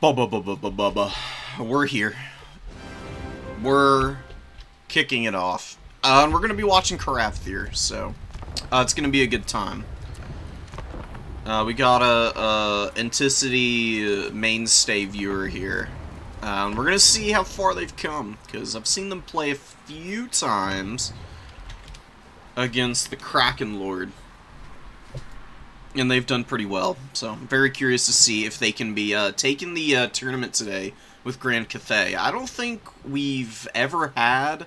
Bubba. We're here. We're kicking it off. And we're going to be watching Caravthir, so it's going to be a good time. We got a Anticity mainstay viewer here. We're going to see how far they've come, because I've seen them play a few times against the Kraken Lord. And they've done pretty well, so I'm very curious to see if they can be taking the tournament today with Grand Cathay. I don't think we've ever had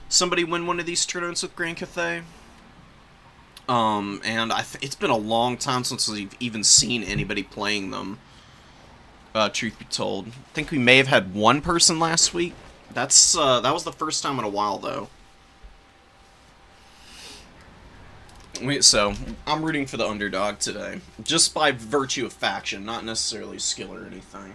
somebody win one of these tournaments with Grand Cathay. And it's been a long time since we've even seen anybody playing them, truth be told. I think we may have had one person last week. That was the first time in a while, though. So, I'm rooting for the underdog today. Just by virtue of faction, not necessarily skill or anything.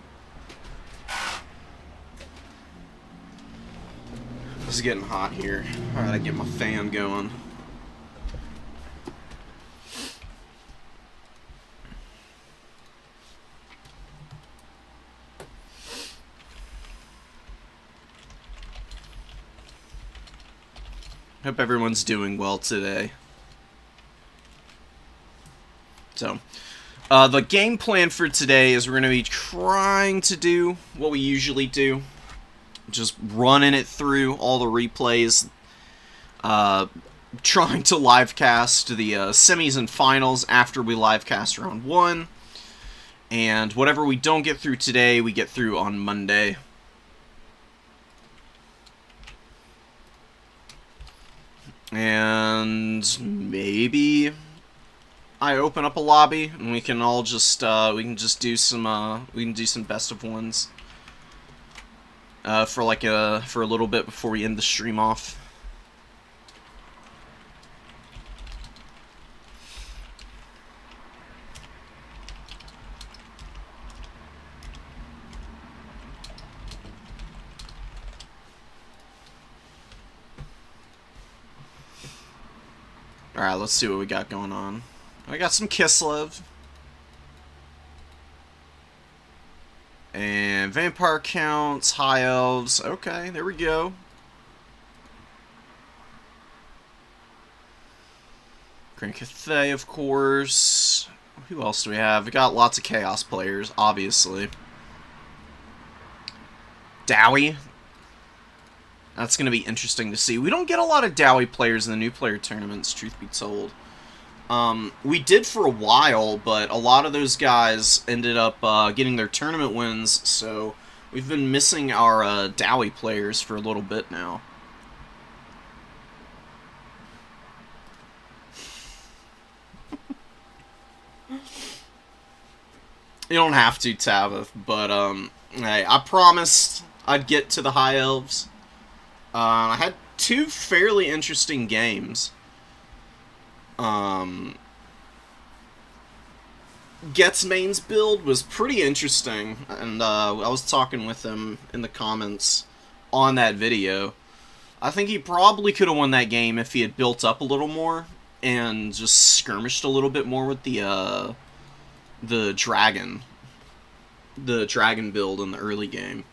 It's getting hot here. Alright, I get my fan going. Hope everyone's doing well today. So, the game plan for today is we're going to be trying to do what we usually do. Just running it through all the replays. Trying to livecast the semis and finals after we livecast round 1. And whatever we don't get through today, we get through on Monday. And maybe I open up a lobby and we can all just do some best of ones for a little bit before we end the stream off. Alright, let's see what we got going on. I got some Kislev. And Vampire Counts, High Elves. Okay, there we go. Grand Cathay, of course. Who else do we have? We got lots of Chaos players, obviously. Dowie. That's going to be interesting to see. We don't get a lot of Dowie players in the new player tournaments, truth be told. We did for a while, but a lot of those guys ended up getting their tournament wins, so we've been missing our Dowie players for a little bit now. You don't have to, Tavith, but hey, I promised I'd get to the High Elves. I had 2 fairly interesting games. Getsmain's build was pretty interesting, and I was talking with him in the comments on that video. I think he probably could have won that game if he had built up a little more and just skirmished a little bit more with the dragon build in the early game.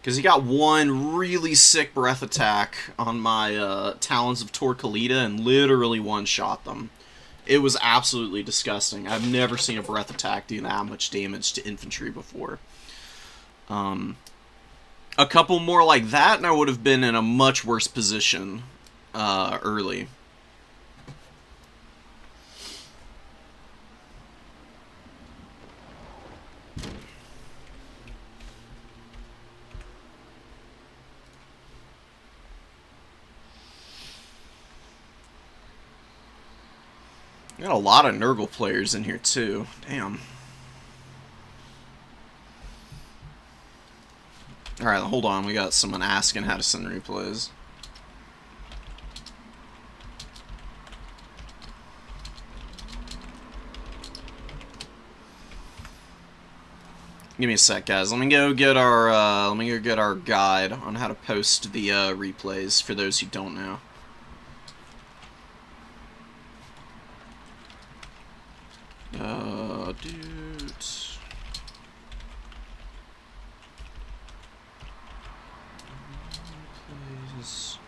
Because he got one really sick breath attack on my Talons of Torquilita and literally one-shot them. It was absolutely disgusting. I've never seen a breath attack do that much damage to infantry before. A couple more like that and I would have been in a much worse position early. Got a lot of Nurgle players in here too. Damn. Alright, hold on. We got someone asking how to send replays. Give me a sec, guys. Let me go get our guide on how to post the replays for those who don't know. Dude. is.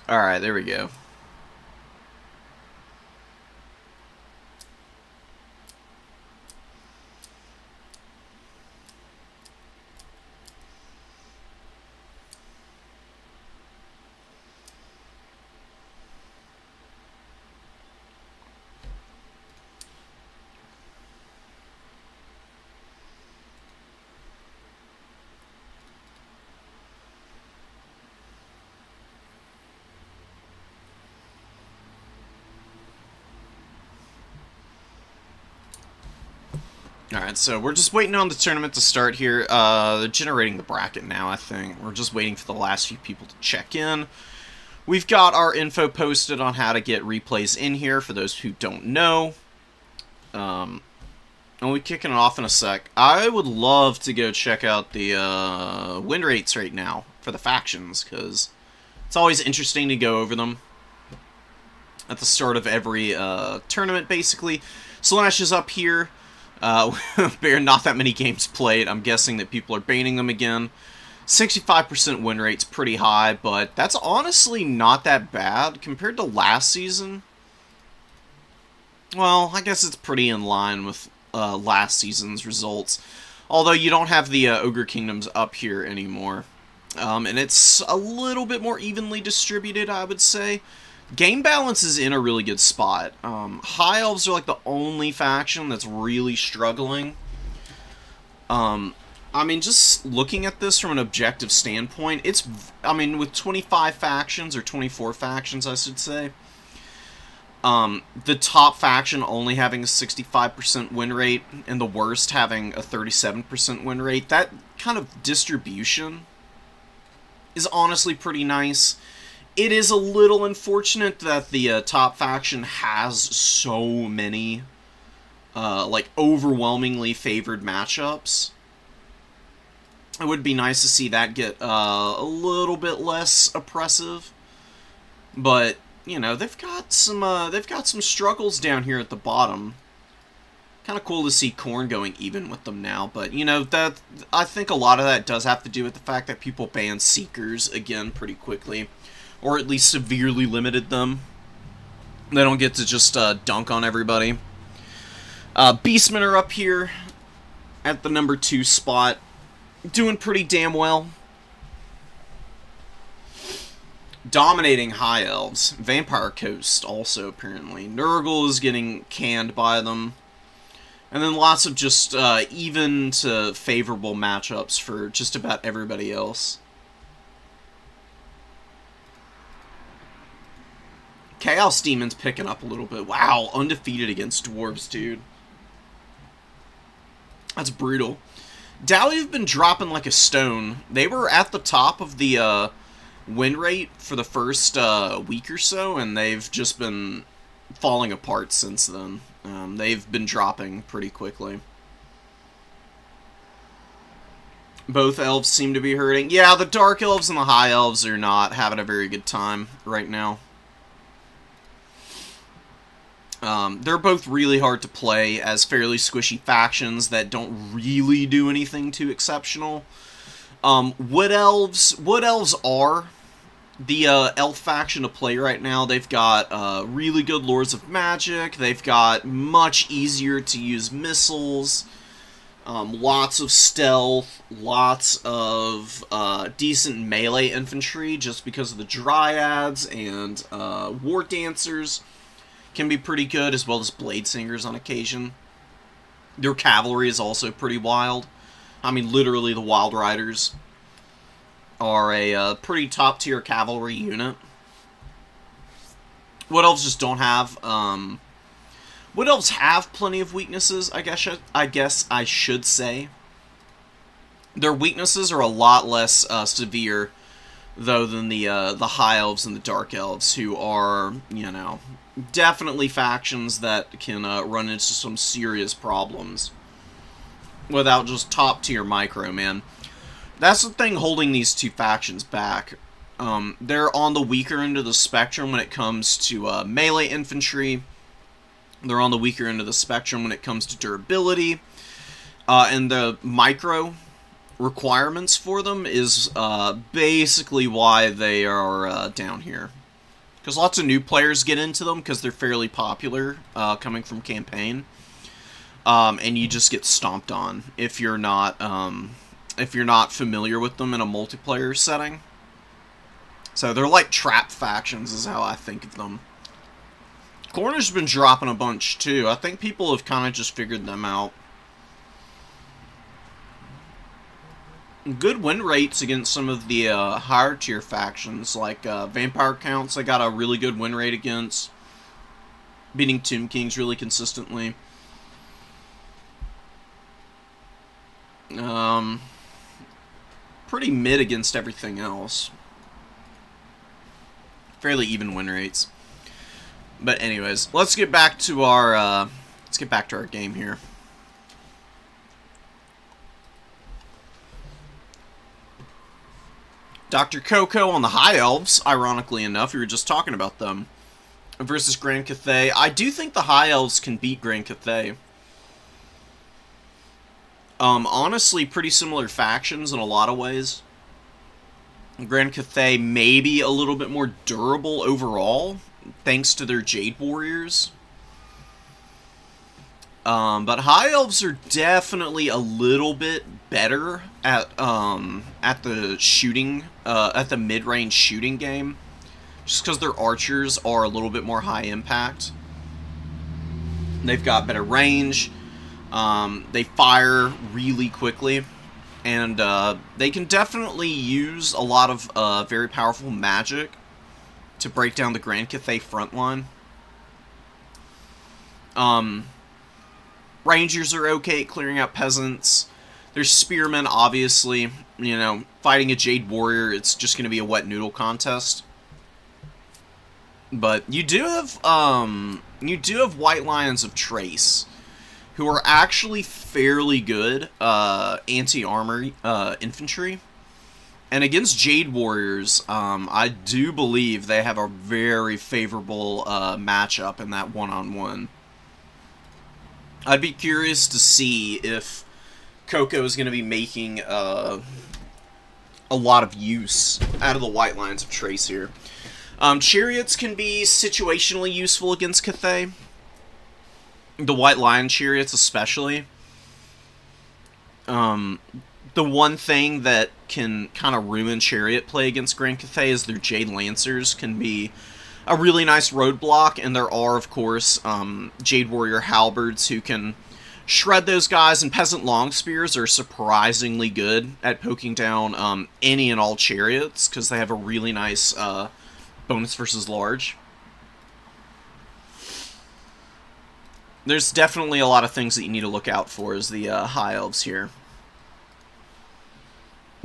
Alright, there we go. Alright, so we're just waiting on the tournament to start here. They're generating the bracket now, I think. We're just waiting for the last few people to check in. We've got our info posted on how to get replays in here, for those who don't know. And we're kicking it off in a sec. I would love to go check out the win rates right now for the factions, because it's always interesting to go over them at the start of every tournament, basically. Slaanesh is up here. Not that many games played. I'm guessing that people are banning them again. 65% win rate's pretty high, but that's honestly not that bad compared to last season. Well, I guess it's pretty in line with last season's results. Although you don't have the Ogre Kingdoms up here anymore. And it's a little bit more evenly distributed, I would say. Game balance is in a really good spot. High Elves are like the only faction that's really struggling. I mean, just looking at this from an objective standpoint, with 25 factions, or 24 factions, I should say, the top faction only having a 65% win rate, and the worst having a 37% win rate, that kind of distribution is honestly pretty nice. It is a little unfortunate that the top faction has so many, overwhelmingly favored matchups. It would be nice to see that get a little bit less oppressive, but you know they've got some struggles down here at the bottom. Kind of cool to see Khorne going even with them now, but you know that I think a lot of that does have to do with the fact that people banned Seekers again pretty quickly. Or at least severely limited them. They don't get to just dunk on everybody. Beastmen are up here at the number 2 spot. Doing pretty damn well. Dominating High Elves. Vampire Coast also, apparently. Nurgle is getting canned by them. And then lots of just even to favorable matchups for just about everybody else. Chaos Demon's picking up a little bit. Wow, undefeated against Dwarves, dude. That's brutal. Dali have been dropping like a stone. They were at the top of the win rate for the first week or so, and they've just been falling apart since then. They've been dropping pretty quickly. Both elves seem to be hurting. Yeah, the Dark Elves and the High Elves are not having a very good time right now. They're both really hard to play as fairly squishy factions that don't really do anything too exceptional. Wood Elves are the elf faction to play right now. They've got really good Lords of Magic. They've got much easier to use missiles. Lots of stealth. Lots of decent melee infantry just because of the Dryads and War Dancers. Can be pretty good, as well as Blade Singers on occasion. Their cavalry is also pretty wild. I mean, literally, the Wild Riders are a pretty top-tier cavalry unit. Wood Elves just don't have... Wood Wood Elves have plenty of weaknesses, I guess I should say. Their weaknesses are a lot less severe, though, than the High Elves and the Dark Elves, who are, you know, definitely factions that can run into some serious problems without just top-tier micro, man. That's the thing holding these two factions back. They're on the weaker end of the spectrum when it comes to melee infantry. They're on the weaker end of the spectrum when it comes to durability. And the micro requirements for them is basically why they are down here. Because lots of new players get into them because they're fairly popular coming from campaign. And you just get stomped on if you're not familiar with them in a multiplayer setting. So they're like trap factions is how I think of them. Corner's been dropping a bunch too. I think people have kind of just figured them out. Good win rates against some of the higher tier factions, like Vampire Counts. I got a really good win rate against. Beating Tomb Kings really consistently. Pretty mid against everything else. Fairly even win rates. But anyways, let's get back to our game here. Dr. Coco on the High Elves, ironically enough, we were just talking about them, versus Grand Cathay. I do think the High Elves can beat Grand Cathay. Honestly, pretty similar factions in a lot of ways. Grand Cathay may be a little bit more durable overall, thanks to their Jade Warriors. But High Elves are definitely a little bit better at the shooting, at the mid-range shooting game, just because their archers are a little bit more high impact. They've got better range. They fire really quickly, and they can definitely use a lot of very powerful magic to break down the Grand Cathay front line. Rangers are okay at clearing out peasants. There's spearmen, obviously. You know, fighting a Jade Warrior, it's just going to be a wet noodle contest. But you do have White Lions of Trace, who are actually fairly good anti-armor infantry. And against Jade Warriors, I do believe they have a very favorable matchup in that one-on-one. I'd be curious to see if Coco is going to be making a lot of use out of the White Lions of Trace here. Chariots can be situationally useful against Cathay. The White Lion Chariots especially. The one thing that can kind of ruin Chariot play against Grand Cathay is their Jade Lancers can be a really nice roadblock, and there are, of course, Jade Warrior Halberds who can shred those guys, and Peasant Long Spears are surprisingly good at poking down any and all Chariots, because they have a really nice bonus versus large. There's definitely a lot of things that you need to look out for as the High Elves here.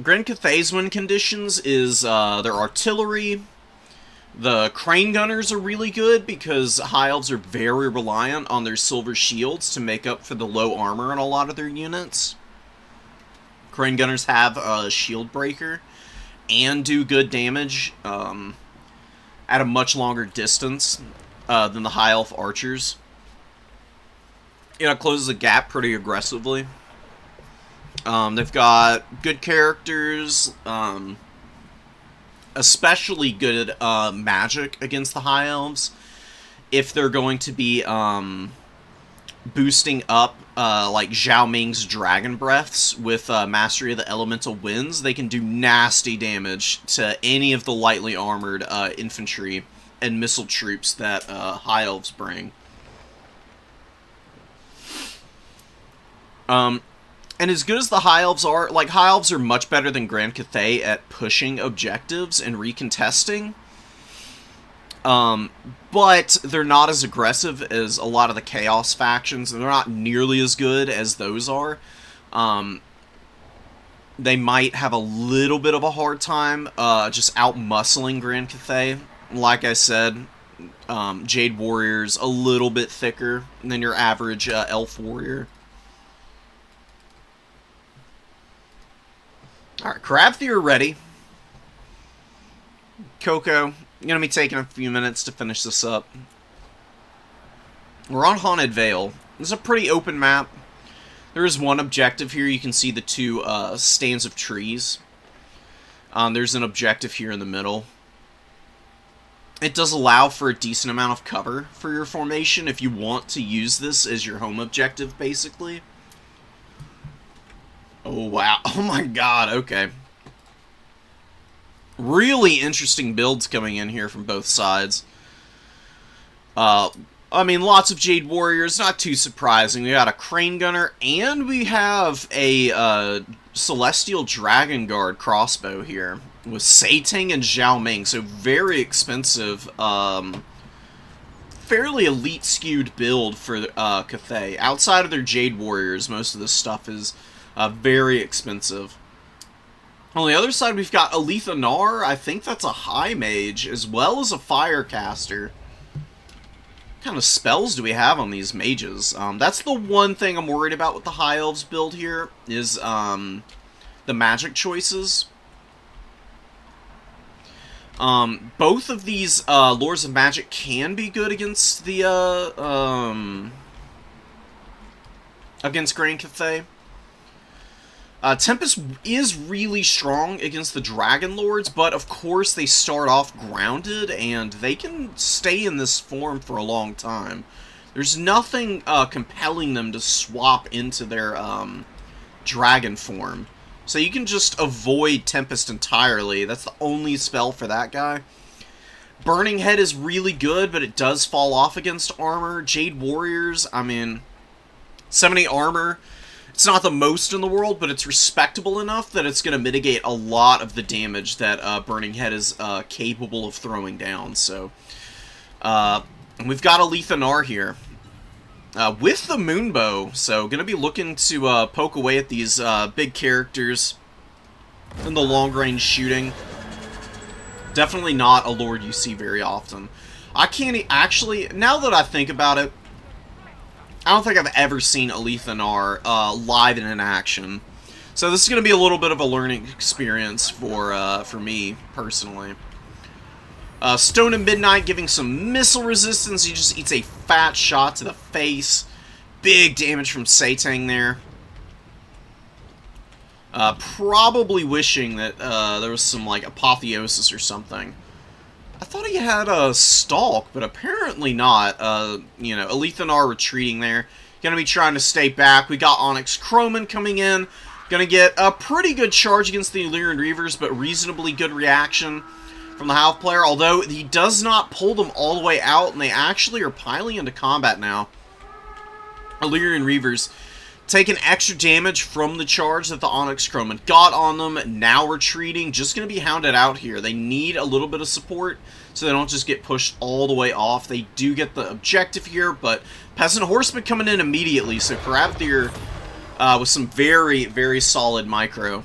Grand Cathay's win conditions is their artillery. The Crane Gunners are really good because High Elves are very reliant on their silver shields to make up for the low armor in a lot of their units. Crane Gunners have a shield breaker and do good damage at a much longer distance than the High Elf Archers. You know, it closes the gap pretty aggressively. They've got good characters, especially good magic against the High Elves. If they're going to be boosting up like Zhao Ming's Dragon Breaths with Mastery of the Elemental Winds, they can do nasty damage to any of the lightly armored infantry and missile troops that High Elves bring. And as good as the High Elves are, like, High Elves are much better than Grand Cathay at pushing objectives and recontesting. But they're not as aggressive as a lot of the Chaos factions, and they're not nearly as good as those are. They might have a little bit of a hard time just out-muscling Grand Cathay. Like I said, Jade Warrior's a little bit thicker than your average Elf Warrior. Alright, Crabthier ready. Coco, going to be taking a few minutes to finish this up. We're on Haunted Vale. This is a pretty open map. There is one objective here. You can see the two stands of trees. There's an objective here in the middle. It does allow for a decent amount of cover for your formation if you want to use this as your home objective, basically. Oh, wow. Oh, my God. Okay. Really interesting builds coming in here from both sides. I mean, lots of Jade Warriors, not too surprising. We got a Crane Gunner, and we have a Celestial Dragon Guard crossbow here with Satang and Zhao Ming, so very expensive, fairly elite skewed build for Cathay. Outside of their Jade Warriors, most of this stuff is very expensive. On the other side, we've got Aletha Nar. I think that's a High Mage, as well as a Firecaster. What kind of spells do we have on these mages? That's the one thing I'm worried about with the High Elves build here, is the magic choices. Both of these Lords of Magic can be good against the against Grand Cathay. Tempest is really strong against the Dragon Lords, but of course they start off grounded, and they can stay in this form for a long time. There's nothing compelling them to swap into their Dragon form. So you can just avoid Tempest entirely. That's the only spell for that guy. Burning Head is really good, but it does fall off against armor. Jade Warriors, I mean, 70 armor. It's not the most in the world, but it's respectable enough that it's going to mitigate a lot of the damage that Burning Head is capable of throwing down. So, we've got Aletha Nar here. With the Moonbow, so going to be looking to poke away at these big characters in the long-range shooting. Definitely not a Lord you see very often. I can't actually, now that I think about it, I don't think I've ever seen Aletha Nar live and in action. So this is going to be a little bit of a learning experience for me, personally. Stone and Midnight giving some missile resistance. He just eats a fat shot to the face. Big damage from Satang there. Probably wishing that there was some, like, apotheosis or something. I thought he had a stalk, but apparently not. You know, Aletha Nar retreating there. Gonna be trying to stay back. We got Onyx Croman coming in. Gonna get a pretty good charge against the Illyrian Reavers, but reasonably good reaction from the half player. Although he does not pull them all the way out, and they actually are piling into combat now. Illyrian Reavers taking extra damage from the charge that the Onyx Croman got on them, now retreating, just going to be hounded out here. They need a little bit of support, so they don't just get pushed all the way off. They do get the objective here, but Peasant Horseman coming in immediately, so Crabthier with some very, very solid micro.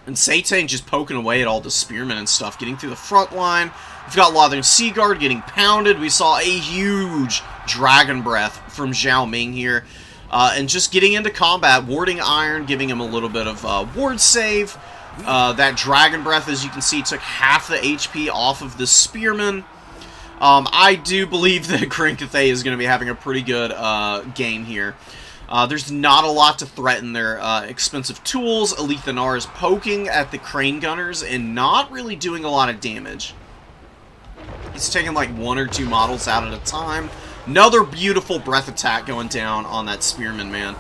And Satang just poking away at all the spearmen and stuff, getting through the front line. We've got Lothern Seaguard getting pounded. We saw a huge Dragon Breath from Zhao Ming here. And just getting into combat, warding Iron, giving him a little bit of ward save. That Dragon Breath, as you can see, took half the HP off of the Spearman. I do believe that Grand Cathay is going to be having a pretty good game here. There's not a lot to threaten their expensive tools. Aletha Nar is poking at the Crane Gunners and not really doing a lot of damage. He's taking like 1 or 2 models out at a time. Another beautiful breath attack going down on that Spearman, man.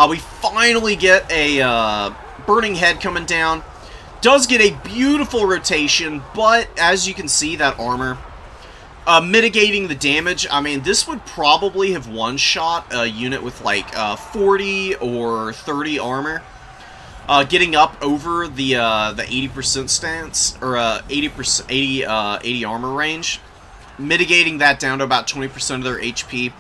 We finally get a Burning Head coming down. Does get a beautiful rotation, but as you can see, that armor mitigating the damage. I mean, this would probably have one-shot a unit with like 40 or 30 armor. Getting up over the 80% stance, or 80 armor range. mitigating that down to about 20% of their HP.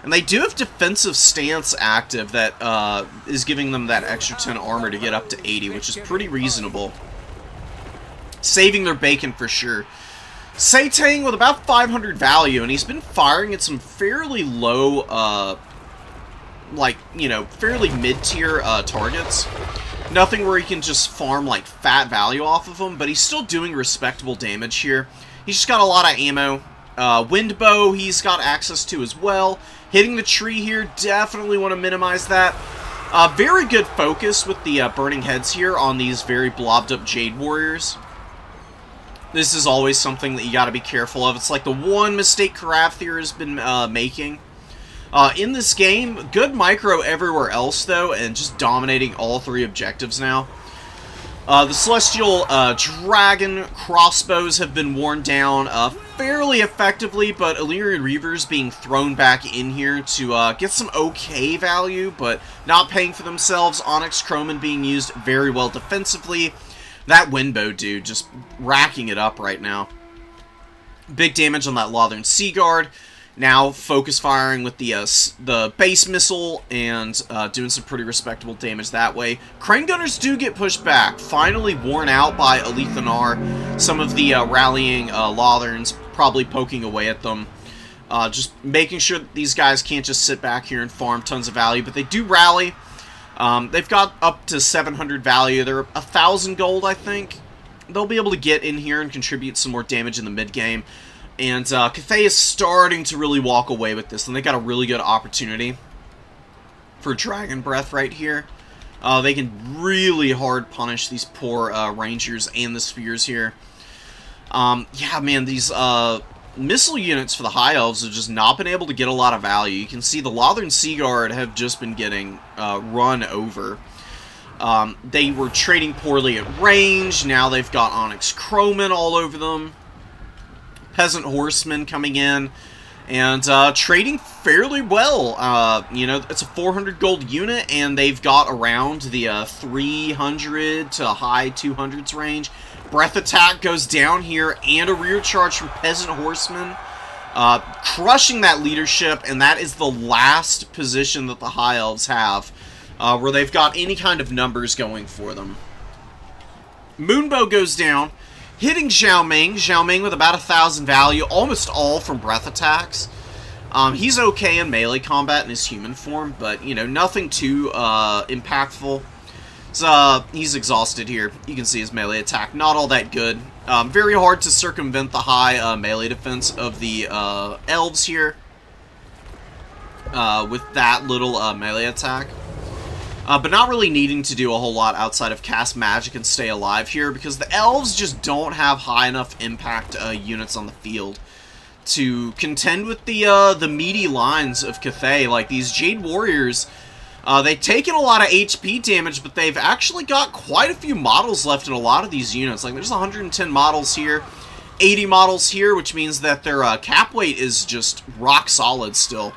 And they do have defensive stance active that is giving them that extra 10 armor to get up to 80, which is pretty reasonable. Saving their bacon for sure. Satang with about 500 value, and he's been firing at some fairly low, fairly mid-tier tar-gets. Nothing where he can just farm, like, fat value off of them, but he's still doing respectable damage here. He's just got a lot of ammo. Wind bow he's got access to as well. Hitting the tree here, definitely want to minimize that. Very good focus with the burning heads here on these very blobbed up Jade Warriors. This is always something that you got to be careful of. It's like the one mistake Caravthir has been making. In this game, good micro everywhere else though, and just dominating all 3 objectives now. The Celestial Dragon crossbows have been worn down fairly effectively, but Illyrian Reavers being thrown back in here to get some okay value, but not paying for themselves. Onyx Croman being used very well defensively. That Windbow dude just racking it up right now. Big damage on that Lothern Seaguard. Now focus firing with the base missile and doing some pretty respectable damage that way. Crane Gunners do get pushed back, finally worn out by Alethanar. Some of the rallying Lotherns probably poking away at them. Just making sure that these guys can't just sit back here and farm tons of value, but they do rally. They've got up to 700 value. They're 1,000 gold, I think. They'll be able to get in here and contribute some more damage in the mid-game. And Cathay is starting to really walk away with this, and they got a really good opportunity for Dragon Breath right here. They can really hard punish these poor Rangers and the Spheres here. Yeah, man, these missile units for the High Elves have just not been able to get a lot of value. You can see the Lothern Seaguard have just been getting run over. They were trading poorly at range. Now they've got Onyx Croman all over them. Peasant Horsemen coming in and trading fairly well. You know, it's a 400 gold unit, and they've got around the 300 to high 200s range. Breath attack goes down here, and a rear charge from Peasant Horsemen, crushing that leadership, and that is the last position that the High Elves have, where they've got any kind of numbers going for them. Moonbow goes down, hitting Zhao Ming. Zhao Ming with about 1,000 value, almost all from breath attacks. He's okay in melee combat in his human form, but, you know, nothing too impactful. So, he's exhausted here. You can see his melee attack, not all that good. Very hard to circumvent the high melee defense of the elves here with that little melee attack. But not really needing to do a whole lot outside of cast magic and stay alive here, because the elves just don't have high enough impact units on the field to contend with the meaty lines of Cathay. Like, these Jade Warriors, they've taken a lot of HP damage, but they've actually got quite a few models left in a lot of these units. Like, there's 110 models here, 80 models here, which means that their cap weight is just rock solid still.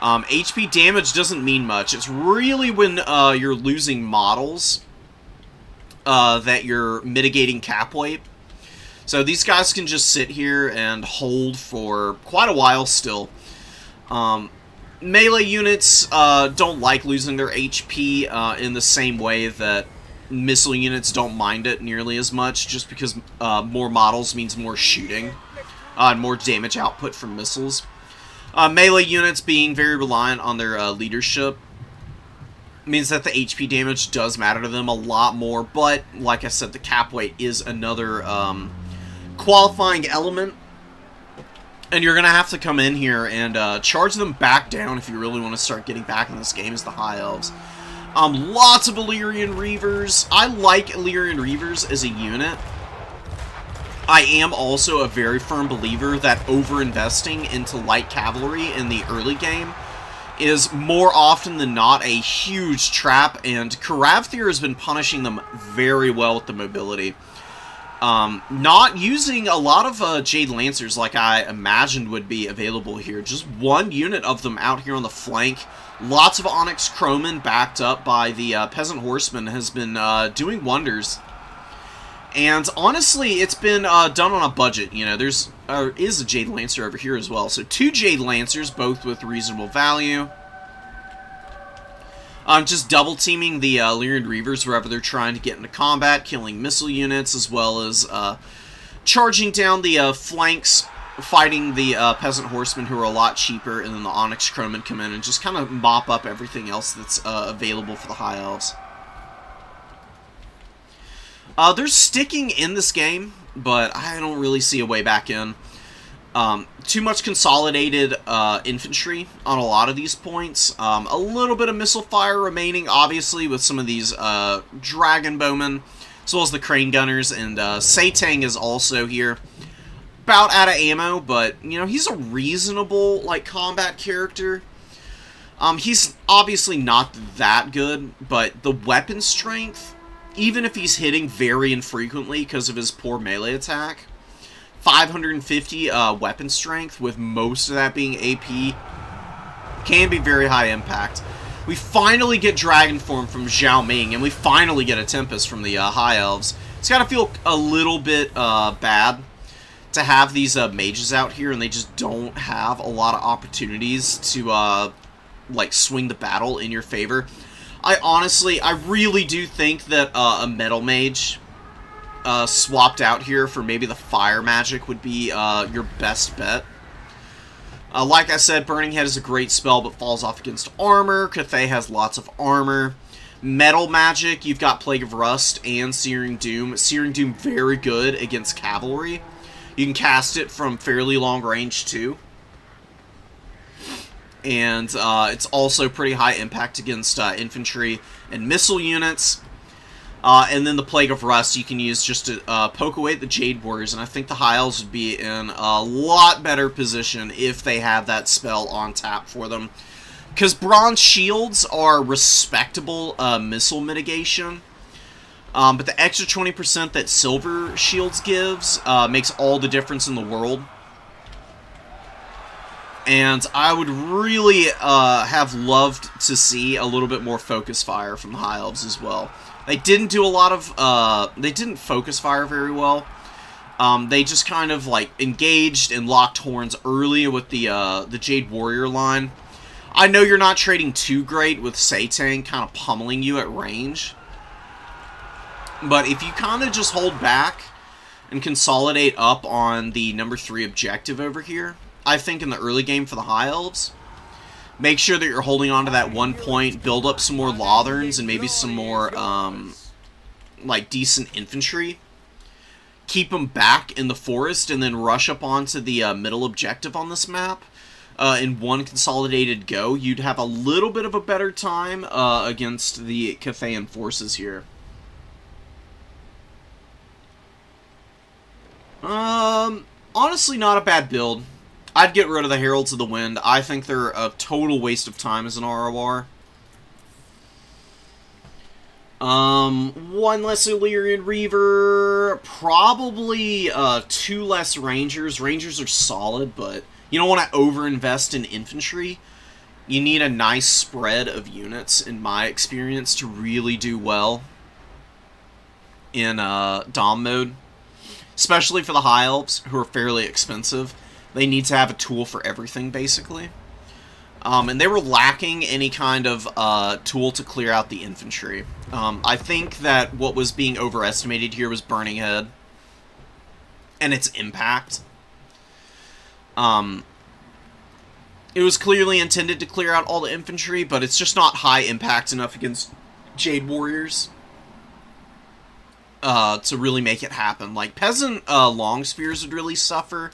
HP damage doesn't mean much. It's really when you're losing models that you're mitigating cap weight. So these guys can just sit here and hold for quite a while still. Melee units don't like losing their HP in the same way that missile units don't mind it nearly as much, just because more models means more shooting and more damage output from missiles. Melee units being very reliant on their leadership means that the HP damage does matter to them a lot more, but like I said, the cap weight is another qualifying element, and you're going to have to come in here and charge them back down if you really want to start getting back in this game as the High Elves. Lots of Illyrian Reavers. I like Illyrian Reavers as a unit. I am also a very firm believer that over-investing into light cavalry in the early game is more often than not a huge trap, and Caravthir has been punishing them very well with the mobility. Not using a lot of Jade Lancers like I imagined would be available here. Just one unit of them out here on the flank. Lots of Onyx Croman backed up by the Peasant Horseman has been doing wonders. And honestly, it's been done on a budget. You know, is a Jade Lancer over here as well. So 2 Jade Lancers, both with reasonable value. Just double teaming the Lyrian Reavers wherever they're trying to get into combat, killing missile units, as well as charging down the flanks, fighting the Peasant Horsemen, who are a lot cheaper, and then the Onyx Crowmen come in and just kind of mop up everything else that's available for the High Elves. They're sticking in this game, but I don't really see a way back in. Too much consolidated infantry on a lot of these points. A little bit of missile fire remaining, obviously, with some of these Dragon Bowmen, as well as the Crane Gunners, and Satang is also here. About out of ammo, but, you know, he's a reasonable, like, combat character. He's obviously not that good, but the weapon strength, even if he's hitting very infrequently because of his poor melee attack, 550 weapon strength, with most of that being AP, can be very high impact. We finally get Dragon Form from Zhao Ming, and we finally get a Tempest from the High Elves. It's got to feel a little bit bad to have these mages out here, and they just don't have a lot of opportunities to like swing the battle in your favor. I really do think that a Metal Mage swapped out here for maybe the Fire Magic would be your best bet. Like I said, Burning Head is a great spell, but falls off against armor. Cathay has lots of armor. Metal Magic, you've got Plague of Rust and Searing Doom. Searing Doom, very good against cavalry. You can cast it from fairly long range, too. And it's also pretty high impact against infantry and missile units. And then the Plague of Rust you can use just to poke away at the Jade Warriors, and I think the High Elves would be in a lot better position if they have that spell on tap for them. Because Bronze Shields are respectable missile mitigation, but the extra 20% that Silver Shields gives makes all the difference in the world. And I would really have loved to see a little bit more focus fire from the High Elves as well. They didn't do a lot of, they didn't focus fire very well. They just kind of, like, engaged and locked horns early with the Jade Warrior line. I know you're not trading too great with Satang kind of pummeling you at range. But if you kind of just hold back and consolidate up on the number 3 objective over here, I think in the early game for the High Elves, make sure that you're holding on to that 1 point, build up some more Lotherns and maybe some more, like, decent infantry. Keep them back in the forest and then rush up onto the middle objective on this map. In one consolidated go, you'd have a little bit of a better time against the Cathayan forces here. Honestly, not a bad build. I'd get rid of the Heralds of the Wind. I think they're a total waste of time as an ROR. One less Illyrian Reaver, probably 2 less Rangers. Rangers are solid, but you don't want to overinvest in infantry. You need a nice spread of units, in my experience, to really do well in Dom mode. Especially for the High Elves, who are fairly expensive. They need to have a tool for everything, basically. And they were lacking any kind of tool to clear out the infantry. I think that what was being overestimated here was Burning Head and its impact. It was clearly intended to clear out all the infantry, but it's just not high impact enough against Jade Warriors to really make it happen. Like, Peasant Long Spears would really suffer,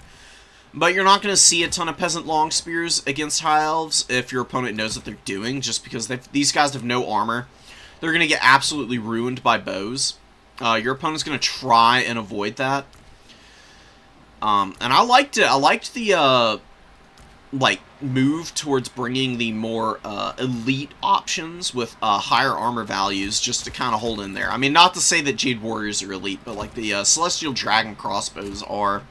but you're not going to see a ton of Peasant Long Spears against High Elves if your opponent knows what they're doing, just because these guys have no armor. They're going to get absolutely ruined by bows. Your opponent's going to try and avoid that. And I liked it. I liked the, like, move towards bringing the more elite options with higher armor values just to kind of hold in there. I mean, not to say that Jade Warriors are elite, but, like, the Celestial Dragon crossbows are.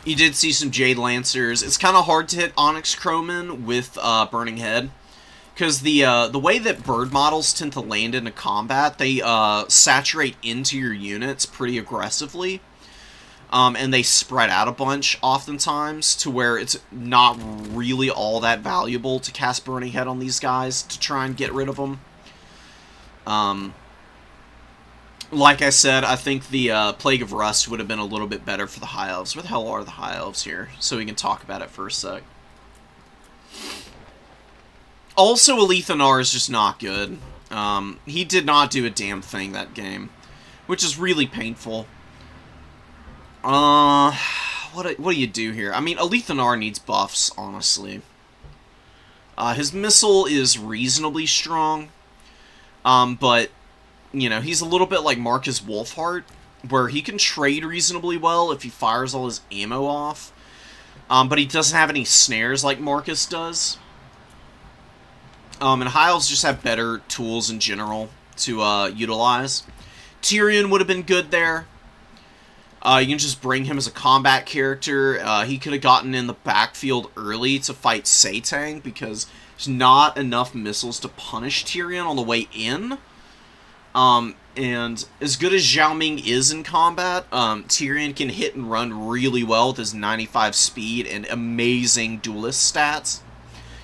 You did see some Jade Lancers. It's kind of hard to hit Onyx Crowmen with Burning Head, Because the way that bird models tend to land into combat, they saturate into your units pretty aggressively. And they spread out a bunch oftentimes to where it's not really all that valuable to cast Burning Head on these guys to try and get rid of them. Like I said, I think the Plague of Rust would have been a little bit better for the High Elves. Where the hell are the High Elves here? So we can talk about it for a sec. Also, Alethanar is just not good. He did not do a damn thing that game, which is really painful. What do you do here? I mean, Alethanar needs buffs, honestly. His missile is reasonably strong, but, you know, he's a little bit like Marcus Wolfheart, where he can trade reasonably well if he fires all his ammo off, but he doesn't have any snares like Marcus does. And High Elves just have better tools in general to utilize. Tyrion would have been good there. You can just bring him as a combat character. He could have gotten in the backfield early to fight Satang, because there's not enough missiles to punish Tyrion on the way in. And as good as Zhao Ming is in combat, Tyrion can hit and run really well with his 95 speed and amazing duelist stats.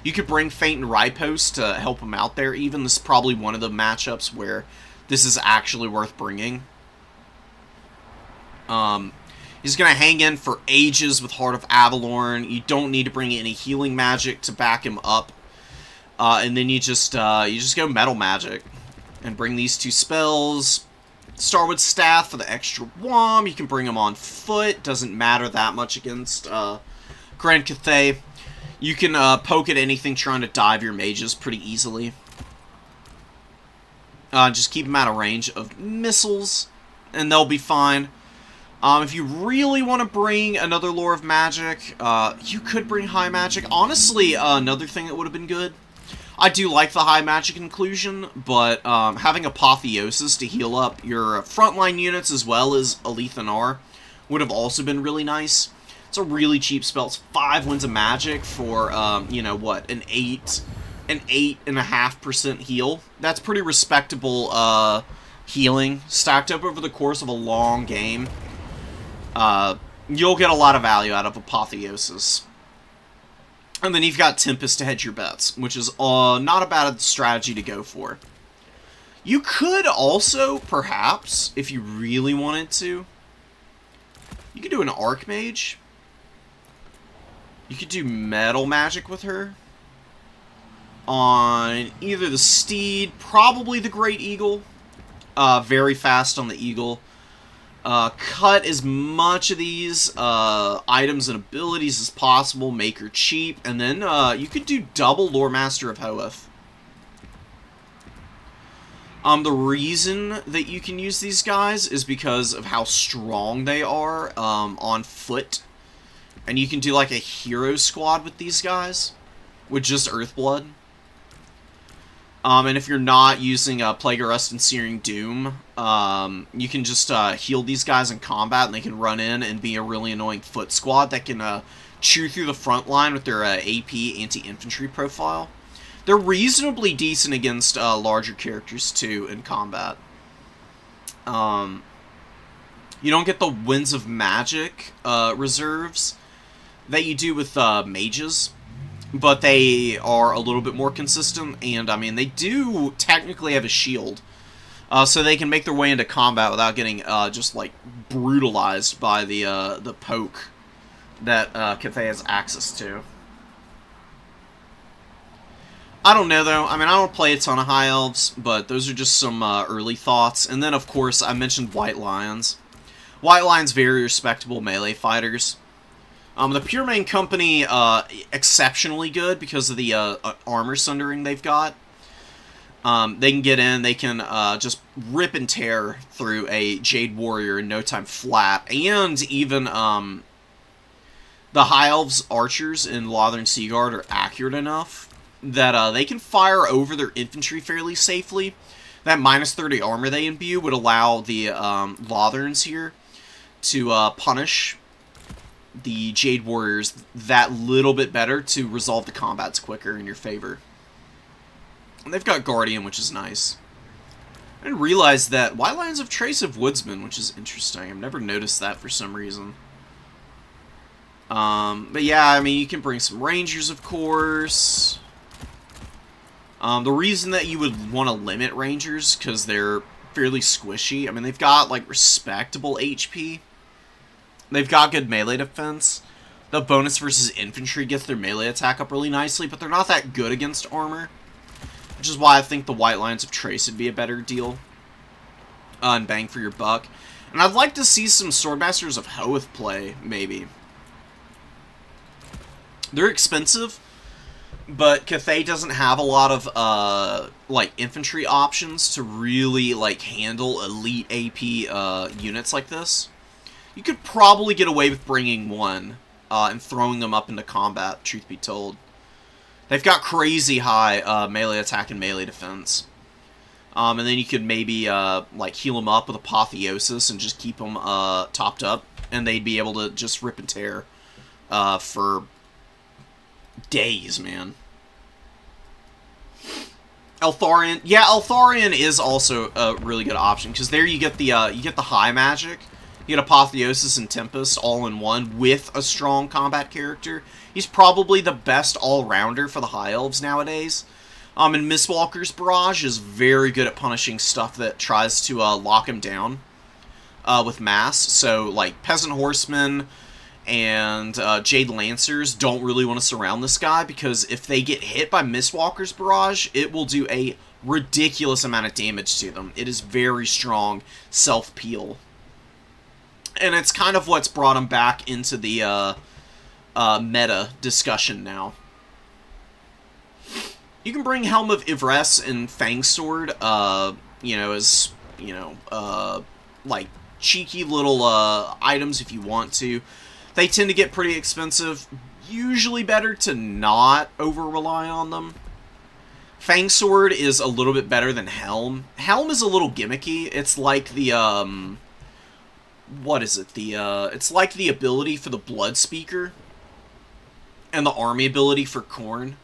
You could bring Feint and Riposte to help him out there even. This is probably one of the matchups where this is actually worth bringing. He's going to hang in for ages with Heart of Avalorn. You don't need to bring any healing magic to back him up. And then you just go Metal Magic and bring these two spells. Starwood Staff for the extra whomp. You can bring him on foot. Doesn't matter that much against Grand Cathay. You can poke at anything trying to dive your mages pretty easily. Just keep them out of range of missiles, and they'll be fine. If you really want to bring another Lore of Magic, you could bring High Magic. Honestly, another thing that would have been good, I do like the High Magic inclusion, but having Apotheosis to heal up your frontline units as well as Alethanar would have also been really nice. It's a really cheap spell. It's 5 Winds of Magic for, you know, what, an 8.5% heal. That's pretty respectable healing, stacked up over the course of a long game. You'll get a lot of value out of Apotheosis. And then you've got Tempest to hedge your bets, which is not a bad strategy to go for. You could also, perhaps, if you really wanted to, you could do an Archmage. You could do Metal Magic with her. On either the Steed, probably the Great Eagle. Very fast on the Eagle. Cut as much of these items and abilities as possible, make her cheap, and then you could do double Lore Master of Hoeth. The reason that you can use these guys is because of how strong they are on foot. And you can do like a hero squad with these guys, with just Earthblood. And if you're not using Plague of Rust and Searing Doom, you can just heal these guys in combat, and they can run in and be a really annoying foot squad that can chew through the front line with their AP anti-infantry profile. They're reasonably decent against larger characters, too, in combat. You don't get the Winds of Magic reserves that you do with mages. But they are a little bit more consistent, and, I mean, they do technically have a shield. So they can make their way into combat without getting, just, like, brutalized by the poke that Cathay has access to. I don't know, though. I mean, I don't play a ton of High Elves, but those are just some early thoughts. And then, of course, I mentioned White Lions. White Lions, very respectable melee fighters. The Pure Main Company, exceptionally good because of the armor sundering they've got. They can get in, they can just rip and tear through a Jade Warrior in no time flat. And even the High Elves archers in Lothern Seaguard are accurate enough that they can fire over their infantry fairly safely. That minus 30 armor they imbue would allow the Lotherns here to punish the Jade Warriors that little bit better to resolve the combats quicker in your favor. And they've got Guardian, which is nice. I didn't realize that White Lions have Trace of Woodsman, which is interesting. I've never noticed that for some reason. But yeah, I mean, you can bring some Rangers, of course. The reason that you would want to limit Rangers, because they're fairly squishy. I mean, they've got, like, respectable HP. They've got good melee defense. The bonus versus infantry gets their melee attack up really nicely, but they're not that good against armor. Which is why I think the White Lions of Trace would be a better deal. And bang for your buck. And I'd like to see some Swordmasters of Hoeth play, maybe. They're expensive, but Cathay doesn't have a lot of, like, infantry options to really, like, handle elite AP, units like this. You could probably get away with bringing one, and throwing them up into combat, truth be told. They've got crazy high, melee attack and melee defense. And then you could maybe, like, heal them up with Apotheosis and just keep them, topped up, and they'd be able to just rip and tear, for days, man. Eltharion, yeah, Eltharion is also a really good option, because there you get the high magic. You get Apotheosis and Tempest all in one with a strong combat character. He's probably the best all-rounder for the High Elves nowadays. And Mistwalker's Barrage is very good at punishing stuff that tries to lock him down with mass. So, like, Peasant Horsemen and Jade Lancers don't really want to surround this guy, because if they get hit by Mistwalker's Barrage, it will do a ridiculous amount of damage to them. It is very strong self-peel. And it's kind of what's brought him back into the meta discussion now. You can bring Helm of Ivresse and Fangsword, you know, as, you know, like, cheeky little items if you want to. They tend to get pretty expensive. Usually better to not over-rely on them. Fangsword is a little bit better than Helm. Helm is a little gimmicky. It's like the, what is it? It's like the ability for the Blood Speaker and the army ability for Khorne.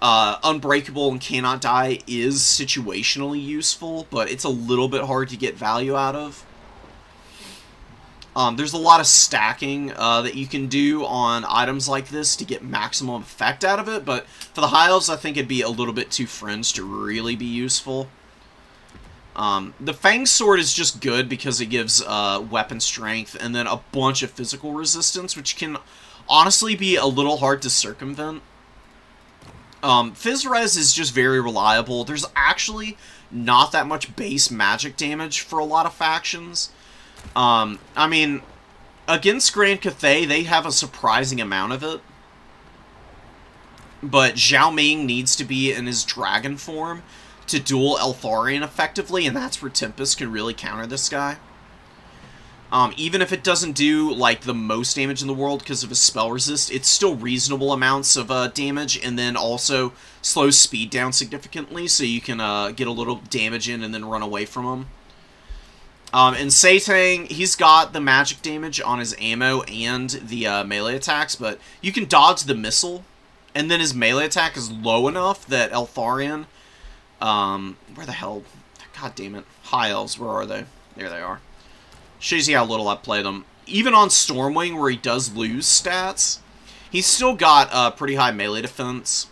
Unbreakable and Cannot Die is situationally useful, but it's a little bit hard to get value out of. There's a lot of stacking that you can do on items like this to get maximum effect out of it, but for the High Elves, I think it'd be a little bit too fringe to really be useful. The Fang Sword is just good because it gives weapon strength and then a bunch of physical resistance, which can honestly be a little hard to circumvent. Fizzres is just very reliable. There's actually not that much base magic damage for a lot of factions. I mean, against Grand Cathay, they have a surprising amount of it. But Zhao Ming needs to be in his dragon form to duel Eltharion effectively, and that's where Tempest can really counter this guy. Even if it doesn't do, like, the most damage in the world because of his spell resist, it's still reasonable amounts of damage, and then also slows speed down significantly, so you can get a little damage in and then run away from him. And Satang, he's got the magic damage on his ammo and the melee attacks, but you can dodge the missile, and then his melee attack is low enough that Eltharion, where the hell, god damn it, High Elves, where are they? There they are. Shows you how little I play them. Even on Stormwing, where he does lose stats, he's still got pretty high melee defense.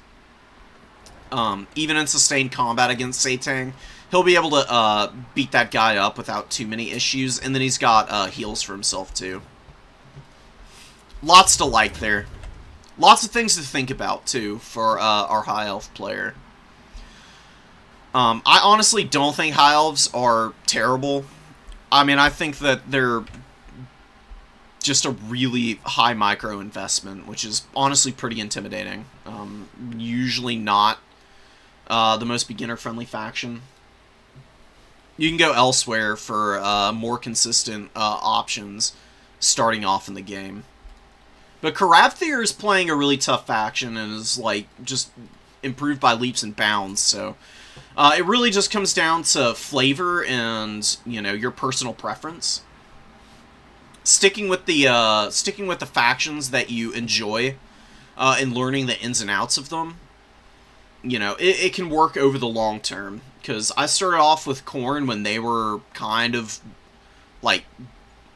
Even in sustained combat against Satang, he'll be able to beat that guy up without too many issues, and then he's got heals for himself, too. Lots to like there. Lots of things to think about, too, for our High Elf player. I honestly don't think High Elves are terrible. I mean, I think that they're just a really high micro investment, which is honestly pretty intimidating. Usually not the most beginner-friendly faction. You can go elsewhere for more consistent options starting off in the game. But Caravthir is playing a really tough faction and is, like, just improved by leaps and bounds, so it really just comes down to flavor and, you know, your personal preference. Sticking with the factions that you enjoy and learning the ins and outs of them you know, it can work over the long term. Because I started off with Khorne when they were kind of, like,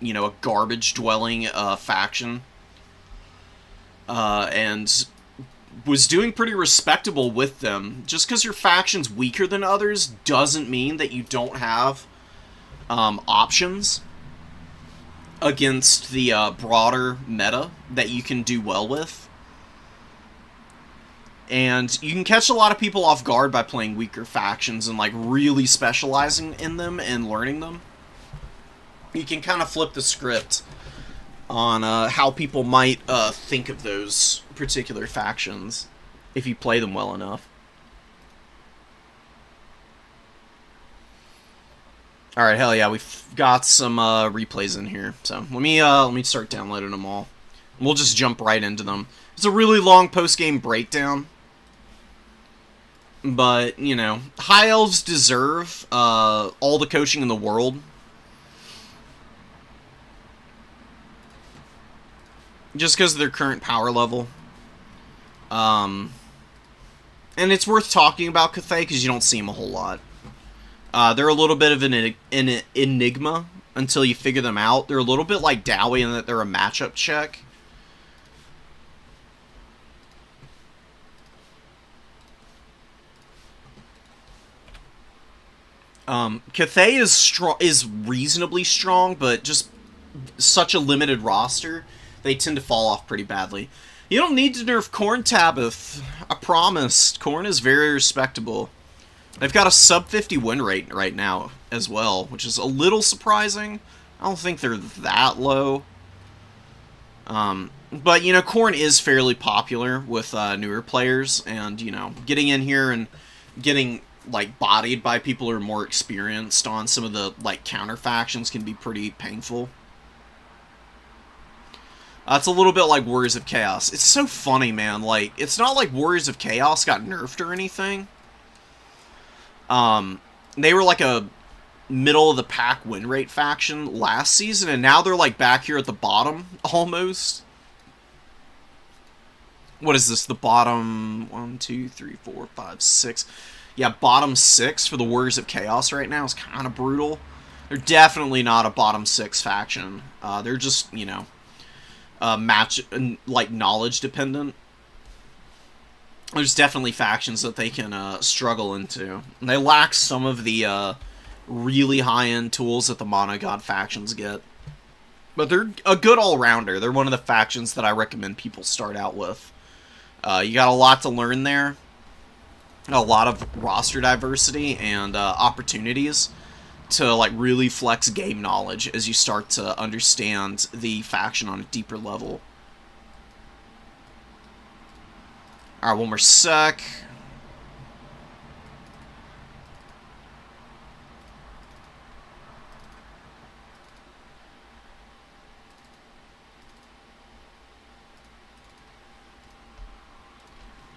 you know, a garbage-dwelling faction. And was doing pretty respectable with them. Just because your faction's weaker than others doesn't mean that you don't have options against the broader meta that you can do well with. And you can catch a lot of people off guard by playing weaker factions and, like, really specializing in them and learning them. You can kind of flip the script on how people might think of those particular factions if you play them well enough. Alright, hell yeah, we've got some replays in here. So let me start downloading them all. We'll just jump right into them. It's a really long post-game breakdown. But, you know, High Elves deserve all the coaching in the world. Just because of their current power level. And it's worth talking about Cathay because you don't see them a whole lot. They're a little bit of an enigma until you figure them out. They're a little bit like Dowie in that they're a matchup check. Cathay is reasonably strong, but just such a limited roster, they tend to fall off pretty badly. You don't need to nerf Khorne, Tabith. I promised. Khorne is very respectable. They've got a sub-50 win rate right now as well, which is a little surprising. I don't think they're that low. But, you know, Khorne is fairly popular with newer players, and, you know, getting in here and getting, like, bodied by people who are more experienced on some of the, like, counter factions can be pretty painful. It's a little bit like Warriors of Chaos. It's so funny, man. Like, it's not like Warriors of Chaos got nerfed or anything. They were like a middle-of-the-pack win rate faction last season, and now they're, like, back here at the bottom, almost. What is this? The bottom 1, 2, 3, 4, 5, 6. Yeah, bottom 6 for the Warriors of Chaos right now is kind of brutal. They're definitely not a bottom 6 faction. They're just, you know, match, like, knowledge dependent. There's definitely factions that they can struggle into. And they lack some of the really high-end tools that the Mono God factions get. But they're a good all-rounder. They're one of the factions that I recommend people start out with. You got a lot to learn there. A lot of roster diversity and opportunities to, like, really flex game knowledge as you start to understand the faction on a deeper level. Alright, one more sec.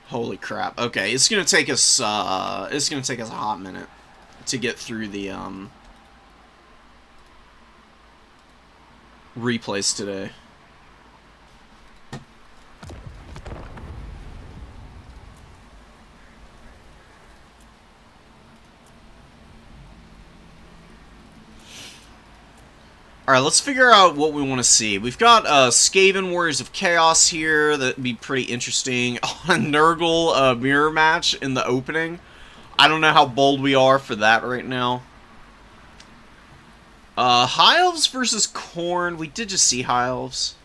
Holy crap. Okay, it's gonna take us a hot minute to get through the replays today. Alright, let's figure out what we want to see. We've got Skaven Warriors of Chaos here. That'd be pretty interesting. A Nurgle mirror match in the opening. I don't know how bold we are for that right now. High Elves versus Khorne. We did just see High Elves.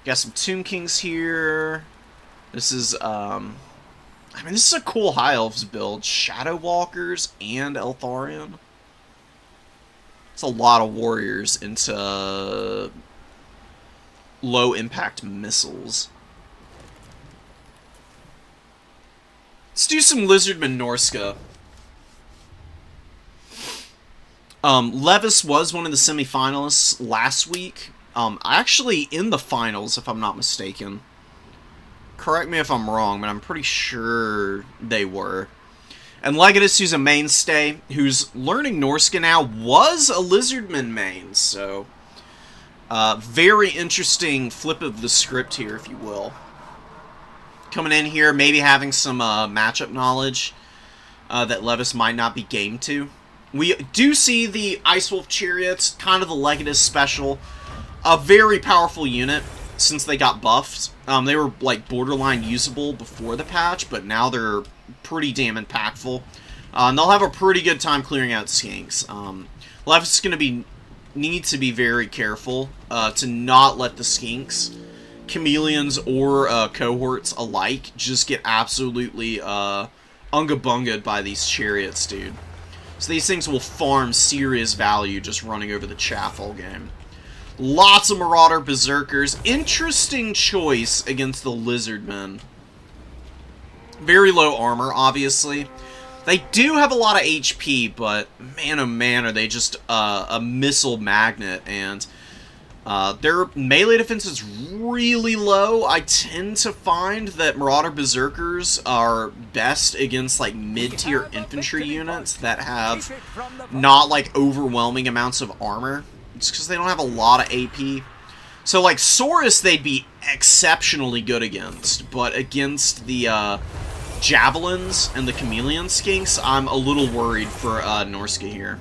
Got some Tomb Kings here. This is, I mean, this is a cool High Elves build. Shadow Walkers and Eltharion. It's a lot of warriors into low-impact missiles. Let's do some Lizardman Norska. Levis was one of the semifinalists last week. Actually in the finals, if I'm not mistaken. Correct me if I'm wrong, but I'm pretty sure they were. And Legatus, who's a mainstay, who's learning Norska now, was a Lizardman main, so very interesting flip of the script here, if you will. coming in here, maybe having some matchup knowledge that Levis might not be game to. We do see the Ice Wolf Chariots, kind of the Legatus special. A very powerful unit since they got buffed. They were like borderline usable before the patch, but now they're pretty damn impactful. And they'll have a pretty good time clearing out skinks. Levis is going to need to be very careful to not let the skinks, chameleons, or cohorts alike just get absolutely unga-bunga'd by these chariots, dude. So these things will farm serious value just running over the chaff all game. Lots of Marauder Berserkers. Interesting choice against the Lizardmen. Very low armor, obviously. They do have a lot of HP, but man oh man are they just a missile magnet, and their melee defense is really low. I tend to find that Marauder Berserkers are best against like mid-tier infantry units that have not like overwhelming amounts of armor. It's because they don't have a lot of AP. So like Saurus they'd be exceptionally good against, but against the Javelins and the Chameleon Skinks, I'm a little worried for Norsca here.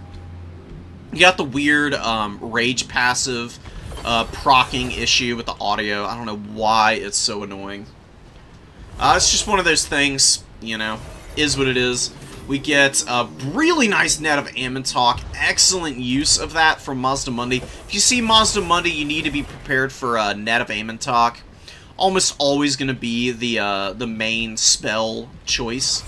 You got the weird Rage passive procking issue with the audio. I don't know why it's so annoying. It's just one of those things, you know, is what it is. We get a really nice net of Ammontalk. Excellent use of that from Mazdamundi. If you see Mazdamundi, you need to be prepared for a net of Ammontalk. Almost always going to be the main spell choice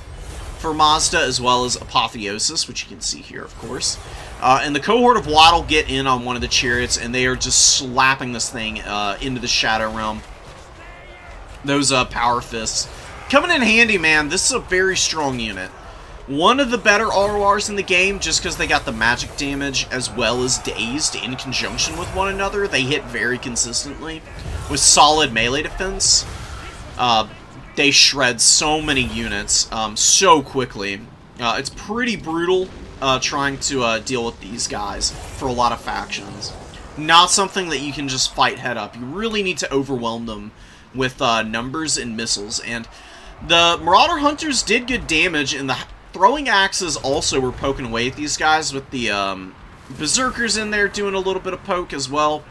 for Mazda, as well as Apotheosis, which you can see here, of course. And the cohort of Waddle get in on one of the chariots, and they are just slapping this thing into the Shadow Realm. Those Power Fists. Coming in handy, man. This is a very strong unit. One of the better RORs in the game, just because they got the magic damage as well as Dazed in conjunction with one another. They hit very consistently. With solid melee defense, they shred so many units so quickly. It's pretty brutal trying to deal with these guys for a lot of factions. Not something that you can just fight head up. You really need to overwhelm them with numbers and missiles. And the Marauder Hunters did good damage, and the throwing axes also were poking away at these guys, with the Berserkers in there doing a little bit of poke as well.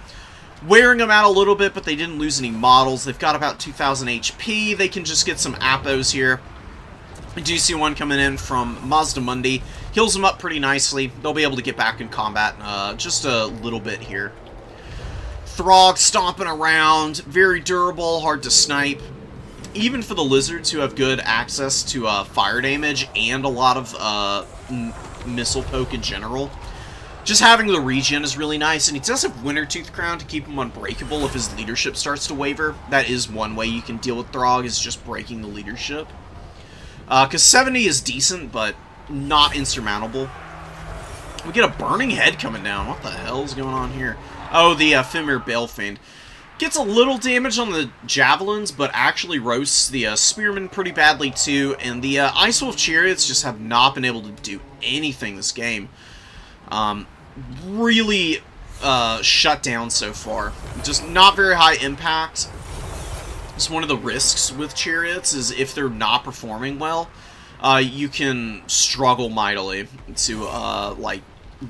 Wearing them out a little bit, but they didn't lose any models. They've got about 2,000 HP. They can just get some Appos here. I do see one coming in from Mazdamundi. Heals them up pretty nicely. They'll be able to get back in combat just a little bit here. Throg stomping around. Very durable, hard to snipe. Even for the Lizards, who have good access to fire damage and a lot of missile poke in general. Just having the regen is really nice, and he does have Wintertooth Crown to keep him unbreakable if his leadership starts to waver. That is one way you can deal with Throg, is just breaking the leadership. Because 70 is decent, but not insurmountable. We get a Burning Head coming down. What the hell is going on here? Oh, the Fimir Balefiend. Gets a little damage on the Javelins, but actually roasts the Spearmen pretty badly too, and the Ice Wolf Chariots just have not been able to do anything this game. Really shut down so far. Just not very high impact. It's one of the risks with chariots, is if they're not performing well, you can struggle mightily to like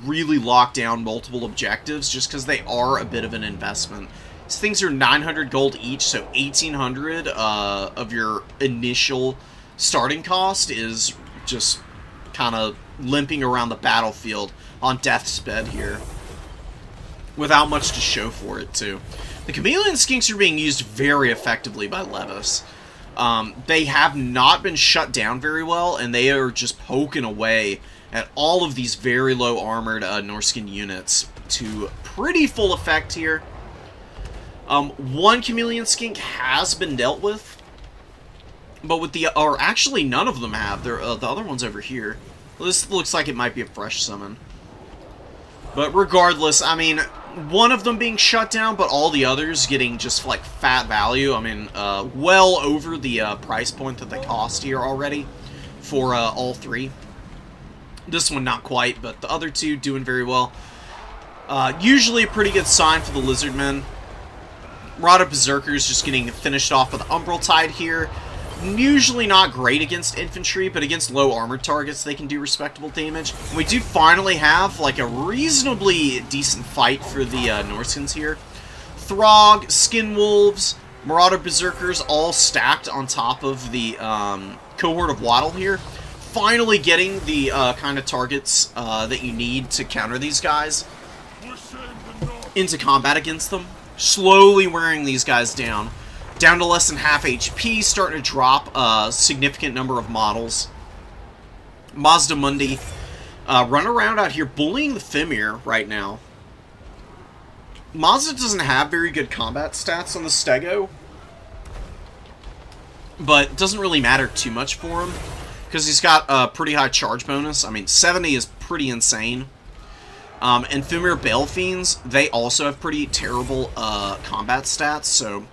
really lock down multiple objectives, just because they are a bit of an investment. These things are 900 gold each, so 1,800 of your initial starting cost is just kind of limping around the battlefield on death's bed here, without much to show for it, too. The Chameleon Skinks are being used very effectively by Levis. They have not been shut down very well, and they are just poking away at all of these very low-armored Norscan units to pretty full effect here. One Chameleon Skink has been dealt with, but with the... or actually, none of them have. The other one's over here. This looks like it might be a fresh summon. But regardless, I mean, one of them being shut down, but all the others getting just, like, fat value. I mean, well over the price point that they cost here already for all three. This one not quite, but the other two doing very well. Usually a pretty good sign for the Lizardmen. Marauder Berserkers just getting finished off with the Umbral Tide here. Usually not great against infantry, but against low armored targets they can do respectable damage. We do finally have like a reasonably decent fight for the Norscans here. Throg, Skinwolves, Marauder Berserkers all stacked on top of the cohort of Waddle here. Finally getting the kind of targets that you need to counter these guys into combat against them. Slowly wearing these guys down. Down to less than half HP, starting to drop a significant number of models. Mazda Mundi run around out here bullying the Fimir right now. Mazda doesn't have very good combat stats on the Stego, but it doesn't really matter too much for him because he's got a pretty high charge bonus. I mean, 70 is pretty insane. And Fimir Balefiends, they also have pretty terrible combat stats, so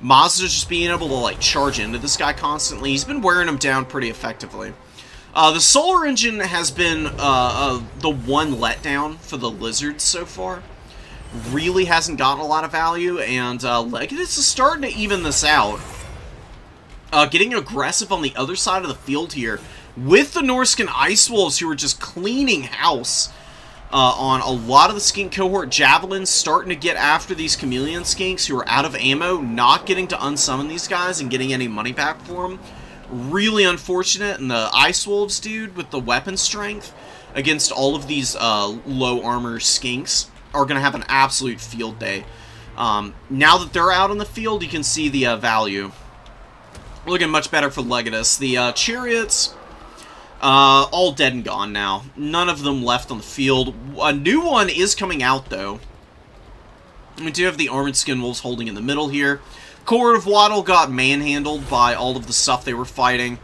Mazda's just being able to, like, charge into this guy constantly. He's been wearing him down pretty effectively. The Solar Engine has been the one letdown for the Lizards so far. Really hasn't gotten a lot of value, and Legatus is starting to even this out. Getting aggressive on the other side of the field here with the Norscan Ice Wolves, who are just cleaning house on a lot of the skink cohort. Javelins starting to get after these chameleon skinks who are out of ammo, not getting to unsummon these guys and getting any money back for them. Really unfortunate. And the Ice Wolves, dude, with the weapon strength against all of these low armor skinks are going to have an absolute field day. Now that they're out on the field, you can see the value. Looking much better for Legatus. The Chariots, all dead and gone now. None of them left on the field. A new one is coming out, though. We do have the Armored Skinwolves holding in the middle here. Cohort of Waddle got manhandled by all of the stuff they were fighting.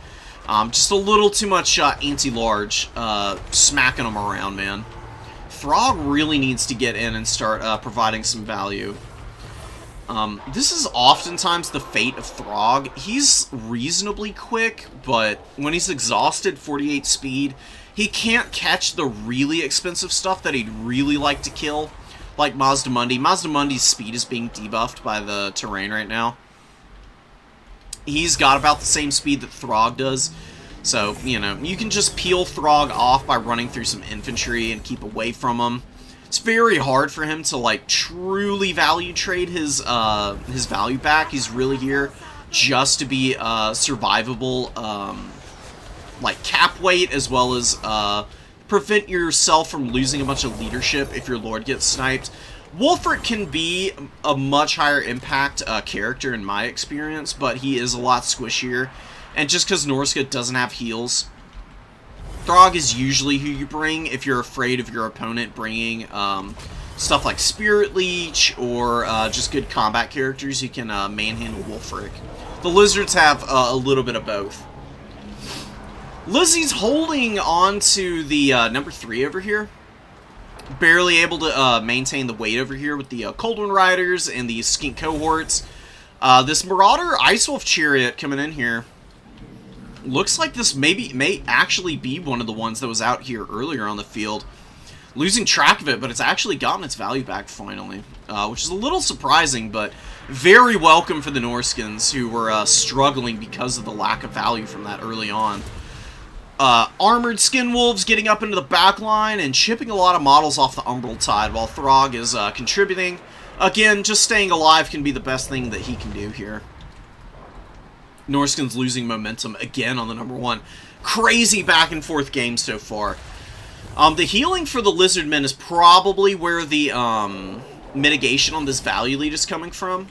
Just a little too much anti-large smacking them around, man. Throg really needs to get in and start providing some value. This is oftentimes the fate of Throg. He's reasonably quick, but when he's exhausted, 48 speed, he can't catch the really expensive stuff that he'd really like to kill, like Mazda Mundi. Mazda Mundi's speed is being debuffed by the terrain right now. He's got about the same speed that Throg does, so, you know, you can just peel Throg off by running through some infantry and keep away from him. It's very hard for him to, like, truly value trade his value back. He's really here just to be survivable, like, cap weight, as well as prevent yourself from losing a bunch of leadership if your lord gets sniped. Wulfric can be a much higher impact character in my experience, but he is a lot squishier. And just because Norsca doesn't have heals, Throg is usually who you bring if you're afraid of your opponent bringing stuff like Spirit Leech or just good combat characters. You can manhandle Wulfric. The Lizards have a little bit of both. Lizzie's holding on to the number 3 over here. Barely able to maintain the weight over here with the Coldwind Riders and the Skink cohorts. This Marauder Ice Wolf Chariot coming in here. Looks like this may actually be one of the ones that was out here earlier on the field. Losing track of it, but it's actually gotten its value back finally. Which is a little surprising, but very welcome for the Norscans, who were struggling because of the lack of value from that early on. Armored Skinwolves getting up into the back line and chipping a lot of models off the Umbral Tide while Throg is contributing. Again, just staying alive can be the best thing that he can do here. Norscan's losing momentum again on the number 1. Crazy back and forth game so far. The healing for the Lizardmen is probably where the mitigation on this value lead is coming from.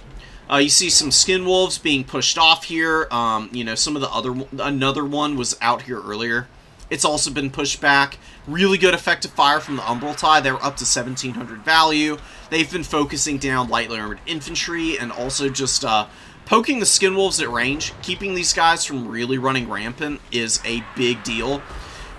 You see some Skinwolves being pushed off here. You know, some of the another one was out here earlier. It's also been pushed back. Really good effective fire from the Umbral Tide. They were up to 1700 value. They've been focusing down lightly armored infantry and also just poking the Skinwolves at range. Keeping these guys from really running rampant is a big deal,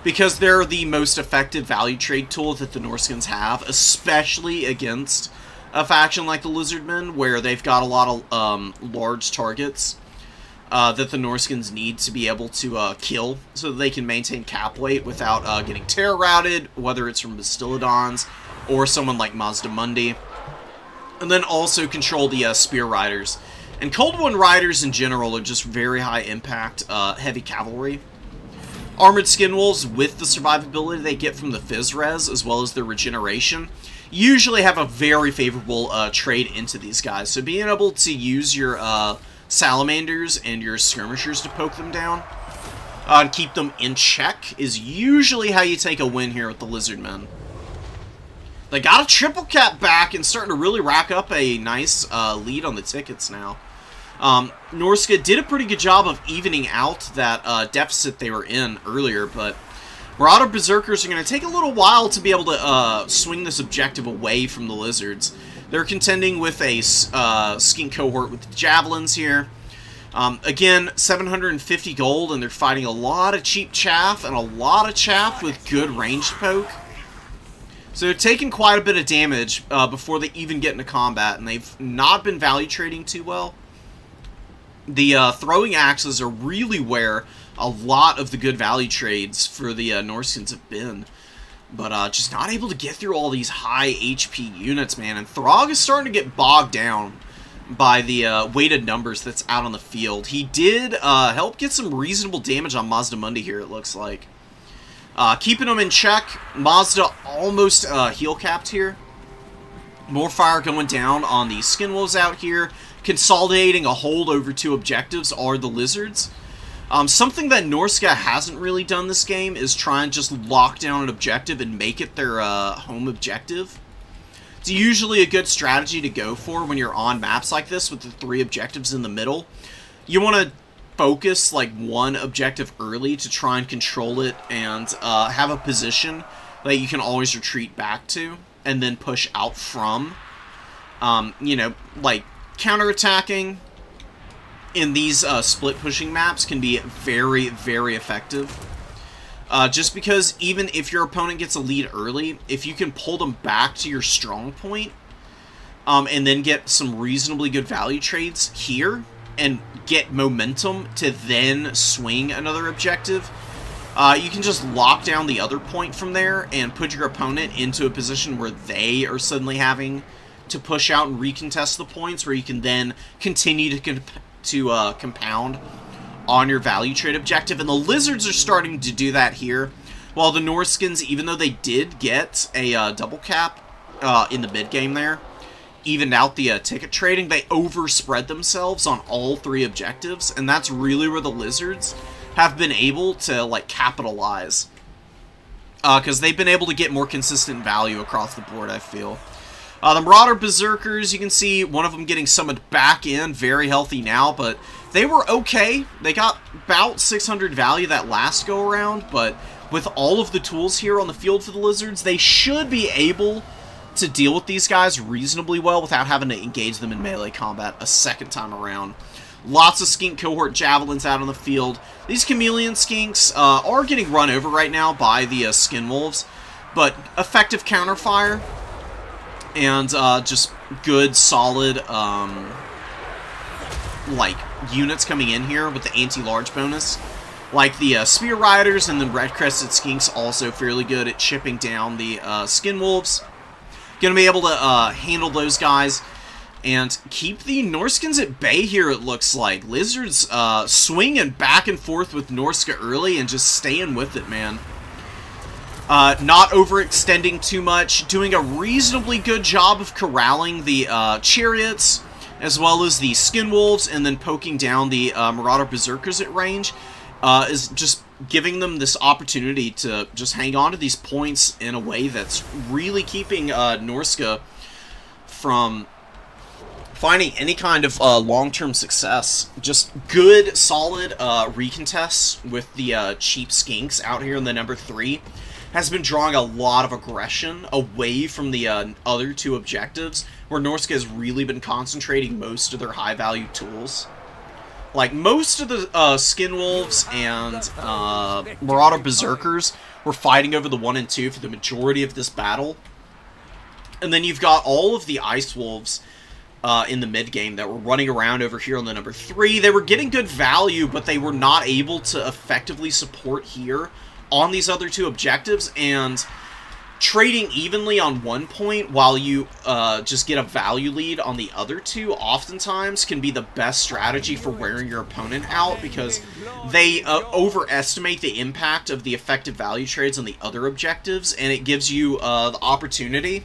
because they're the most effective value trade tool that the Norscans have, especially against a faction like the Lizardmen, where they've got a lot of large targets that the Norscans need to be able to kill, so that they can maintain cap weight without getting terror routed, whether it's from Bastiladons or someone like Mazda Mundi. And then also control the Spear Riders. And Cold One Riders in general are just very high impact, heavy cavalry. Armored Skinwolves, with the survivability they get from the Fizz Res, as well as their regeneration, usually have a very favorable trade into these guys. So being able to use your Salamanders and your Skirmishers to poke them down, and keep them in check, is usually how you take a win here with the Lizardmen. They got a triple cap back and starting to really rack up a nice lead on the tickets now. Norsca did a pretty good job of evening out that deficit they were in earlier, but Marauder Berserkers are going to take a little while to be able to swing this objective away from the Lizards. They're contending with a skink cohort with javelins here. Again, 750 gold, and they're fighting a lot of cheap chaff and a lot of chaff with good ranged poke. So they're taking quite a bit of damage before they even get into combat, and they've not been value trading too well. The throwing axes are really where a lot of the good value trades for the Norskins have been. But just not able to get through all these high HP units, man. And Throg is starting to get bogged down by the weighted numbers that's out on the field. He did help get some reasonable damage on Mazdamundi here, it looks like. Keeping him in check. Mazda almost heal capped here. More fire going down on the Skinwolves out here. Consolidating a hold over 2 objectives are the Lizards. Something that Norsca hasn't really done this game is try and just lock down an objective and make it their home objective. It's usually a good strategy to go for when you're on maps like this with the 3 objectives in the middle. You want to focus like one objective early to try and control it and have a position that you can always retreat back to and then push out from. You know, like counterattacking in these split pushing maps can be very, very effective. Just because even if your opponent gets a lead early, if you can pull them back to your strong point, and then get some reasonably good value trades here, and get momentum to then swing another objective, you can just lock down the other point from there and put your opponent into a position where they are suddenly having to push out and recontest the points, where you can then continue to compound on your value trade objective. And the Lizards are starting to do that here, while the Norskins, even though they did get a double cap in the mid game there, evened out the ticket trading, they overspread themselves on all 3 objectives, and that's really where the Lizards have been able to like capitalize, because they've been able to get more consistent value across the board, I feel. The Marauder Berserkers, you can see one of them getting summoned back in, very healthy now, but they were okay. They got about 600 value that last go-around, but with all of the tools here on the field for the Lizards, they should be able to deal with these guys reasonably well without having to engage them in melee combat a second time around. Lots of skink cohort javelins out on the field. These chameleon skinks are getting run over right now by the Skinwolves, but effective counterfire and just good, solid, like, units coming in here with the anti-large bonus. Like the Spear Riders, and then Red Crested Skinks also fairly good at chipping down the Skinwolves. Gonna be able to handle those guys and keep the Norskins at bay here, it looks like. Lizards swinging back and forth with Norsca early and just staying with it, man. Not overextending too much, doing a reasonably good job of corralling the chariots, as well as the Skinwolves, and then poking down the Marauder Berserkers at range, is just giving them this opportunity to just hang on to these points in a way that's really keeping Norsca from finding any kind of long-term success. Just good, solid recontests with the cheap skinks out here in the number 3 has been drawing a lot of aggression away from the other 2 objectives, where Norsca has really been concentrating most of their high-value tools. Like, most of the Skinwolves and Marauder Berserkers were fighting over the 1 and 2 for the majority of this battle. And then you've got all of the Ice Wolves in the mid-game that were running around over here on the number 3. They were getting good value, but they were not able to effectively support here on these other 2 objectives, and trading evenly on one point while you just get a value lead on the other two oftentimes can be the best strategy for wearing your opponent out, because they overestimate the impact of the effective value trades on the other objectives, and it gives you the opportunity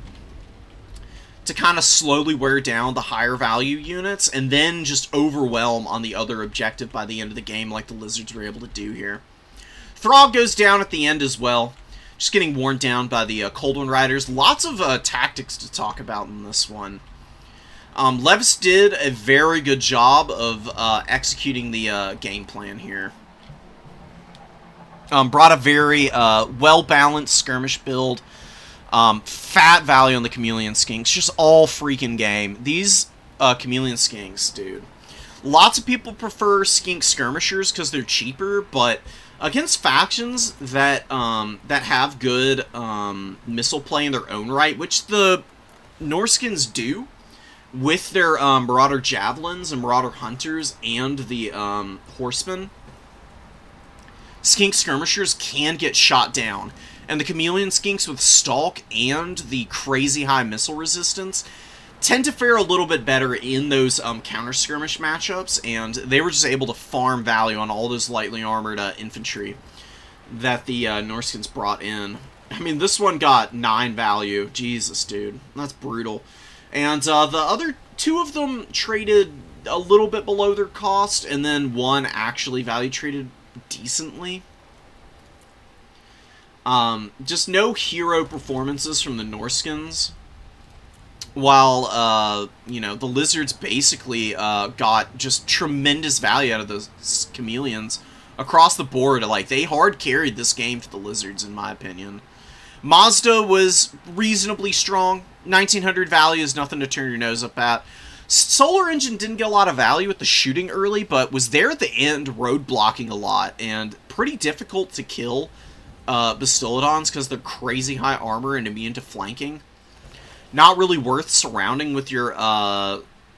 to kind of slowly wear down the higher value units and then just overwhelm on the other objective by the end of the game, like the Lizards were able to do here. Throg goes down at the end as well. Just getting worn down by the Cold One Riders. Lots of tactics to talk about in this one. Levis did a very good job of executing the game plan here. Brought a very well-balanced skirmish build. Fat value on the Chameleon Skinks. Just all freaking game. These Chameleon Skinks, dude. Lots of people prefer Skink Skirmishers because they're cheaper, but against factions that that have good missile play in their own right, which the Norskins do with their Marauder Javelins and Marauder Hunters and the Horsemen, Skink Skirmishers can get shot down. And the Chameleon Skinks with Stalk and the crazy high missile resistance tend to fare a little bit better in those counter-skirmish matchups, and they were just able to farm value on all those lightly armored infantry that the Norskins brought in. I mean, this one got 9 value. Jesus, dude. That's brutal. And the other two of them traded a little bit below their cost, and then one actually value traded decently. Just no hero performances from the Norskins. While, you know, the Lizards basically got just tremendous value out of those Chameleons across the board. Like, they hard carried this game for the Lizards, in my opinion. Mazda was reasonably strong. 1900 value is nothing to turn your nose up at. Solar Engine didn't get a lot of value with the shooting early, but was there at the end road blocking a lot, and pretty difficult to kill Bastiladons because they're crazy high armor and immune to flanking. Not really worth surrounding with your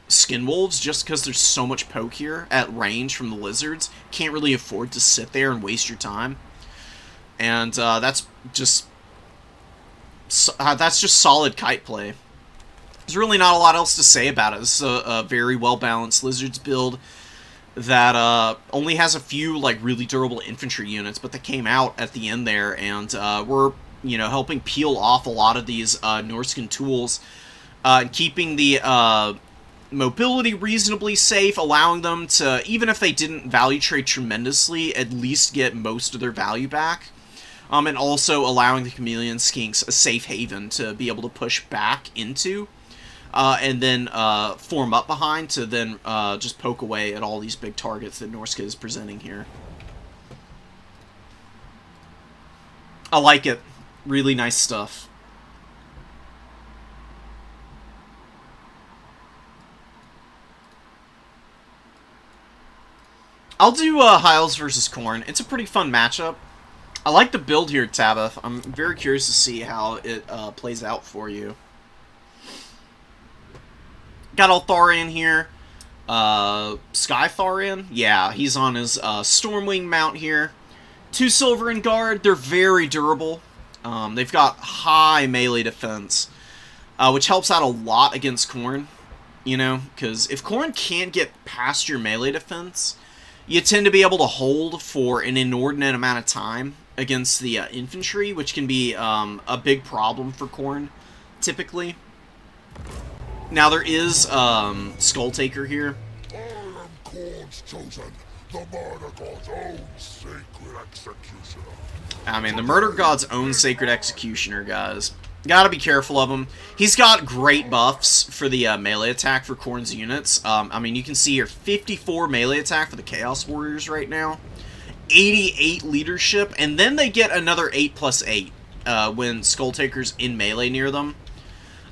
Skinwolves just because there's so much poke here at range from the Lizards. Can't really afford to sit there and waste your time. And that's just solid kite play. There's really not a lot else to say about it. This is a very well-balanced Lizards build that only has a few like really durable infantry units, but they came out at the end there and were, you know, helping peel off a lot of these Norskin tools, keeping the mobility reasonably safe, allowing them to, even if they didn't value trade tremendously, at least get most of their value back. And also allowing the Chameleon Skinks a safe haven to be able to push back into, and then form up behind to then just poke away at all these big targets that Norska is presenting here. I like it. Really nice stuff. I'll do Hyles versus Khorne. It's a pretty fun matchup. I like the build here, Tabith. I'm very curious to see how it plays out for you. Got Altharion here. Skytharion? Yeah, he's on his Stormwing mount here. 2 Silver and Guard. They're very durable. They've got high melee defense, which helps out a lot against Khorne, you know, because if Khorne can't get past your melee defense, you tend to be able to hold for an inordinate amount of time against the infantry, which can be a big problem for Khorne, typically. Now, there is Skulltaker here. I am Khorne's chosen, the Murder God's own sacred executioner. I mean, the Murder God's own Sacred Executioner, guys. Gotta be careful of him. He's got great buffs for the melee attack for Khorne's units. I mean, you can see here, 54 melee attack for the Chaos Warriors right now. 88 leadership, and then they get another 8+8 when Skulltaker's in melee near them.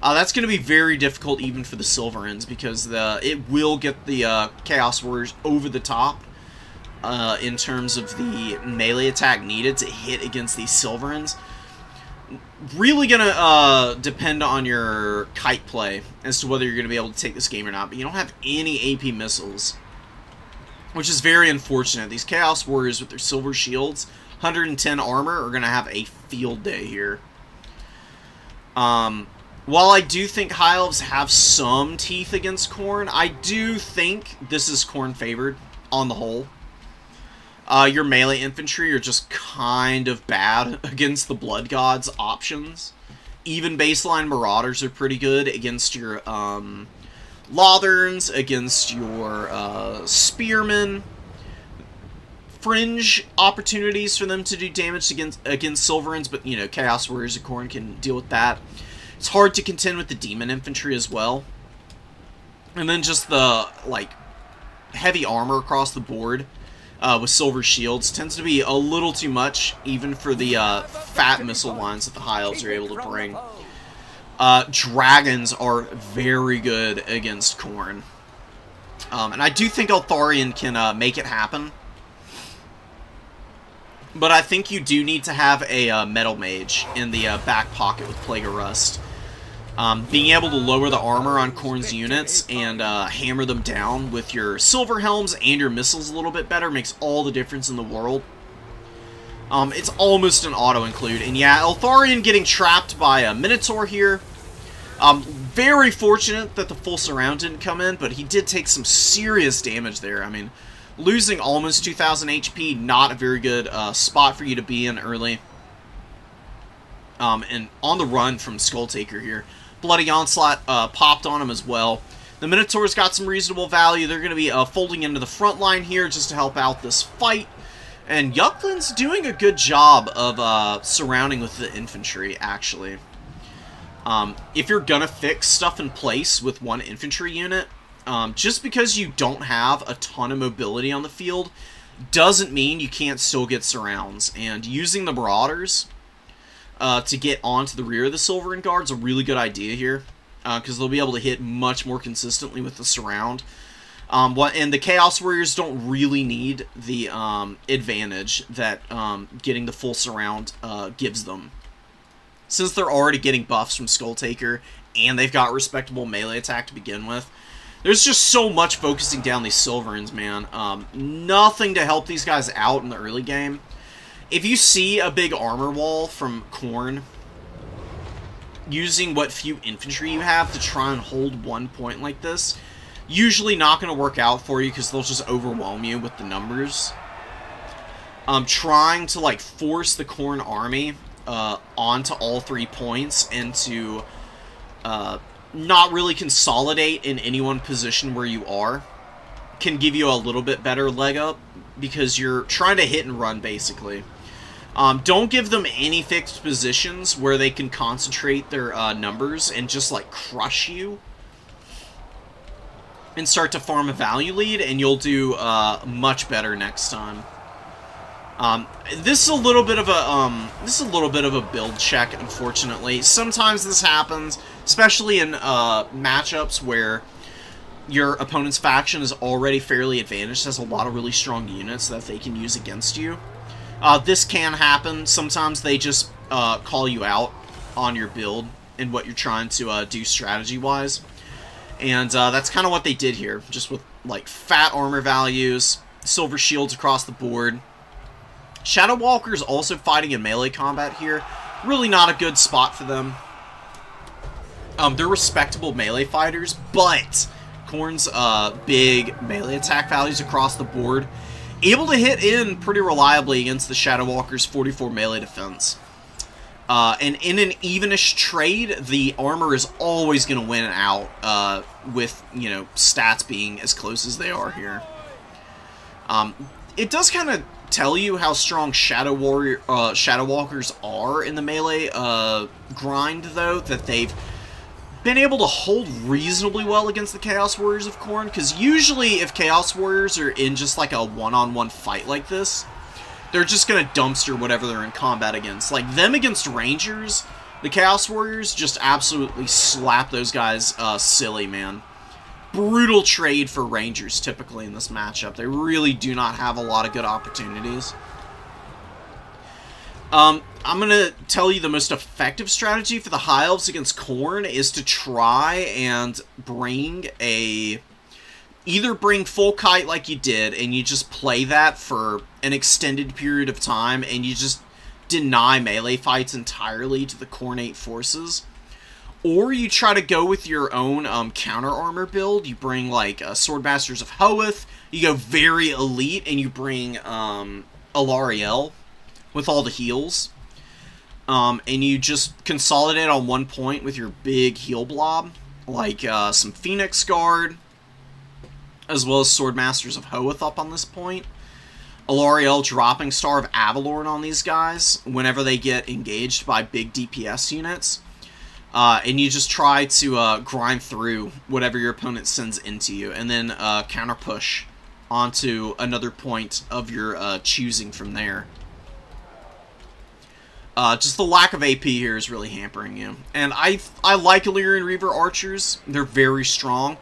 That's going to be very difficult even for the Silverins, because it will get the Chaos Warriors over the top in terms of the melee attack needed to hit against these Silverins. Really going to depend on your kite play as to whether you're going to be able to take this game or not, but you don't have any AP missiles, which is very unfortunate. These Chaos Warriors with their silver shields, 110 armor, are going to have a field day here. While I do think High Elves have some teeth against Khorne, I do think this is Khorne favored on the whole. Your melee infantry are just kind of bad against the Blood Gods options. Even baseline Marauders are pretty good against your Lotherns, against your Spearmen. Fringe opportunities for them to do damage against Silverins, but, you know, Chaos Warriors of Khorne can deal with that. It's hard to contend with the Demon Infantry as well. And then just the, like, heavy armor across the board with Silver Shields tends to be a little too much, even for the fat missile lines that the High Elves are able to bring. Dragons are very good against Khorne. And I do think Eltharion can make it happen. But I think you do need to have a Metal Mage in the back pocket with Plague of Rust. Being able to lower the armor on Khorne's units and hammer them down with your Silver Helms and your missiles a little bit better makes all the difference in the world. It's almost an auto-include. And yeah, Eltharion getting trapped by a Minotaur here. Very fortunate that the full surround didn't come in, but he did take some serious damage there. I mean, losing almost 2,000 HP, not a very good spot for you to be in early. And on the run from Skulltaker here. Bloody Onslaught popped on him as well. The Minotaur's got some reasonable value. They're going to be folding into the front line here just to help out this fight. And Yucklin's doing a good job of surrounding with the infantry, actually. If you're going to fix stuff in place with one infantry unit, just because you don't have a ton of mobility on the field doesn't mean you can't still get surrounds. And using the Marauders to get onto the rear of the Silverin Guard is a really good idea here, because they'll be able to hit much more consistently with the surround. And the Chaos Warriors don't really need the advantage that getting the full surround gives them. Since they're already getting buffs from Skulltaker, and they've got respectable melee attack to begin with, there's just so much focusing down these Silverins, man. Nothing to help these guys out in the early game. If you see a big armor wall from Khorne, using what few infantry you have to try and hold one point like this, usually not going to work out for you because they'll just overwhelm you with the numbers. Trying to, like, force the Khorne army onto all 3 points and to not really consolidate in any one position where you are can give you a little bit better leg up because you're trying to hit and run, basically. Don't give them any fixed positions where they can concentrate their numbers and just, like, crush you and start to farm a value lead, and you'll do much better next time. This is a little bit of a build check, unfortunately. Sometimes this happens, especially in matchups where your opponent's faction is already fairly advantaged, has a lot of really strong units that they can use against you. This can happen. Sometimes they just call you out on your build and what you're trying to do strategy-wise. And that's kind of what they did here, just with, like, fat armor values, silver shields across the board. Shadow Walker's also fighting in melee combat here. Really not a good spot for them. They're respectable melee fighters, but Khorne's big melee attack values across the board, able to hit in pretty reliably against the Shadow Walker's 44 melee defense. And in an evenish trade, the armor is always going to win out with, you know, stats being as close as they are here. It does kind of tell you how strong Shadow Walkers are in the melee grind, though, that they've been able to hold reasonably well against the Chaos Warriors of Khorne, because usually if Chaos Warriors are in just like a one-on-one fight like this, they're just going to dumpster whatever they're in combat against. Like, them against Rangers, the Chaos Warriors just absolutely slap those guys silly, man. Brutal trade for Rangers, typically, in this matchup. They really do not have a lot of good opportunities. I'm going to tell you the most effective strategy for the High Elves against Khorne is to try and bring either bring full kite like you did, and you just play that for an extended period of time, and you just deny melee fights entirely to the Khornate forces. Or you try to go with your own counter armor build. You bring like Swordmasters of Hoeth. You go very elite and you bring Alarielle with all the heals. And you just consolidate on one point with your big heal blob. Like some Phoenix Guard, as well as Swordmasters of Hoeth up on this point. Alarielle dropping Star of Avalorn on these guys whenever they get engaged by big DPS units. And you just try to grind through whatever your opponent sends into you, and then counter push onto another point of your choosing from there. Just the lack of AP here is really hampering you. And I like Illyrian Reaver archers. They're very strong.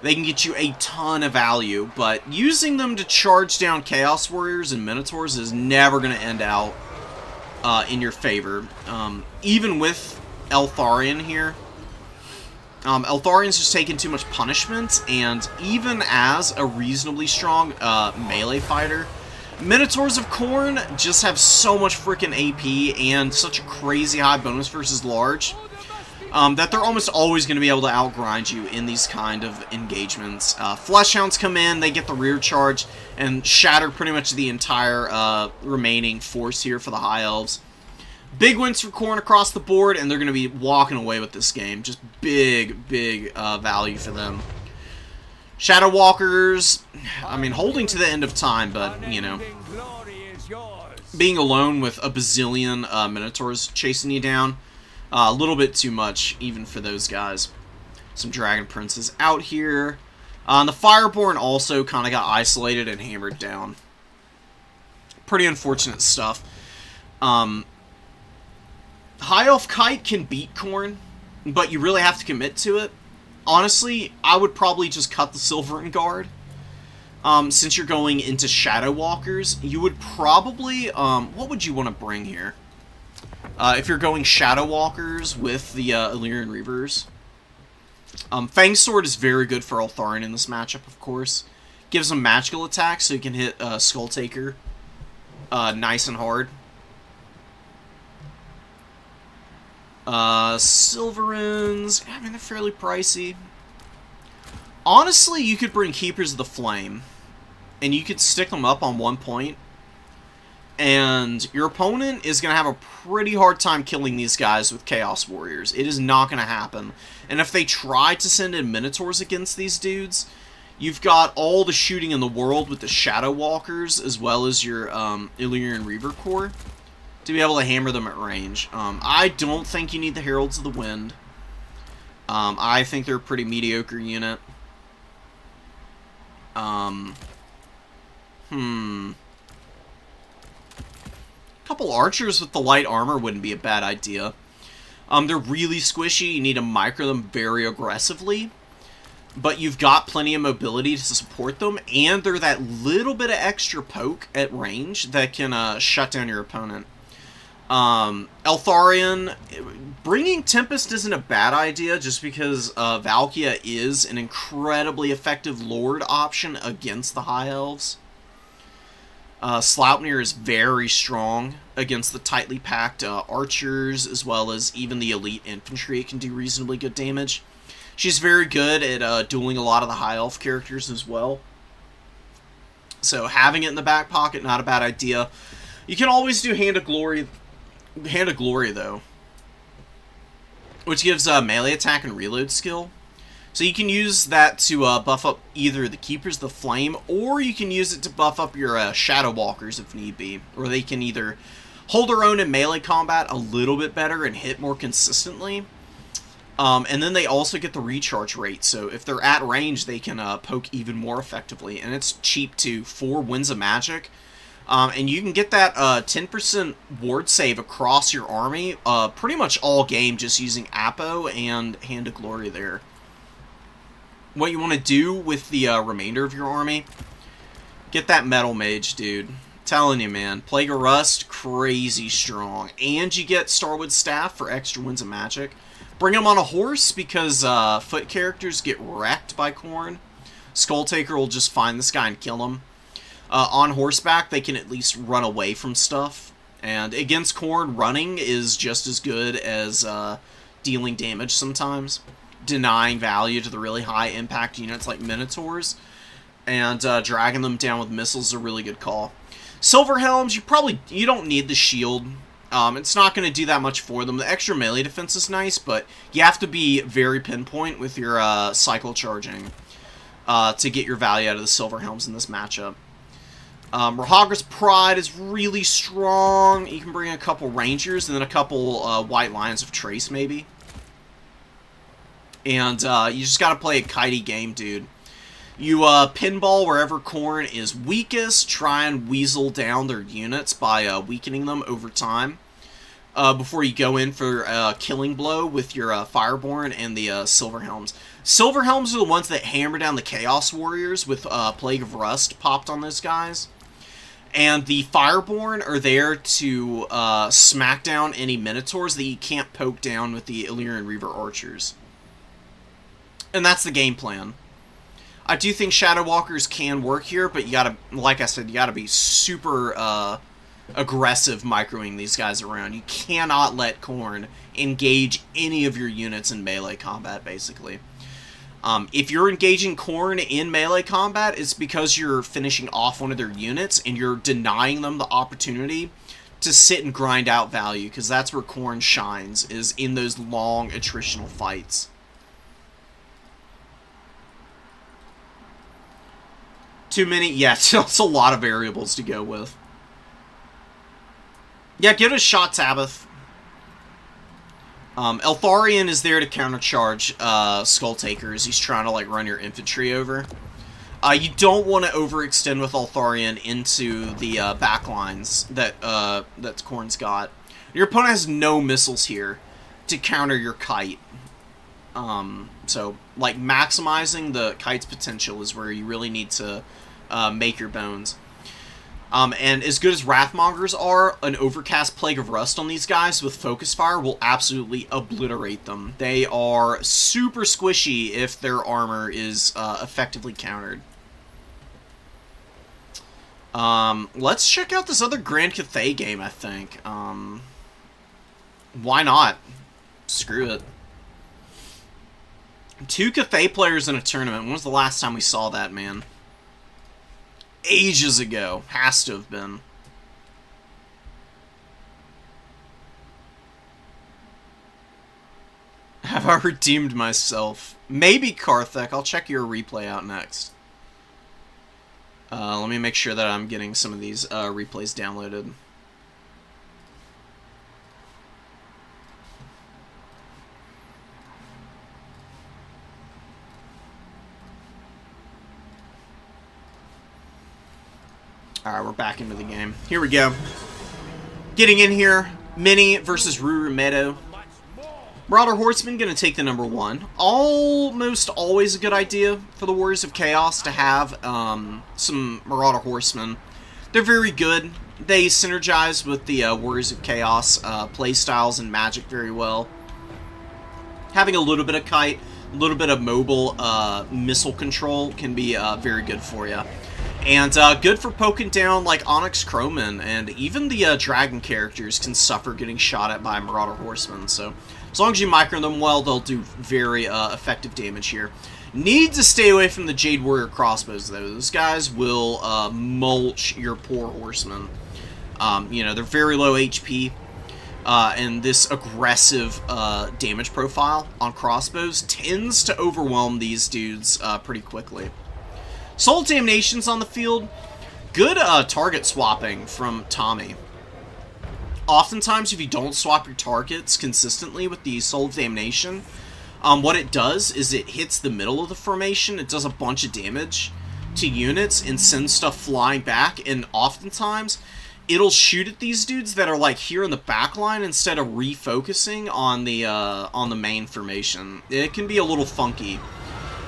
They can get you a ton of value, but using them to charge down Chaos Warriors and Minotaurs is never going to end out in your favor. Even with Eltharion here, Eltharion's just taking too much punishment, and even as a reasonably strong melee fighter, Minotaurs of Khorne just have so much freaking AP and such a crazy high bonus versus large that they're almost always going to be able to outgrind you in these kind of engagements. Fleshhounds come in, they get the rear charge, and shatter pretty much the entire remaining force here for the High Elves. Big wins for Khorne across the board, and they're going to be walking away with this game. Just big value for them. Shadow Walkers, I mean, holding to the end of time, but, you know, being alone with a bazillion Minotaurs chasing you down, a little bit too much, even for those guys. Some Dragon Princes out here. The Fireborn also kind of got isolated and hammered down. Pretty unfortunate stuff. High Elf Kite can beat Khorne, but you really have to commit to it. Honestly, I would probably just cut the Silverin Guard. Since you're going into Shadow Walkers, you would probably... what would you want to bring here? If you're going Shadow Walkers with the Illyrian Reavers. Fang Sword is very good for Eltharion in this matchup, of course. Gives him magical attacks, so you can hit Skull Taker nice and hard. Silverins, I mean, they're fairly pricey. Honestly, you could bring Keepers of the Flame, and you could stick them up on one point, and your opponent is going to have a pretty hard time killing these guys with Chaos Warriors. It is not going to happen. And if they try to send in Minotaurs against these dudes, you've got all the shooting in the world with the Shadow Walkers, as well as your Illyrian Reaver Corps, to be able to hammer them at range. I don't think you need the Heralds of the Wind. I think they're a pretty mediocre unit. Couple archers with the light armor wouldn't be a bad idea. They're really squishy. You need to micro them very aggressively. But you've got plenty of mobility to support them, and they're that little bit of extra poke at range that can shut down your opponent. Eltharion, bringing Tempest isn't a bad idea just because Valkia is an incredibly effective Lord option against the High Elves. Sleipnir is very strong against the tightly packed archers, as well as even the elite infantry. It can do reasonably good damage. She's very good at dueling a lot of the High Elf characters as well. So having it in the back pocket, not a bad idea. You can always do Hand of Glory though, which gives melee attack and reload skill. So you can use that to buff up either the Keepers of the Flame, or you can use it to buff up your Shadow Walkers if need be. Or they can either hold their own in melee combat a little bit better and hit more consistently. And then they also get the recharge rate, so if they're at range, they can poke even more effectively. And it's cheap too, 4 Winds of Magic. And you can get that 10% ward save across your army pretty much all game just using Apo and Hand of Glory there. What you want to do with the remainder of your army, get that Metal Mage, dude. Telling you, man. Plague of Rust, crazy strong. And you get Starwood Staff for extra Winds of Magic. Bring him on a horse because foot characters get wrecked by Khorne. Skull Taker will just find this guy and kill him. On horseback, they can at least run away from stuff. And against Khorne, running is just as good as dealing damage sometimes, denying value to the really high impact units like Minotaurs, and dragging them down with missiles is a really good call. Silver Helms, you don't need the shield. It's not going to do that much for them. The extra melee defense is nice, but you have to be very pinpoint with your cycle charging to get your value out of the Silver Helms in this matchup. Rahagra's Pride is really strong. You can bring a couple Rangers and then a couple White Lions of Trace, maybe. And you just got to play a kitey game, dude. You pinball wherever Khorne is weakest. Try and weasel down their units by weakening them over time. Before you go in for a killing blow with your Fireborn and the Silver Helms. Silver Helms are the ones that hammer down the Chaos Warriors with Plague of Rust popped on those guys. And the Fireborn are there to smack down any Minotaurs that you can't poke down with the Illyrian Reaver Archers. And that's the game plan. I do think Shadow Walkers can work here, but you gotta, like I said, you gotta be super aggressive microing these guys around. You cannot let Khorne engage any of your units in melee combat, basically. If you're engaging Khorne in melee combat, it's because you're finishing off one of their units, and you're denying them the opportunity to sit and grind out value, because that's where Khorne shines, is in those long attritional fights. Too many? Yeah, it's a lot of variables to go with. Yeah, give it a shot, Tabith. Eltharion is there to countercharge Skull Takers. He's trying to like run your infantry over. You don't want to overextend with Eltharion into the backlines that Khorne's got. Your opponent has no missiles here to counter your kite. So like maximizing the kite's potential is where you really need to make your bones. And as good as Wrathmongers are, an Overcast Plague of Rust on these guys with Focus Fire will absolutely obliterate them. They are super squishy if their armor is effectively countered. Let's check out this other Grand Cathay game, I think. Why not? Screw it. 2 Cathay players in a tournament. When was the last time we saw that, man? Ages ago. Has to have been. Have I redeemed myself? Maybe, Karthik. I'll check your replay out next. Let me make sure that I'm getting some of these replays downloaded. Alright, we're back into the game. Here we go. Getting in here. Mini versus Ruru Meadow. Marauder Horseman going to take the number 1. Almost always a good idea for the Warriors of Chaos to have some Marauder Horsemen. They're very good. They synergize with the Warriors of Chaos playstyles and magic very well. Having a little bit of kite, a little bit of mobile missile control can be very good for you. And good for poking down like Onyx Crowman, and even the dragon characters can suffer getting shot at by Marauder Horsemen. So as long as you micro them well, they'll do very effective damage here. Need to stay away from the Jade Warrior crossbows, though. Those guys will mulch your poor horsemen. You know, they're very low HP, and this aggressive damage profile on crossbows tends to overwhelm these dudes pretty quickly. Soul of Damnation's on the field. Good target swapping from Tommy. Oftentimes, if you don't swap your targets consistently with the Soul of Damnation, what it does is it hits the middle of the formation, it does a bunch of damage to units and sends stuff flying back, and oftentimes it'll shoot at these dudes that are like here in the back line instead of refocusing on the main formation. It can be a little funky.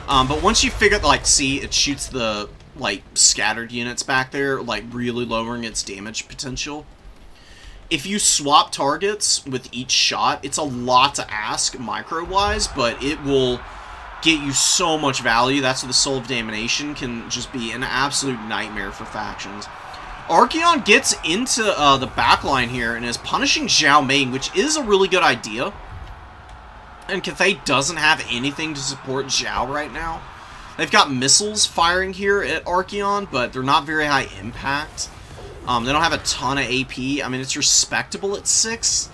But once you figure, like, see, it shoots the, like, scattered units back there, like, really lowering its damage potential. If you swap targets with each shot, it's a lot to ask micro-wise, but it will get you so much value. That's where the Soul of Damnation can just be an absolute nightmare for factions. Archaon gets into the backline here and is punishing Zhao Ming, which is a really good idea. And Cathay doesn't have anything to support Zhao right now. They've got missiles firing here at Archeon, but they're not very high impact. They don't have a ton of AP. I mean, it's respectable at 6,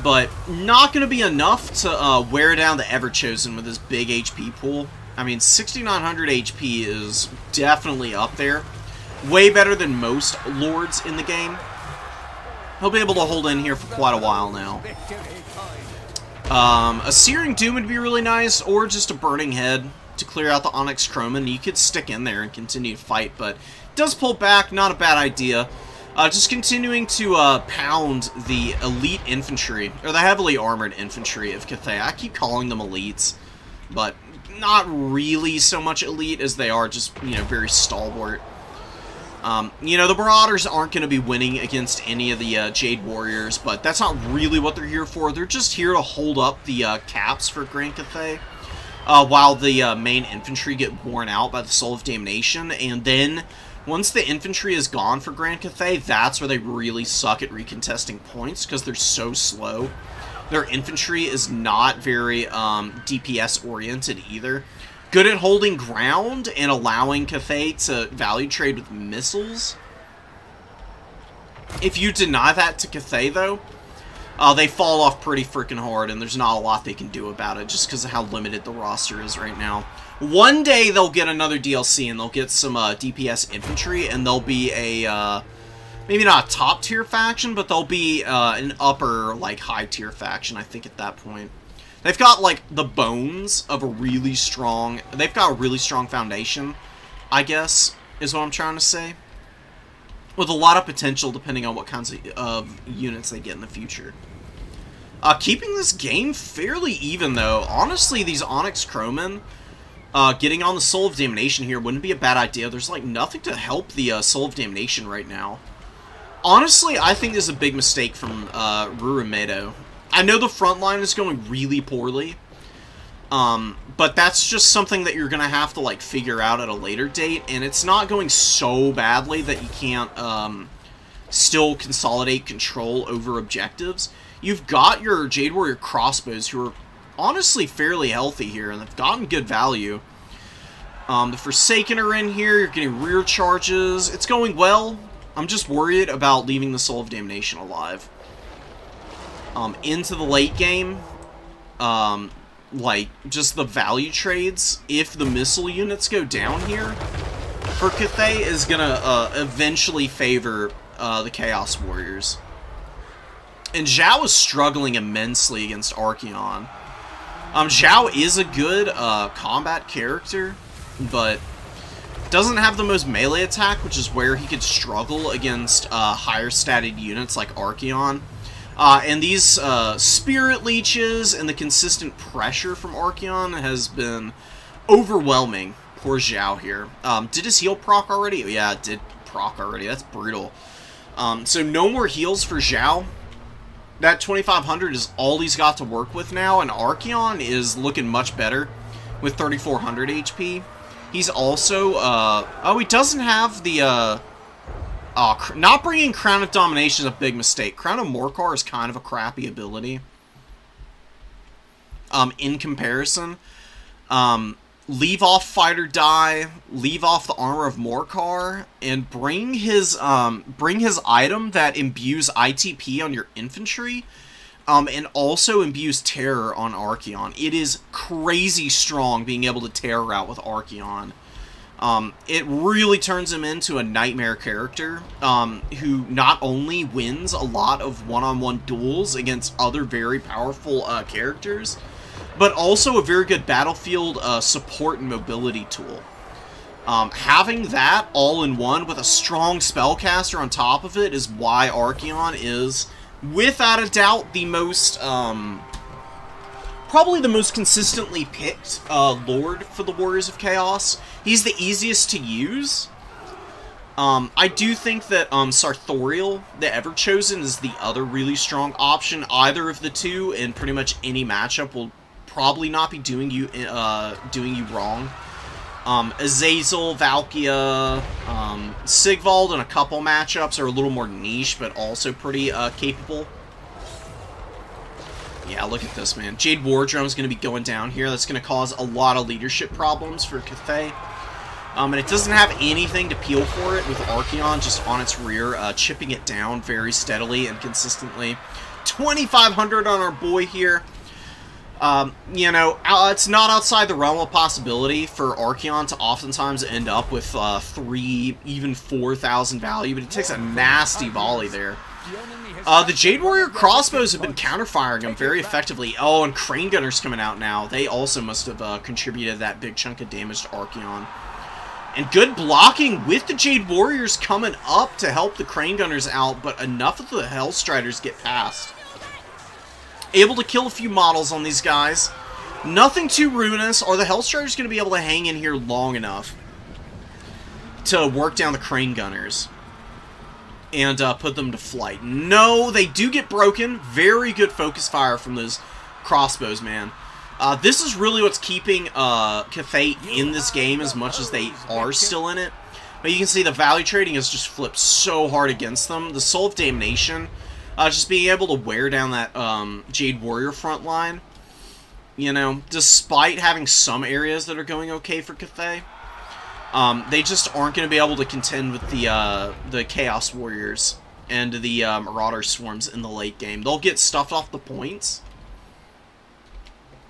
but not going to be enough to wear down the Everchosen with his big HP pool. I mean, 6,900 HP is definitely up there. Way better than most Lords in the game. He'll be able to hold in here for quite a while now. A Searing Doom would be really nice, or just a Burning Head to clear out the Onyx Chroman. You could stick in there and continue to fight, but it does pull back, not a bad idea. Just continuing to pound the elite infantry, or the heavily armored infantry of Cathay. I keep calling them elites, but not really so much elite as they are just, you know, very stalwart. You know, the Marauders aren't going to be winning against any of the Jade Warriors, but that's not really what they're here for. They're just here to hold up the caps for Grand Cathay, while the main infantry get worn out by the Soul of Damnation, and then once the infantry is gone for Grand Cathay, that's where they really suck at recontesting points, because they're so slow. Their infantry is not very DPS-oriented either. Good at holding ground and allowing Cathay to value trade with missiles. If you deny that to Cathay, though, they fall off pretty freaking hard, and there's not a lot they can do about it, just because of how limited the roster is right now. One day they'll get another DLC, and they'll get some DPS infantry, and they'll be a, maybe not a top-tier faction, but they'll be an upper, like, high-tier faction, I think, at that point. They've got, like, the bones of a really strong... They've got a really strong foundation, I guess, is what I'm trying to say. With a lot of potential, depending on what kinds of units they get in the future. Keeping this game fairly even, though. Honestly, these Onyx Chroman, getting on the Soul of Damnation here wouldn't be a bad idea. There's, like, nothing to help the Soul of Damnation right now. Honestly, I think this is a big mistake from Rurumedo. I know the front line is going really poorly, but that's just something that you're going to have to, like, figure out at a later date, and it's not going so badly that you can't still consolidate control over objectives. You've got your Jade Warrior crossbows, who are honestly fairly healthy here, and they've gotten good value. The Forsaken are in here, you're getting rear charges, it's going well. I'm just worried about leaving the Soul of Damnation alive. Into the late game, like, just the value trades, if the missile units go down here, for Cathay is gonna eventually favor the Chaos Warriors. And Zhao is struggling immensely against Archeon. Zhao is a good combat character, but doesn't have the most melee attack, which is where he could struggle against higher statted units like Archeon. And these Spirit Leeches and the consistent pressure from Archeon has been overwhelming. Poor Zhao here. Did his heal proc already? Oh, yeah, it did proc already. That's brutal. So no more heals for Zhao. That 2,500 is all he's got to work with now, and Archeon is looking much better with 3,400 HP. He's also, oh, he doesn't have the, not bringing Crown of Domination is a big mistake. Crown of Morkar is kind of a crappy ability. In comparison. Leave off Fight or Die, leave off the Armor of Morkar, and bring his item that imbues ITP on your infantry, and also imbues Terror on Archeon. It is crazy strong being able to Terror out with Archeon. It really turns him into a nightmare character, who not only wins a lot of one-on-one duels against other very powerful characters, but also a very good battlefield support and mobility tool. Having that all in one with a strong spellcaster on top of it is why Archeon is, without a doubt, the most, probably the most consistently picked Lord for the Warriors of Chaos. He's the easiest to use. I do think that Sartorial, the Everchosen, is the other really strong option. Either of the two in pretty much any matchup will probably not be doing you wrong. Azazel, Valkia, Sigvald in a couple matchups are a little more niche, but also pretty capable. Yeah, look at this, man. Jade Wardrome is going to be going down here. That's going to cause a lot of leadership problems for Cathay. And it doesn't have anything to peel for it with Archeon just on its rear, chipping it down very steadily and consistently. 2,500 on our boy here. You know, it's not outside the realm of possibility for Archeon to oftentimes end up with 3, even 4,000 value, but it takes a nasty volley there. The Jade Warrior crossbows have been counterfiring him very effectively. Oh, and Crane Gunner's coming out now. They also must have contributed that big chunk of damage to Archeon. And good blocking with the Jade Warriors coming up to help the Crane Gunners out, but enough of the Hellstriders get past. Able to kill a few models on these guys. Nothing too ruinous. Are the Hellstriders going to be able to hang in here long enough to work down the Crane Gunners and put them to flight? No, they do get broken. Very good focus fire from those crossbows, man. This is really what's keeping Cathay in this game as much as they are still in it. But you can see the value trading has just flipped so hard against them. The Soul of Damnation, just being able to wear down that Jade Warrior front line, you know, despite having some areas that are going okay for Cathay, they just aren't going to be able to contend with the Chaos Warriors and the Marauder Swarms in the late game. They'll get stuffed off the points,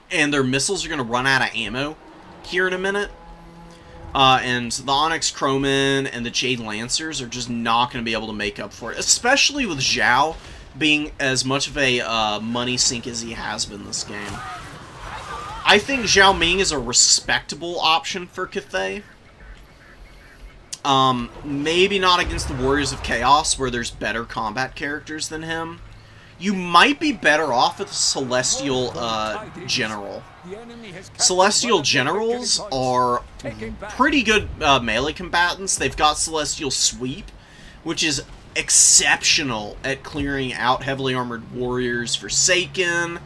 and their missiles are going to run out of ammo here in a minute. And the Onyx Crowmen and the Jade Lancers are just not going to be able to make up for it, especially with Zhao being as much of a money sink as he has been this game. I think Zhao Ming is a respectable option for Cathay. Maybe not against the Warriors of Chaos, where there's better combat characters than him. You might be better off with a Celestial General. Celestial Generals are pretty good melee combatants. They've got Celestial Sweep, which is exceptional at clearing out heavily armored warriors. Forsaken.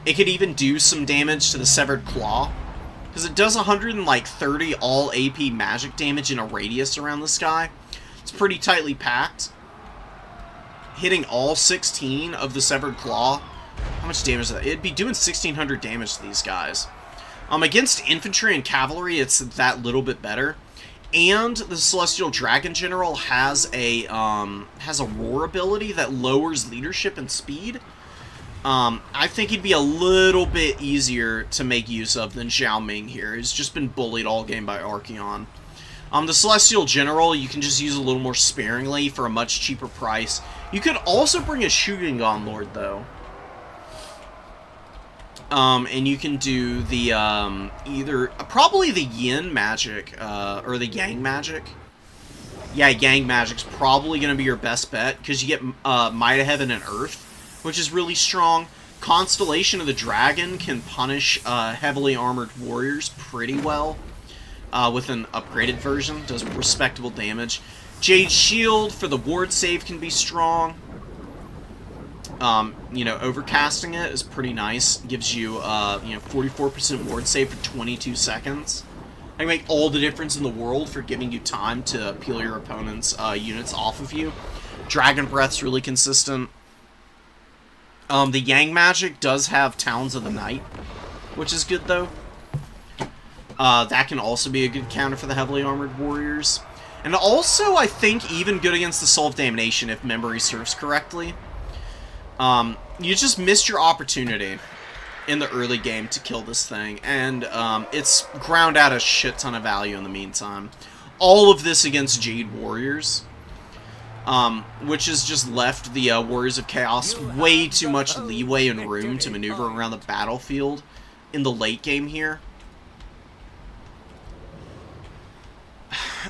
It could even do some damage to the Severed Claw, because it does 130 all AP magic damage in a radius around this guy. It's pretty tightly packed. Hitting all 16 of the Severed Claw, how much damage is that? It'd be doing 1,600 damage to these guys. Against infantry and cavalry, it's that little bit better. And the Celestial Dragon General has a roar ability that lowers leadership and speed. I think he'd be a little bit easier to make use of than Zhao Ming here. He's just been bullied all game by Archeon. The Celestial General, you can just use a little more sparingly for a much cheaper price. You could also bring a Shugengan Lord, though. And you can do the, probably the Yin magic, or the Yang magic. Yeah, Yang magic's probably going to be your best bet, because you get, Might of Heaven and Earth, which is really strong. Constellation of the Dragon can punish, heavily armored warriors pretty well, with an upgraded version. Does respectable damage. Jade Shield for the ward save can be strong. You know, overcasting it is pretty nice. Gives you, you know, 44% ward save for 22 seconds. That can make all the difference in the world for giving you time to peel your opponent's units off of you. Dragon Breath's really consistent. The Yang magic does have Talons of the Night, which is good, though. That can also be a good counter for the heavily armored warriors. And also, I think, even good against the Soul of Damnation, if memory serves correctly. You just missed your opportunity in the early game to kill this thing, and it's ground out a shit ton of value in the meantime. All of this against Jade Warriors, which has just left the Warriors of Chaos way too much leeway and room to maneuver around the battlefield in the late game here.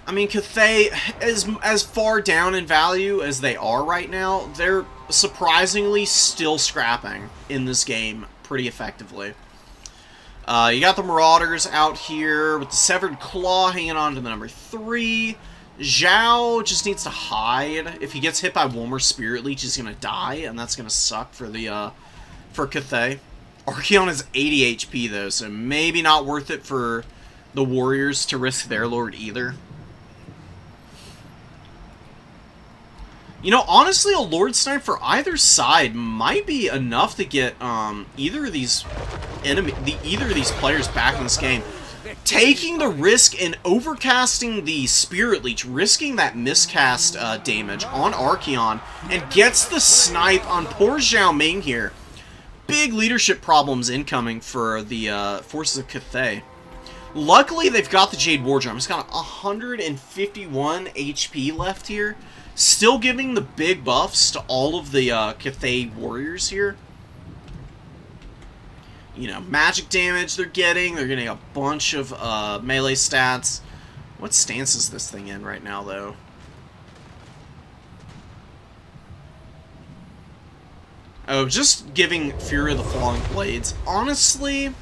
I mean, Cathay, as far down in value as they are right now, they're surprisingly still scrapping in this game pretty effectively. You got the Marauders out here with the Severed Claw hanging on to the number 3. Zhao just needs to hide. If he gets hit by one more Spirit Leech, he's going to die, and that's going to suck for the for Cathay. Archeon is 80 HP, though, so maybe not worth it for the Warriors to risk their Lord either. You know, honestly, a Lord Snipe for either side might be enough to get either of these players back in this game. Taking the risk and overcasting the Spirit Leech, risking that miscast damage on Archeon, and gets the snipe on poor Zhao Ming here. Big leadership problems incoming for the forces of Cathay. Luckily, they've got the Jade War Drum. It's got 151 HP left here. Still giving the big buffs to all of the Cathay warriors here. You know, magic damage they're getting. They're getting a bunch of melee stats. What stance is this thing in right now, though? Oh, just giving Fury of the Falling Blades. Honestly,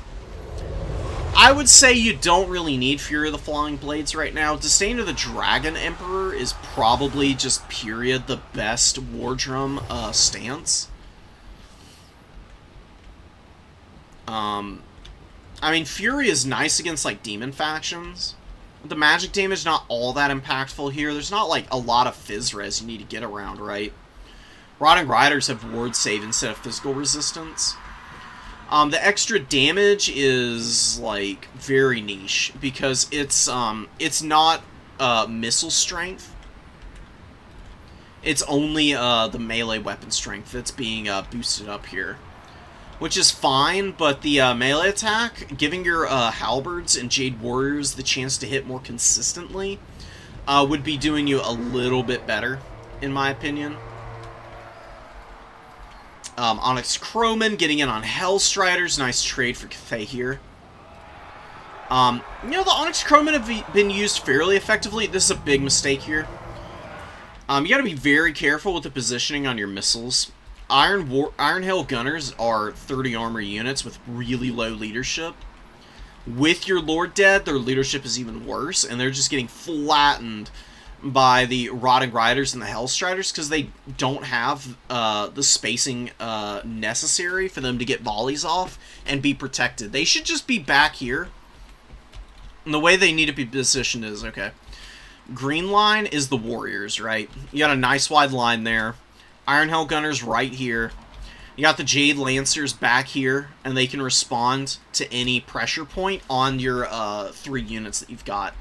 I would say you don't really need Fury of the Falling Blades right now. Disdain of the Dragon Emperor is probably just, period, the best War Drum stance. I mean, Fury is nice against, like, demon factions. The magic damage not all that impactful here. There's not, like, a lot of Fizz res you need to get around, right? Rotting Riders have ward save instead of physical resistance. The extra damage is, like, very niche, because it's not missile strength. It's only the melee weapon strength that's being boosted up here. Which is fine, but the melee attack, giving your Halberds and Jade Warriors the chance to hit more consistently, would be doing you a little bit better, in my opinion. Onyx Croman getting in on Hellstriders, nice trade for Cathay here. You know, the Onyx Croman have been used fairly effectively. This is a big mistake here. You gotta be very careful with the positioning on your missiles. Iron Hail Gunners are 30 armor units with really low leadership. With your Lord dead, their leadership is even worse, and they're just getting flattened by the Rotting Riders and the Hellstriders because they don't have the spacing necessary for them to get volleys off and be protected. They should just be back here. And the way they need to be positioned is, okay, green line is the Warriors, right? You got a nice wide line there. Iron Hell Gunners right here. You got the Jade Lancers back here, and they can respond to any pressure point on your 3 units that you've got.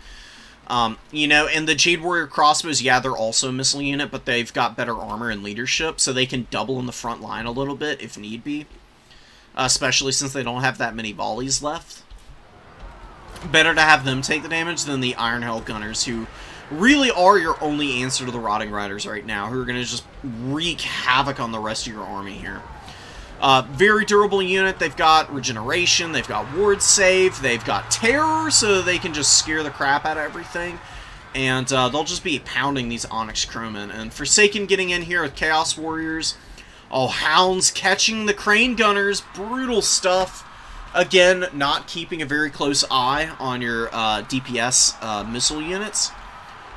You know, and the Jade Warrior Crossbows, yeah, they're also a missile unit, but they've got better armor and leadership, so they can double in the front line a little bit if need be. Especially since they don't have that many volleys left. Better to have them take the damage than the Iron Hell Gunners, who really are your only answer to the Rotting Riders right now, who are going to just wreak havoc on the rest of your army here. Very durable unit. They've got regeneration, they've got ward save, they've got terror, so they can just scare the crap out of everything. And they'll just be pounding these Onyx Croman. And Forsaken getting in here with Chaos Warriors. Oh, Hounds catching the Crane Gunners. Brutal stuff. Again, not keeping a very close eye on your DPS missile units.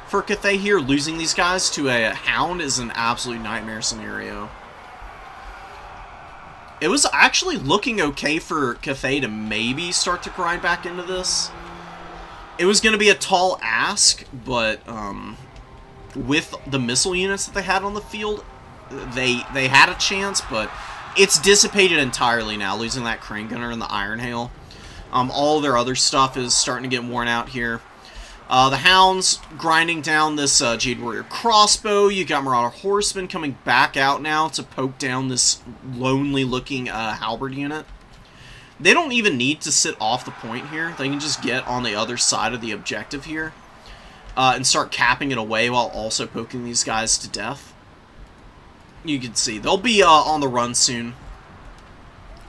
For Cathay here, losing these guys to a Hound is an absolute nightmare scenario. It was actually looking okay for Cathay to maybe start to grind back into this. It was going to be a tall ask, but with the missile units that they had on the field, they had a chance, but it's dissipated entirely now, losing that Crane Gunner and the Iron Hail. All their other stuff is starting to get worn out here. The Hounds grinding down this Jade Warrior Crossbow. You got Marauder Horsemen coming back out now to poke down this lonely-looking Halberd unit. They don't even need to sit off the point here. They can just get on the other side of the objective here and start capping it away while also poking these guys to death. You can see they'll be on the run soon.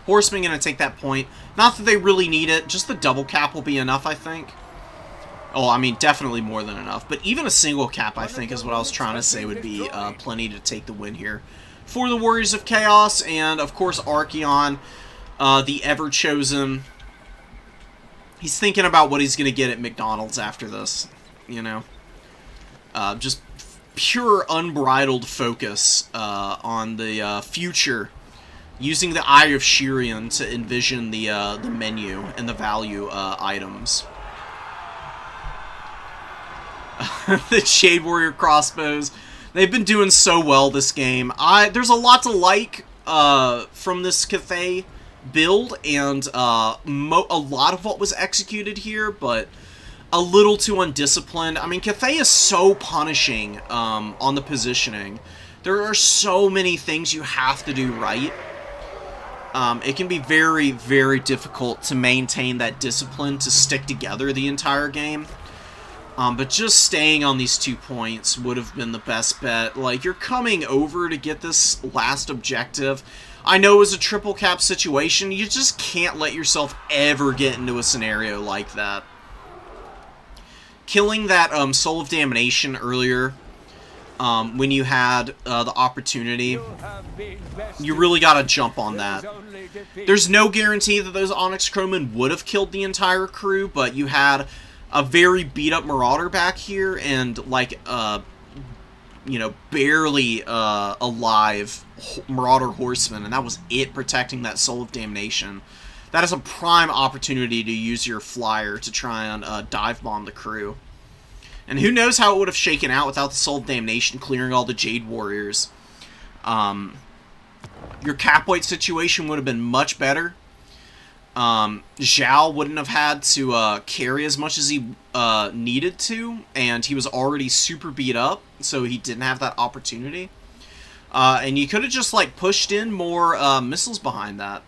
Horsemen going to take that point. Not that they really need it. Just the double cap will be enough, I think. Oh, I mean, definitely more than enough. But even a single cap, I think, is what I was trying to say would be plenty to take the win here. For the Warriors of Chaos, and, of course, Archeon, the ever-chosen. He's thinking about what he's going to get at McDonald's after this, you know. Just pure, unbridled focus on the future, using the Eye of Shirian to envision the menu and the value items. The Jade Warrior Crossbows They've been doing so well this game. There's a lot to like from this Cathay build, and a lot of what was executed here, but a little too undisciplined. I mean, Cathay is so punishing on the positioning. There are so many things you have to do right. It can be very, very difficult to maintain that discipline to stick together the entire game. But just staying on these 2 points would have been the best bet. Like, you're coming over to get this last objective. I know it was a triple cap situation. You just can't let yourself ever get into a scenario like that. Killing that Soul of Damnation earlier, when you had the opportunity, you really got to jump on that. There's no guarantee that those Onyx Crowmen would have killed the entire crew, but you had a very beat-up Marauder back here, and, like, you know, barely alive Marauder Horseman, and that was it, protecting that Soul of Damnation. That is a prime opportunity to use your flyer to try and dive bomb the crew. And who knows how it would have shaken out without the Soul of Damnation clearing all the Jade Warriors. Your Cap-White situation would have been much better. Zhao wouldn't have had to carry as much as he needed to, and he was already super beat up, so he didn't have that opportunity. And you could have just, like, pushed in more missiles behind that.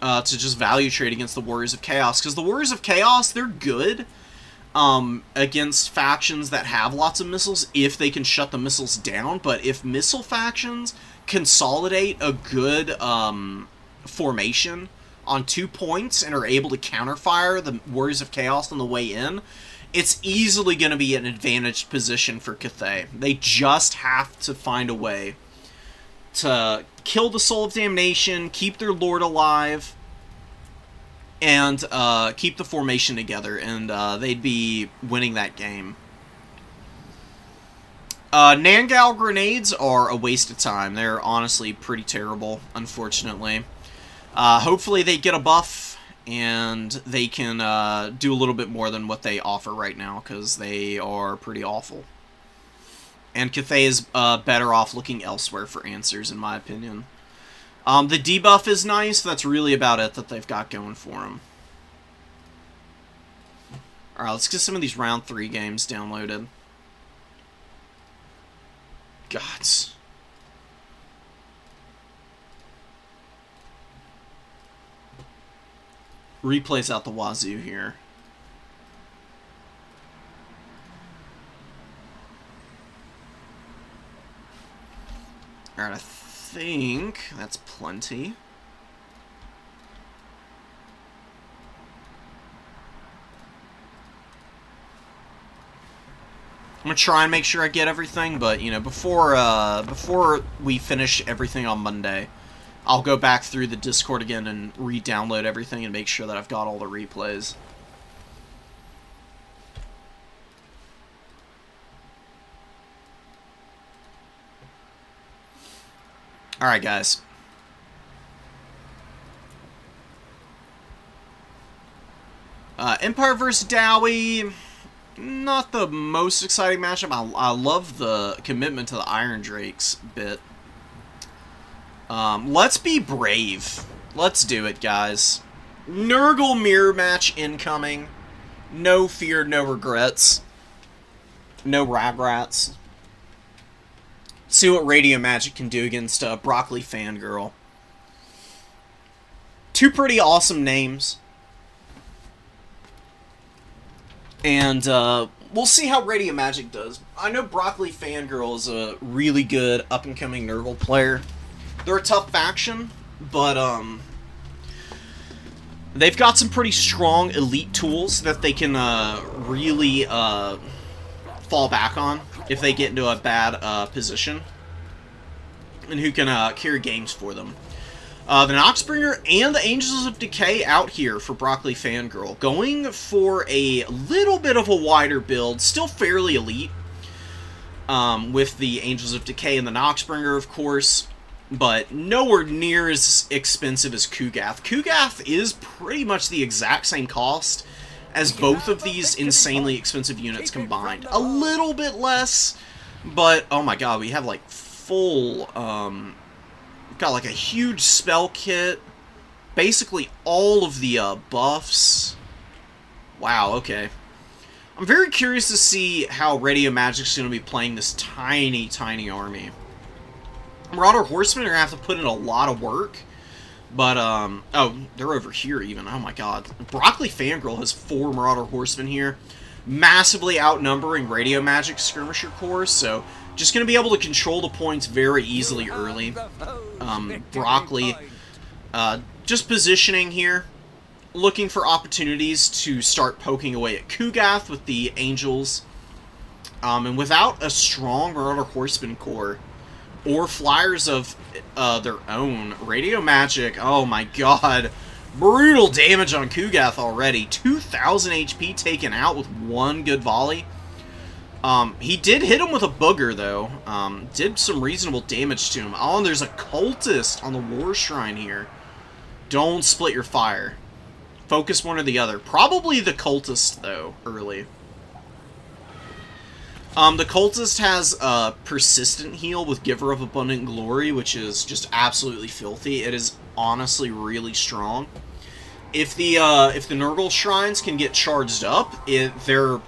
To just value trade against the Warriors of Chaos. Because the Warriors of Chaos, they're good against factions that have lots of missiles if they can shut the missiles down. But if missile factions consolidate a good formation on 2 points and are able to counterfire the Warriors of Chaos on the way in, it's easily going to be an advantaged position for Cathay. They just have to find a way to kill the Soul of Damnation, keep their Lord alive, and keep the formation together, and they'd be winning that game. Nangao grenades are a waste of time. They're honestly pretty terrible, unfortunately. Hopefully they get a buff, and they can do a little bit more than what they offer right now, because they are pretty awful. And Cathay is better off looking elsewhere for answers, in my opinion. The debuff is nice. That's really about it that they've got going for them. Alright, let's get some of these round 3 games downloaded. Gods. Replays out the wazoo here. Alright, I think that's plenty. I'm gonna try and make sure I get everything, but, you know, before we finish everything on Monday, I'll go back through the Discord again and re-download everything and make sure that I've got all the replays. Alright, guys. Empire vs. Dowie, not the most exciting matchup. I love the commitment to the Iron Drakes bit. Let's be brave. Let's do it, guys. Nurgle mirror match incoming. No fear, no regrets. No ragrats. See what Radio Magic can do against Broccoli Fangirl. 2 pretty awesome names. And we'll see how Radio Magic does. I know Broccoli Fangirl is a really good up-and-coming Nurgle player. They're a tough faction, but they've got some pretty strong elite tools that they can really fall back on if they get into a bad position, and who can carry games for them. The Noxbringer and the Angels of Decay out here for Broccoli Fangirl, going for a little bit of a wider build, still fairly elite, with the Angels of Decay and the Noxbringer, of course, but nowhere near as expensive as Kugath. Kugath is pretty much the exact same cost as both of these insanely expensive units combined. A little bit less, But, oh my god, we have, like, full, got, like, a huge spell kit. Basically all of the, buffs. Wow, okay. I'm very curious to see how Radio Magic's going to be playing this tiny, tiny army. Marauder Horsemen are going to have to put in a lot of work. But, oh, they're over here even. Oh my god. Broccoli Fangirl has 4 Marauder Horsemen here. Massively outnumbering Radio Magic Skirmisher Corps, so just going to be able to control the points very easily early. Broccoli, just positioning here. Looking for opportunities to start poking away at Kugath with the Angels. And without a strong Marauder Horseman Corps, or flyers of their own, Radio Magic, oh my god, brutal damage on Kugath already. 2,000 HP taken out with 1 good volley. He did hit him with a booger, though. Did some reasonable damage to him. Oh, and there's a cultist on the War Shrine here. Don't split your fire. Focus one or the other. Probably the cultist, though, early. The cultist has a persistent heal with Giver of Abundant Glory, which is just absolutely filthy. It is honestly really strong. If the Nurgle shrines can get charged up, they're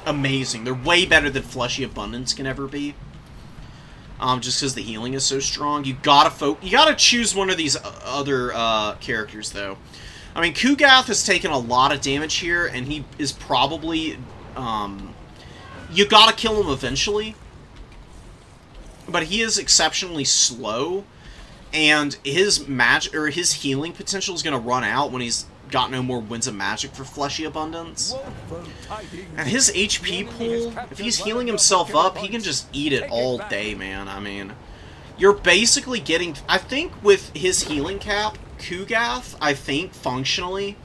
amazing. They're way better than Fleshy Abundance can ever be. Just because the healing is so strong. You gotta choose one of these other characters, though. I mean, Kugath has taken a lot of damage here, and he is probably, you gotta kill him eventually. But he is exceptionally slow, and his his healing potential is gonna run out when he's got no more Winds of Magic for Fleshy Abundance. And his HP pool, if he's healing himself up, he can just eat it all day, man. I mean, you're basically getting, I think with his healing cap, Kugath, I think, functionally,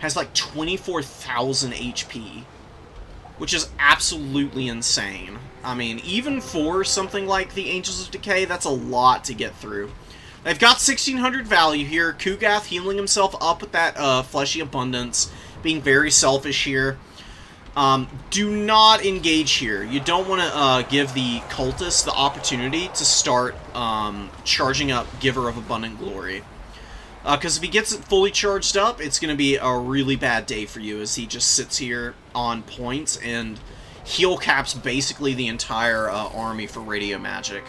has like 24,000 HP, which is absolutely insane. I mean, even for something like the Angels of Decay, that's a lot to get through. They've got 1,600 value here. Kugath healing himself up with that Fleshy Abundance, being very selfish here. Do not engage here. You don't want to give the Cultist the opportunity to start charging up Giver of Abundant Glory. Because if he gets it fully charged up, it's going to be a really bad day for you, as he just sits here on points and heal caps basically the entire army for Radio Magic.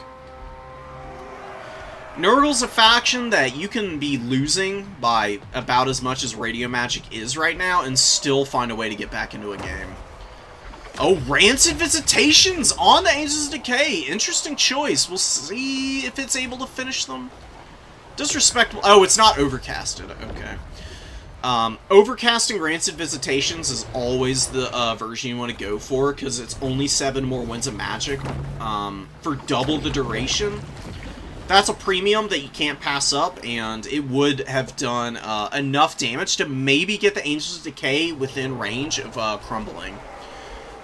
Nurgle's a faction that you can be losing by about as much as Radio Magic is right now and still find a way to get back into a game. Oh, Rancid Visitations on the Angels of Decay. Interesting choice. We'll see if it's able to finish them. Disrespectful. Oh, it's not overcasted. Okay. Overcasting Rancid Visitations is always the version you want to go for, because it's only 7 more Winds of Magic for double the duration. That's a premium that you can't pass up, and it would have done enough damage to maybe get the Angels of Decay within range of crumbling.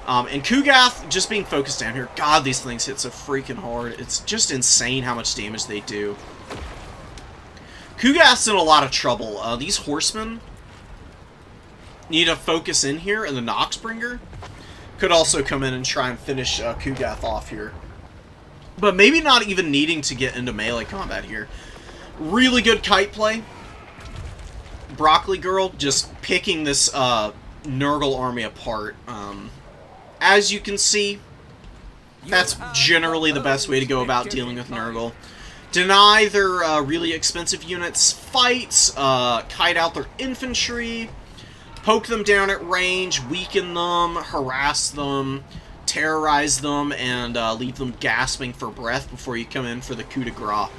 And Kugath just being focused down here. God, these things hit so freaking hard. It's just insane how much damage they do. Kugath's in a lot of trouble. These horsemen need to focus in here, and the Noxbringer could also come in and try and finish Kugath off here. But maybe not even needing to get into melee combat here. Really good kite play. Broccoli Girl just picking this Nurgle army apart. As you can see, that's generally the best way to go about dealing with Nurgle. Deny their really expensive units fights, kite out their infantry, poke them down at range, weaken them, harass them, terrorize them, and leave them gasping for breath before you come in for the coup de grace.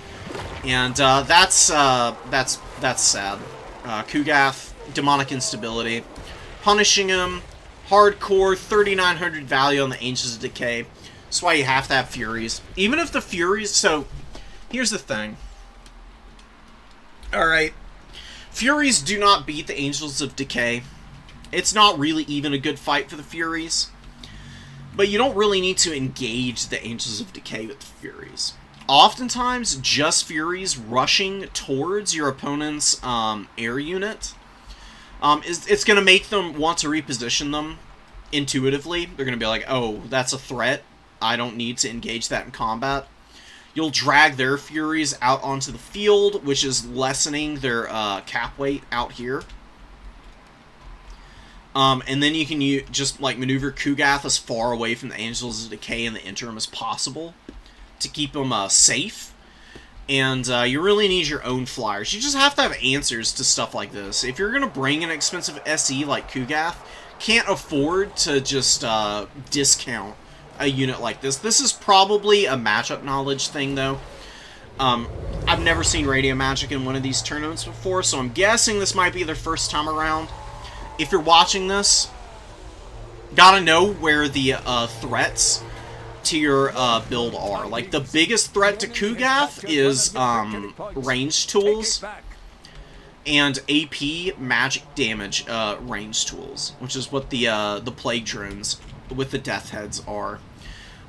And that's sad. Kugath, demonic instability, punishing him, hardcore, 3,900 value on the Angels of Decay. That's why you have to have Furies. Even if the Furies, so here's the thing. Alright, Furies do not beat the Angels of Decay. It's not really even a good fight for the Furies. But you don't really need to engage the Angels of Decay with the Furies. Oftentimes, just Furies rushing towards your opponent's air unit, it's going to make them want to reposition them intuitively. They're going to be like, oh, that's a threat. I don't need to engage that in combat. You'll drag their Furies out onto the field, which is lessening their cap weight out here. And then you can just like maneuver Kugath as far away from the Angels of Decay in the interim as possible to keep them safe. And you really need your own flyers. You just have to have answers to stuff like this. If you're going to bring an expensive SE like Kugath, can't afford to just discount a unit like this. This is probably a matchup knowledge thing, though. I've never seen Radio Magic in one of these tournaments before, so I'm guessing this might be their first time around. If you're watching this, gotta know where the threats to your build are. Like, the biggest threat to Kugath is range tools and AP magic damage range tools, which is what the Plague Drones with the Death Heads are.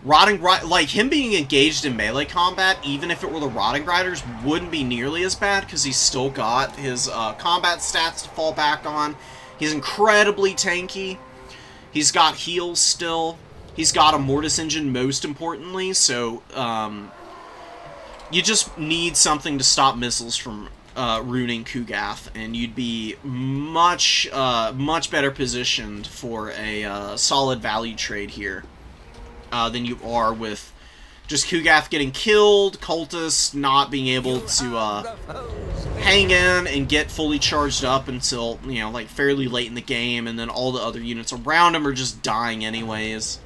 Rotting like him being engaged in melee combat, even if it were the Rotting Riders, wouldn't be nearly as bad because he's still got his combat stats to fall back on. He's incredibly tanky. He's got heals still. He's got a Mortis Engine, most importantly, so you just need something to stop missiles from ruining Kugath, and you'd be much better positioned for a solid value trade here than you are with just Kugath getting killed, Cultists not being able to hang in and get fully charged up until, you know, like fairly late in the game, and then all the other units around him are just dying anyways.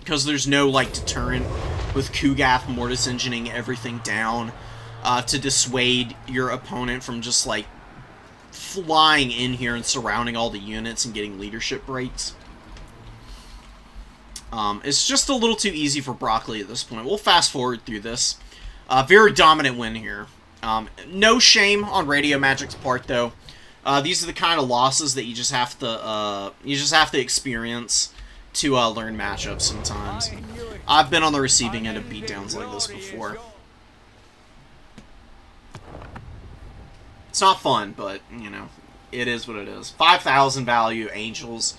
Because there's no, like, deterrent with Kugath Mortis Engineering everything down to dissuade your opponent from just, like, flying in here and surrounding all the units and getting leadership breaks. It's just a little too easy for Broccoli at this point. We'll fast forward through this. Very dominant win here. No shame on Radio Magic's part, though. These are the kind of losses that you just have to experience to learn matchups sometimes. I've been on the receiving end of beatdowns like this before. It's not fun, but, you know, it is what it is. 5,000 value, Angels.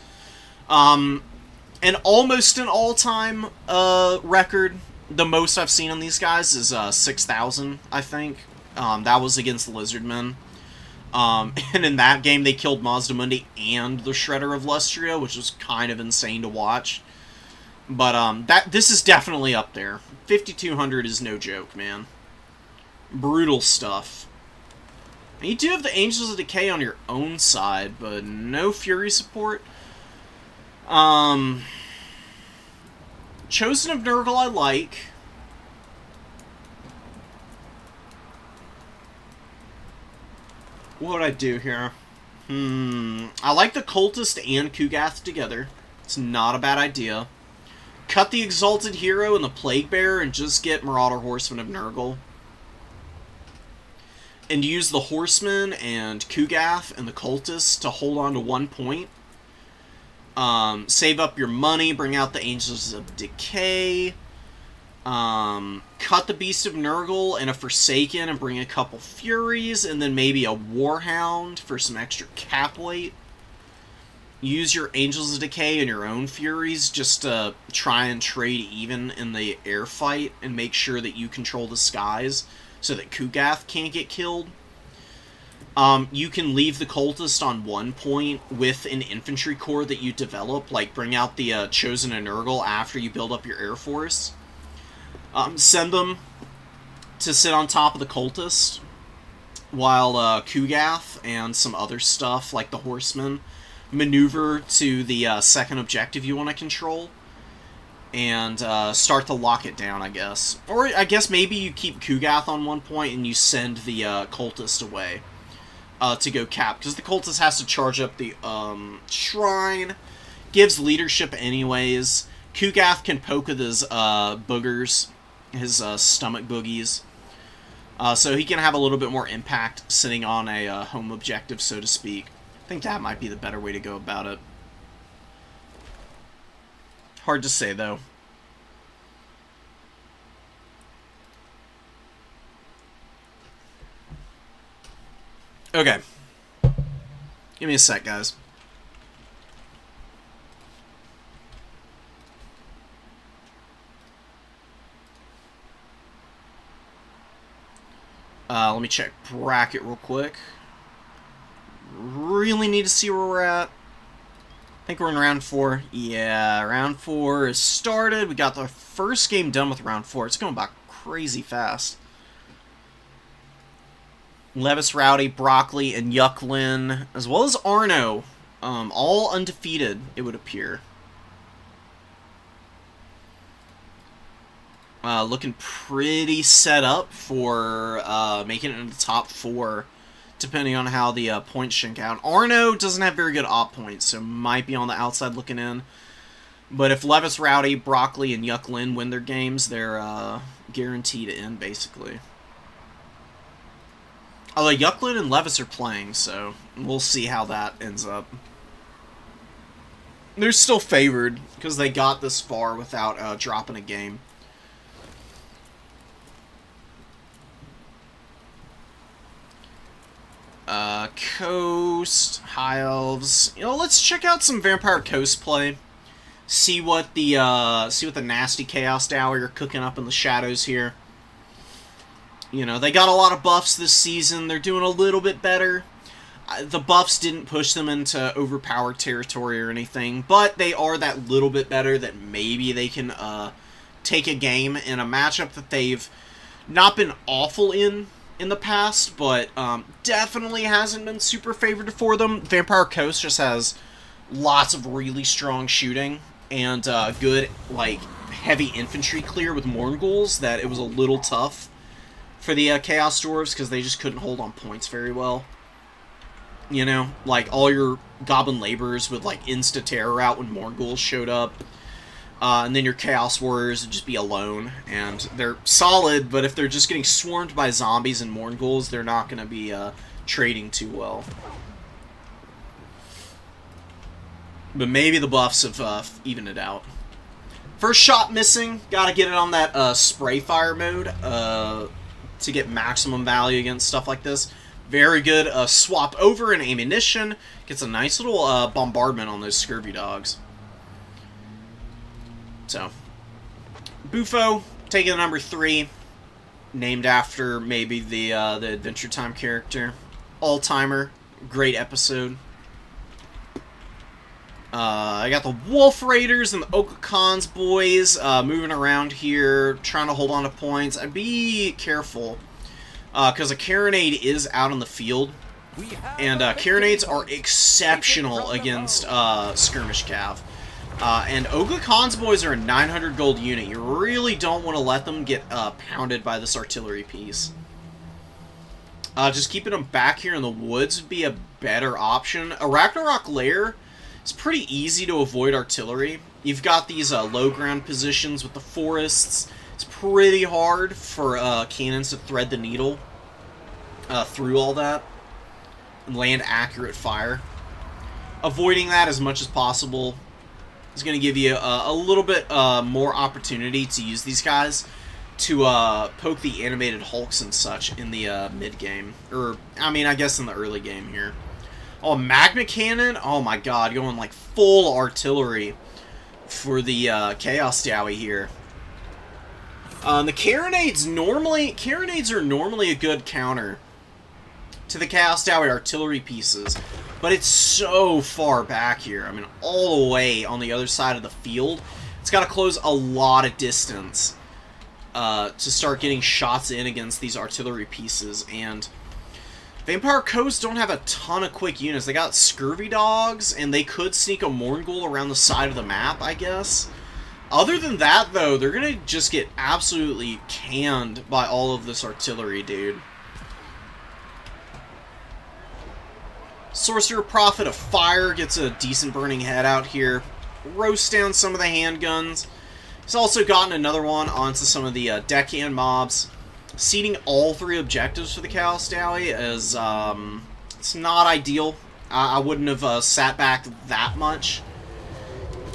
And almost an all-time record. The most I've seen on these guys is 6,000, I think. That was against the Lizardmen. And in that game, they killed Mazdamundi and the Shredder of Lustria, which was kind of insane to watch. But this is definitely up there. 5,200 is no joke, man. Brutal stuff. And you do have the Angels of Decay on your own side, but no Fury support. Chosen of Nurgle I like. What would I do here? I like the Cultist and Kugath together. It's not a bad idea. Cut the Exalted Hero and the Plague Bearer and just get Marauder Horsemen of Nurgle. And use the Horsemen and Kugath and the Cultists to hold on to 1 point. Save up your money, bring out the Angels of Decay. Cut the Beast of Nurgle and a Forsaken and bring a couple Furies, and then maybe a Warhound for some extra cap weight. Use your Angels of Decay and your own Furies just to try and trade even in the air fight and make sure that you control the skies so that Kugath can't get killed. You can leave the Cultist on 1 point with an infantry corps that you develop, like bring out the Chosen of Nurgle after you build up your air force. Send them to sit on top of the Cultist, while Kugath and some other stuff, like the Horsemen, maneuver to the second objective you want to control, and start to lock it down, I guess. Or I guess maybe you keep Kugath on 1 point and you send the Cultist away to go cap, because the Cultist has to charge up the Shrine, gives leadership anyways. Kugath can poke with his boogers, his stomach boogies, so he can have a little bit more impact sitting on a home objective, so to speak. I think that might be the better way to go about it. Hard to say, though. Okay. Give me a sec, guys. Let me check bracket real quick. Really need to see where we're at. I think we're in round 4. Yeah, round 4 is started. We got the first game done with round 4. It's going by crazy fast. Levis, Rowdy, Broccoli, and Yucklin, as well as Arno, all undefeated, it would appear. Looking pretty set up for making it into the top 4, depending on how the points shake out. Arno doesn't have very good op points, so might be on the outside looking in. But if Levis, Rowdy, Broccoli, and Yucklin win their games, they're guaranteed in, basically. Although Yucklin and Levis are playing, so we'll see how that ends up. They're still favored, because they got this far without dropping a game. Coast, High Elves. You know, let's check out some Vampire Coast play. See what the nasty Chaos Dowie are cooking up in the shadows here. You know, they got a lot of buffs this season. They're doing a little bit better. The buffs didn't push them into overpowered territory or anything, but they are that little bit better that maybe they can take a game in a matchup that they've not been awful in the past, but definitely hasn't been super favored for them. Vampire Coast just has lots of really strong shooting and good, like, heavy infantry clear with Mournguls that it was a little tough for the Chaos Dwarves because they just couldn't hold on points very well. You know, like, all your Goblin Laborers would, like, insta-terror out when Mournguls showed up. And then your Chaos Warriors would just be alone. And they're solid, but if they're just getting swarmed by zombies and Mournguls, they're not going to be trading too well. But maybe the buffs have evened it out. First shot missing. Gotta get it on that spray fire mode to get maximum value against stuff like this. Very good swap over and ammunition. Gets a nice little bombardment on those Scurvy Dogs. So, Bufo, taking the number 3, named after maybe the Adventure Time character. All-timer, great episode. I got the Wolf Raiders and the Okakans boys moving around here, trying to hold on to points. I'd be careful, because a Carronade is out on the field, and Carronades are exceptional against Skirmish Cav. And Ogla Khan's boys are a 900 gold unit. You really don't want to let them get pounded by this artillery piece. Just keeping them back here in the woods would be a better option. A Ragnarok Lair is pretty easy to avoid artillery. You've got these low ground positions with the forests. It's pretty hard for cannons to thread the needle through all that and land accurate fire. Avoiding that as much as possible is going to give you a little bit more opportunity to use these guys to poke the animated Hulks and such in the mid-game. Or, I mean, I guess in the early game here. Oh, Magma Cannon? Oh my god, going like full artillery for the Chaos Dowie here. The Carronades are normally a good counter to the Chaos Dowie artillery pieces, but it's so far back here. I mean, all the way on the other side of the field. It's got to close a lot of distance to start getting shots in against these artillery pieces, and Vampire Coast don't have a ton of quick units. They got Scurvy Dogs, and they could sneak a Mourngul around the side of the map, I guess. Other than that, though, they're going to just get absolutely canned by all of this artillery, dude. Sorcerer Prophet of Fire gets a decent burning head out here. Roast down some of the handguns. He's also gotten another one onto some of the deckhand mobs. Seeding all 3 objectives for the Chaos Dowie is, it's not ideal. I wouldn't have sat back that much.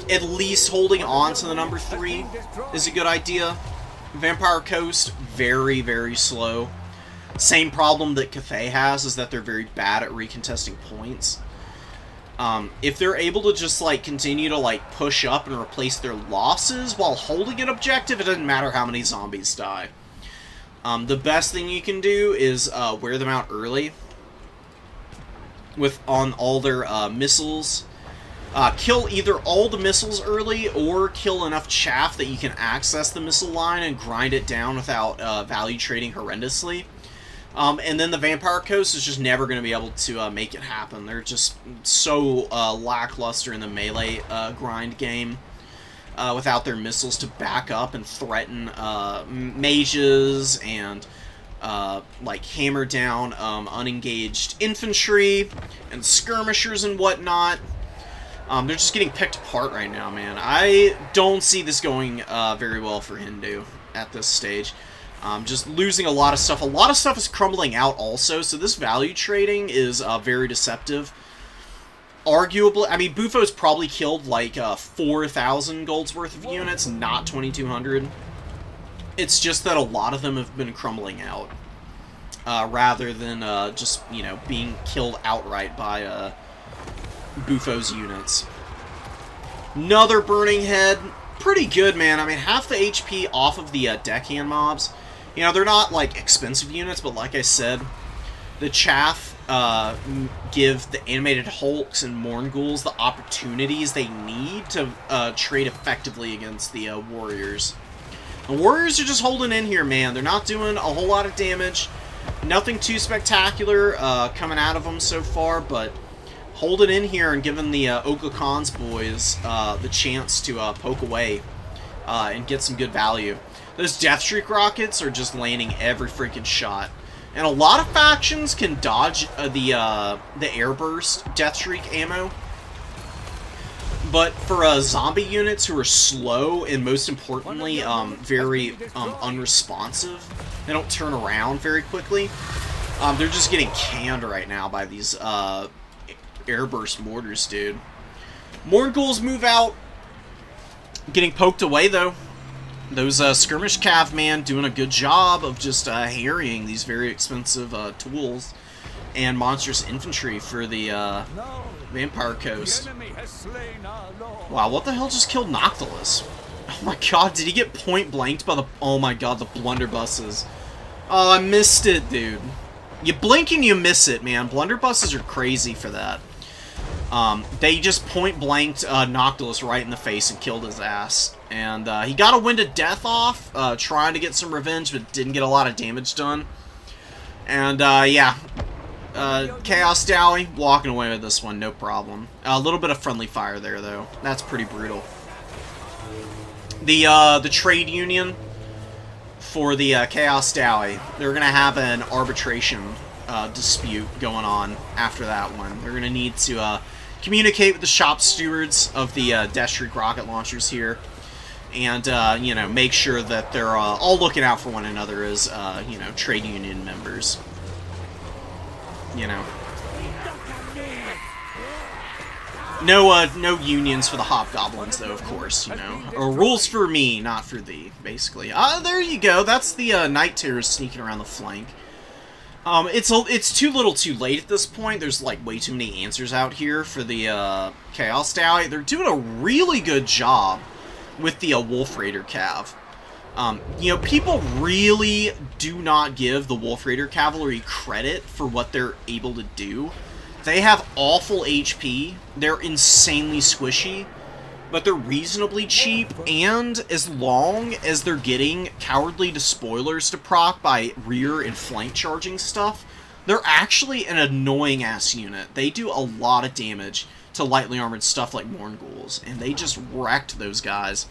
At least holding on to the number 3 is a good idea. Vampire Coast, very, very slow. Same problem that Cathay has, is that they're very bad at recontesting points. If they're able to just, like, continue to, like, push up and replace their losses while holding an objective, it doesn't matter how many zombies die. The best thing you can do is wear them out early on all their missiles. Kill either all the missiles early or kill enough chaff that you can access the missile line and grind it down without value trading horrendously. And then the Vampire Coast is just never going to be able to make it happen. They're just so lackluster in the melee grind game without their missiles to back up and threaten mages and like hammer down unengaged infantry and skirmishers and whatnot. They're just getting picked apart right now, man. I don't see this going very well for Hindu at this stage. Just losing a lot of stuff. A lot of stuff is crumbling out also, so this value trading is very deceptive. Arguably, I mean, Bufo's probably killed like 4,000 gold's worth of units, not 2,200. It's just that a lot of them have been crumbling out, rather than just, you know, being killed outright by Bufo's units. Another Burning Head. Pretty good, man. I mean, half the HP off of the deckhand mobs. You know, they're not, like, expensive units, but like I said, the chaff give the animated Hulks and Mournguls the opportunities they need to trade effectively against the warriors. The warriors are just holding in here, man. They're not doing a whole lot of damage. Nothing too spectacular coming out of them so far, but holding in here and giving the Oka Khan's boys the chance to poke away and get some good value. Those Deathstreak rockets are just landing every freaking shot. And a lot of factions can dodge the airburst Deathstreak ammo. But for zombie units who are slow and most importantly very unresponsive, they don't turn around very quickly, they're just getting canned right now by these airburst mortars, dude. Mournguls move out. Getting poked away, though. Those skirmish cav, man, doing a good job of just harrying these very expensive tools and monstrous infantry for the Vampire Coast. Wow, what the hell just killed Noctilus? Oh my god, did he get point blanked by the... Oh my god, the blunderbusses. Oh, I missed it, dude. You blink and you miss it, man. Blunderbusses are crazy for that. They just point-blanked Noctilus right in the face and killed his ass. And he got a Wind of Death off, trying to get some revenge, but didn't get a lot of damage done. And, yeah. Chaos Dowie, walking away with this one, no problem. A little bit of friendly fire there, though. That's pretty brutal. The trade union for the Chaos Dowie, they're going to have an arbitration dispute going on after that one. They're going to need to communicate with the shop stewards of the Deathstreak rocket launchers here, and you know, make sure that they're all looking out for one another as you know, trade union members. You know, no unions for the hobgoblins, though, of course. You know, or rules for me, not for thee, basically. There you go. That's the Night Terrors sneaking around the flank. It's too little too late at this point. There's, like, way too many answers out here for the, Chaos Dowie. They're doing a really good job with the, Wolf Raider Cav. You know, people really do not give the Wolf Raider Cavalry credit for what they're able to do. They have awful HP. They're insanely squishy. But they're reasonably cheap, and as long as they're getting Cowardly Despoilers to proc by rear and flank charging stuff, they're actually an annoying-ass unit. They do a lot of damage to lightly armored stuff like Mournguls, and they just wrecked those guys.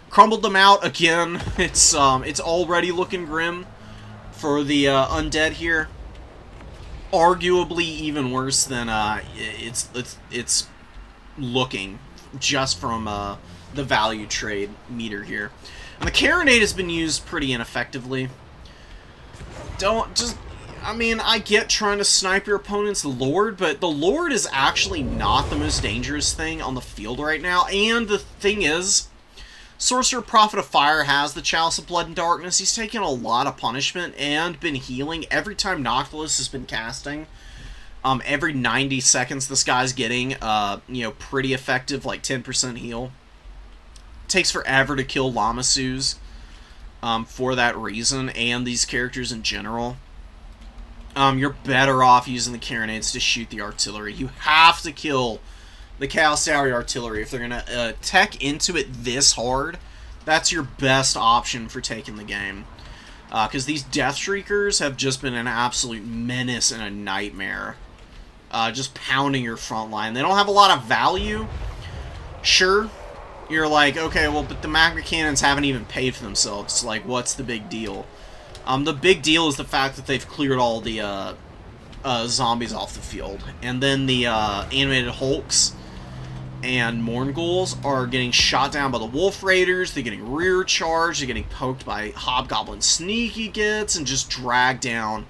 Crumbled them out again. It's already looking grim for the undead here. Arguably even worse than it's looking, just from the value trade meter here. And the Carronade has been used pretty ineffectively. I mean, I get trying to snipe your opponent's Lord, but the Lord is actually not the most dangerous thing on the field right now. And the thing is, Sorcerer Prophet of Fire has the Chalice of Blood and Darkness. He's taken a lot of punishment and been healing every time Noctilus has been casting. Every 90 seconds, this guy's getting, you know, pretty effective, like 10% heal. Takes forever to kill Lamasus. for that reason, and these characters in general. You're better off using the Carronades to shoot the artillery. You have to kill the Chaos Tower artillery if they're going to tech into it this hard. That's your best option for taking the game. Because these Deathshriekers have just been an absolute menace and a nightmare. Just pounding your front line. They don't have a lot of value. Sure, you're like, okay, well, but the Magma Cannons haven't even paid for themselves. Like, what's the big deal? The big deal is the fact that they've cleared all the zombies off the field. And then the animated Hulks and Mournguls are getting shot down by the Wolf Raiders. They're getting rear charged. They're getting poked by Hobgoblin Sneaky Gits and just dragged down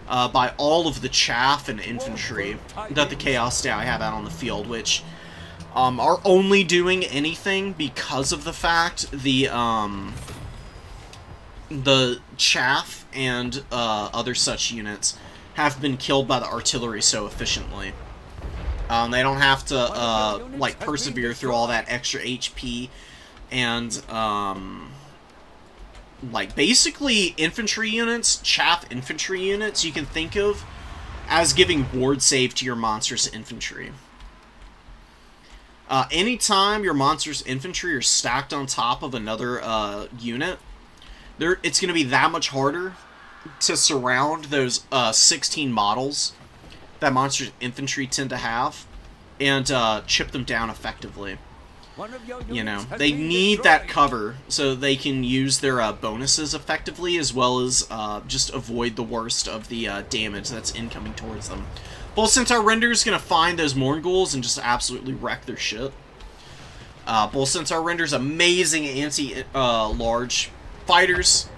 by all of the chaff and infantry that the Chaos Stau have out on the field, which are only doing anything because of the fact the chaff and other such units have been killed by the artillery so efficiently. They don't have to like persevere through all that extra HP and like basically infantry units, chaff infantry units, you can think of as giving ward save to your monstrous infantry. Anytime your monstrous infantry are stacked on top of another unit, it's going to be that much harder to surround those 16 models that monstrous infantry tend to have and chip them down effectively. You know, they need that cover so they can use their bonuses effectively, as well as just avoid the worst of the damage that's incoming towards them. Bull Centaur Render is going to find those Mournguls and just absolutely wreck their shit. Bull Centaur Render's amazing anti-large fighters.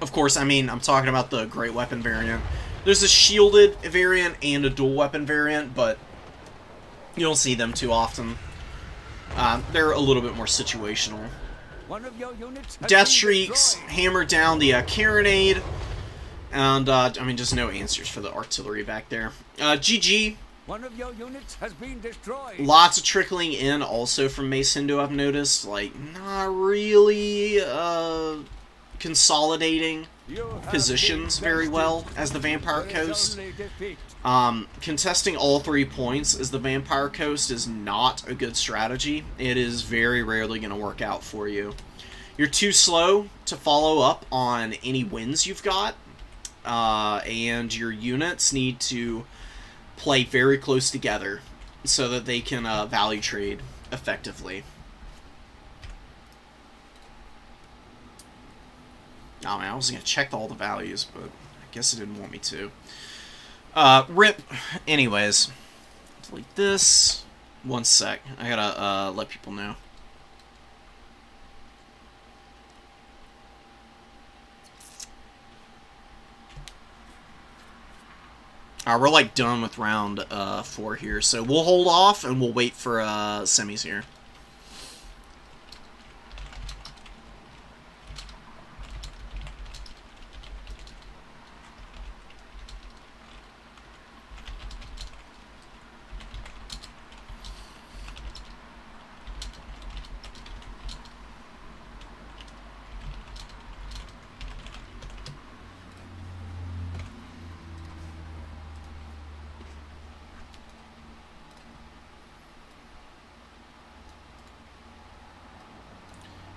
Of course, I mean, I'm talking about the Great Weapon variant. There's a shielded variant and a dual weapon variant, but you don't see them too often. They're a little bit more situational. Deathshrieks hammer down the Carronade, and I mean, just no answers for the artillery back there. GG. One of your units has been destroyed. Lots of trickling in also from Mace Hindu, I've noticed. Like, not really consolidating positions very well as the Vampire Coast. Contesting all 3 points as the Vampire Coast is not a good strategy. It is very rarely going to work out for you. You're too slow to follow up on any wins you've got, and your units need to play very close together so that they can value trade effectively. Oh man, I was going to check all the values, but I guess it didn't want me to. RIP. Anyways, delete this. One sec. I gotta let people know. Alright, we're like done with round 4 here, so we'll hold off and we'll wait for semis here.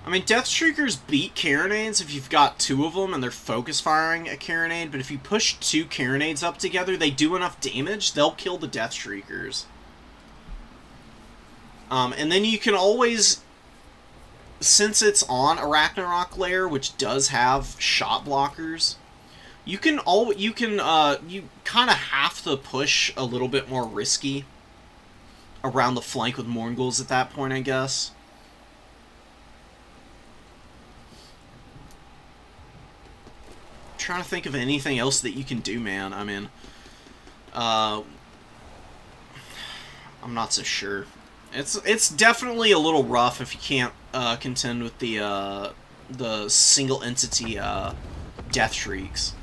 I mean, Deathshriekers beat Carronades if you've got 2 of them and they're focus firing a Carronade, but if you push 2 Carronades up together, they do enough damage, they'll kill the Deathshriekers. And then you can always, since it's on Arachnarok Lair, which does have shot blockers, you kind of have to push a little bit more risky around the flank with Mournguls at that point, I guess. Trying to think of anything else that you can do, man. I mean, I'm not so sure. It's definitely a little rough if you can't contend with the single entity Deathshrieks.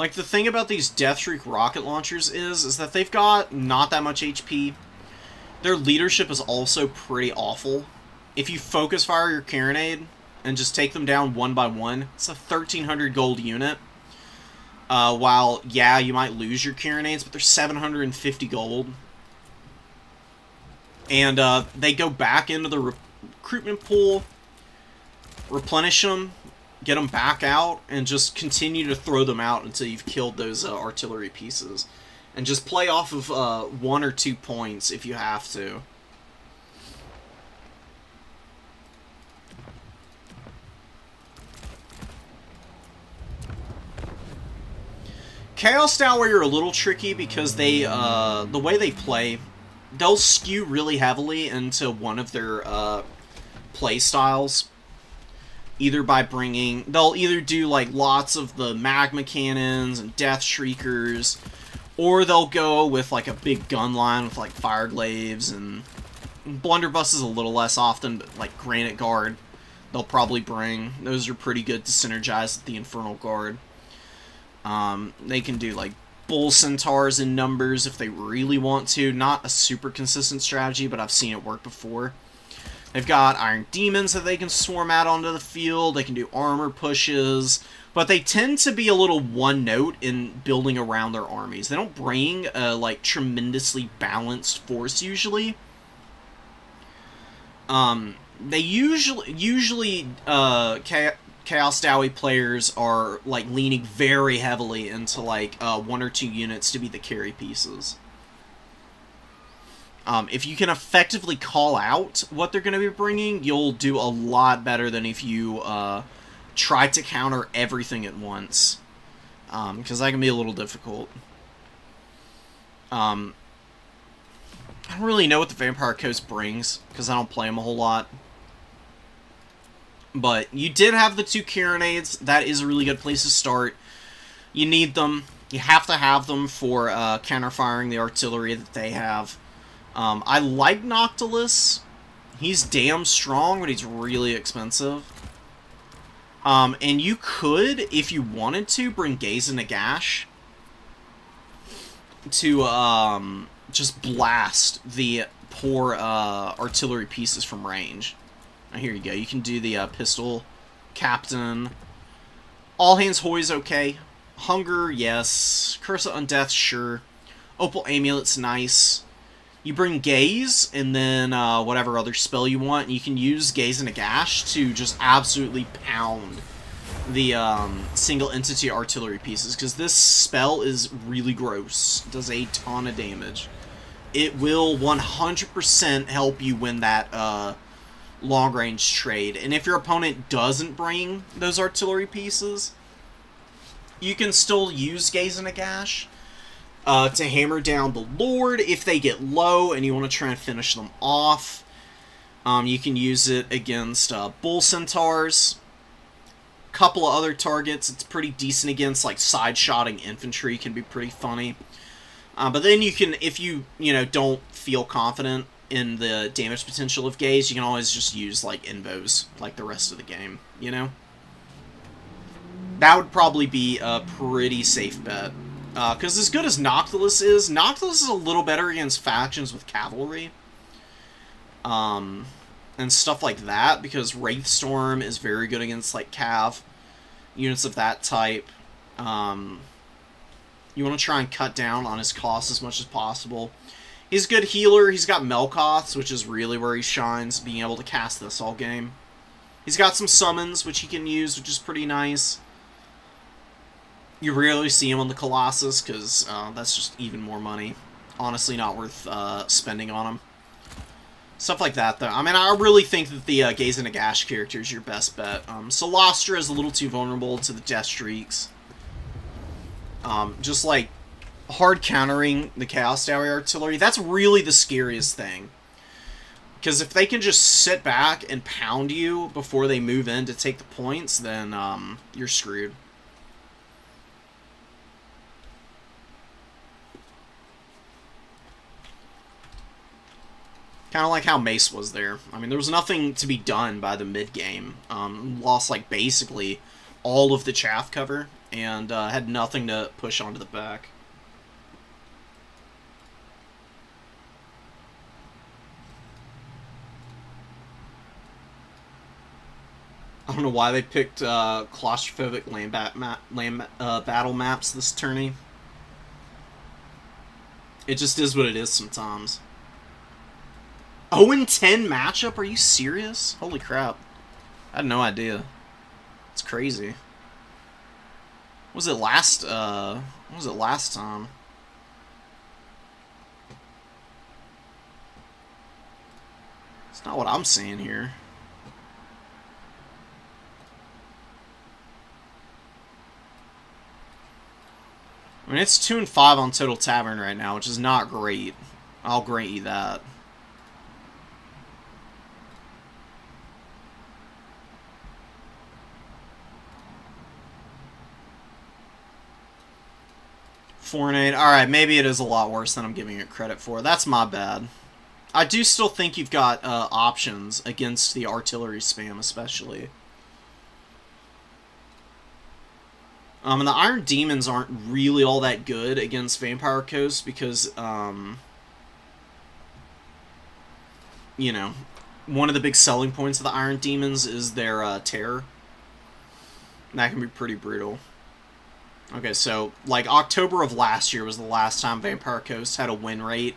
Like, the thing about these Deathstreak rocket launchers is that they've got not that much HP. Their leadership is also pretty awful. If you focus fire your carronade and just take them down one by one, it's a 1,300 gold unit. While, yeah, you might lose your carronades, but they're 750 gold. And they go back into the recruitment pool, replenish them, get them back out, and just continue to throw them out until you've killed those artillery pieces. And just play off of 1 or 2 points if you have to. Chaos Dowry are a little tricky because they, the way they play, they'll skew really heavily into one of their play styles. Either by bringing, they'll either do like lots of the magma cannons and death shriekers, or they'll go with like a big gun line with like fire glaives and blunderbusses a little less often, but like Granite Guard they'll probably bring. Those are pretty good to synergize with the Infernal Guard. They can do like Bull Centaurs in numbers if they really want to. Not a super consistent strategy, but I've seen it work before. They've got Iron Demons that they can swarm out onto the field. They can do armor pushes. But they tend to be a little one-note in building around their armies. They don't bring a, like, tremendously balanced force, usually. They usually Chaos Dowie players are, like, leaning very heavily into, like, 1 or 2 units to be the carry pieces. If you can effectively call out what they're going to be bringing, you'll do a lot better than if you try to counter everything at once. Because that can be a little difficult. I don't really know what the Vampire Coast brings, because I don't play them a whole lot. But you did have the 2 carronades. That is a really good place to start. You need them. You have to have them for counterfiring the artillery that they have. I like Noctilus. He's damn strong, but he's really expensive. And you could, if you wanted to, bring Gaze and Nagash to just blast the poor artillery pieces from range. Now, here you go. You can do the Pistol Captain. All Hands Hoy's okay. Hunger, yes. Curse of Undeath, sure. Opal Amulet's nice. You bring Gaze, and then whatever other spell you want, and you can use Gaze and Nagash to just absolutely pound the single entity artillery pieces, because this spell is really gross. It does a ton of damage. It will 100% help you win that long-range trade, and if your opponent doesn't bring those artillery pieces, you can still use Gaze and Nagash to hammer down the Lord if they get low and you want to try and finish them off. You can use it against Bull Centaurs. A couple of other targets it's pretty decent against, like side-shotting infantry can be pretty funny. But then you can, if you don't feel confident in the damage potential of Gaze, you can always just use like Invos like the rest of the game, That would probably be a pretty safe bet. Because as good as Noctilus is a little better against factions with cavalry. And stuff like that, because Wraithstorm is very good against, like, cav units of that type. You want to try and cut down on his costs as much as possible. He's a good healer. He's got Melkoths, which is really where he shines, being able to cast this all game. He's got some summons, which he can use, which is pretty nice. You rarely see him on the Colossus, because that's just even more money. Honestly, not worth spending on him. Stuff like that, though. I mean, I really think that the Gaze and Nagash character is your best bet. Solastra is a little too vulnerable to the Death Streaks. Just, like, hard countering the Chaos Dowie artillery, that's really the scariest thing. Because if they can just sit back and pound you before they move in to take the points, then you're screwed. Kind of like how Mace was there. I mean, there was nothing to be done by the mid-game. Lost, like, basically all of the chaff cover and had nothing to push onto the back. I don't know why they picked claustrophobic battle maps this tourney. It just is what it is sometimes. 0-10 matchup? Are you serious? Holy crap. I had no idea. It's crazy. What was it last time? It's not what I'm seeing here. I mean, it's 2-5 on Total Tavern right now, which is not great. I'll grant you that. Four and 8. Alright, maybe it is a lot worse than I'm giving it credit for. That's my bad. I do still think you've got options against the artillery spam, especially. And the Iron Demons aren't really all that good against Vampire Coast because, you know, one of the big selling points of the Iron Demons is their terror. And that can be pretty brutal. Okay, so, like, October of last year was the last time Vampire Coast had a win rate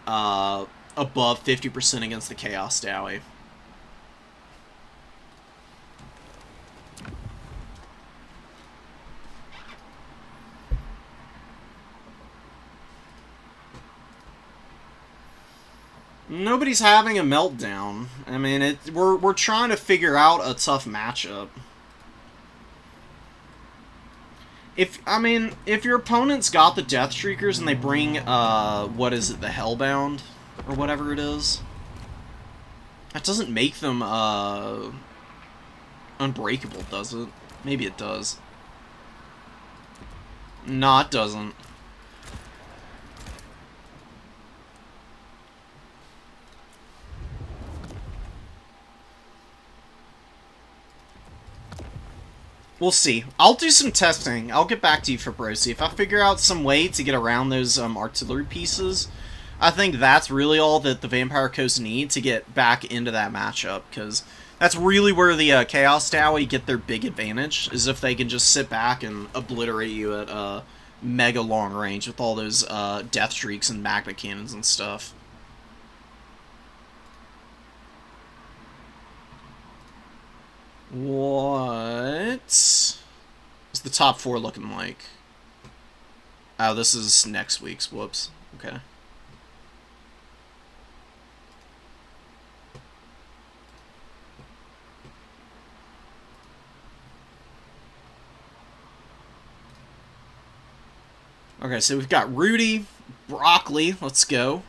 above 50% against the Chaos Dowie. Nobody's having a meltdown. I mean, we're trying to figure out a tough matchup. If your opponent's got the Death Shriekers and they bring what is it, the Hellbound or whatever it is, that doesn't make them unbreakable, does it? Maybe it does. No, it doesn't. We'll see. I'll do some testing. I'll get back to you, Fabrosi. If I figure out some way to get around those artillery pieces, I think that's really all that the Vampire Coast need to get back into that matchup, because that's really where the Chaos Dowie get their big advantage, is if they can just sit back and obliterate you at mega long range with all those Death Shrieks and Magma Cannons and stuff. What's the top 4 looking like? Oh, this is next week's. Whoops. Okay. Okay, so we've got Rudy, Broccoli, let's go.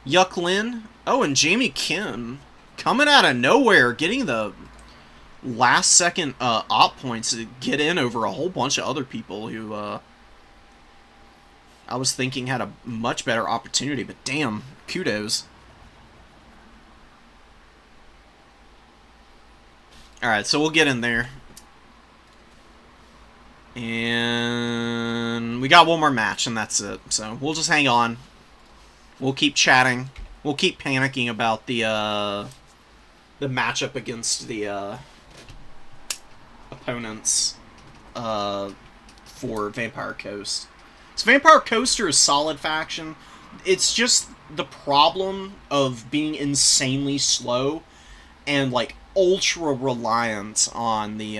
Yucklin. Oh, and Jamie Kim coming out of nowhere, getting the last second op points to get in over a whole bunch of other people who I was thinking had a much better opportunity, but damn, kudos. Alright, so we'll get in there. And we got one more match and that's it. So we'll just hang on. We'll keep chatting. We'll keep panicking about the matchup against the opponents for Vampire Coast. So Vampire Coast are a solid faction. It's just the problem of being insanely slow and like ultra reliant on the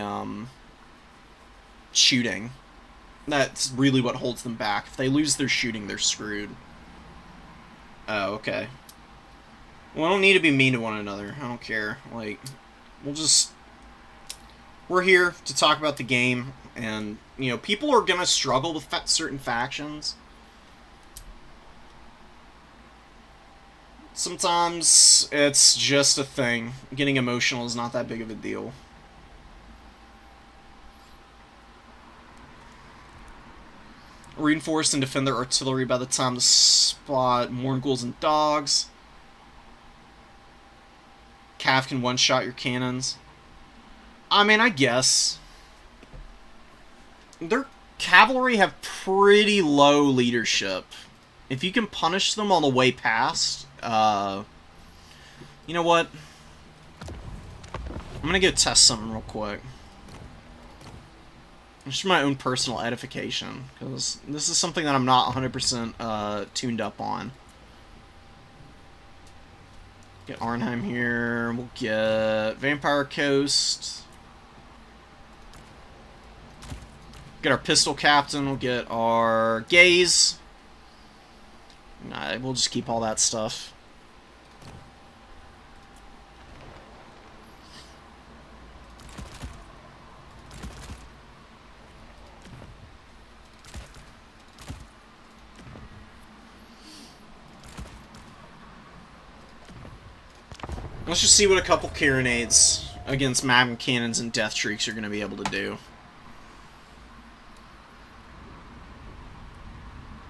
shooting. That's really what holds them back. If they lose their shooting, they're screwed. Oh, okay. We don't need to be mean to one another. I don't care. Like, we're here to talk about the game, and, you know, people are gonna struggle with certain factions. Sometimes it's just a thing. Getting emotional is not that big of a deal. Reinforce and defend their artillery by the time to spot Mournghouls and dogs. Cav can one-shot your cannons. I mean, I guess. Their cavalry have pretty low leadership. If you can punish them on the way past, you know what? I'm gonna go test something real quick. Just for my own personal edification, because this is something that I'm not 100% tuned up on. Get Arnheim here. We'll get Vampire Coast. Get our Pistol Captain. We'll get our Gaze. Nah, we'll just keep all that stuff. Let's just see what a couple Carronades against Magma Cannons and Death Shrieks are going to be able to do.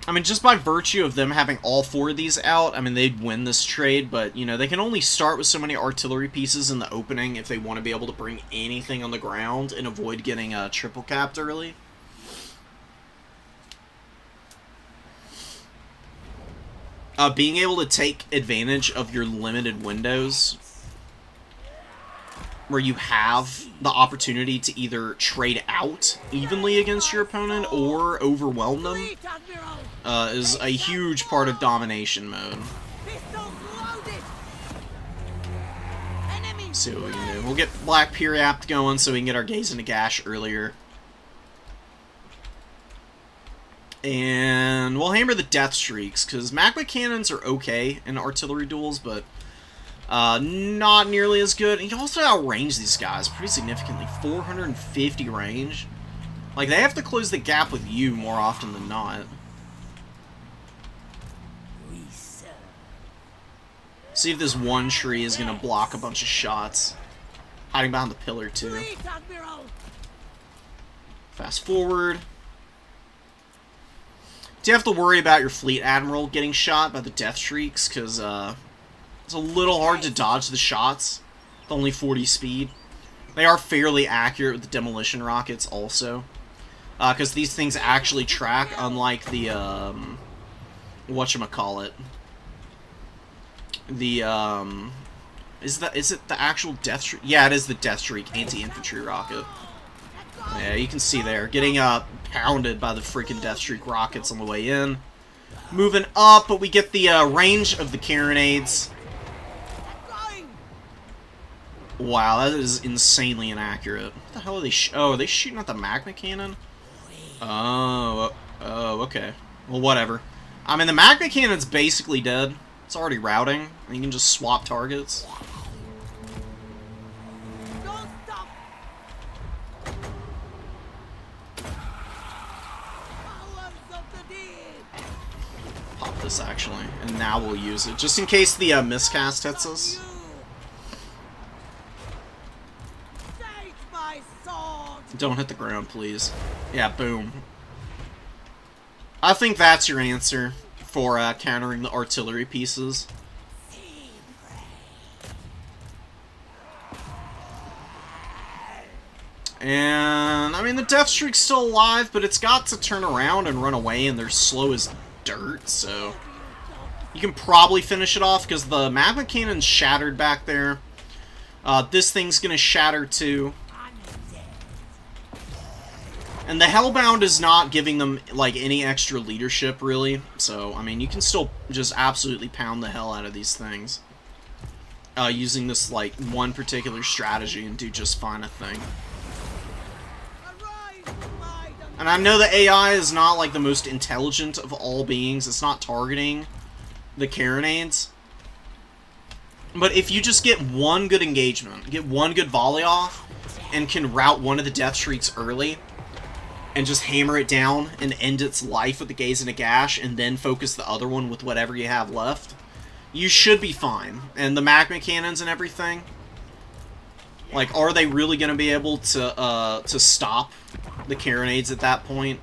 I mean, just by virtue of them having all 4 of these out, I mean, they'd win this trade, but, you know, they can only start with so many artillery pieces in the opening if they want to be able to bring anything on the ground and avoid getting triple capped early. Being able to take advantage of your limited windows where you have the opportunity to either trade out evenly against your opponent or overwhelm them is a huge part of domination mode. Let's see what we can do. We'll get Black Periapt going so we can get our Gaze into Gash earlier. And we'll hammer the Death Shrieks, because Magma Cannons are okay in artillery duels, but not nearly as good. And you can also outrange these guys pretty significantly. 450 range. Like, they have to close the gap with you more often than not. See if this one tree is going to block a bunch of shots. Hiding behind the pillar, too. Fast forward. Do you have to worry about your Fleet Admiral getting shot by the Death Shrieks? Because it's a little hard to dodge the shots. With only 40 speed. They are fairly accurate with the demolition rockets also. Because these things actually track, unlike the, whatchamacallit. The, is it the actual Death Shriek? Yeah, it is the Death Shriek anti-infantry rocket. Yeah, you can see there, getting pounded by the freaking Death Shriek rockets on the way in. Moving up, but we get the range of the Carronades. Wow, that is insanely inaccurate. What the hell are they oh, are they shooting at the Magma Cannon? Oh, okay. Well, whatever. I mean, the Magma Cannon's basically dead. It's already routing, and you can just swap targets. Pop this, actually, and now we'll use it, just in case the miscast hits us. Don't hit the ground, please. Yeah, boom. I think that's your answer for countering the artillery pieces. And, I mean, the Death Shriek's still alive, but it's got to turn around and run away, and they're slow as dirt, so you can probably finish it off, because the Magma Cannon's shattered back there. This thing's gonna shatter too. And the Hellbound is not giving them, like, any extra leadership, really. So, I mean, you can still just absolutely pound the hell out of these things. Using this, like, one particular strategy and do just fine, I think. And I know the AI is not, like, the most intelligent of all beings. It's not targeting the Carronades. But if you just get one good engagement, get one good volley off, and can rout one of the Death Shrieks early, and just hammer it down and end its life with the Gaze and a Gash, and then focus the other one with whatever you have left, you should be fine. And the Magma Cannons and everything, like, are they really going to be able to stop the Carronades at that point?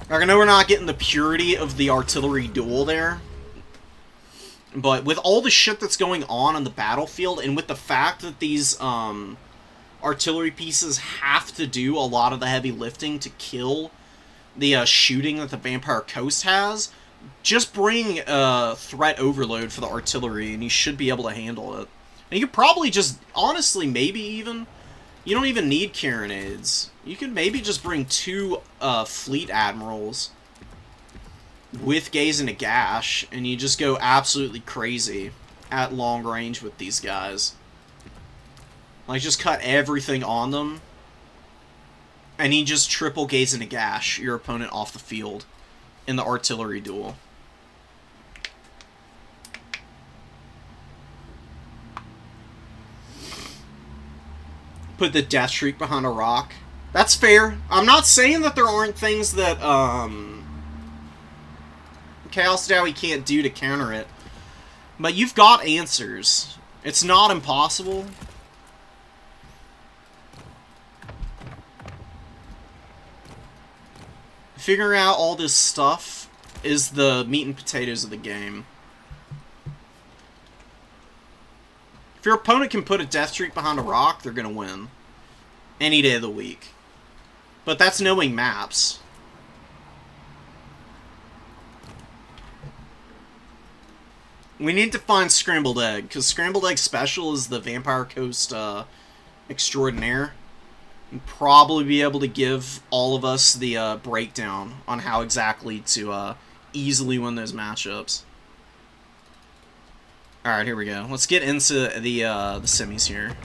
Like, I know we're not getting the purity of the artillery duel there, But with all the shit that's going on the battlefield, and with the fact that these artillery pieces have to do a lot of the heavy lifting to kill the shooting that the Vampire Coast has, just bring threat overload for the artillery, and you should be able to handle it. And you could probably just, honestly, maybe even, you don't even need carronades. You could maybe just bring 2 fleet admirals with Gaze and a Gash, and you just go absolutely crazy at long range with these guys. Like, just cut everything on them, and you just triple Gaze and a Gash your opponent off the field in the artillery duel. Put the Death Shriek behind a rock. That's fair. I'm not saying that there aren't things that, Chaos Dowie can't do to counter it. But you've got answers. It's not impossible. Figuring out all this stuff is the meat and potatoes of the game. If your opponent can put a Death Shriek behind a rock, they're gonna win. Any day of the week. But that's knowing maps. We need to find Scrambled Egg, because Scrambled Egg Special is the Vampire Coast extraordinaire. And probably be able to give all of us the breakdown on how exactly to easily win those matchups. Alright, here we go. Let's get into the semis here.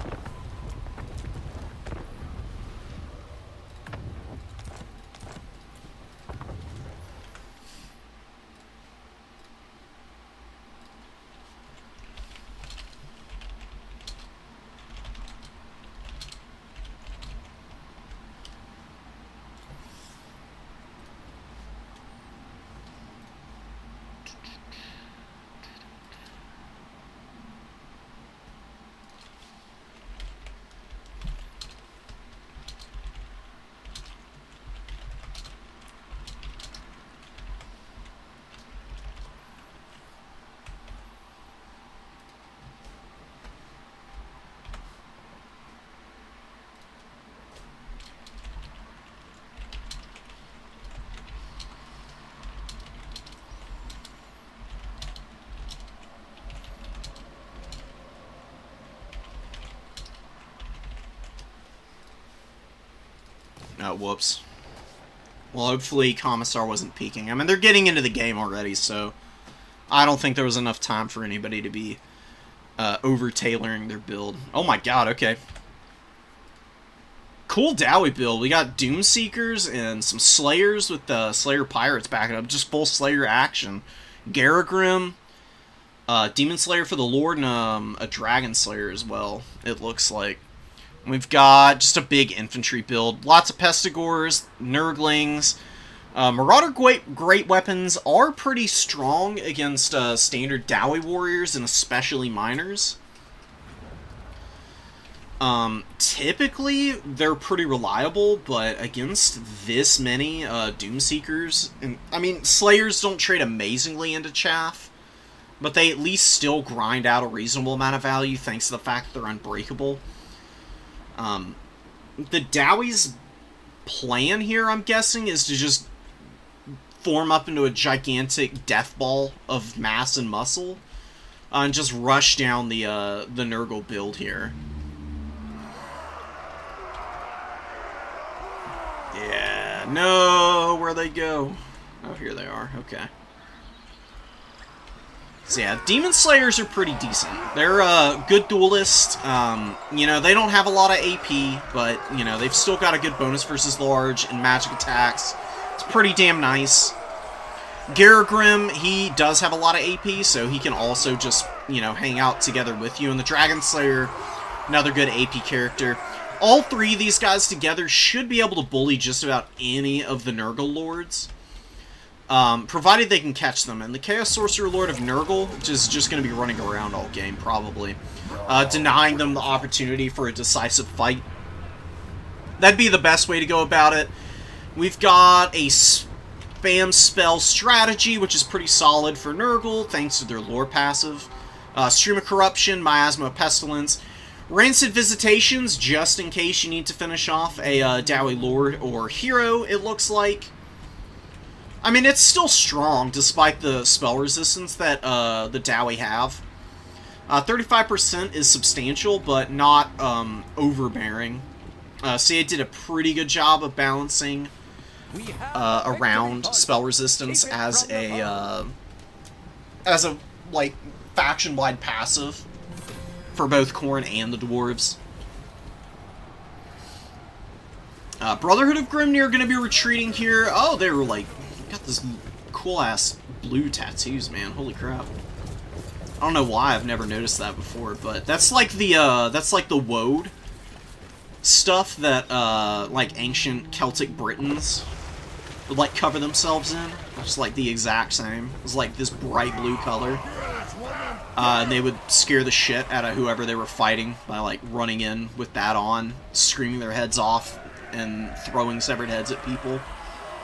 Oh, whoops. Well, hopefully Commissar wasn't peeking. I mean, they're getting into the game already, so I don't think there was enough time for anybody to be over-tailoring their build. Oh my god, okay. Cool Dowie build. We got Doomseekers and some Slayers with the Slayer Pirates backing up. Just full Slayer action. Garagrim, Demon Slayer for the Lord, and a Dragon Slayer as well, it looks like. We've got just a big infantry build. Lots of Pestigors, Nurglings. Marauder Great Weapons are pretty strong against standard Dowie warriors and especially miners. Typically, they're pretty reliable, but against this many Doomseekers... And, I mean, Slayers don't trade amazingly into chaff, but they at least still grind out a reasonable amount of value thanks to the fact that they're unbreakable. The Dowie's plan here, I'm guessing, is to just form up into a gigantic death ball of mass and muscle, and just rush down the Nurgle build here. Yeah, no, where'd they go? Oh, here they are, okay. So yeah, Demon Slayers are pretty decent. They're a good duelist. You know, they don't have a lot of AP, but, you know, they've still got a good bonus versus large and magic attacks. It's pretty damn nice. Garagrim, he does have a lot of AP, so he can also just, you know, hang out together with you. And the Dragon Slayer, another good AP character. All three of these guys together should be able to bully just about any of the Nurgle Lords. Provided they can catch them. And the Chaos Sorcerer Lord of Nurgle, which is just going to be running around all game, probably. Denying them the opportunity for a decisive fight. That'd be the best way to go about it. We've got a spam spell strategy, which is pretty solid for Nurgle, thanks to their lore passive. Stream of Corruption, Miasma of Pestilence. Rancid Visitations, just in case you need to finish off a Dowie Lord or Hero, it looks like. I mean, it's still strong, despite the spell resistance that the Dowie have. 35% is substantial, but not overbearing. CA did a pretty good job of balancing around spell resistance as a like faction-wide passive for both Khorne and the dwarves. Brotherhood of Grimnir going to be retreating here. Oh, they were like got this cool-ass blue tattoos, man. Holy crap. I don't know why I've never noticed that before, but that's like the woad stuff that like ancient Celtic Britons would like cover themselves in. It's like the exact same. It's like this bright blue color. And they would scare the shit out of whoever they were fighting by like running in with that on, screaming their heads off, and throwing severed heads at people.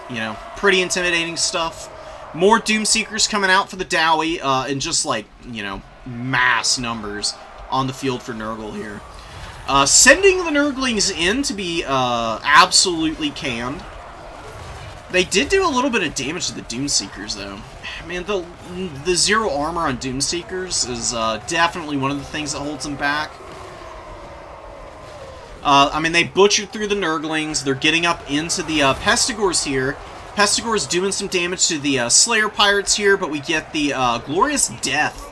You know, pretty intimidating stuff. More Doomseekers coming out for the Dowie, and just like, you know, mass numbers on the field for Nurgle here. Sending the Nurglings in to be absolutely canned. They did do a little bit of damage to the Doomseekers, though. Man, the zero armor on Doomseekers is definitely one of the things that holds them back. I mean, they butchered through the Nurglings. They're getting up into the Pestigors here. Pestigor's doing some damage to the Slayer Pirates here, but we get the Glorious Death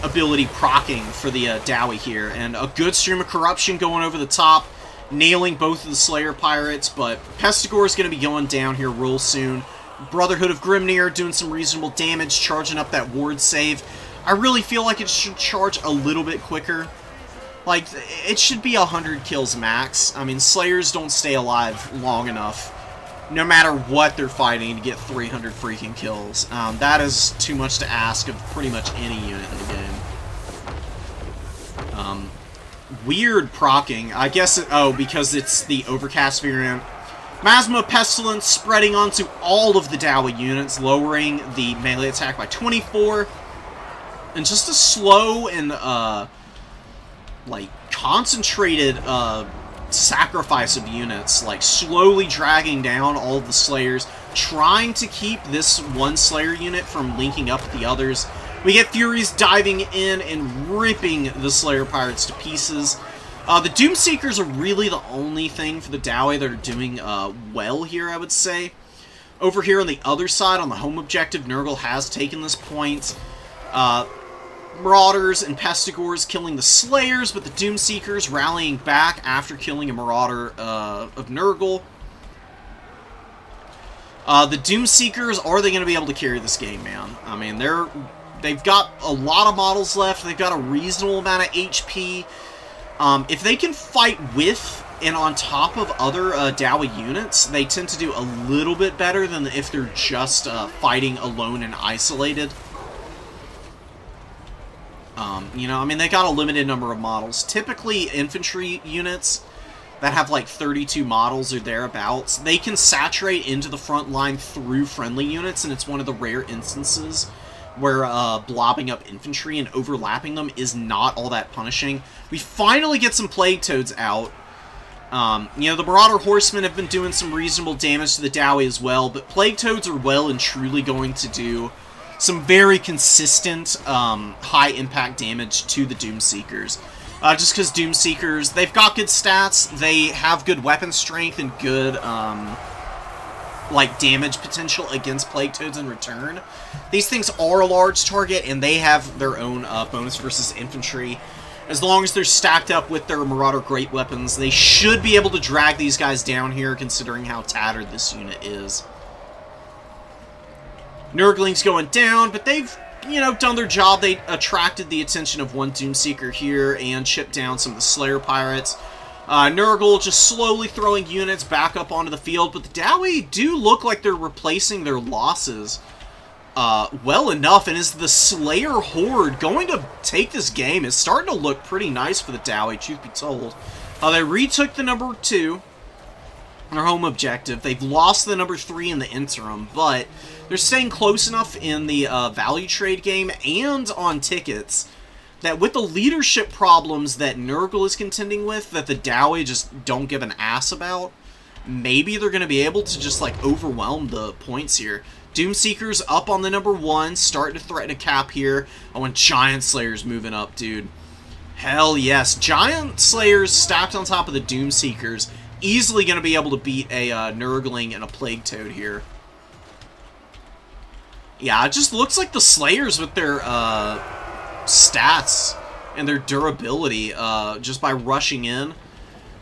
ability proccing for the Dowie here. And a good Stream of Corruption going over the top, nailing both of the Slayer Pirates, but Pestigor's going to be going down here real soon. Brotherhood of Grimnir doing some reasonable damage, charging up that ward save. I really feel like it should charge a little bit quicker. Like, it should be 100 kills max. I mean, Slayers don't stay alive long enough, no matter what they're fighting, to get 300 freaking kills. That is too much to ask of pretty much any unit in the game. Weird proccing. I guess, because it's the Overcast variant. Miasma Pestilence spreading onto all of the Dowie units, lowering the melee attack by 24. And just a slow and, like, concentrated, sacrifice of units, like, slowly dragging down all of the Slayers, trying to keep this one Slayer unit from linking up with the others. We get Furies diving in and ripping the Slayer Pirates to pieces. The Doomseekers are really the only thing for the Dowie that are doing well here, I would say. Over here on the other side, on the home objective, Nurgle has taken this point. Marauders and Pestigors killing the Slayers, but the Doomseekers rallying back after killing a Marauder of Nurgle. The Doomseekers, are they going to be able to carry this game, man? I mean, they've got a lot of models left. They've got a reasonable amount of HP. If they can fight with and on top of other Dowie units, they tend to do a little bit better than if they're just fighting alone and isolated. You know, I mean, they got a limited number of models. Typically, infantry units that have like 32 models or thereabouts, they can saturate into the front line through friendly units, and it's one of the rare instances where blobbing up infantry and overlapping them is not all that punishing. We finally get some Plague Toads out. You know, the Marauder Horsemen have been doing some reasonable damage to the Dowie as well, but Plague Toads are well and truly going to do some very consistent, high-impact damage to the Doomseekers. Just because Doomseekers, they've got good stats, they have good weapon strength, and good, like, damage potential against Plague Toads in return. These things are a large target, and they have their own bonus versus infantry. As long as they're stacked up with their Marauder Great Weapons, they should be able to drag these guys down here, considering how tattered this unit is. Nurglings going down, but they've, you know, done their job. They attracted the attention of one Doomseeker here and chipped down some of the Slayer Pirates. Nurgle just slowly throwing units back up onto the field, but the Dowie do look like they're replacing their losses well enough, and is the Slayer Horde going to take this game? It's starting to look pretty nice for the Dowie, truth be told. They retook the number 2. their home objective. They've lost the number 3 in the interim, but they're staying close enough in the value trade game and on tickets that with the leadership problems that Nurgle is contending with, that the Dowie just don't give an ass about, maybe they're going to be able to just, like, overwhelm the points here. Doomseeker's up on the number 1, starting to threaten a cap here. Oh, and Giant Slayer's moving up, dude. Hell yes. Giant Slayers stacked on top of the Doomseekers. Easily going to be able to beat a Nurgling and a Plague Toad here. Yeah, it just looks like the Slayers with their stats and their durability, just by rushing in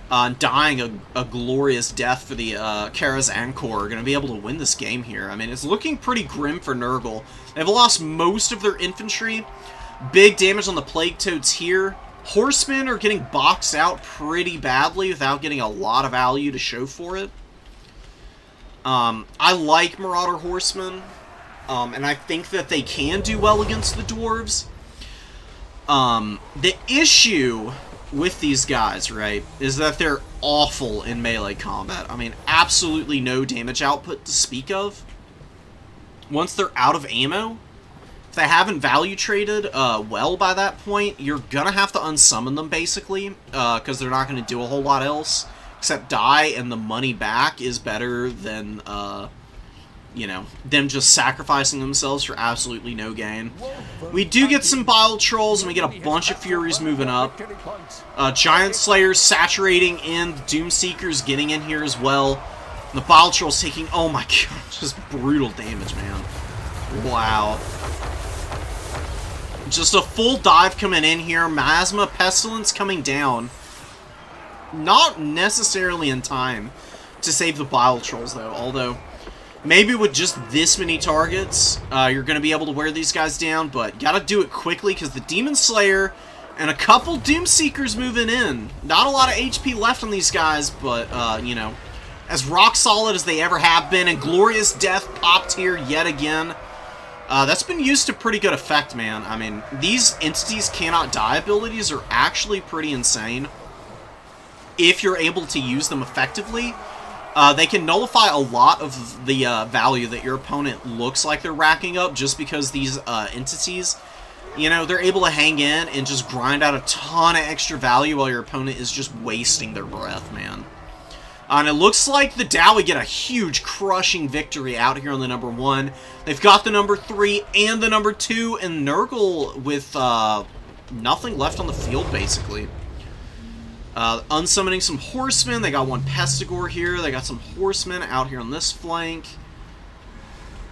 and dying a glorious death for the Karaz-Ankor, are going to be able to win this game here. I mean, it's looking pretty grim for Nurgle. They've lost most of their infantry. Big damage on the Plague Toads here. Horsemen are getting boxed out pretty badly without getting a lot of value to show for it. I like Marauder Horsemen, and I think that they can do well against the Dwarves. The issue with these guys, right, is that they're awful in melee combat. I mean, absolutely no damage output to speak of. Once they're out of ammo, if they haven't value traded well by that point, you're gonna have to unsummon them, basically, because they're not gonna do a whole lot else, except die, and the money back is better than, you know, them just sacrificing themselves for absolutely no gain. We do get some Bile Trolls, and we get a bunch of Furies moving up. Giant Slayers saturating in, the Doomseekers getting in here as well. And the Bile Trolls taking, oh my god, just brutal damage, man. Wow. Just a full dive coming in here. Miasma Pestilence coming down. Not necessarily in time to save the Bile Trolls, though, although maybe with just this many targets, you're going to be able to wear these guys down, but gotta do it quickly because the Demon Slayer and a couple Doomseekers moving in. Not a lot of HP left on these guys, but, you know, as rock solid as they ever have been, and Glorious Death popped here yet again. That's been used to pretty good effect, man. I mean, these entities cannot die abilities are actually pretty insane if you're able to use them effectively. They can nullify a lot of the value that your opponent looks like they're racking up just because these entities, you know, they're able to hang in and just grind out a ton of extra value while your opponent is just wasting their breath, man. And it looks like the Dowie get a huge crushing victory out here on the number 1. They've got the number 3 and the number 2, and Nurgle with nothing left on the field, basically. Unsummoning some horsemen. They got one Pestigore here. They got some horsemen out here on this flank.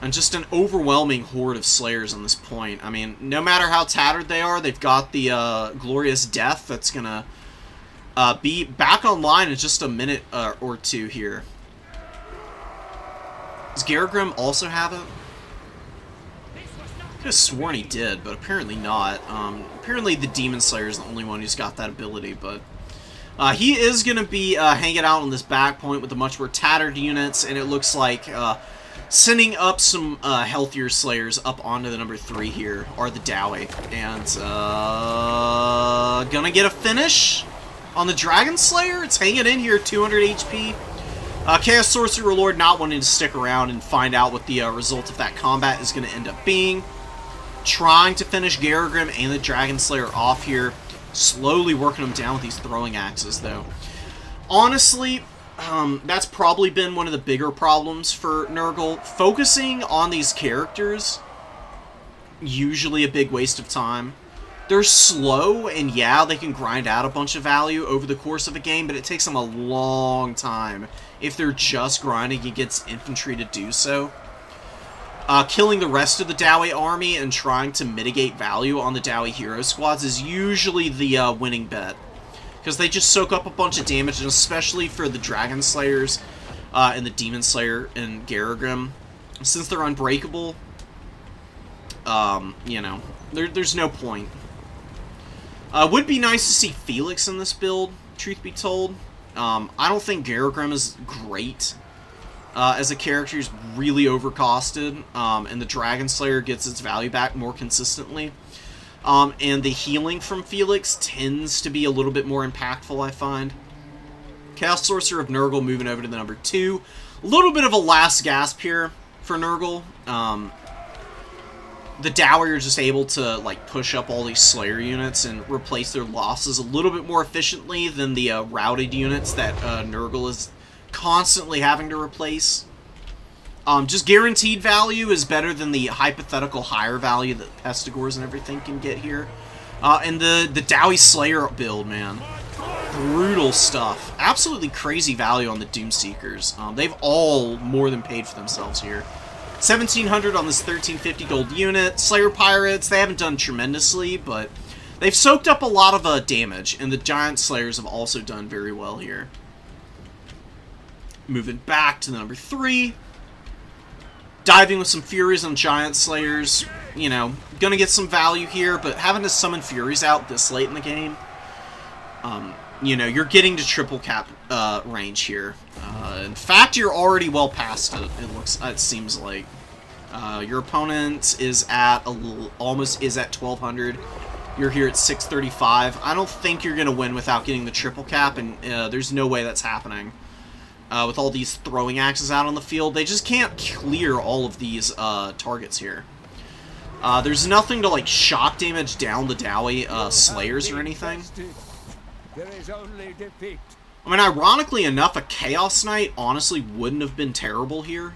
And just an overwhelming horde of Slayers on this point. I mean, no matter how tattered they are, they've got the Glorious Death that's going to be back online in just a minute or two here. Does Garagrim also have it? I could have sworn he did, but apparently not. Apparently the Demon Slayer is the only one who's got that ability, but he is going to be hanging out on this back point with the much more tattered units, and it looks like sending up some healthier Slayers up onto the number 3 here are the Dowie. And gonna get a finish on the Dragon Slayer. It's hanging in here, 200 HP. Chaos Sorcerer Lord not wanting to stick around and find out what the result of that combat is going to end up being. Trying to finish Garagrim and the Dragon Slayer off here. Slowly working them down with these throwing axes, though. Honestly, that's probably been one of the bigger problems for Nurgle. Focusing on these characters, usually a big waste of time. They're slow, and yeah, they can grind out a bunch of value over the course of a game, but it takes them a long time if they're just grinding against infantry to do so. Killing the rest of the Dowie army and trying to mitigate value on the Dowie hero squads is usually the winning bet, because they just soak up a bunch of damage, and especially for the Dragon Slayers and the Demon Slayer and Garagrim, since they're unbreakable, you know, there's no point. Would be nice to see Felix in this build, truth be told. I don't think Garagrim is great as a character. He's really overcosted, and the Dragon Slayer gets its value back more consistently. And the healing from Felix tends to be a little bit more impactful, I find. Chaos Sorcerer of Nurgle moving over to the number 2. A little bit of a last gasp here for Nurgle. The Dowie are just able to like push up all these Slayer units and replace their losses a little bit more efficiently than the routed units that Nurgle is constantly having to replace. Just guaranteed value is better than the hypothetical higher value that Pestigors and everything can get here. And the Dowie Slayer build, man. Brutal stuff. Absolutely crazy value on the Doomseekers. They've all more than paid for themselves here. 1,700 on this 1350 gold unit. Slayer Pirates, they haven't done tremendously, but they've soaked up a lot of damage, and the Giant Slayers have also done very well here. Moving back to the number 3. Diving with some Furies on Giant Slayers. You know, gonna get some value here, but having to summon Furies out this late in the game, you know, you're getting to triple cap range here. In fact, you're already well past it. It seems like your opponent is at almost at 1,200. You're here at 635. I don't think you're gonna win without getting the triple cap, and there's no way that's happening. With all these throwing axes out on the field, they just can't clear all of these targets here. There's nothing to like shock damage down the Dowie Slayers or anything. There is only defeat. I mean, ironically enough, a Chaos Knight honestly wouldn't have been terrible here.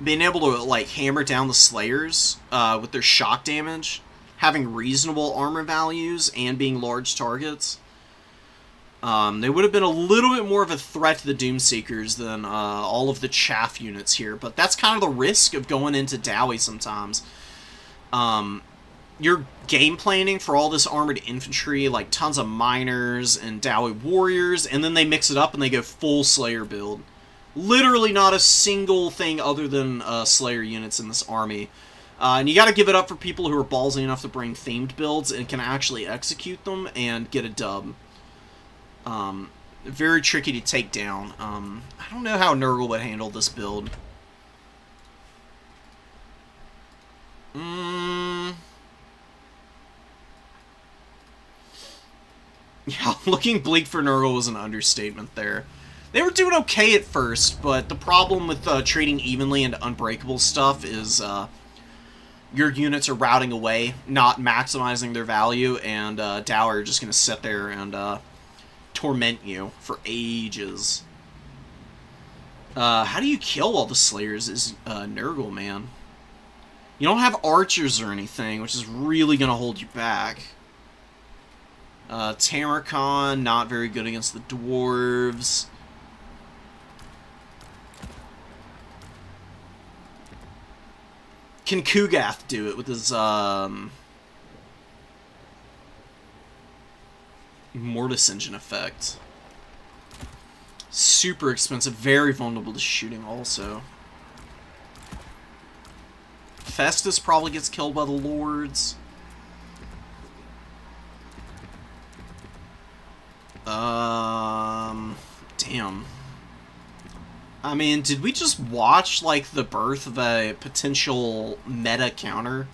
Being able to like hammer down the Slayers with their shock damage, having reasonable armor values, and being large targets. They would have been a little bit more of a threat to the Doomseekers than all of the chaff units here, but that's kind of the risk of going into Dowie sometimes. You're game planning for all this armored infantry, like tons of miners and Dowie warriors, and then they mix it up and they go full Slayer build. Literally not a single thing other than Slayer units in this army. And you gotta give it up for people who are ballsy enough to bring themed builds and can actually execute them and get a dub. Very tricky to take down. I don't know how Nurgle would handle this build. Yeah, looking bleak for Nurgle was an understatement there. They were doing okay at first, but the problem with trading evenly into unbreakable stuff is your units are routing away, not maximizing their value, and Dowie are just going to sit there and torment you for ages. How do you kill all the Slayers is Nurgle, man. You don't have archers or anything, which is really going to hold you back. Tamarkon, not very good against the dwarves. Can Kugath do it with his Mortis Engine effect? Super expensive, very vulnerable to shooting also. Festus probably gets killed by the Lords. Damn. I mean, did we just watch, like, the birth of a potential meta counter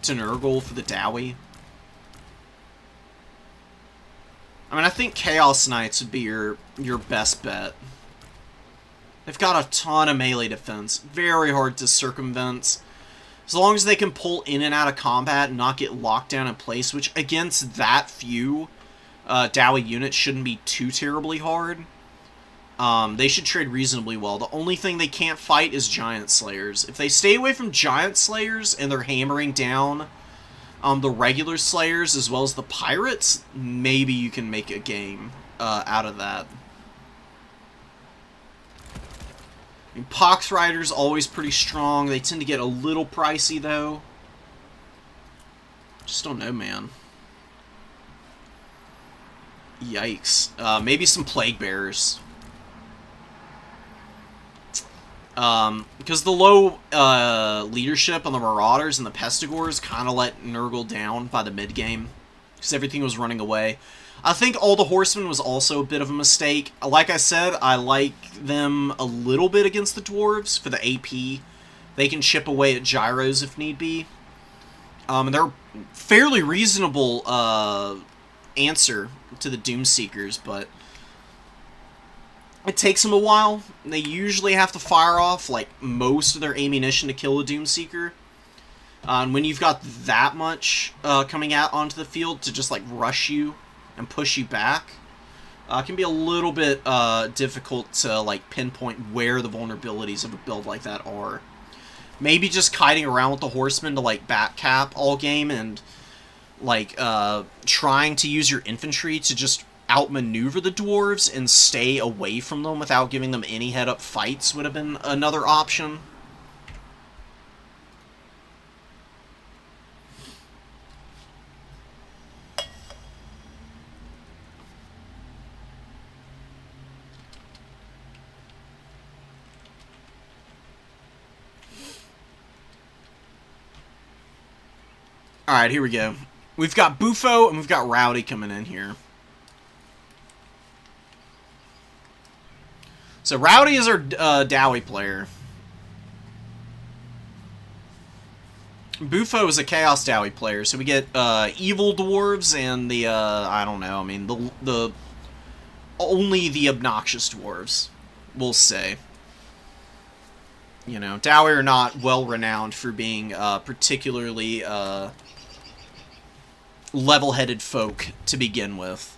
to Nurgle for the Dowie? I mean, I think Chaos Knights would be your best bet. They've got a ton of melee defense. Very hard to circumvent. As long as they can pull in and out of combat and not get locked down in place, which against that few Dowie units shouldn't be too terribly hard. They should trade reasonably well. The only thing they can't fight is Giant Slayers. If they stay away from Giant Slayers and they're hammering down the regular Slayers as well as the Pirates, maybe you can make a game out of that. I mean, Pox Rider's always pretty strong. They tend to get a little pricey, though. Just don't know, man. Yikes. Maybe some Plague Bearers. Because the low leadership on the Marauders and the Pestigors kind of let Nurgle down by the mid-game. Because everything was running away. I think all the Horsemen was also a bit of a mistake. Like I said, I like them a little bit against the Dwarves for the AP. They can chip away at Gyros if need be. And they're fairly reasonable answer to the Doomseekers, but It takes them a while. They usually have to fire off like most of their ammunition to kill a Doomseeker. And when you've got that much coming out onto the field to just like rush you and push you back, it can be a little bit difficult to like pinpoint where the vulnerabilities of a build like that are. Maybe just kiting around with the horsemen to like back cap all game and like trying to use your infantry to just outmaneuver the dwarves and stay away from them without giving them any head-up fights would have been another option. Alright, here we go. We've got Bufo and we've got Rowdy coming in here. So Rowdy is our Dowie player. Bufo is a Chaos Dowie player, so we get evil dwarves and the I don't know. I mean the only the obnoxious dwarves, we'll say. You know, Dowie are not well renowned for being particularly level-headed folk to begin with.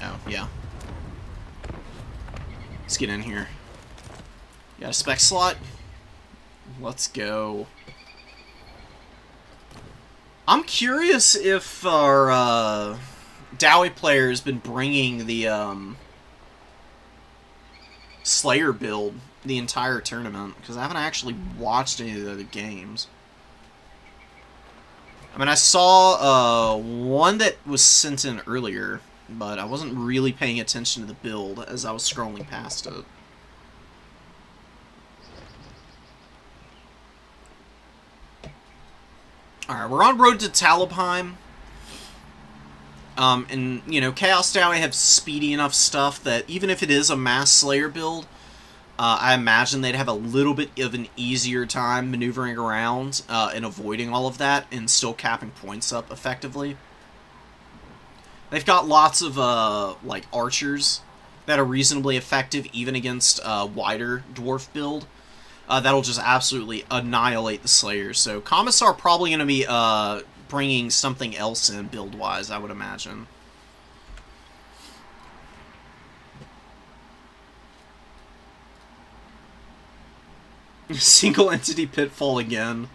Oh, yeah. Let's get in here. Got a spec slot? Let's go. I'm curious if our Dowie player has been bringing the Slayer build the entire tournament, because I haven't actually watched any of the other games. I mean, I saw one that was sent in earlier, but I wasn't really paying attention to the build as I was scrolling past it. Alright, we're on road to Talabheim. And, you know, Chaos Dowie have speedy enough stuff that even if it is a Mass Slayer build, I imagine they'd have a little bit of an easier time maneuvering around and avoiding all of that and still capping points up effectively. They've got lots of, like, archers that are reasonably effective even against a wider dwarf build. That'll just absolutely annihilate the Slayers. So Commissar probably going to be bringing something else in build-wise, I would imagine. Single entity pitfall again.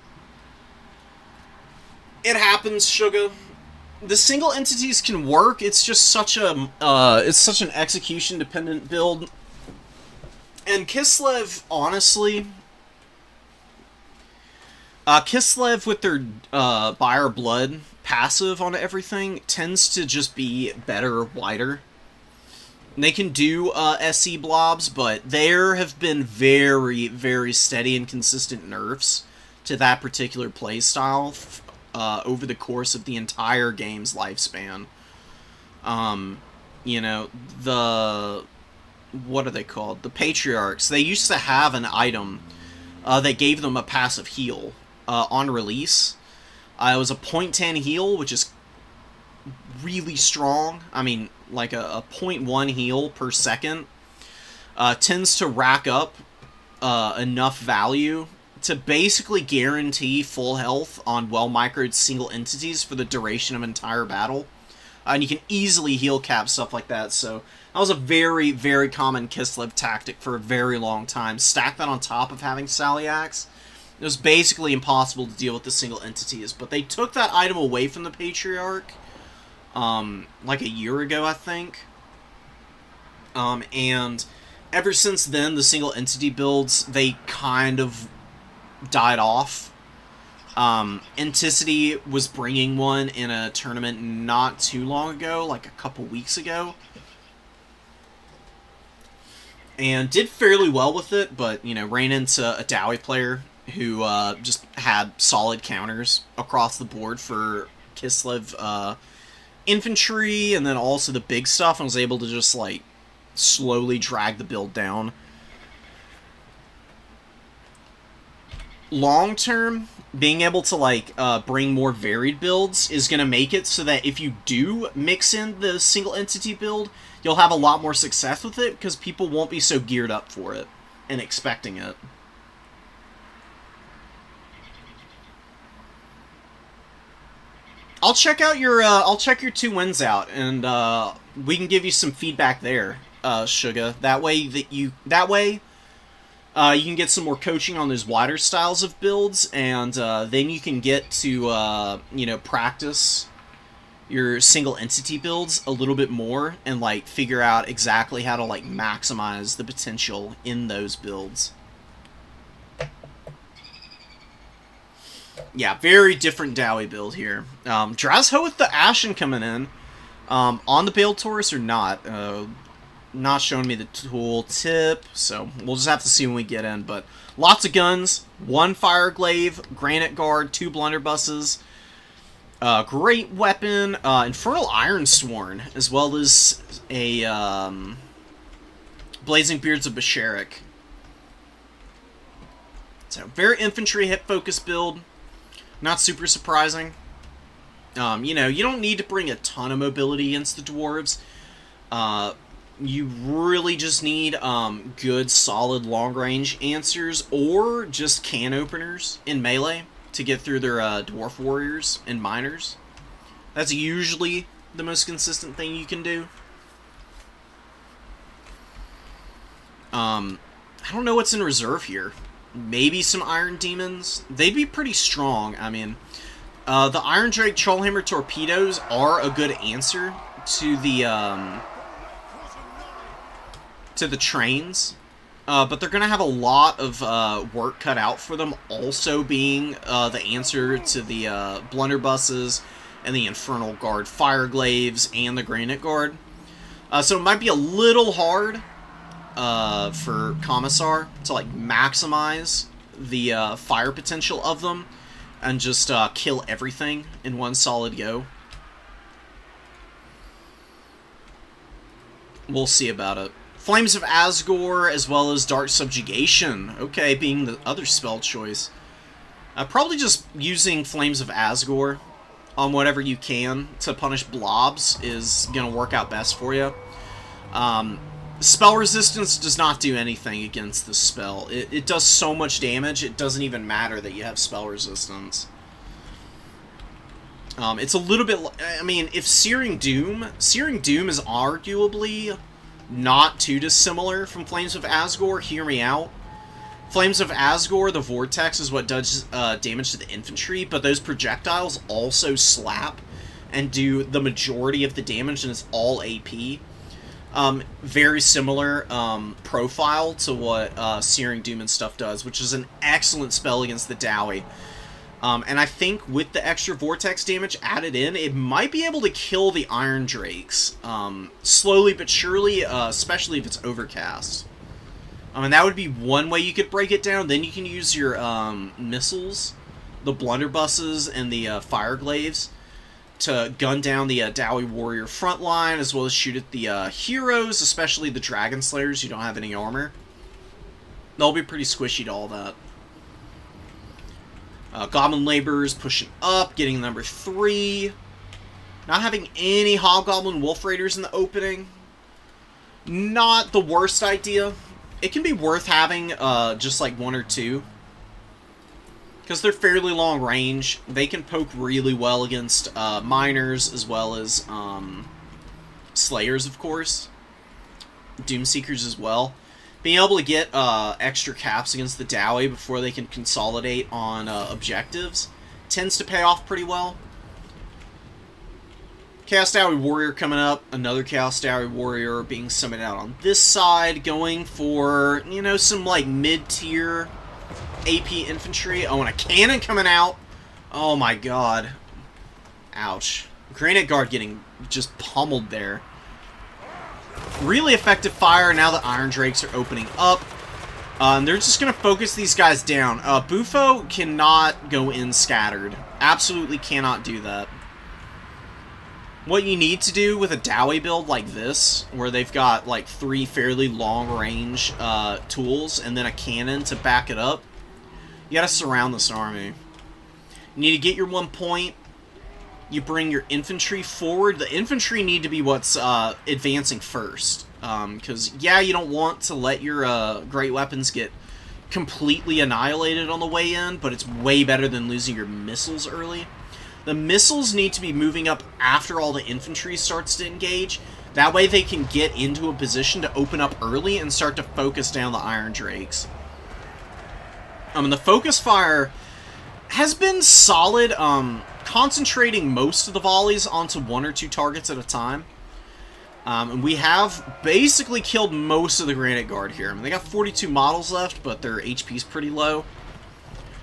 It happens, Sugar. The single entities can work. It's just such a it's such an execution dependent build. And Kislev, honestly, Kislev with their Buyer Blood passive on everything tends to just be better wider. They can do SC blobs, but there have been very, very steady and consistent nerfs to that particular playstyle over the course of the entire game's lifespan. You know, what are they called? The Patriarchs. They used to have an item that gave them a passive heal on release. It was a 0.10 heal, which is really strong. I mean, like a 0.1 heal per second tends to rack up enough value to basically guarantee full health on well-microed single entities for the duration of an entire battle. And you can easily heal cap stuff like that, so that was a very, very common Kislev tactic for a very long time. Stack that on top of having Salyax. It was basically impossible to deal with the single entities, but they took that item away from the Patriarch like a year ago, I think. And ever since then, the single entity builds, they kind of died off. Anticity was bringing one in a tournament not too long ago, like a couple weeks ago. And did fairly well with it, but, you know, ran into a Dowie player who just had solid counters across the board for Kislev infantry, and then also the big stuff, and was able to just, like, slowly drag the build down. long term, being able to like bring more varied builds is going to make it so that if you do mix in the single entity build, you'll have a lot more success with it because people won't be so geared up for it and expecting it. I'll check out your I'll check your 2 wins out, and we can give you some feedback there, Suga. That way you can get some more coaching on those wider styles of builds, and then you can get to you know, practice your single entity builds a little bit more and like figure out exactly how to like maximize the potential in those builds. Yeah, very different Dowie build here. Drazho with the Ashen coming in. On the Bale Taurus or not? Not showing me the tool tip, so we'll just have to see when we get in. But lots of guns, 1 Fire Glaive, Granite Guard, 2 Blunderbusses. Great weapon, Infernal Ironsworn, as well as a Blazing Beards of Basharik. So, very infantry hit-focused build. Not super surprising. You know, you don't need to bring a ton of mobility against the dwarves. You really just need good, solid, long-range answers, or just can openers in melee to get through their dwarf warriors and miners. That's usually the most consistent thing you can do. I don't know what's in reserve here. Maybe some Iron Demons. They'd be pretty strong. I mean, the Iron Drake Trollhammer torpedoes are a good answer to the trains, but they're gonna have a lot of work cut out for them. Also, being the answer to the Blunderbusses and the Infernal Guard Fire Glaives and the Granite Guard. So it might be a little hard for Commissar to like maximize the fire potential of them and just kill everything in one solid go. We'll see about it. Flames of Asgore as well as Dark Subjugation. Okay, being the other spell choice. Probably just using Flames of Asgore on whatever you can to punish blobs is going to work out best for you. Spell resistance does not do anything against this spell. It does so much damage, it doesn't even matter that you have spell resistance. It's a little bit... I mean, if Searing Doom is arguably not too dissimilar from Flames of Asgore. Hear me out. Flames of Asgore, the Vortex, is what does damage to the infantry, but those projectiles also slap and do the majority of the damage, and it's all AP. Very similar profile to what Searing Doom and stuff does, which is an excellent spell against the Dowie. And I think with the extra Vortex damage added in, it might be able to kill the Iron Drakes slowly but surely, especially if it's overcast. And that would be one way you could break it down. Then you can use your missiles, the Blunderbusses, and the Fire Glaives to gun down the Dowie Warrior front line, as well as shoot at the heroes, especially the Dragon Slayers who don't have any armor. They'll be pretty squishy to all that. Goblin Laborers pushing up, getting number 3. Not having any Hobgoblin Wolf Raiders in the opening. Not the worst idea. It can be worth having just like 1 or 2. Because they're fairly long range. They can poke really well against miners as well as Slayers, of course. Doomseekers as well. Being able to get extra caps against the Dowie before they can consolidate on objectives tends to pay off pretty well. Chaos Dowie Warrior coming up. Another Chaos Dowie Warrior being summoned out on this side. Going for, you know, some like mid-tier AP infantry. Oh, and a cannon coming out. Oh my god. Ouch. Granite Guard getting just pummeled there. Really effective fire. Now the Iron Drakes are opening up. And they're just going to focus these guys down. Bufo cannot go in scattered. Absolutely cannot do that. What you need to do with a Dowie build like this, where they've got like 3 fairly long range tools and then a cannon to back it up, You gotta surround this army. You need to get your 1 point. You bring your infantry forward. The infantry need to be what's advancing first. Because, yeah, you don't want to let your great weapons get completely annihilated on the way in, but it's way better than losing your missiles early. The missiles need to be moving up after all the infantry starts to engage. That way they can get into a position to open up early and start to focus down the Iron Drakes. And the focus fire has been solid, concentrating most of the volleys onto 1 or 2 targets at a time. And we have basically killed most of the Granite Guard here. I mean, they got 42 models left, but their HP is pretty low.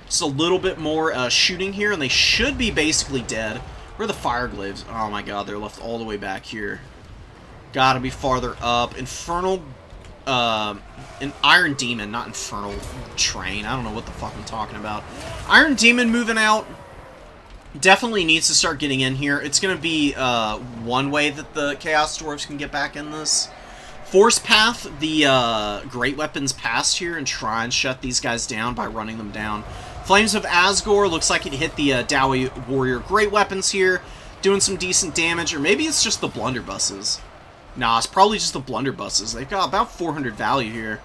Just a little bit more shooting here, and they should be basically dead. Where are the Fire Glaives? Oh my god, they're left all the way back here. Gotta be farther up. Infernal... an Iron Demon, not Infernal Train. I don't know what the fuck I'm talking about. Iron Demon moving out. Definitely needs to start getting in here. It's going to be one way that the Chaos Dwarves can get back in this. Force Path the Great Weapons past here and try and shut these guys down by running them down. Flames of Asgore looks like it hit the Dowie Warrior Great Weapons here, doing some decent damage, or maybe it's just the blunderbusses. Nah, it's probably just the blunderbusses. They've got about 400 value here.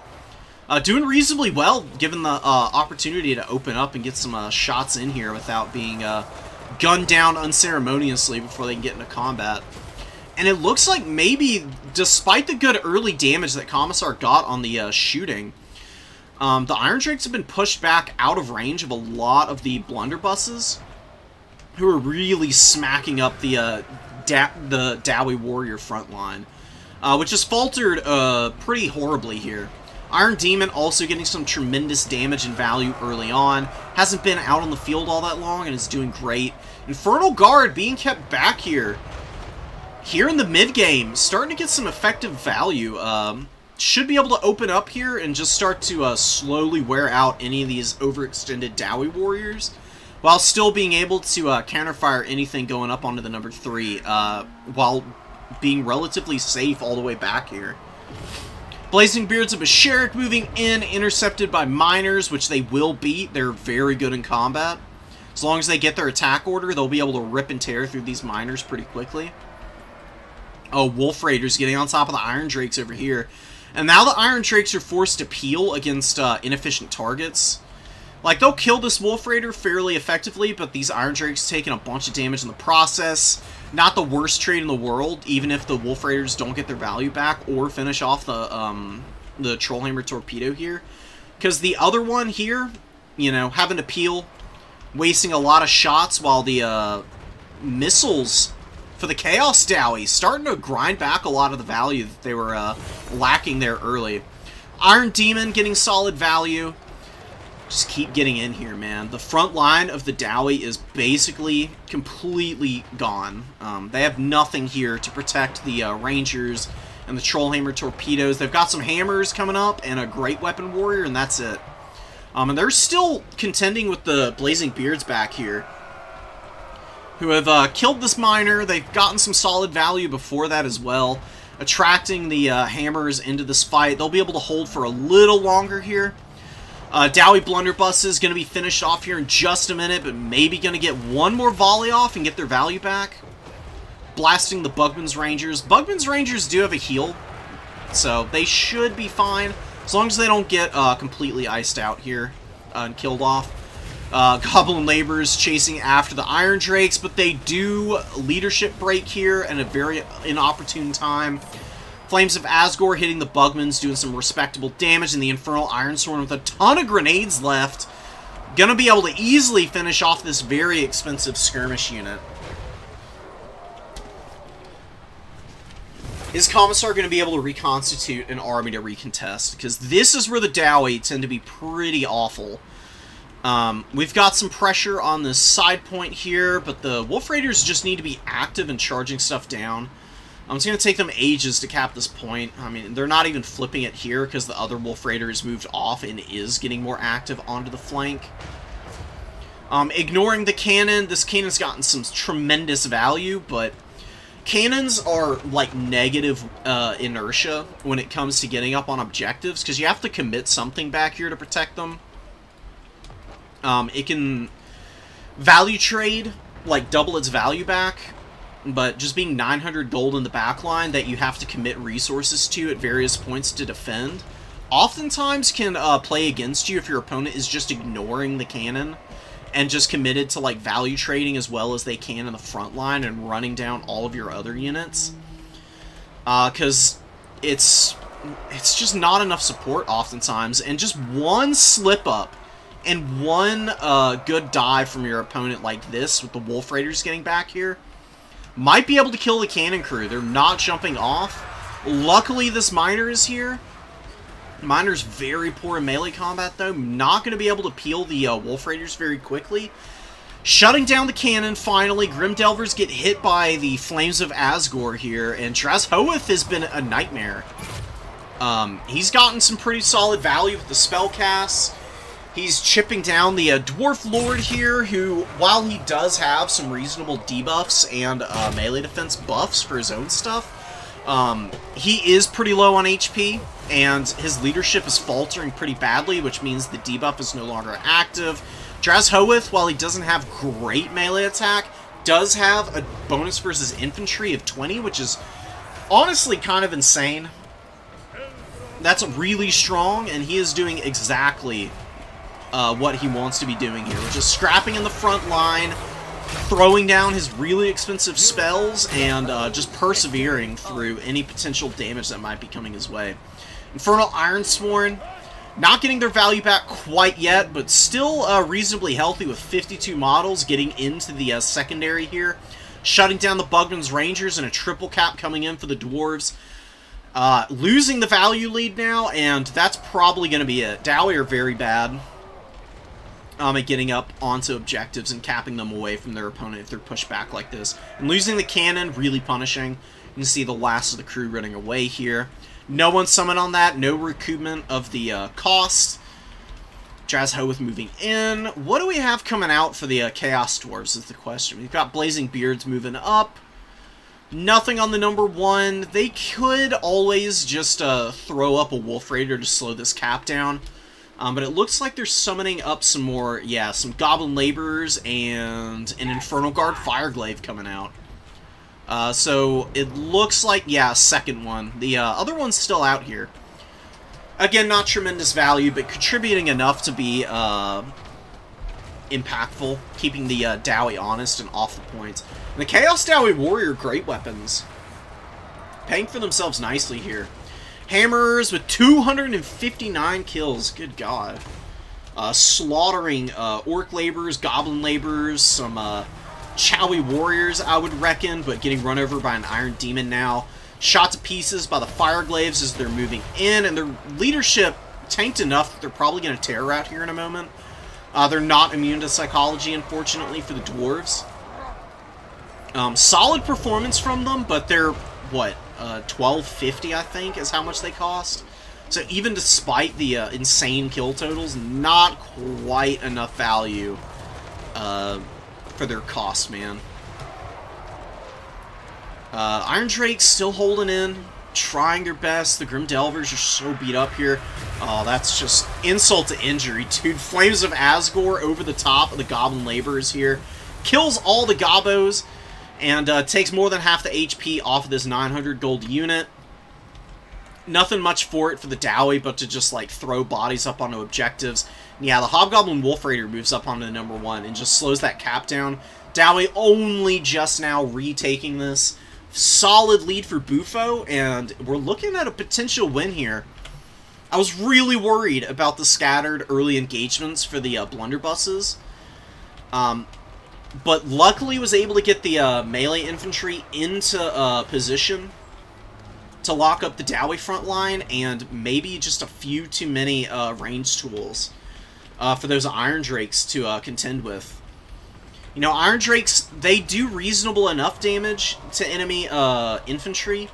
Doing reasonably well, given the opportunity to open up and get some shots in here without being gunned down unceremoniously before they can get into combat. And it looks like maybe, despite the good early damage that Commissar got on the shooting, the Iron Drakes have been pushed back out of range of a lot of the blunderbusses, who are really smacking up the Dowie Warrior front line, which has faltered pretty horribly here. Iron Demon also getting some tremendous damage and value early on. Hasn't been out on the field all that long and is doing great. Infernal Guard being kept back here. Here in the mid-game, starting to get some effective value. Should be able to open up here and just start to slowly wear out any of these overextended Dowie Warriors, while still being able to counterfire anything going up onto the number 3, while being relatively safe all the way back here. Blazing Beards of Basharik moving in, intercepted by Miners, which they will beat. They're very good in combat. As long as they get their attack order, they'll be able to rip and tear through these Miners pretty quickly. Oh, Wolf Raiders getting on top of the Iron Drakes over here. And now the Iron Drakes are forced to peel against inefficient targets. Like, they'll kill this Wolf Raider fairly effectively, but these Iron Drakes taking a bunch of damage in the process. Not the worst trade in the world, even if the Wolf Raiders don't get their value back or finish off the Trollhammer Torpedo here. Because the other one here, you know, having to peel, wasting a lot of shots, while the missiles for the Chaos Dowie starting to grind back a lot of the value that they were lacking there early. Iron Demon getting solid value. Just keep getting in here, man. The front line of the Dowie is basically completely gone. They have nothing here to protect the Rangers and the Trollhammer Torpedoes. They've got some hammers coming up and a Great Weapon Warrior, and that's it. And they're still contending with the Blazing Beards back here, who have killed this miner. They've gotten some solid value before that as well, attracting the hammers into this fight. They'll be able to hold for a little longer here. Dowie Blunderbuss is going to be finished off here in just a minute, but maybe going to get one more volley off and get their value back. Blasting the Bugman's Rangers. Bugman's Rangers do have a heal, so they should be fine, as long as they don't get completely iced out here and killed off. Goblin Laborers chasing after the Iron Drakes, but they do leadership break here at a very inopportune time. Flames of Asgore hitting the Bugmans, doing some respectable damage, and the Infernal Ironsworn with a ton of grenades left. Gonna be able to easily finish off this very expensive skirmish unit. Is Commissar going to be able to reconstitute an army to recontest? Because this is where the Dowie tend to be pretty awful. We've got some pressure on this side point here, but the Wolf Raiders just need to be active and charging stuff down. It's going to take them ages to cap this point. I mean, they're not even flipping it here because the other Wolf Raider has moved off and is getting more active onto the flank. Ignoring the cannon, this cannon's gotten some tremendous value, but cannons are like negative inertia when it comes to getting up on objectives, because you have to commit something back here to protect them. It can value trade, like double its value back, but just being 900 gold in the backline that you have to commit resources to at various points to defend, oftentimes can play against you if your opponent is just ignoring the cannon and just committed to like value trading as well as they can in the front line and running down all of your other units. Because it's just not enough support oftentimes, and just one slip up and one good dive from your opponent like this with the Wolf Raiders getting back here might be able to kill the cannon crew. They're not jumping off. Luckily this miner is here. Miner's very poor in melee combat though, not going to be able to peel the Wolf Raiders very quickly. Shutting down the cannon, finally. Grim Delvers get hit by the Flames of Asgore here, and Draz Hoeth has been a nightmare. He's gotten some pretty solid value with the spell casts. He's chipping down the Dwarf Lord here, who, while he does have some reasonable debuffs and melee defense buffs for his own stuff, he is pretty low on HP, and his leadership is faltering pretty badly, which means the debuff is no longer active. Draz Hoeth, while he doesn't have great melee attack, does have a bonus versus infantry of 20, which is honestly kind of insane. That's really strong, and he is doing exactly what he wants to be doing here, which is scrapping in the front line, throwing down his really expensive spells, and just persevering through any potential damage that might be coming his way. Infernal Ironsworn, not getting their value back quite yet, but still reasonably healthy with 52 models getting into the secondary here. Shutting down the Bugman's Rangers and a triple cap coming in for the Dwarves. Losing the value lead now, and that's probably going to be it. Dowie are very bad at getting up onto objectives and capping them away from their opponent if they're pushed back like this. And losing the cannon, really punishing. You can see the last of the crew running away here. No one summoned on that, no recoupment of the cost. Draz Hoeth moving in. What do we have coming out for the Chaos Dwarves is the question. We've got Blazing Beards moving up. Nothing on the number 1. They could always just throw up a Wolf Raider to slow this cap down. But it looks like they're summoning up some more, yeah, some Goblin Laborers and an Infernal Guard Fireglaive coming out. So it looks like, yeah, second one. The other one's still out here. Again, not tremendous value, but contributing enough to be impactful, keeping the Dowie honest and off the points. And the Chaos Dowie Warrior, great weapons. Paying for themselves nicely here. Hammerers with 259 kills, good god. Slaughtering Orc Laborers, Goblin Laborers, some Chowie Warriors, I would reckon, but getting run over by an Iron Demon now. Shot to pieces by the Fireglaives as they're moving in, and their leadership tanked enough that they're probably going to terror out here in a moment. They're not immune to psychology, unfortunately, for the Dwarves. Solid performance from them, but they're, what, 1250, I think, is how much they cost. So even despite the insane kill totals, not quite enough value for their cost, man. Iron Drake's still holding in, trying their best. The Grim Delvers are so beat up here. Oh, that's just insult to injury, dude. Flames of Asgore over the top of the Goblin Laborers here. Kills all the Gobbos, and takes more than half the HP off of this 900 gold unit. Nothing much for it for the Dowie, but to just, like, throw bodies up onto objectives. And yeah, the Hobgoblin Wolf Raider moves up onto the number 1 and just slows that cap down. Dowie only just now retaking this. Solid lead for Bufo, and we're looking at a potential win here. I was really worried about the scattered early engagements for the blunderbusses. But luckily was able to get the melee infantry into position to lock up the Dowie front line, and maybe just a few too many range tools for those Iron Drakes to contend with. You know, Iron Drakes, they do reasonable enough damage to enemy infantry,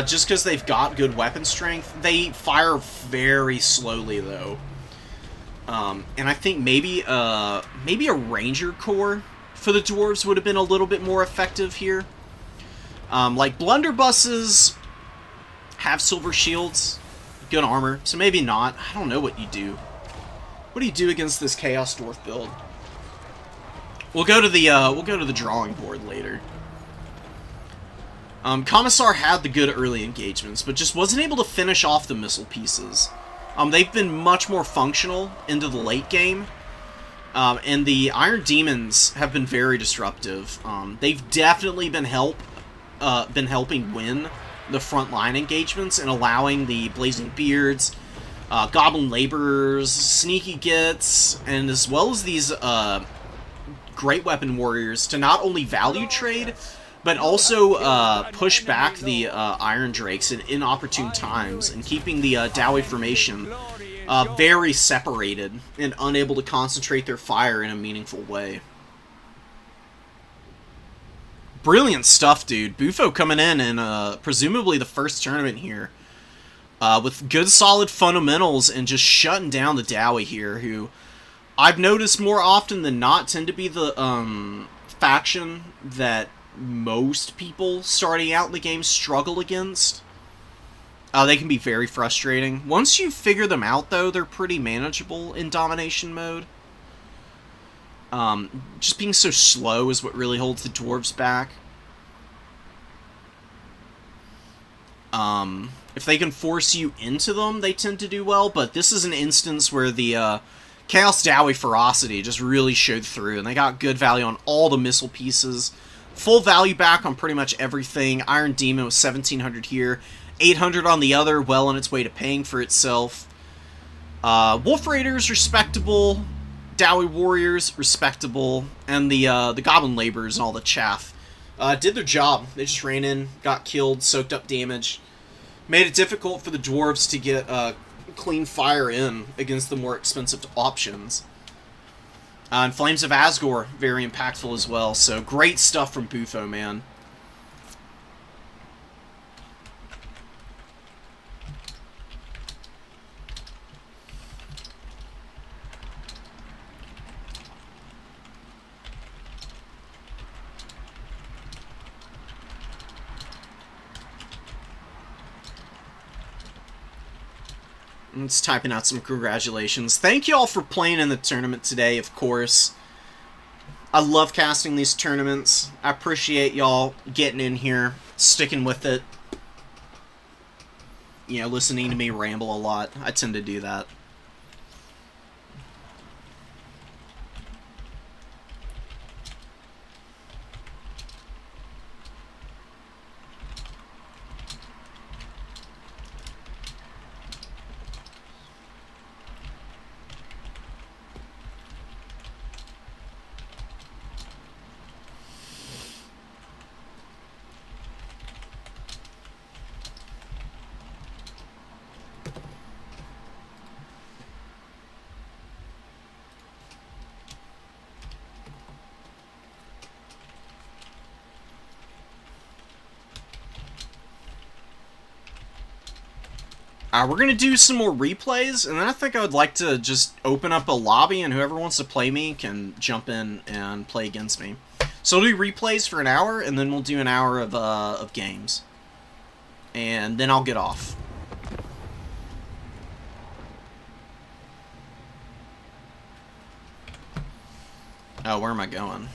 just because they've got good weapon strength. They fire very slowly, though. And I think maybe a Ranger Corps for the Dwarves would have been a little bit more effective here. Like, blunderbusses have silver shields, good armor, so maybe not. I don't know what you do. What do you do against this Chaos Dwarf build? We'll go to the drawing board later. Commissar had the good early engagements, but just wasn't able to finish off the missile pieces. They've been much more functional into the late game, and the Iron Demons have been very disruptive. They've definitely been helping win the frontline engagements and allowing the Blazing Beards, Goblin Laborers, Sneaky Gits, and as well as these Great Weapon Warriors to not only value trade, but also push back the Iron Drakes in inopportune times, and keeping the Dowie formation very separated and unable to concentrate their fire in a meaningful way. Brilliant stuff, dude. Bufo coming in presumably the first tournament here, with good solid fundamentals and just shutting down the Dowie here, who I've noticed more often than not tend to be the faction that most people starting out in the game struggle against. They can be very frustrating. Once you figure them out, though, they're pretty manageable in domination mode. Just being so slow is what really holds the dwarves back. If they can force you into them, they tend to do well, but this is an instance where the Chaos Dowie ferocity just really showed through, and they got good value on all the missile pieces. Full value back on pretty much everything. Iron Demon was 1,700 here. 800 on the other, well on its way to paying for itself. Wolf Raiders, respectable. Dowie Warriors, respectable. And the Goblin Laborers and all the chaff did their job. They just ran in, got killed, soaked up damage. Made it difficult for the dwarves to get clean fire in against the more expensive options. And Flames of Asgore, very impactful as well. So, great stuff from Bufo, man. I'm just typing out some congratulations. Thank you all for playing in the tournament today, of course. I love casting these tournaments. I appreciate y'all getting in here, sticking with it. You know, listening to me ramble a lot. I tend to do that. We're going to do some more replays, and then I think I would like to just open up a lobby, and whoever wants to play me can jump in and play against me. So we'll do replays for an hour, and then we'll do an hour of games. And then I'll get off. Oh, where am I going?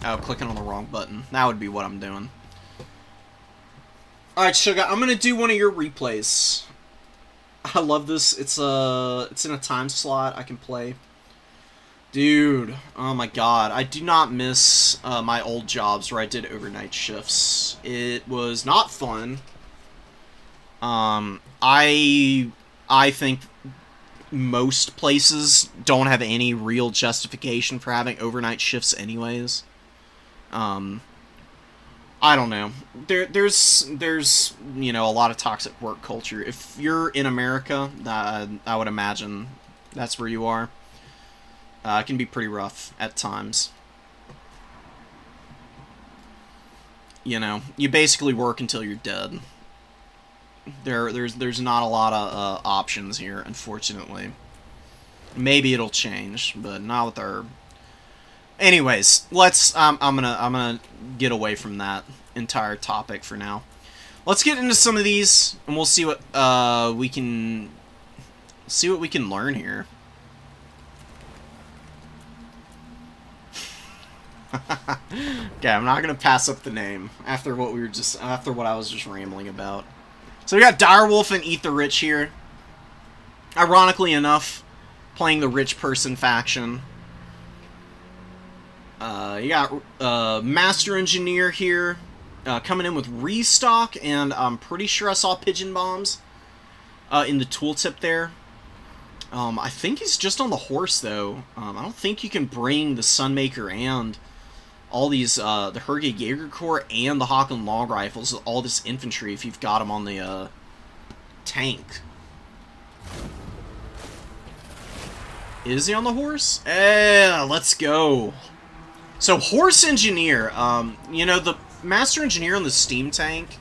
Oh, clicking on the wrong button. That would be what I'm doing. Alright, Sugar, I'm gonna do one of your replays. I love this. It's in a time slot I can play. Dude, oh my god. I do not miss my old jobs where I did overnight shifts. It was not fun. I think most places don't have any real justification for having overnight shifts anyways. I don't know. There's you know, a lot of toxic work culture. If you're in America, I would imagine that's where you are. It can be pretty rough at times. You know, you basically work until you're dead. There's not a lot of options here, unfortunately. Maybe it'll change, but not with our. Anyways, let's. I'm gonna get away from that entire topic for now. Let's get into some of these, and we'll see what we can Let's see what we can learn here. Okay, I'm not gonna pass up the name after what I was just rambling about. So we got Direwolf and Eat the Rich here. Ironically enough, playing the rich person faction. You got Master Engineer here, coming in with Restock, and I'm pretty sure I saw Pigeon Bombs in the tooltip there. I think he's just on the horse, though. I don't think you can bring the Sunmaker and all these, the Herge Jaeger Corps and the Haken Long Rifles, all this infantry, if you've got them on the tank. Is he on the horse? Let's go. So, Horse Engineer, you know, the Master Engineer on the Steam Tank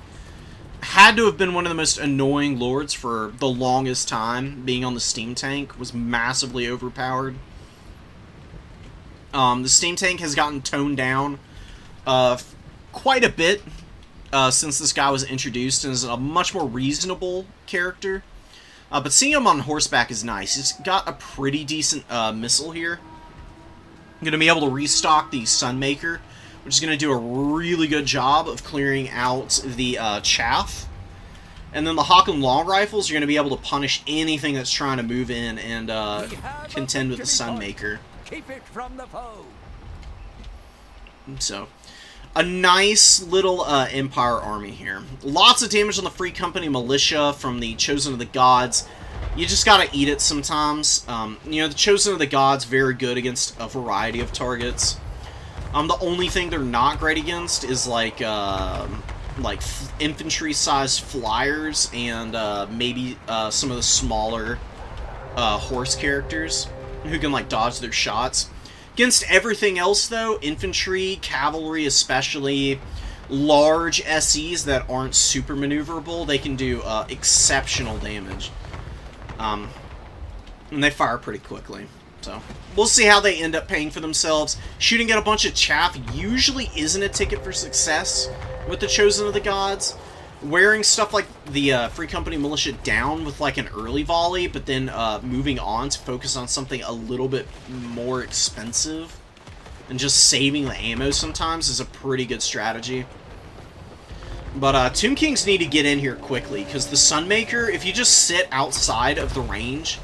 had to have been one of the most annoying lords for the longest time. Being on the Steam Tank was massively overpowered. The Steam Tank has gotten toned down quite a bit since this guy was introduced, and is a much more reasonable character. But seeing him on horseback is nice. He's got a pretty decent missile here. I'm going to be able to restock the Sunmaker, which is going to do a really good job of clearing out the chaff. And then the Haken Long Rifles are going to be able to punish anything that's trying to move in and contend with the Sunmaker. Keep it from the foe. So, a nice little Empire army here. Lots of damage on the Free Company Militia from the Chosen of the Gods. You just gotta eat it sometimes. You know, the Chosen of the Gods, very good against a variety of targets. The only thing they're not great against is like infantry-sized flyers and maybe some of the smaller horse characters who can like dodge their shots. Against everything else, though, infantry, cavalry especially, large SEs that aren't super maneuverable, they can do exceptional damage. And they fire pretty quickly. So, we'll see how they end up paying for themselves. Shooting at a bunch of chaff usually isn't a ticket for success with the Chosen of the Gods. Wearing stuff like the Free Company Militia down with like an early volley, but then moving on to focus on something a little bit more expensive and just saving the ammo sometimes is a pretty good strategy. But Tomb Kings need to get in here quickly, because the Sunmaker, if you just sit outside of the range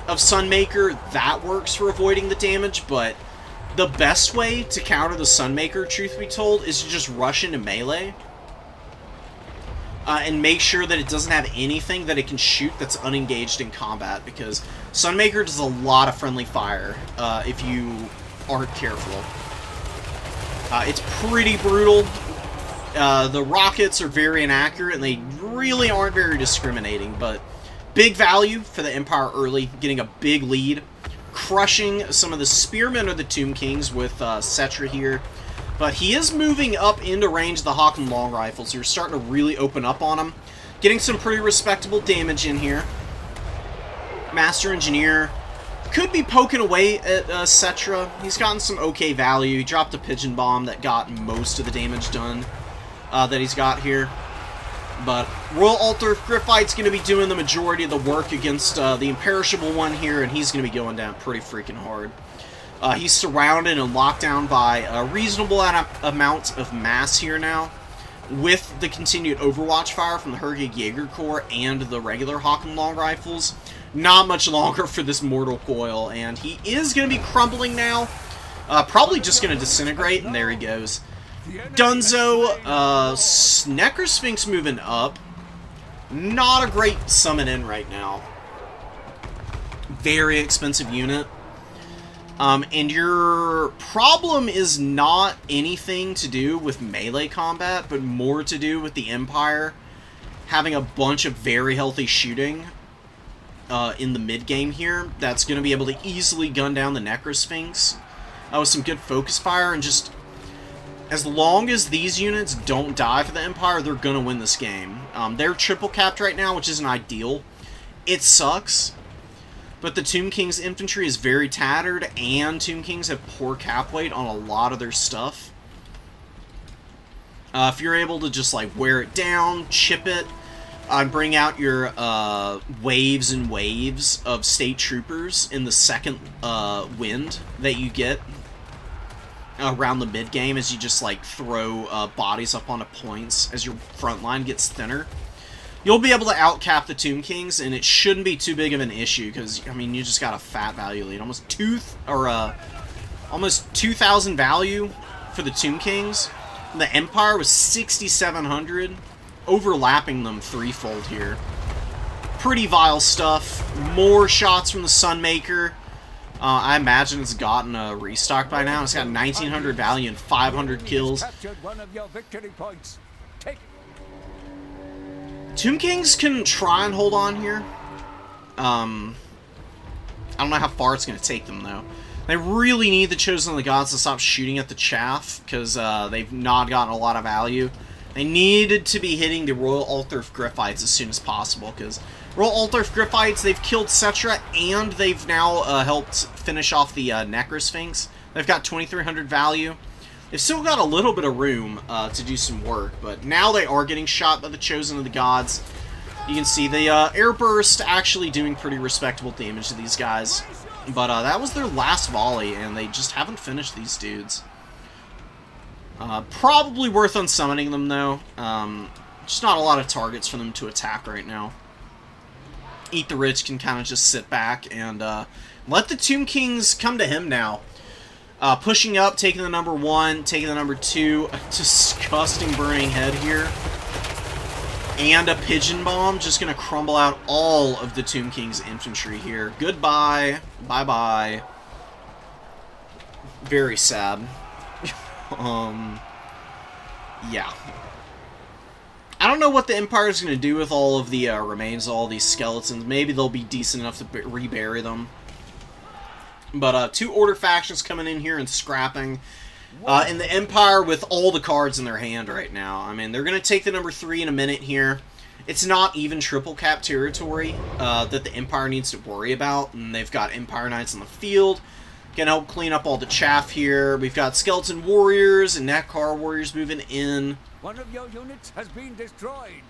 of Sunmaker, that works for avoiding the damage, but the best way to counter the Sunmaker, truth be told, is to just rush into melee. And make sure that it doesn't have anything that it can shoot that's unengaged in combat, because Sunmaker does a lot of friendly fire if you aren't careful. It's pretty brutal. The rockets are very inaccurate, and they really aren't very discriminating, but big value for the Empire early, getting a big lead, crushing some of the Spearmen of the Tomb Kings with Settra here. But he is moving up into range of the Haken Long Rifles. You're starting to really open up on him. Getting some pretty respectable damage in here. Master Engineer could be poking away at Settra. He's gotten some okay value. He dropped a Pigeon Bomb that got most of the damage done that he's got here. But Royal Altar Griffite's going to be doing the majority of the work against the Imperishable One here, and he's going to be going down pretty freaking hard. He's surrounded and locked down by a reasonable amount of mass here now, with the continued Overwatch fire from the Herge Jaeger Corps and the regular Haken Long Rifles. Not much longer for this Mortal Coil, and he is going to be crumbling now. Probably just going to disintegrate, and there he goes. Dunzo, Necrosphinx moving up. Not a great summon in right now. Very expensive unit. And your problem is not anything to do with melee combat, but more to do with the Empire having a bunch of very healthy shooting in the mid-game here. That's going to be able to easily gun down the Necrosphinx with some good focus fire, and just as long as these units don't die for the Empire, they're going to win this game. They're triple capped right now, which isn't ideal. It sucks. But the Tomb King's infantry is very tattered, and Tomb Kings have poor cap weight on a lot of their stuff. If you're able to just like wear it down, chip it, bring out your waves and waves of state troopers in the second wind that you get around the mid game as you just like throw bodies up onto points as your front line gets thinner. You'll be able to outcap the Tomb Kings, and it shouldn't be too big of an issue because I mean you just got a fat value lead, almost 2,000 value for the Tomb Kings. The Empire was 6,700, overlapping them threefold here. Pretty vile stuff. More shots from the Sunmaker. I imagine it's gotten a restock by now. It's got 1,900 value and 500 kills. Tomb Kings can try and hold on here. I don't know how far it's going to take them, though. They really need the Chosen of the Gods to stop shooting at the chaff, because they've not gotten a lot of value. They needed to be hitting the Royal Altdorf Griffites as soon as possible, because Royal Altdorf Griffites, they've killed Cetra, and they've now helped finish off the Necrosphinx. They've got 2,300 value. They've still got a little bit of room to do some work, but now they are getting shot by the Chosen of the Gods. You can see the Air Burst actually doing pretty respectable damage to these guys. But that was their last volley, and they just haven't finished these dudes. Probably worth unsummoning them, though. Just not a lot of targets for them to attack right now. Eat the Rich can kind of just sit back and let the Tomb Kings come to him now. Pushing up, taking the number 1, taking the number 2. A disgusting burning head here. And a Pigeon Bomb, just going to crumble out all of the Tomb King's infantry here. Goodbye. Bye-bye. Very sad. Yeah. I don't know what the Empire is going to do with all of the remains of all these skeletons. Maybe they'll be decent enough to rebury them. But 2 Order factions coming in here and scrapping. And the Empire with all the cards in their hand right now. I mean, they're going to take the number 3 in a minute here. It's not even triple cap territory that the Empire needs to worry about. And they've got Empire Knights on the field. Going to help clean up all the chaff here. We've got Skeleton Warriors and Nekar Warriors moving in. One of your units has been destroyed.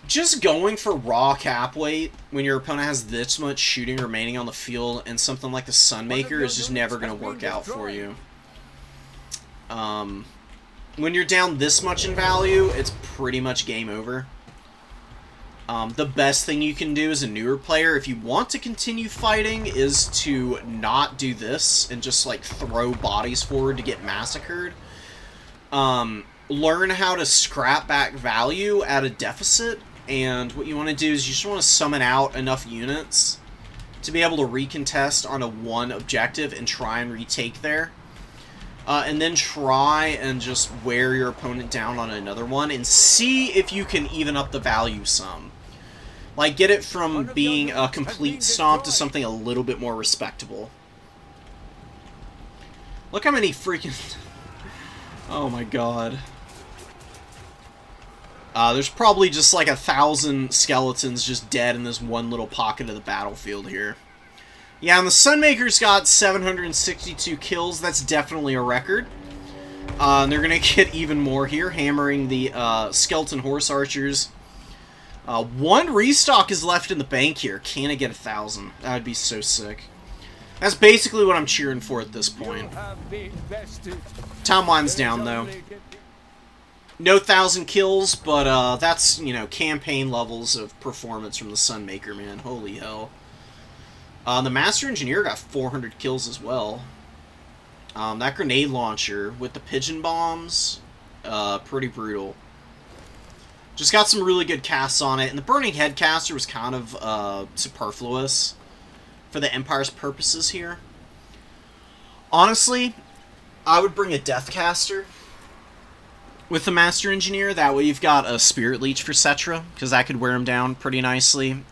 Just going for raw cap weight when your opponent has this much shooting remaining on the field and something like the Sunmaker is just never going to work out for you. When you're down this much in value, it's pretty much game over. The best thing you can do as a newer player, if you want to continue fighting, is to not do this and just like throw bodies forward to get massacred. Learn how to scrap back value at a deficit, and what you want to do is you just want to summon out enough units to be able to recontest on a 1 objective and try and retake there. And then try and just wear your opponent down on another one and see if you can even up the value some. Like, get it from being a complete stomp to something a little bit more respectable. Look how many freaking... Oh my god. There's probably just like 1,000 skeletons just dead in this one little pocket of the battlefield here. Yeah, and the Sunmaker's got 762 kills. That's definitely a record. And they're going to get even more here, hammering the Skeleton Horse Archers. 1 restock is left in the bank here. Can it get 1,000? That would be so sick. That's basically what I'm cheering for at this point. Timeline's down, though. No 1,000 kills, but that's, you know, campaign levels of performance from the Sunmaker, man. Holy hell. The Master Engineer got 400 kills as well. That grenade launcher with the Pigeon Bombs, pretty brutal. Just got some really good casts on it, and the Burning Headcaster was kind of superfluous for the Empire's purposes here. Honestly, I would bring a Deathcaster with the Master Engineer. That way you've got a Spirit Leech for Cetra, because that could wear him down pretty nicely.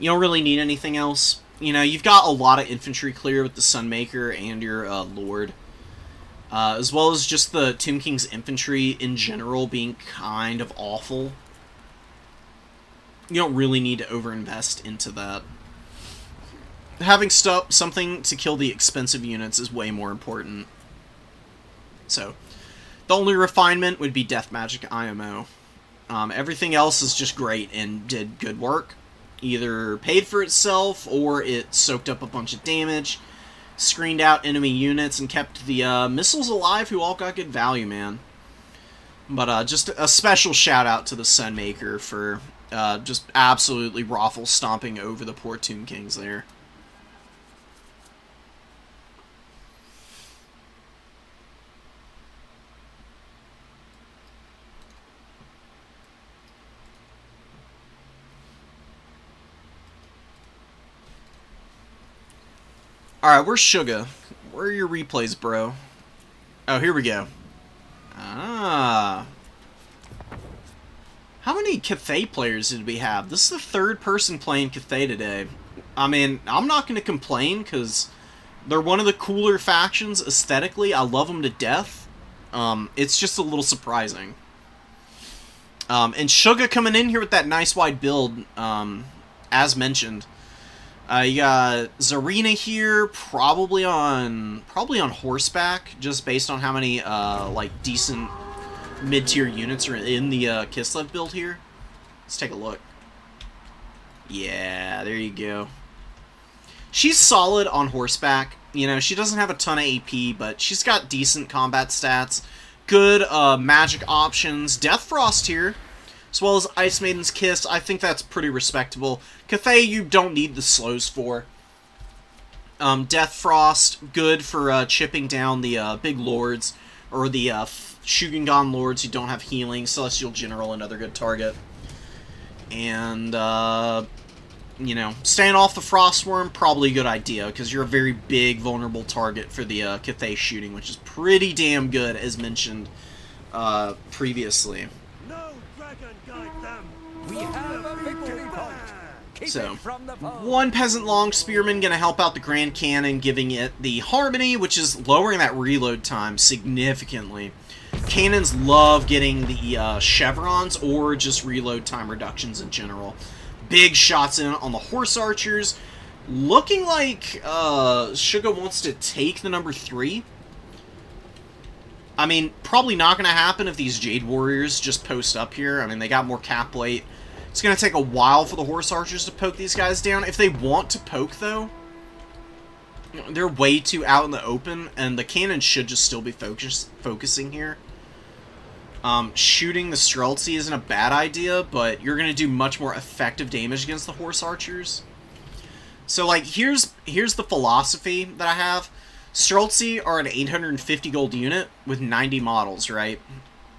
You don't really need anything else. You know, you've got a lot of infantry clear with the Sunmaker and your Lord. As well as just the Tomb King's infantry in general being kind of awful. You don't really need to overinvest into that. Having something to kill the expensive units is way more important. So, the only refinement would be Death Magic IMO. Everything else is just great and did good work. Either paid for itself or it soaked up a bunch of damage, screened out enemy units, and kept the missiles alive who all got good value, man. But just a special shout out to the Sunmaker for just absolutely raffle stomping over the poor Tomb Kings there. Alright, where's Suga? Where are your replays, bro? Oh, here we go. Ah. How many Cathay players did we have? This is the third person playing Cathay today. I mean, I'm not going to complain, because they're one of the cooler factions aesthetically. I love them to death. It's just a little surprising. And Suga coming in here with that nice wide build, as mentioned. You got Zarina here, probably on horseback, just based on how many like decent mid-tier units are in the Kislev build here. Let's take a look. Yeah, there you go. She's solid on horseback. You know, she doesn't have a ton of AP, but she's got decent combat stats, good magic options, Death Frost here, as well as Ice Maiden's Kiss. I think that's pretty respectable. Cathay, you don't need the slows for. Death Frost, good for chipping down the big lords, or the Shugengan lords who don't have healing. Celestial General, another good target. And, you know, staying off the Frostworm, probably a good idea, because you're a very big, vulnerable target for the Cathay shooting, which is pretty damn good, as mentioned previously. No dragon guide them. We have a victory point. Keep So, it from the foe. one Peasant Long Spearman going to help out the Grand Cannon, giving it the Harmony, which is lowering that reload time significantly. Cannons love getting the chevrons or just reload time reductions in general. Big shots in on the Horse Archers. Looking like Suga wants to take the number 3. I mean, probably not going to happen if these Jade Warriors just post up here. I mean, they got more cap weight. It's going to take a while for the Horse Archers to poke these guys down. If they want to poke, though, they're way too out in the open, and the cannon should just still be focusing here. Shooting the Streltsy isn't a bad idea, but you're going to do much more effective damage against the Horse Archers. So, like, here's the philosophy that I have. Streltsy are an 850 gold unit with 90 models, right?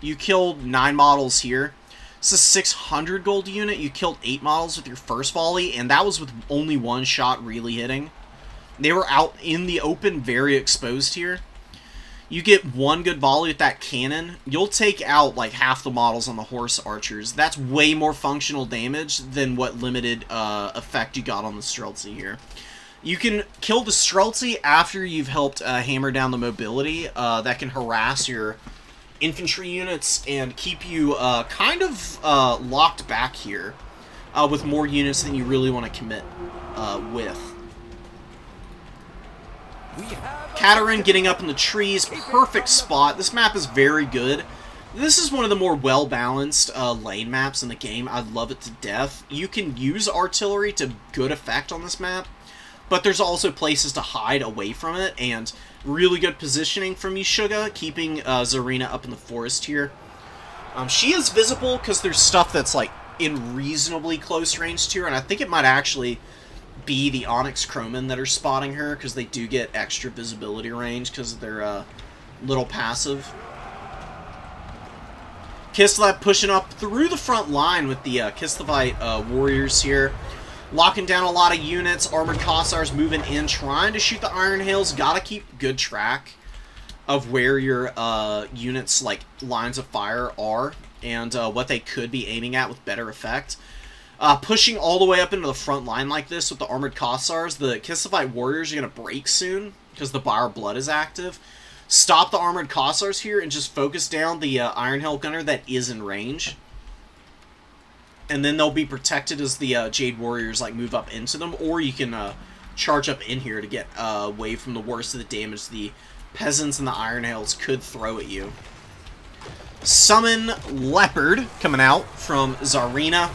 You killed 9 models here. It's a 600 gold unit. You killed 8 models with your first volley, and that was with only one shot really hitting. They were out in the open, very exposed here. You get one good volley with that cannon, you'll take out like half the models on the Horse Archers. That's way more functional damage than what limited effect you got on the Streltsy here. You can kill the Streltsy after you've helped hammer down the mobility that can harass your infantry units and keep you kind of locked back here with more units than you really want to commit with. Katerin getting up in the trees, perfect spot. This map is very good. This is one of the more well-balanced lane maps in the game. I love it to death. You can use artillery to good effect on this map, but there's also places to hide away from it, and really good positioning from you, Suga, keeping Zarina up in the forest here. She is visible because there's stuff that's like in reasonably close range to her, and I think it might actually be the Onyx Crowmen that are spotting her, because they do get extra visibility range because of their little passive. Kislev pushing up through the front line with the Kislevite warriors here. Locking down a lot of units. Armored Kossars moving in, trying to shoot the Iron Hails. Gotta keep good track of where your units, like, lines of fire are, and what they could be aiming at with better effect. Pushing all the way up into the front line like this with the Armored Kossars, the Kislevite warriors are going to break soon, because the Bar of Blood is active. Stop the Armored Kossars here and just focus down the Iron Hail Gunner that is in range. And then they'll be protected as the Jade Warriors like move up into them, or you can charge up in here to get away from the worst of the damage the Peasants and the Iron Hails could throw at you. Summon Leopard coming out from Zarina.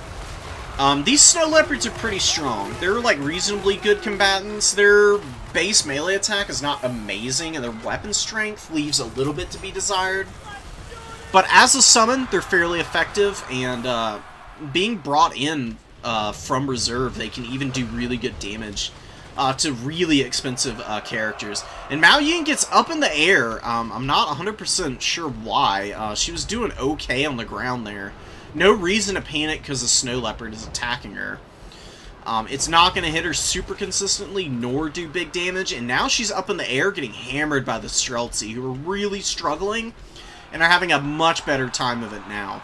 These Snow Leopards are pretty strong. They're like reasonably good combatants. Their base melee attack is not amazing, and their weapon strength leaves a little bit to be desired. But as a summon, they're fairly effective, and being brought in from reserve, they can even do really good damage to really expensive characters. And Mao Ying gets up in the air. I'm not 100% sure why. She was doing okay on the ground there. No reason to panic because the Snow Leopard is attacking her. It's not going to hit her super consistently, nor do big damage, and now she's up in the air getting hammered by the Streltsy, who are really struggling, and are having a much better time of it now.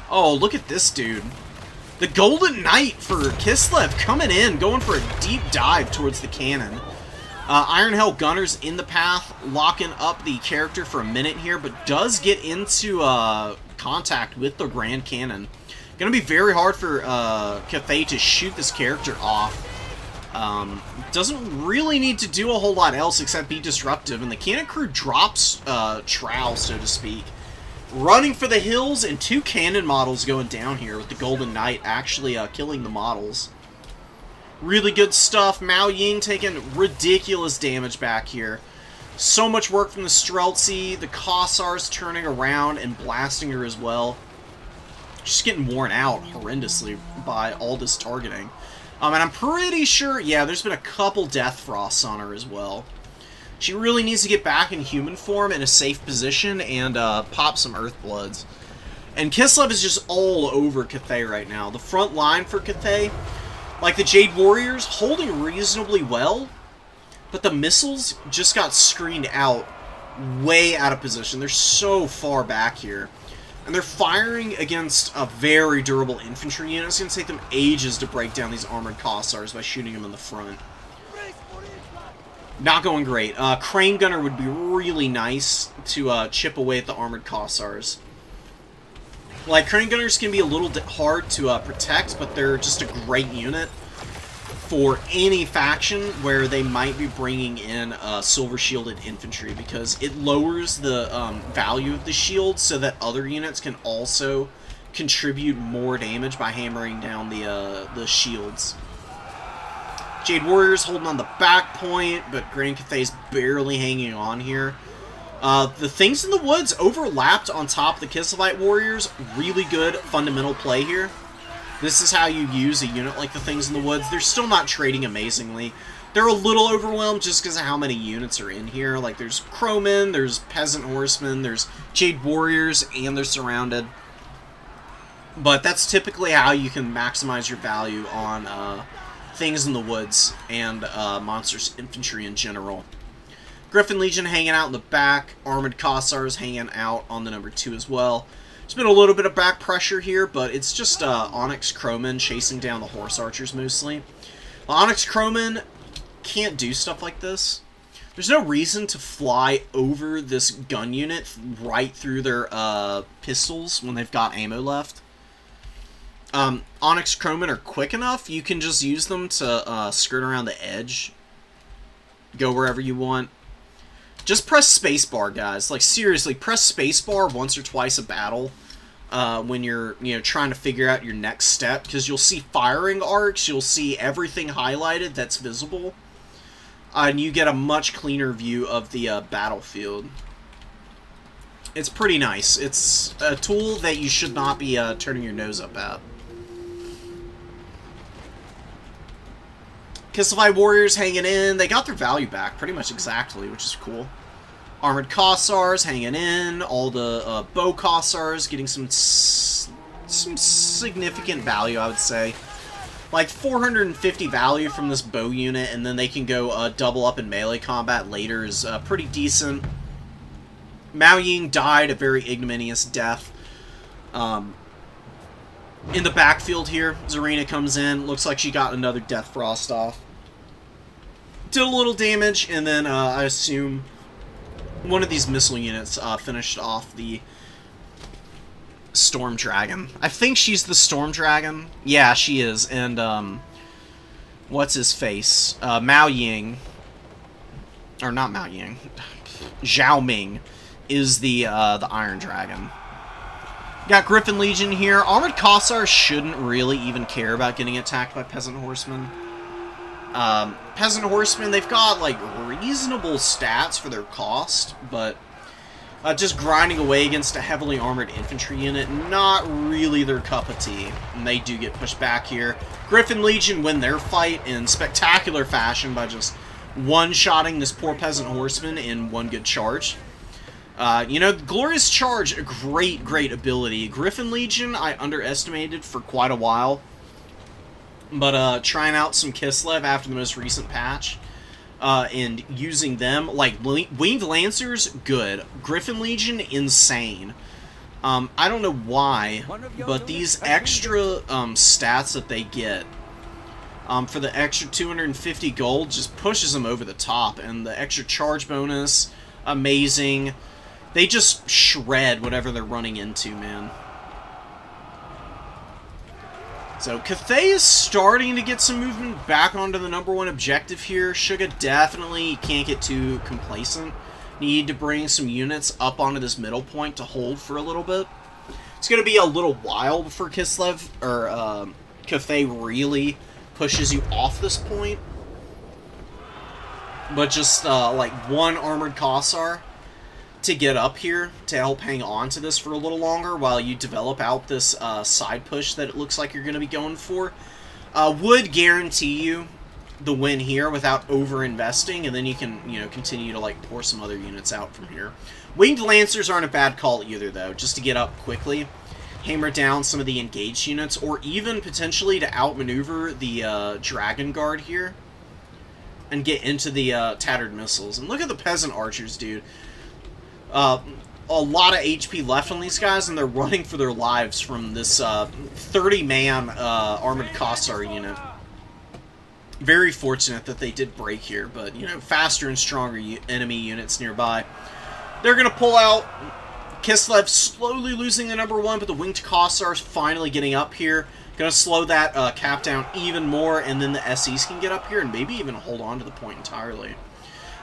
Oh, look at this dude. The Golden Knight for Kislev coming in, going for a deep dive towards the cannon. Iron Hell Gunner's in the path, locking up the character for a minute here, but does get into contact with the Grand Cannon. Gonna be very hard for Cathay to shoot this character off. Doesn't really need to do a whole lot else except be disruptive, and the cannon crew drops trowel, so to speak. Running for the hills, and 2 cannon models going down here with the Golden Knight actually killing the models. Really good stuff. Mao Ying taking ridiculous damage back here. So much work from the Streltsy. The Kossar's turning around and blasting her as well. She's getting worn out horrendously by all this targeting. And I'm pretty sure, yeah, there's been a couple Death Frosts on her as well. She really needs to get back in human form in a safe position and pop some Earth Bloods. And Kislev is just all over Cathay right now. The front line for Cathay, like the Jade Warriors, holding reasonably well, but the missiles just got screened out way out of position. They're so far back here. And they're firing against a very durable infantry unit. It's going to take them ages to break down these armored Kossars by shooting them in the front. Not going great. Crane Gunner would be really nice to chip away at the armored Kossars. Like, Crane Gunners can be a little hard to protect, but they're just a great unit for any faction where they might be bringing in silver shielded infantry, because it lowers the value of the shield so that other units can also contribute more damage by hammering down the shields. Jade Warriors holding on the back point, but Grand Cathay's barely hanging on here. The Things in the Woods overlapped on top of the Kislevite Warriors. Really good fundamental play here. This is how you use a unit like the Things in the Woods. They're still not trading amazingly. They're a little overwhelmed just because of how many units are in here. Like, there's Crowmen, there's Peasant Horsemen, there's Jade Warriors, and they're surrounded. But that's typically how you can maximize your value on Things in the Woods and Monsters Infantry in general. Griffin Legion hanging out in the back. Armored Kossars hanging out on the number 2 as well. There's been a little bit of back pressure here, but it's just Onyx Crowmen chasing down the Horse Archers mostly. Onyx Crowmen can't do stuff like this. There's no reason to fly over this gun unit right through their pistols when they've got ammo left. Onyx Crowmen are quick enough. You can just use them to skirt around the edge. Go wherever you want. Just press spacebar, guys. Like, seriously, press spacebar once or twice a battle when you're, trying to figure out your next step, because you'll see firing arcs, you'll see everything highlighted that's visible, and you get a much cleaner view of the battlefield. It's pretty nice. It's a tool that you should not be turning your nose up at. Kislevite Warriors hanging in. They got their value back pretty much exactly, which is cool. Armored Kossars hanging in. All the bow Kossars getting some significant value, I would say. Like 450 value from this bow unit, and then they can go double up in melee combat later is pretty decent. Mao Ying died a very ignominious death. In the backfield here, Zarina comes in. Looks like she got another Death Frost off. Did a little damage, and then I assume one of these missile units finished off the Storm Dragon. I think she's the Storm Dragon. Yeah, she is. And, what's his face? Mao Ying. Or not Mao Ying. Zhao Ming is the Iron Dragon. Got Griffin Legion here. Armored Kossar shouldn't really even care about getting attacked by Peasant Horsemen. Peasant Horsemen, they've got, like, reasonable stats for their cost, but just grinding away against a heavily armored infantry unit, not really their cup of tea. And they do get pushed back here. Griffin Legion win their fight in spectacular fashion by just one-shotting this poor Peasant Horseman in one good charge. You know, Glorious Charge, a great, great ability. Griffin Legion, I underestimated for quite a while. But, trying out some Kislev after the most recent patch, and using them, like, Winged Lancers, good. Griffin Legion, insane. I don't know why, but these extra, stats that they get, for the extra 250 gold, just pushes them over the top, and the extra charge bonus, amazing. They just shred whatever they're running into, man. So, Cathay is starting to get some movement back onto the #1 objective here. Suga definitely can't get too complacent. Need to bring some units up onto this middle point to hold for a little bit. It's going to be a little while before Kislev, or Cathay really pushes you off this point. But just, like, one Armored Kossar to get up here to help hang on to this for a little longer while you develop out this side push that it looks like you're going to be going for would guarantee you the win here without over-investing, and then you can, you know, continue to, like, pour some other units out from here. Winged Lancers aren't a bad call either, though, just to get up quickly, hammer down some of the engaged units, or even potentially to outmaneuver the Dragon Guard here and get into the Tattered Missiles. And look at the Peasant Archers, dude. A lot of HP left on these guys, and they're running for their lives from this 30-man Armored Kossar unit. Very fortunate that they did break here, but, you know, faster and stronger enemy units nearby. They're going to pull out. Kislev slowly losing the #1, but the Winged Kossar's finally getting up here. Going to slow that cap down even more, and then the SEs can get up here and maybe even hold on to the point entirely.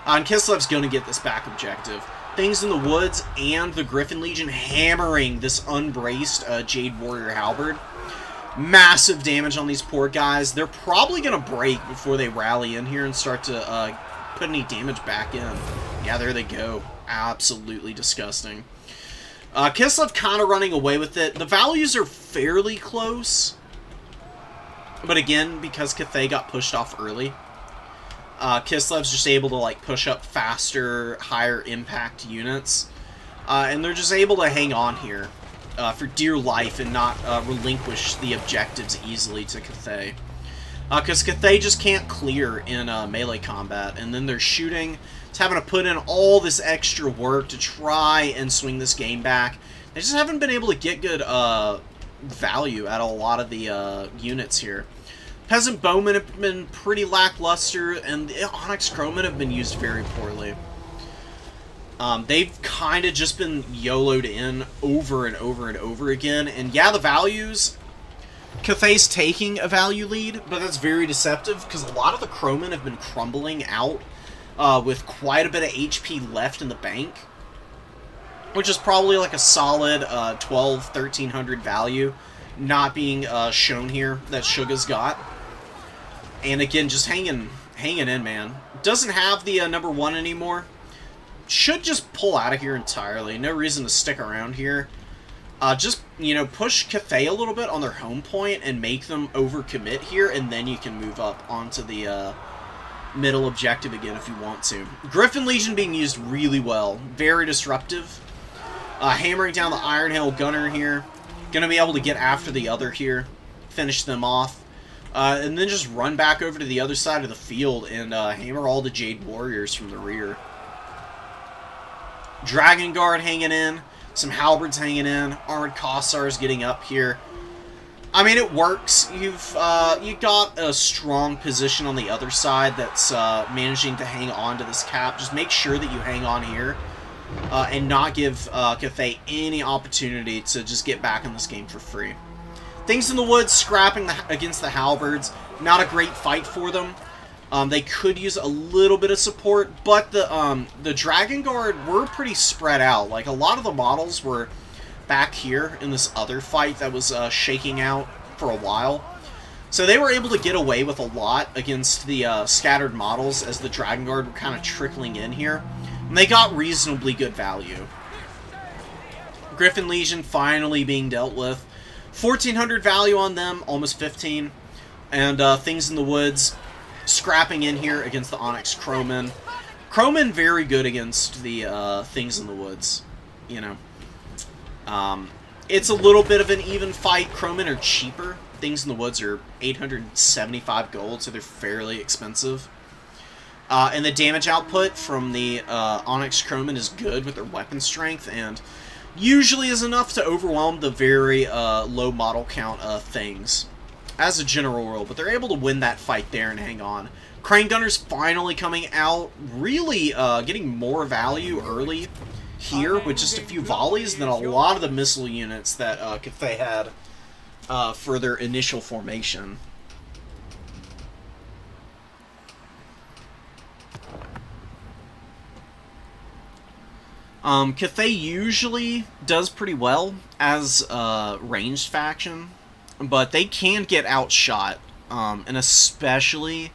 And Kislev's going to get this back objective. Things in the Woods and the Griffin Legion hammering this unbraced Jade Warrior Halberd. Massive damage on these poor guys. They're probably going to break before they rally in here and start to put any damage back in. Yeah, there they go. Absolutely disgusting. Kislev kind of running away with it. The values are fairly close. But again, because Cathay got pushed off early, Kislev's just able to, like, push up faster, higher impact units. And they're just able to hang on here for dear life and not relinquish the objectives easily to Cathay. Because Cathay just can't clear in melee combat, and then they're shooting. It's having to put in all this extra work to try and swing this game back. They just haven't been able to get good value out of a lot of the units here. Peasant Bowmen have been pretty lackluster, and the Onyx Crowmen have been used very poorly. They've kind of just been YOLO'd in over and over and over again, and yeah, the values, Cathay's taking a value lead, but that's very deceptive, because a lot of the Crowmen have been crumbling out with quite a bit of HP left in the bank, which is probably like a solid 1,200-1,300 value, not being shown here that Suga's got. And again, just hanging in, man. Doesn't have the #1 anymore. Should just pull out of here entirely. No reason to stick around here. Just, you know, push Cathay a little bit on their home point and make them overcommit here, and then you can move up onto the middle objective again if you want to. Griffin Legion being used really well. Very disruptive. Hammering down the Iron Hail Gunner here. Gonna be able to get after the other here. Finish them off. And then just run back over to the other side of the field and hammer all the Jade Warriors from the rear. Dragon Guard hanging in. Some Halberds hanging in. Armored Kossars getting up here. I mean, it works. You got a strong position on the other side that's managing to hang on to this cap. Just make sure that you hang on here. And not give Cathay any opportunity to just get back in this game for free. Things in the Woods scrapping against the Halberds. Not a great fight for them. They could use a little bit of support, but the Dragon Guard were pretty spread out. Like, a lot of the models were back here in this other fight that was shaking out for a while. So they were able to get away with a lot against the scattered models as the Dragon Guard were kind of trickling in here. And they got reasonably good value. Griffin Legion finally being dealt with. 1,400 value on them, almost 15. And Things in the Woods scrapping in here against the Onyx Crowmen. Crowmen very good against the Things in the Woods, you know. It's a little bit of an even fight. Crowmen are cheaper. Things in the Woods are 875 gold, so they're fairly expensive. And the damage output from the Onyx Crowmen is good with their weapon strength, and usually is enough to overwhelm the very low model count Things, as a general rule, but they're able to win that fight there and hang on. Crane Gunners finally coming out, really getting more value early here with just a few volleys than a lot of the missile units that Cathay had for their initial formation. Cathay usually does pretty well as a ranged faction, but they can get outshot, and especially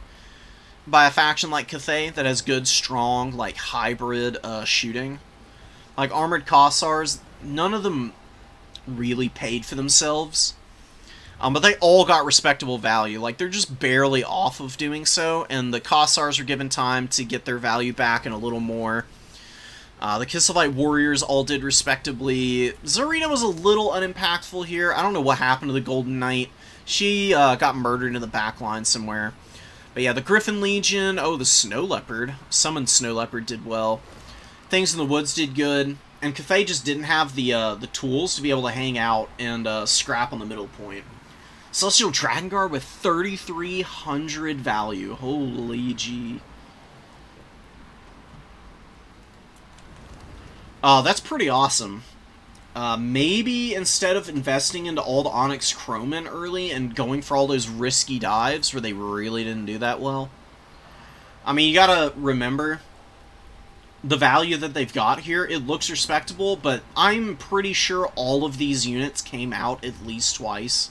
by a faction like Cathay that has good, strong, like, hybrid shooting. Like, Armored Kossars, none of them really paid for themselves, but they all got respectable value. Like, they're just barely off of doing so, and the Kossars are given time to get their value back and a little more. The Kislevites Warriors all did respectably. Zarina was a little unimpactful here. I don't know what happened to the Golden Knight. She got murdered in the back line somewhere. But yeah, the Griffin Legion, oh, the Snow Leopard. Summoned Snow Leopard did well. Things in the Woods did good. And Cathay just didn't have the tools to be able to hang out and scrap on the middle point. Celestial Dragon Guard with 3,300 value. Holy gee. That's pretty awesome. Maybe instead of investing into all the Onyx Crowmen early and going for all those risky dives where they really didn't do that well. I mean, you gotta remember the value that they've got here. It looks respectable, but I'm pretty sure all of these units came out at least twice.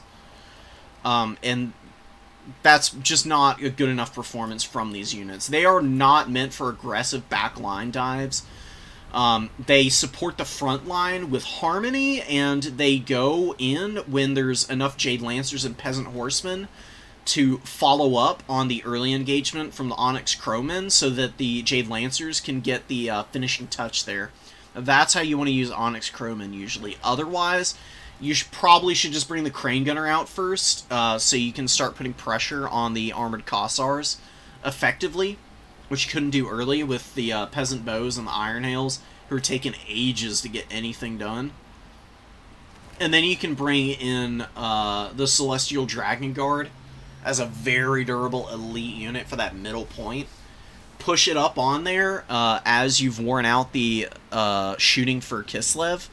And that's just not a good enough performance from these units. They are not meant for aggressive backline dives. They support the front line with Harmony, and they go in when there's enough Jade Lancers and Peasant Horsemen to follow up on the early engagement from the Onyx Crowmen so that the Jade Lancers can get the finishing touch there. That's how you want to use Onyx Crowmen usually. Otherwise, you probably should just bring the Crane Gunner out first so you can start putting pressure on the Armored Kossars effectively, which you couldn't do early with the Peasant Bows and the Iron Hails, who are taking ages to get anything done. And then you can bring in the Celestial Dragon Guard as a very durable elite unit for that middle point. Push it up on there as you've worn out the shooting for Kislev.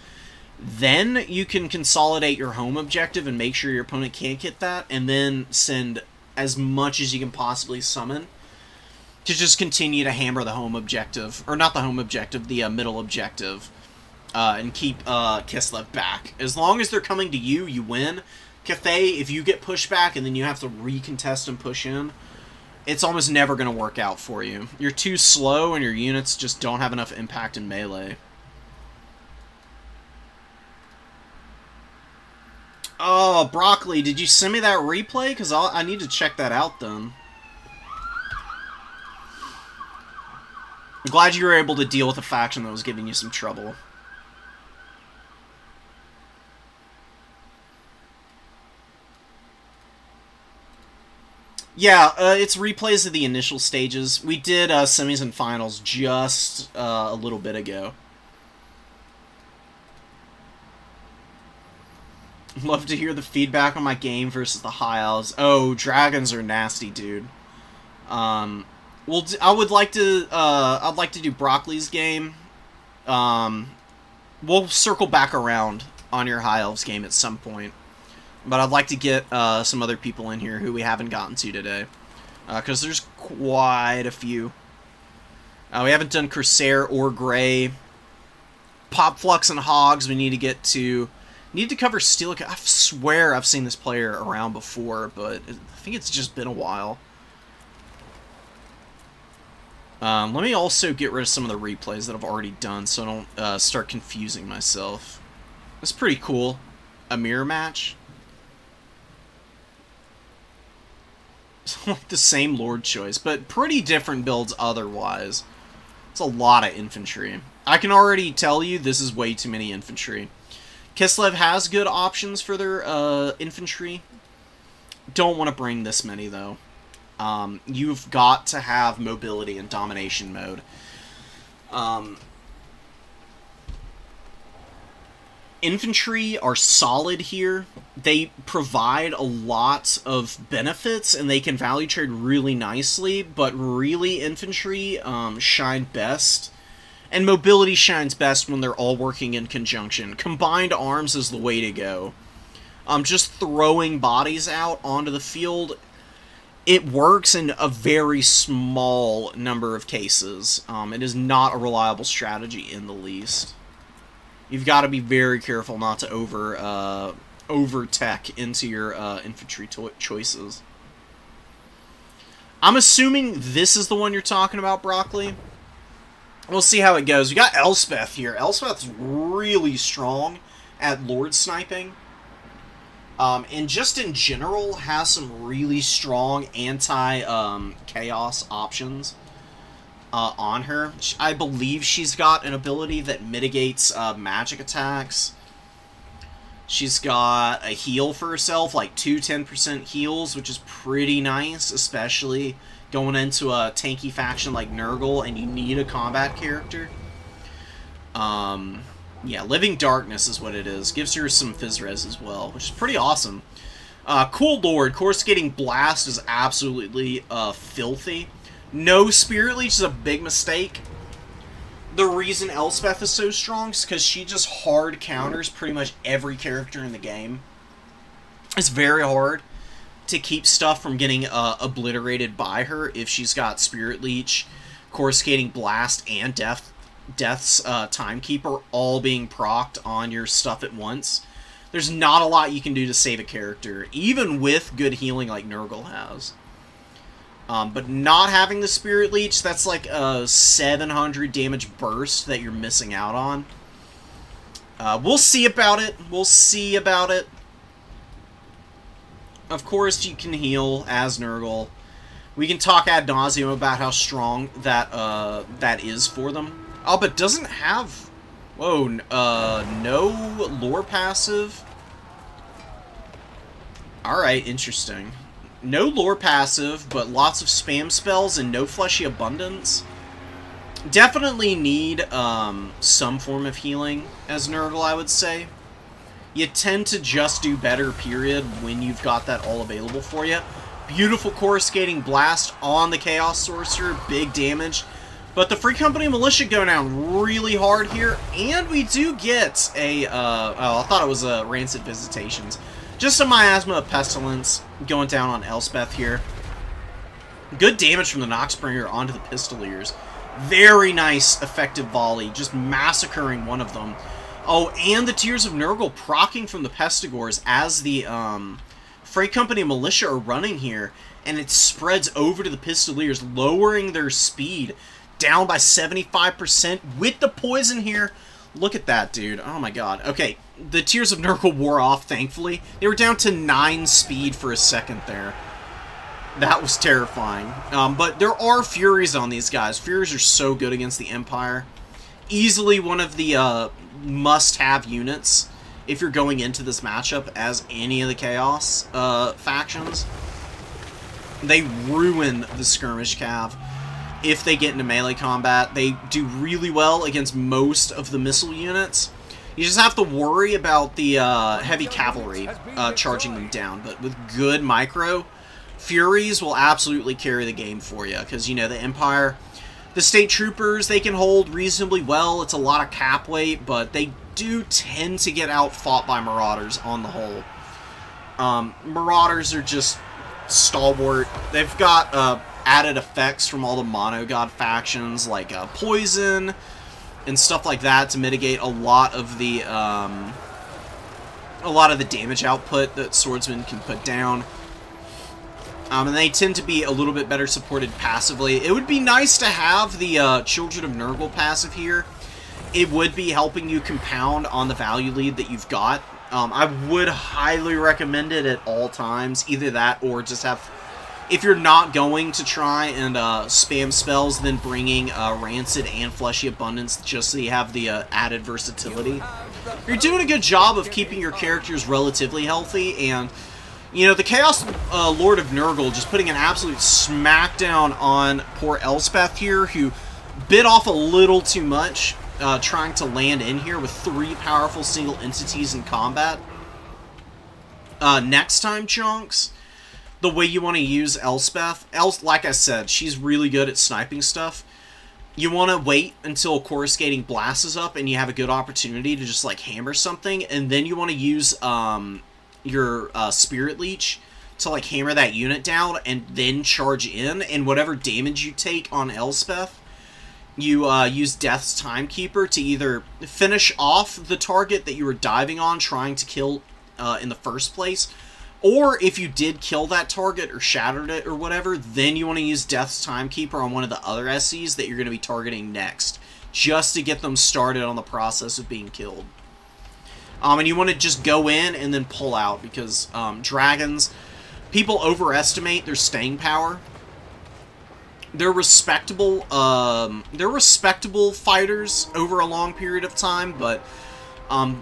Then you can consolidate your home objective and make sure your opponent can't get that, and then send as much as you can possibly summon to just continue to hammer the home objective, or not the home objective, the middle objective, and keep Kislev back. As long as they're coming to you, you win. Cathay, if you get pushed back and then you have to recontest and push in, it's almost never going to work out for you. You're too slow and your units just don't have enough impact in melee. Oh, Broccoli, did you send me that replay? Because I need to check that out then. I'm glad you were able to deal with a faction that was giving you some trouble. Yeah, it's replays of the initial stages. We did semis and finals just a little bit ago. Love to hear the feedback on my game versus the High Elves. Oh, dragons are nasty, dude. Well, I would like to. I'd like to do Broccoli's game. We'll circle back around on your High Elves game at some point, but I'd like to get some other people in here who we haven't gotten to today. because there's quite a few. We haven't done Corsair or Grey. Pop Flux and Hogs we need to get to. Need to cover Steel. I swear I've seen this player around before, but I think it's just been a while. Let me also get rid of some of the replays that I've already done so I don't start confusing myself. That's pretty cool. A mirror match. It's like the same Lord choice, but pretty different builds otherwise. It's a lot of infantry. I can already tell you this is way too many infantry. Kislev has good options for their infantry. Don't want to bring this many, though. You've got to have mobility and domination mode. Infantry are solid here. They provide a lot of benefits, and they can value trade really nicely, but really infantry shine best. And mobility shines best when they're all working in conjunction. Combined arms is the way to go. Just throwing bodies out onto the field, it works in a very small number of cases. It is not a reliable strategy in the least. You've got to be very careful not to over-tech into your infantry choices. I'm assuming this is the one you're talking about, Broccoli. We'll see how it goes. We got Elspeth here. Elspeth's really strong at Lord sniping. And just in general, has some really strong anti-chaos options on her. I believe she's got an ability that mitigates magic attacks. She's got a heal for herself, like 2 10% heals, which is pretty nice, especially going into a tanky faction like Nurgle and you need a combat character. Yeah, Living Darkness is what it is. Gives her some Phys Res as well, which is pretty awesome. Cool Lord, Coruscating Blast is absolutely filthy. No Spirit Leech is a big mistake. The reason Elspeth is so strong is because she just hard counters pretty much every character in the game. It's very hard to keep stuff from getting obliterated by her if she's got Spirit Leech, Coruscating Blast, and Death's Timekeeper all being procced on your stuff at once. There's not a lot you can do to save a character, even with good healing like Nurgle has. But not having the Spirit Leech, that's like a 700 damage burst that you're missing out on. We'll see about it. We'll see about it. Of course, you can heal as Nurgle. We can talk ad nauseum about how strong that that is for them. Oh, but doesn't have... Whoa, no lore passive. Alright, interesting. No lore passive, but lots of spam spells and no fleshy abundance. Definitely need some form of healing as Nurgle, I would say. You tend to just do better, period, when you've got that all available for you. Beautiful Coruscating Blast on the Chaos Sorcerer, big damage. But the Free Company Militia go down really hard here, and we do get a, I thought it was a Rancid Visitations. Just a Miasma of Pestilence going down on Elspeth here. Good damage from the Noxbringer onto the Pistoliers. Very nice, effective volley, just massacring one of them. Oh, and the Tears of Nurgle proccing from the Pestigors as the Freight Company Militia are running here, and it spreads over to the Pistoliers, lowering their speed down by 75% with the poison here. Look at that, dude. Oh my god. Okay, the Tears of Nurgle wore off, thankfully. They were down to 9 speed for a second there. That was terrifying. But there are Furies on these guys. Furies are so good against the Empire. Easily one of the must-have units if you're going into this matchup as any of the Chaos factions. They ruin the Skirmish Cav if they get into melee combat. They do really well against most of the missile units. You just have to worry about the heavy cavalry charging them down. But with good micro, Furies will absolutely carry the game for you. Because, you know, the Empire, the State Troopers, they can hold reasonably well. It's a lot of cap weight, but they do tend to get outfought by Marauders on the whole. Marauders are just stalwart. They've got added effects from all the monogod factions, like poison and stuff like that, to mitigate a lot of the damage output that swordsmen can put down. And they tend to be a little bit better supported passively. It would be nice to have the Children of Nurgle passive here. It would be helping you compound on the value lead that you've got. I would highly recommend it at all times. Either that or just have... If you're not going to try and spam spells, then bringing Rancid and Fleshy Abundance just so you have the added versatility. You're doing a good job of keeping your characters relatively healthy, and... You know, the Chaos Lord of Nurgle just putting an absolute smackdown on poor Elspeth here, who bit off a little too much, trying to land in here with 3 powerful single entities in combat. Next time, Chunks, the way you want to use Elspeth, like I said, she's really good at sniping stuff. You want to wait until Coruscating Blast is up and you have a good opportunity to just, like, hammer something, and then you want to use, your Spirit Leech to like hammer that unit down and then charge in, and whatever damage you take on Elspeth, you use Death's Timekeeper to either finish off the target that you were diving on trying to kill in the first place, or if you did kill that target or shattered it or whatever, then you want to use Death's Timekeeper on one of the other SCs that you're going to be targeting next, just to get them started on the process of being killed. And you want to just go in and then pull out, because dragons, people overestimate their staying power. They're respectable fighters over a long period of time, but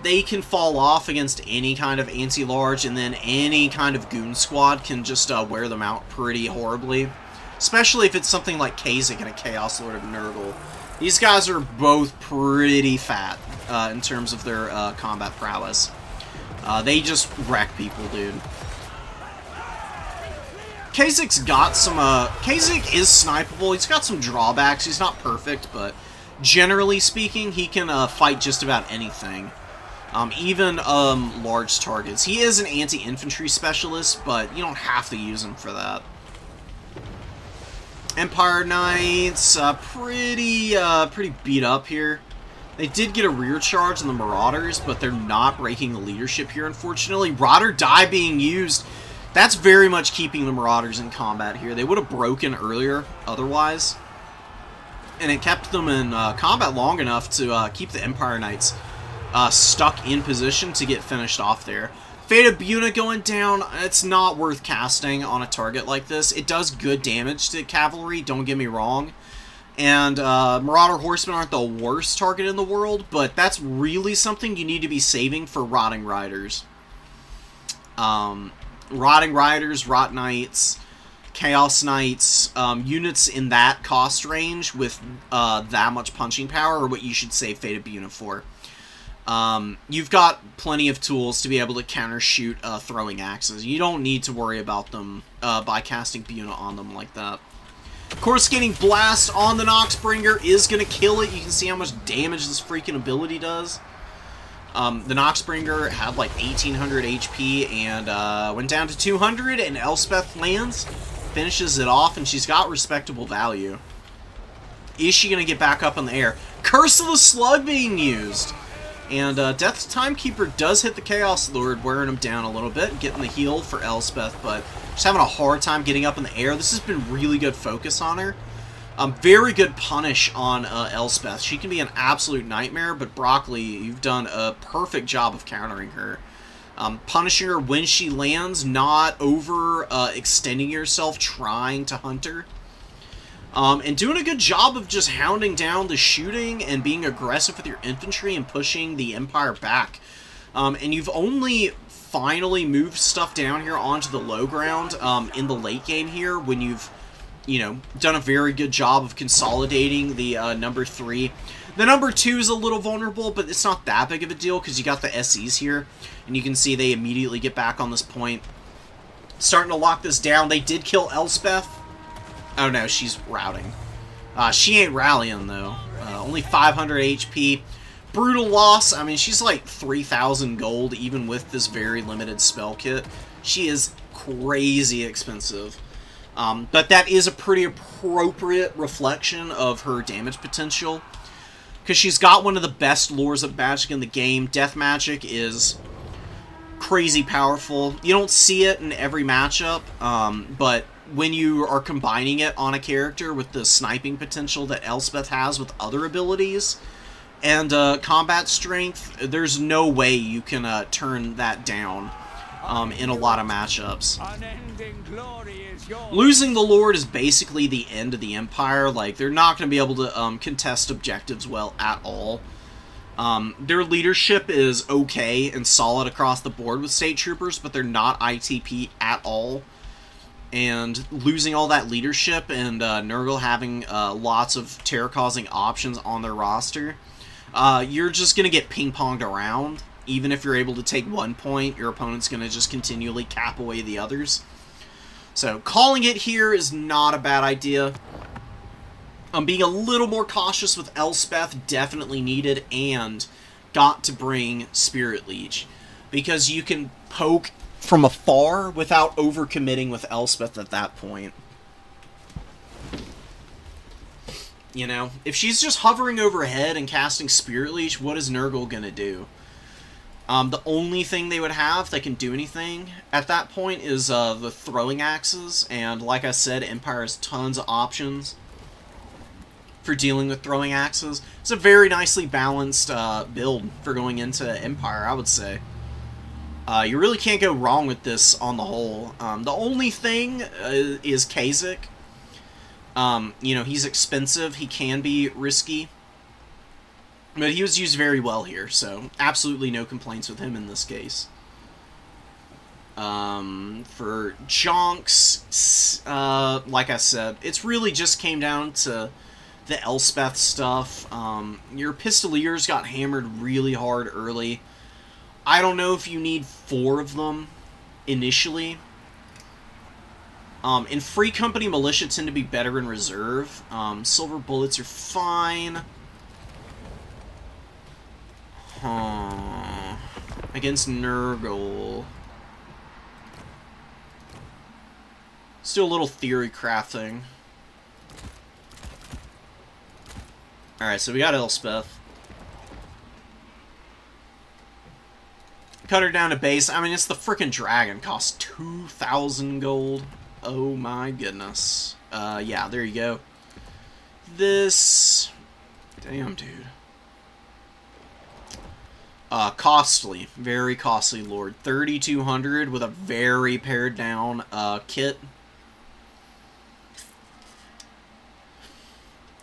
they can fall off against any kind of anti-large, and then any kind of goon squad can just wear them out pretty horribly. Especially if it's something like Kha'Zix and a Chaos Lord of Nurgle. These guys are both pretty fat in terms of their combat prowess. They just wreck people, dude. Kha'Zix's got some... Kha'Zix is snipeable. He's got some drawbacks. He's not perfect, but generally speaking, he can fight just about anything. Even large targets. He is an anti-infantry specialist, but you don't have to use him for that. Empire Knights, pretty beat up here. They did get a rear charge on the Marauders, but they're not breaking the leadership here, unfortunately. Rot or Die being used, that's very much keeping the Marauders in combat here. They would have broken earlier otherwise. And it kept them in combat long enough to keep the Empire Knights stuck in position to get finished off there. Fate of Buna going down, it's not worth casting on a target like this. It does good damage to cavalry, don't get me wrong. And Marauder Horsemen aren't the worst target in the world, but that's really something you need to be saving for Rotting Riders. Rotting Riders, Rot Knights, Chaos Knights, units in that cost range with that much punching power are what you should save Fate of Buna for. You've got plenty of tools to be able to counter-shoot throwing axes. You don't need to worry about them by casting Buna on them like that. Coruscating Blast on the Noxbringer is going to kill it. You can see how much damage this freaking ability does. The Noxbringer had like 1800 HP and went down to 200, and Elspeth lands, finishes it off, and she's got respectable value. Is she going to get back up in the air? Curse of the Slug being used. And Death's Timekeeper does hit the Chaos Lord, wearing him down a little bit, getting the heal for Elspeth, but just having a hard time getting up in the air. This has been really good focus on her. Very good punish on Elspeth. She can be an absolute nightmare, but Broccoli, you've done a perfect job of countering her. Punishing her when she lands, not over extending yourself trying to hunt her. And doing a good job of just hounding down the shooting and being aggressive with your infantry and pushing the Empire back. And you've only finally moved stuff down here onto the low ground in the late game here when you've, you know, done a very good job of consolidating the number 3. The number 2 is a little vulnerable, but it's not that big of a deal because you got the SEs here. And you can see they immediately get back on this point. Starting to lock this down. They did kill Elspeth. Oh no, she's routing. She ain't rallying though. Only 500 HP. Brutal Loss, I mean, she's like 3,000 gold, even with this very limited spell kit. She is crazy expensive. But that is a pretty appropriate reflection of her damage potential. Because she's got one of the best lures of magic in the game. Death magic is crazy powerful. You don't see it in every matchup, but when you are combining it on a character with the sniping potential that Elspeth has with other abilities and combat strength, there's no way you can turn that down in a lot of matchups. Unending glory is yours. Losing the Lord is basically the end of the Empire. Like, they're not going to be able to contest objectives well at all. Their leadership is okay and solid across the board with State Troopers, but they're not ITP at all. And losing all that leadership and Nurgle having lots of terror-causing options on their roster, you're just going to get ping-ponged around. Even if you're able to take 1 point, your opponent's going to just continually cap away the others. So, calling it here is not a bad idea. Being a little more cautious with Elspeth, definitely needed, and got to bring Spirit Leech. Because you can poke from afar without overcommitting with Elspeth at that point. You know, if she's just hovering overhead and casting Spirit Leech, what is Nurgle gonna do? The only thing they would have that can do anything at that point is the throwing axes, and like I said, Empire has tons of options for dealing with throwing axes. It's a very nicely balanced build for going into Empire, I would say. You really can't go wrong with this on the whole. The only thing is Kha'Zix. You know, he's expensive, he can be risky. But he was used very well here, so absolutely no complaints with him in this case. For Jonks, like I said, it's really just came down to the Elspeth stuff. Your Pistoliers got hammered really hard early. I don't know if you need 4 of them initially. In Free Company, Militia tend to be better in reserve. Silver Bullets are fine. Against Nurgle. Let's do a little theory crafting. Alright, so we got Elspeth. Cut her down to base. I mean, it's the frickin' dragon. Costs 2,000 gold. Oh my goodness. Yeah, there you go. This... Damn, dude. Costly. Very costly, Lord. 3,200 with a very pared down kit.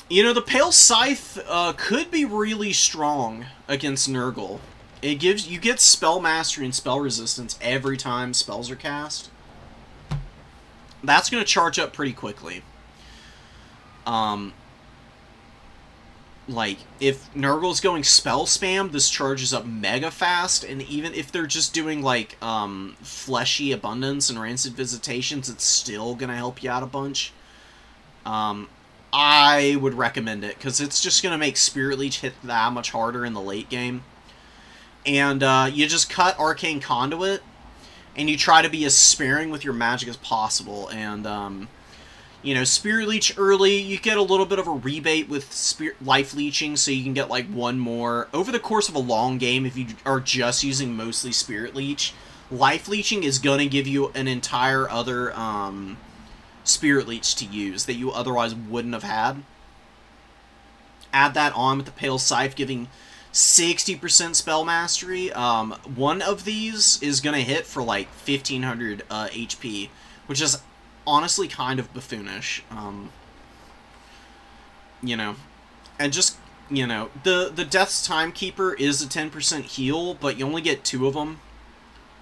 You know, the Pale Scythe could be really strong against Nurgle. It gives you get spell mastery and spell resistance every time spells are cast. That's going to charge up pretty quickly. Like, if Nurgle's going spell spam, this charges up mega fast, and even if they're just doing, like, Fleshy Abundance and Rancid Visitations, it's still gonna help you out a bunch. I would recommend it, because it's just gonna make Spirit Leech hit that much harder in the late game. And, you just cut Arcane Conduit, and you try to be as sparing with your magic as possible, and, you know, Spirit Leech early, you get a little bit of a rebate with Life Leeching, so you can get, like, 1 more. Over the course of a long game, if you are just using mostly Spirit Leech, Life Leeching is going to give you an entire other Spirit Leech to use that you otherwise wouldn't have had. Add that on with the Pale Scythe, giving 60% spell mastery. One of these is going to hit for, like, 1,500 HP, which is honestly kind of buffoonish. You know, and just, you know, the Death's Timekeeper is a 10% heal, but you only get 2 of them.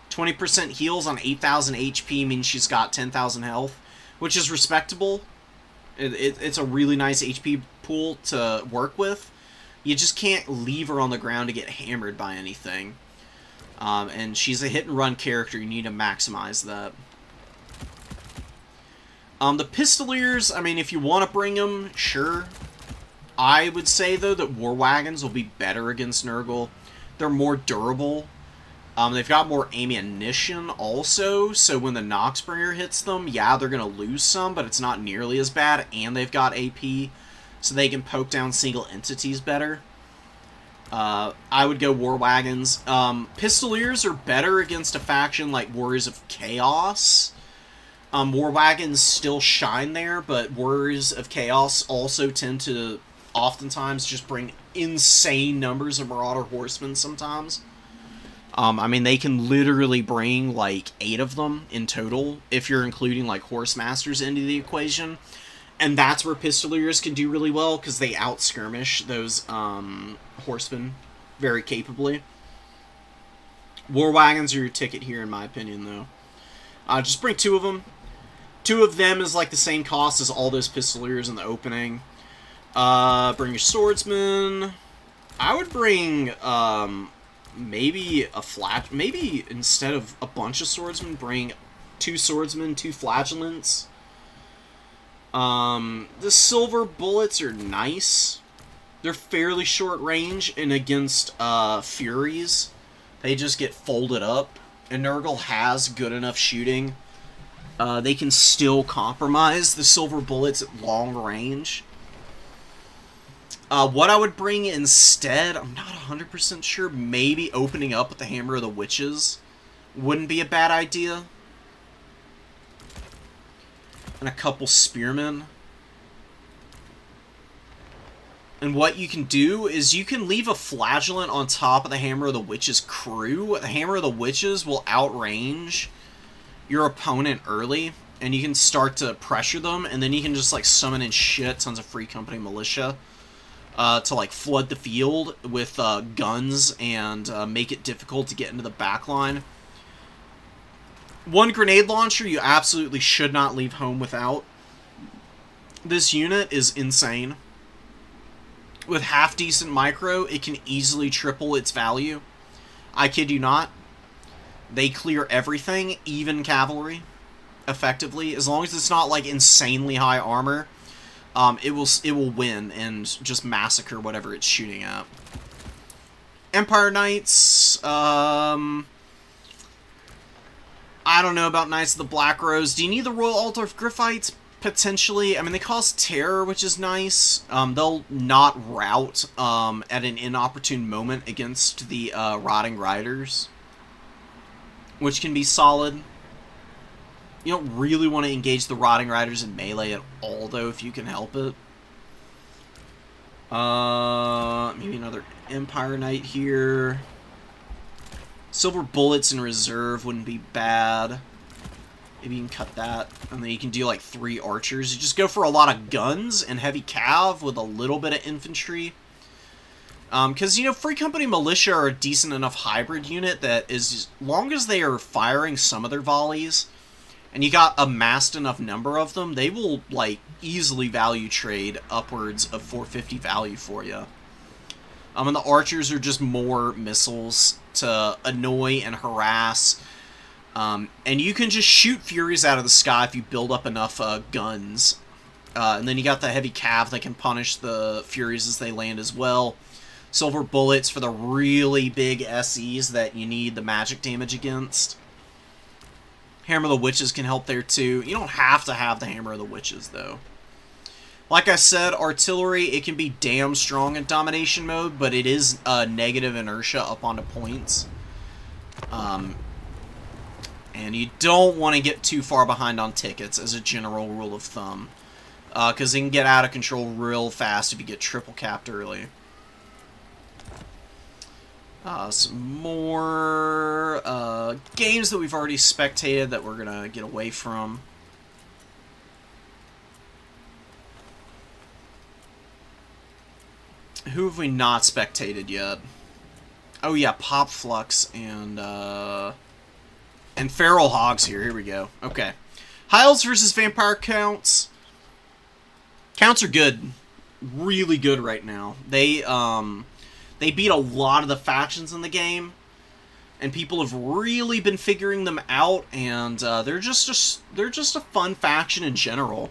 20% heals on 8,000 HP means she's got 10,000 health, which is respectable. It's a really nice HP pool to work with. You just can't leave her on the ground to get hammered by anything. And she's a hit-and-run character. You need to maximize that. The Pistoliers, I mean, if you want to bring them, sure. I would say, though, that War Wagons will be better against Nurgle. They're more durable. They've got more ammunition also, so when the Noxbringer hits them, yeah, they're going to lose some, but it's not nearly as bad, and they've got AP, so they can poke down single entities better. I would go War Wagons. Pistoliers are better against a faction like Warriors of Chaos. War Wagons still shine there, but Warriors of Chaos also tend to oftentimes just bring insane numbers of Marauder Horsemen sometimes. I mean, they can literally bring, like, 8 of them in total, if you're including, like, Horse Masters into the equation. And that's where Pistoliers can do really well, because they out-skirmish those, Horsemen very capably. War Wagons are your ticket here, in my opinion, though. Just bring 2 of them. 2 of them is, like, the same cost as all those Pistoliers in the opening. Bring your Swordsman. I would bring, maybe instead of a bunch of swordsmen, bring 2 swordsmen, 2 flagellants. The silver bullets are nice. They're fairly short range, and against Furies, they just get folded up. And Nurgle has good enough shooting. They can still compromise the silver bullets at long range. What I would bring instead, I'm not 100% sure. Maybe opening up with the Hammer of the Witches wouldn't be a bad idea. And a couple Spearmen. And what you can do is you can leave a Flagellant on top of the Hammer of the Witches crew. The Hammer of the Witches will outrange your opponent early, and you can start to pressure them, and then you can just, like, summon in shit tons of Free Company militia. To, like, flood the field with guns and make it difficult to get into the backline. 1 grenade launcher you absolutely should not leave home without. This unit is insane. With half-decent micro, it can easily triple its value. I kid you not. They clear everything, even cavalry, effectively. As long as it's not, like, insanely high armor. It will win and just massacre whatever it's shooting at. Empire Knights, I don't know about Knights of the Black Rose. Do you need the Royal Altar of Griffites? Potentially. I mean, they cost terror, which is nice. They'll not rout at an inopportune moment against the Rotting Riders, which can be solid. You don't really want to engage the Rotting Riders in melee at all, though, if you can help it. Maybe another Empire Knight here. Silver Bullets in reserve wouldn't be bad. Maybe you can cut that. And then you can do, like, 3 archers. You just go for a lot of guns and heavy cav with a little bit of infantry. Because, you know, Free Company Militia are a decent enough hybrid unit that as long as they are firing some of their volleys, and you got amassed enough number of them, they will, like, easily value trade upwards of 450 value for you. And the archers are just more missiles to annoy and harass. And you can just shoot Furies out of the sky if you build up enough guns. And then you got the heavy cav that can punish the Furies as they land as well. Silver bullets for the really big SEs that you need the magic damage against. Hammer of the Witches can help there too. You don't have to have the Hammer of the Witches, though. Like I said, artillery, it can be damn strong in domination mode, but it is negative inertia up onto points. And you don't want to get too far behind on tickets as a general rule of thumb. Because they can get out of control real fast if you get triple capped early. Some more games that we've already spectated that we're going to get away from. Who have we not spectated yet? Oh yeah, Pop Flux and Feral Hogs here. Here we go. Okay. High Elves versus Vampire Counts. Counts are good. Really good right now. They beat a lot of the factions in the game, and people have really been figuring them out, and they're just a fun faction in general.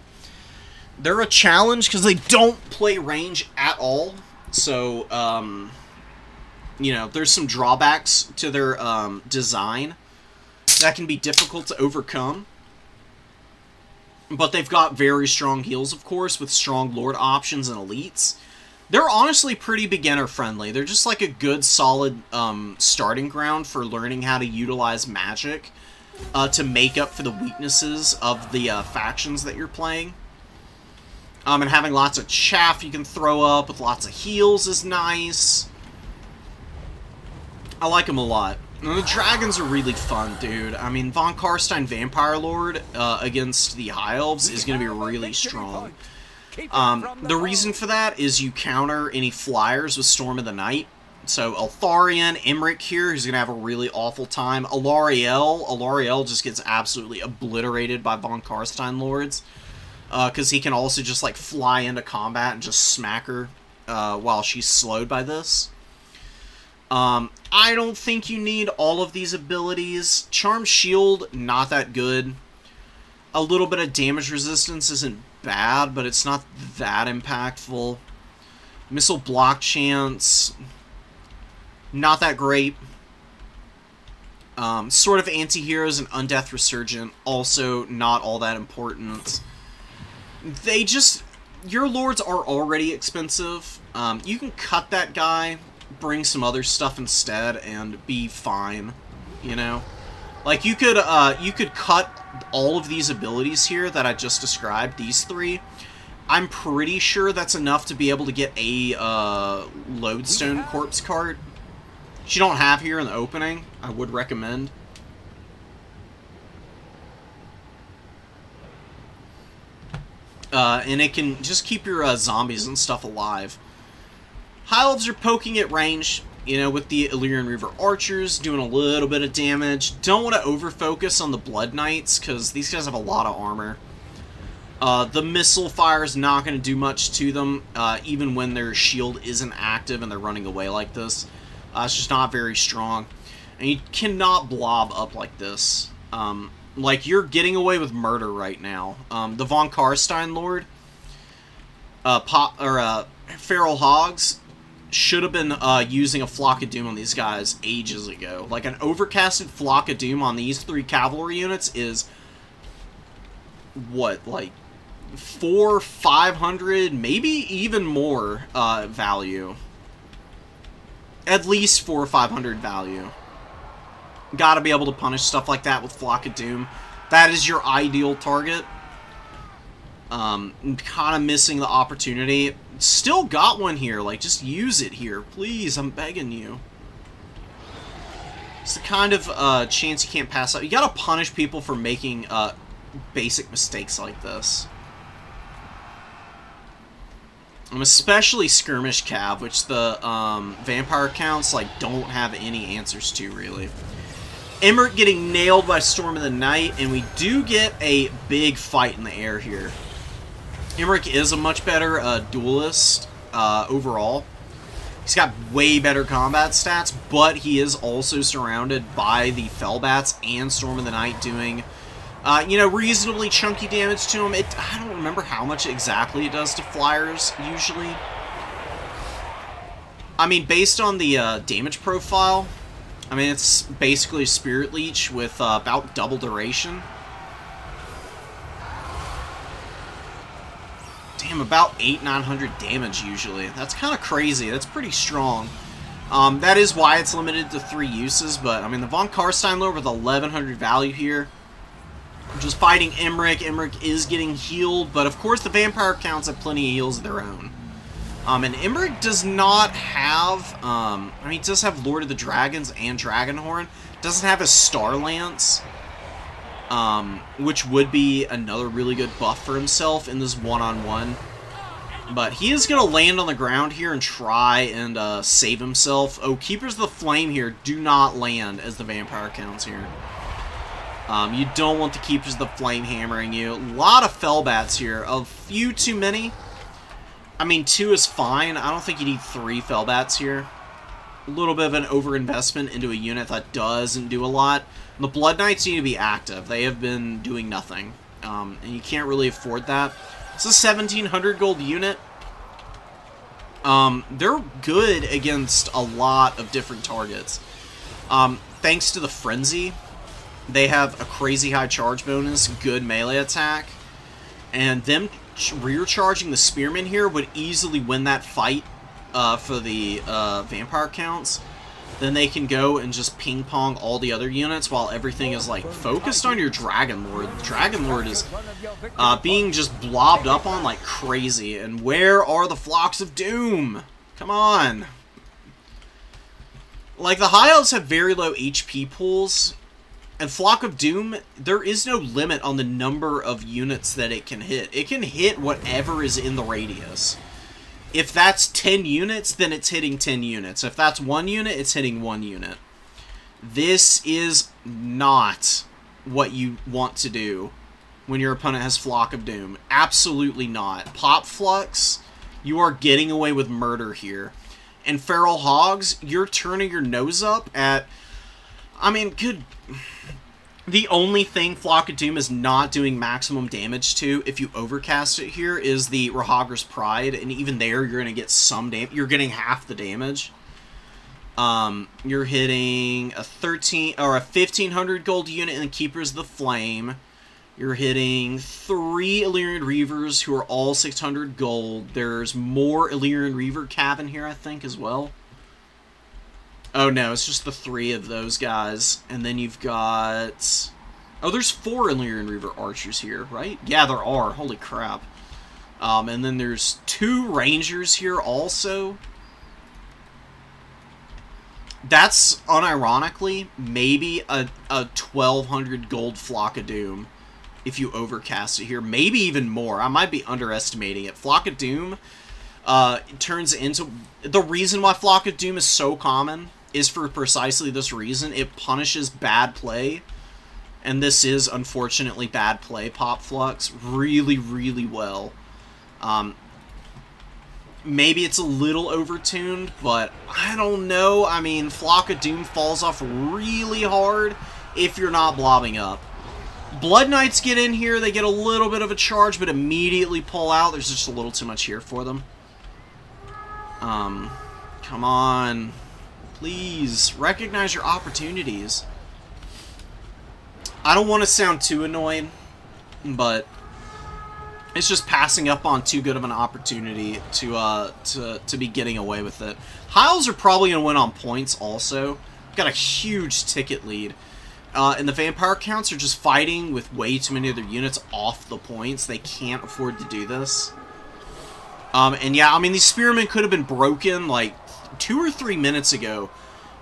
They're a challenge because they don't play range at all. So, you know, there's some drawbacks to their design that can be difficult to overcome. But they've got very strong heals, of course, with strong Lord options and elites. They're honestly pretty beginner-friendly. They're just like a good, solid starting ground for learning how to utilize magic to make up for the weaknesses of the factions that you're playing. And having lots of chaff you can throw up with lots of heals is nice. I like them a lot. And the dragons are really fun, dude. I mean, Von Karstein Vampire Lord against the High Elves is going to be really strong. The reason for that is you counter any flyers with Storm of the Night. So Eltharion, Imric here, who's going to have a really awful time. Alarielle just gets absolutely obliterated by Von Karstein Lords. Because he can also just, like, fly into combat and just smack her while she's slowed by this. I don't think you need all of these abilities. Charm Shield, not that good. A little bit of damage resistance isn't bad, but it's not that impactful. Missile Block Chance, not that great. Sort of Anti-Heroes and Undeath Resurgent, also not all that important. They just... Your lords are already expensive. You can cut that guy, bring some other stuff instead, and be fine, you know? Like, you could cut all of these abilities here that I just described, these three. I'm pretty sure that's enough to be able to get a Lodestone Corpse card, which you don't have here in the opening. I would recommend. And it can just keep your zombies and stuff alive. High Elves are poking at range, you know, with the Illyrian Reaver Archers, doing a little bit of damage. Don't want to over-focus on the Blood Knights, because these guys have a lot of armor. The missile fire is not going to do much to them, even when their shield isn't active and they're running away like this. It's just not very strong. And you cannot blob up like this. Like, you're getting away with murder right now. The Von Karstein Lord, Feral Hogs, should have been using a Flock of Doom on these guys ages ago. Like, an overcasted Flock of Doom on these 3 cavalry units is, what, like, 400-500, maybe even more value. At least 400 or 500 value. Gotta be able to punish stuff like that with Flock of Doom. That is your ideal target. Kind of missing the opportunity. Still got one here. Like, just use it here. Please, I'm begging you. It's the kind of chance you can't pass up. You gotta punish people for making basic mistakes like this. Especially Skirmish Cav, which the vampire accounts like don't have any answers to, really. Imric getting nailed by Storm of the Night, and we do get a big fight in the air here. Imric is a much better duelist overall. He's got way better combat stats, but he is also surrounded by the Fellbats and Storm of the Night doing, you know, reasonably chunky damage to him. I don't remember how much exactly it does to flyers, usually. I mean, based on the damage profile, I mean, it's basically Spirit Leech with about double duration. Damn, about 800-900 damage usually. That's kind of crazy. That's pretty strong. That is why it's limited to 3 uses, but I mean, the Von Karstein Lord with 1100 value here. Just fighting Imric. Imric is getting healed, but of course the vampire counts have plenty of heals of their own. And Imric does not have, I mean, he does have Lord of the Dragons and Dragonhorn. Doesn't have his Star Lance, which would be another really good buff for himself in this one-on-one. But he is going to land on the ground here and try and save himself. Oh, Keepers of the Flame here do not land as the vampire counts here. You don't want the Keepers of the Flame hammering you. A lot of Fellbats here. A few too many. I mean, 2 is fine. I don't think you need 3 Fellbats here. A little bit of an overinvestment into a unit that doesn't do a lot. The Blood Knights need to be active. They have been doing nothing. And you can't really afford that. It's a 1700 gold unit. They're good against a lot of different targets. Thanks to the Frenzy, they have a crazy high charge bonus, good melee attack, and them rear charging the Spearman here would easily win that fight for the vampire counts. Then they can go and just ping pong all the other units while everything is like focused on your Dragon Lord. The Dragon Lord is being just blobbed up on like crazy. And where are the Flocks of Doom? Come on. Like, the High Elves have very low HP pools, and Flock of Doom, there is no limit on the number of units that it can hit. It can hit whatever is in the radius. If that's 10 units, then it's hitting 10 units. If that's 1 unit, it's hitting 1 unit. This is not what you want to do when your opponent has Flock of Doom. Absolutely not. Pop Flux, you are getting away with murder here. And Feral Hogs, you're turning your nose up at... I mean, good... The only thing Flock of Doom is not doing maximum damage to, if you overcast it here, is the Rahagra's Pride, and even there, you're going to get some damage. You're getting half the damage. You're hitting a 1500 gold unit in the Keepers of the Flame. You're hitting 3 Illyrian Reavers, who are all 600 gold. There's more Illyrian Reaver Cav in here, I think, as well. Oh no, it's just the 3 of those guys. And then you've got... Oh, there's 4 Illyrian Reaver archers here, right? Yeah, there are. Holy crap. And then there's 2 rangers here also. That's, unironically, maybe a 1200 gold Flock of Doom if you overcast it here. Maybe even more. I might be underestimating it. Flock of Doom turns into... The reason why Flock of Doom is so common is for precisely this reason. It punishes bad play, and this is, unfortunately, bad play, Pop Flux, really, really well. Maybe it's a little overtuned, but I don't know. I mean, Flock of Doom falls off really hard if you're not blobbing up. Blood Knights get in here, they get a little bit of a charge, but immediately pull out. There's just a little too much here for them. Come on. Please, recognize your opportunities. I don't want to sound too annoyed, but it's just passing up on too good of an opportunity to be getting away with it. Hiles are probably going to win on points also. Got a huge ticket lead. And the Vampire Counts are just fighting with way too many of their units off the points. They can't afford to do this. And yeah, I mean, these Spearmen could have been broken like 2 or 3 minutes ago,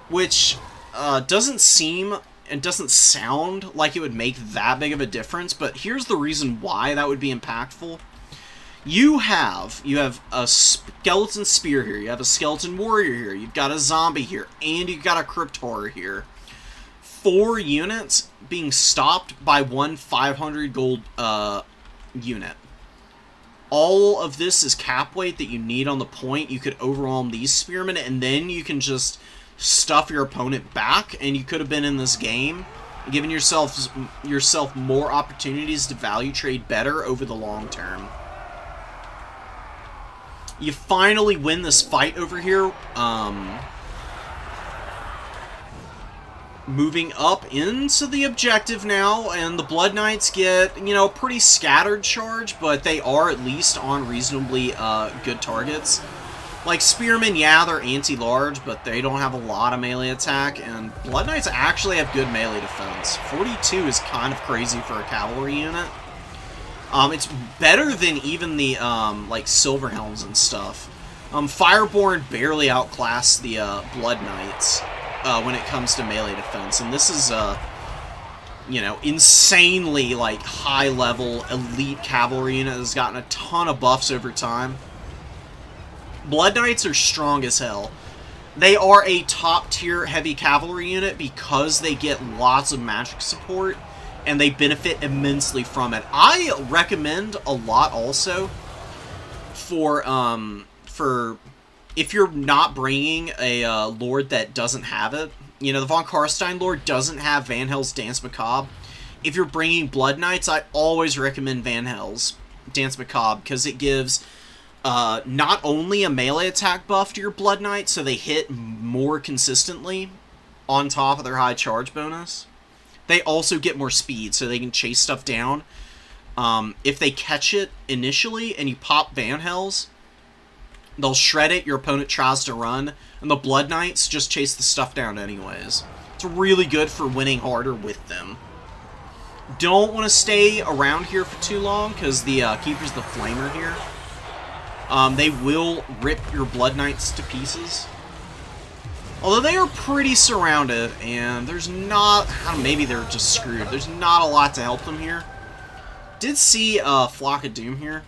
which doesn't seem and doesn't sound like it would make that big of a difference, but here's the reason why that would be impactful. You have a Skeleton Spear here, you have a Skeleton Warrior here, you've got a Zombie here, and you've got a Crypt Horror here. 4 units being stopped by 1 500 gold unit. All of this is cap weight that you need on the point. You could overwhelm these Spearmen, and then you can just stuff your opponent back, and you could have been in this game, giving yourself more opportunities to value trade better over the long term. You finally win this fight over here. Moving up into the objective now, and the Blood Knights get, you know, pretty scattered charge, but they are at least on reasonably good targets. Like, Spearmen, yeah, they're anti-large, but they don't have a lot of melee attack, and Blood Knights actually have good melee defense. 42 is kind of crazy for a cavalry unit. It's better than even the, like, Silverhelms and stuff. Fireborn barely outclass the Blood Knights when it comes to melee defense, and this is, you know, insanely, like, high-level, elite cavalry unit that's gotten a ton of buffs over time. Blood Knights are strong as hell. They are a top-tier heavy cavalry unit because they get lots of magic support, and they benefit immensely from it. I recommend a lot also for if you're not bringing a Lord that doesn't have it. You know, the Von Karstein Lord doesn't have Van Hell's Dance Macabre. If you're bringing Blood Knights, I always recommend Van Hell's. Dance Macabre because it gives not only a melee attack buff to your Blood Knight, so they hit more consistently on top of their high charge bonus, they also get more speed, so they can chase stuff down. If they catch it initially and you pop Van Hells, they'll shred it, your opponent tries to run, and the Blood Knights just chase the stuff down anyways. It's really good for winning harder with them. Don't want to stay around here for too long, because the Keeper's the Flamer here. They will rip your Blood Knights to pieces. Although they are pretty surrounded, and there's not... maybe they're just screwed. There's not a lot to help them here. Did see Flock of Doom here.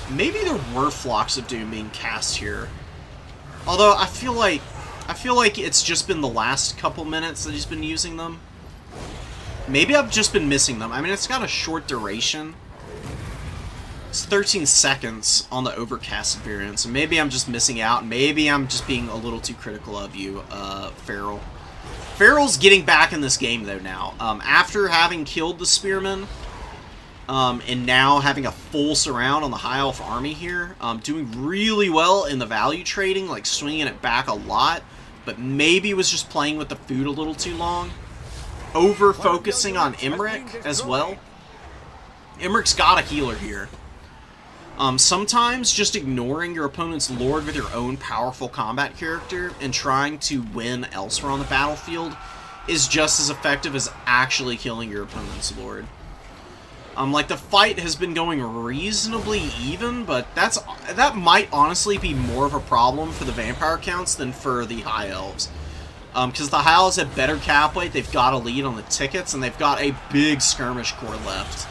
Maybe there were Flocks of Doom being cast here. Although I feel like it's just been the last couple minutes that he's been using them. Maybe I've just been missing them. I mean, it's got a short duration. It's 13 seconds on the Overcast variant, so maybe I'm just missing out. Maybe I'm just being a little too critical of you, Feral. Feral's getting back in this game, though, now. After having killed the Spearman, and now having a full surround on the High Elf army here, doing really well in the value trading, like swinging it back a lot, but maybe was just playing with the food a little too long. Over-focusing on Imrik as well. Imrik's got a healer here. Sometimes just ignoring your opponent's Lord with your own powerful combat character and trying to win elsewhere on the battlefield is just as effective as actually killing your opponent's Lord. Like, the fight has been going reasonably even, but that might honestly be more of a problem for the Vampire counts than for the High Elves. Because the High Elves have better cap weight, they've got a lead on the tickets, and they've got a big skirmish core left.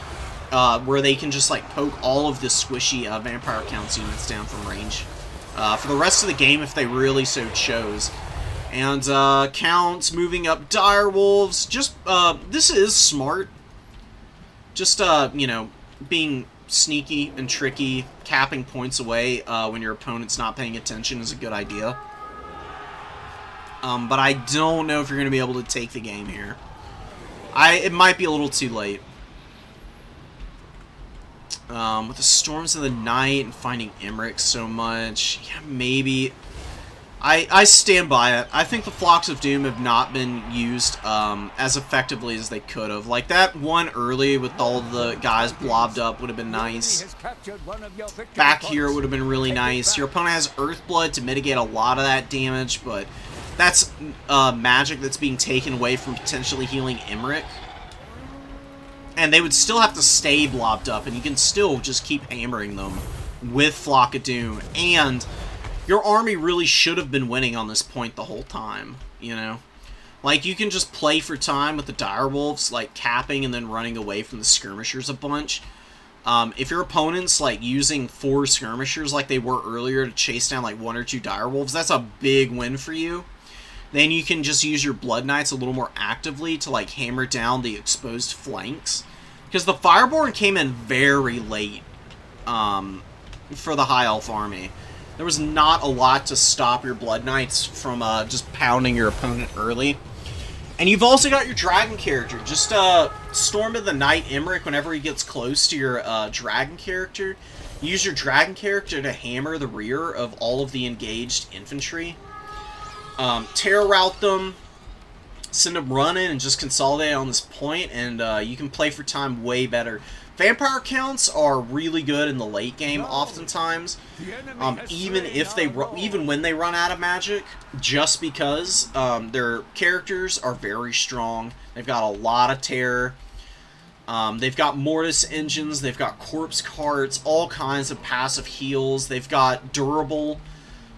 Where they can just, like, poke all of the squishy Vampire Counts units down from range. For the rest of the game, if they really so chose. And, Counts moving up Direwolves. Just, this is smart. Just, you know, being sneaky and tricky, capping points away when your opponent's not paying attention is a good idea. But I don't know if you're going to be able to take the game here. It might be a little too late. With the Storms of the Night and finding Imrik so much, yeah, maybe. I stand by it. I think the Flocks of Doom have not been used as effectively as they could have. Like, that one early with all the guys blobbed up would have been nice. Back here would have been really nice. Your opponent has Earthblood to mitigate a lot of that damage, but that's magic that's being taken away from potentially healing Imrik. And they would still have to stay blobbed up, and you can still just keep hammering them with Flock of Doom. And your army really should have been winning on this point the whole time, you know? Like, you can just play for time with the Direwolves, like, capping and then running away from the Skirmishers a bunch. If your opponent's, like, using 4 Skirmishers like they were earlier to chase down, like, 1 or 2 Direwolves, that's a big win for you. Then you can just use your Blood Knights a little more actively to, like, hammer down the exposed flanks. Because the Fireborn came in very late for the High Elf army. There was not a lot to stop your Blood Knights from just pounding your opponent early. And you've also got your Dragon character. Just Storm of the Night Imrik whenever he gets close to your Dragon character. Use your Dragon character to hammer the rear of all of the engaged infantry. Terror route them, send them running, and just consolidate on this point, and you can play for time way better. Vampire counts are really good in the late game, oftentimes, even when they run out of magic, just because their characters are very strong. They've got a lot of terror. They've got Mortis engines. They've got corpse carts, all kinds of passive heals. They've got durable.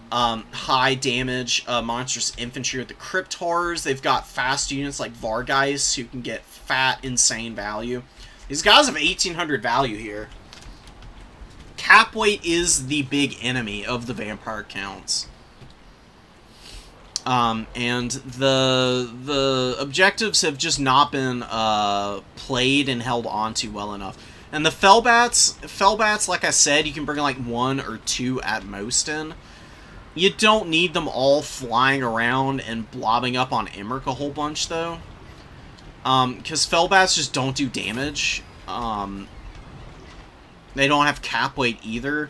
High damage monstrous infantry with the Crypt Horrors. They've got fast units like Vargeist who can get fat, insane value. These guys have 1800 value here. Cap weight is the big enemy of the Vampire counts. And the objectives have just not been played and held onto well enough. And the Fellbats, like I said, you can bring like 1 or 2 at most in. You don't need them all flying around and blobbing up on Imrik a whole bunch, though. Because Fellbats just don't do damage. They don't have cap weight either.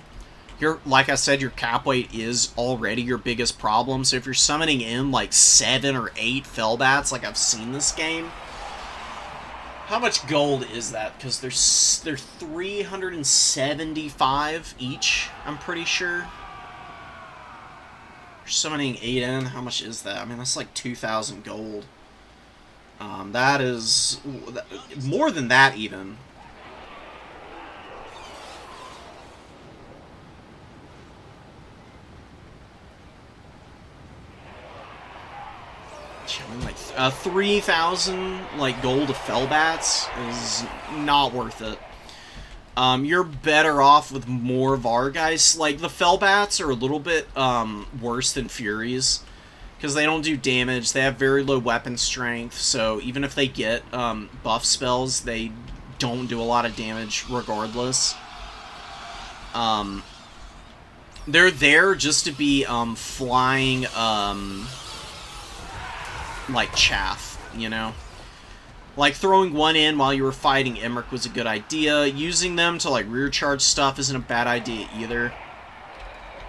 Like I said, your cap weight is already your biggest problem, so if you're summoning in like 7 or 8 Fellbats, like I've seen this game... How much gold is that? Because they're 375 each, I'm pretty sure. You're summoning 8 in, how much is that? I mean, that's like 2,000 gold. That is... more than that, even. Like 3,000 like gold of Fellbats is not worth it. You're better off with more Vargeist. Like the Fellbats are a little bit worse than Furies because they don't do damage. They have very low weapon strength, so even if they get buff spells, they don't do a lot of damage regardless. They're there just to be flying like chaff, you know? Like, throwing one in while you were fighting Emmerich was a good idea. Using them to, like, rear charge stuff isn't a bad idea either.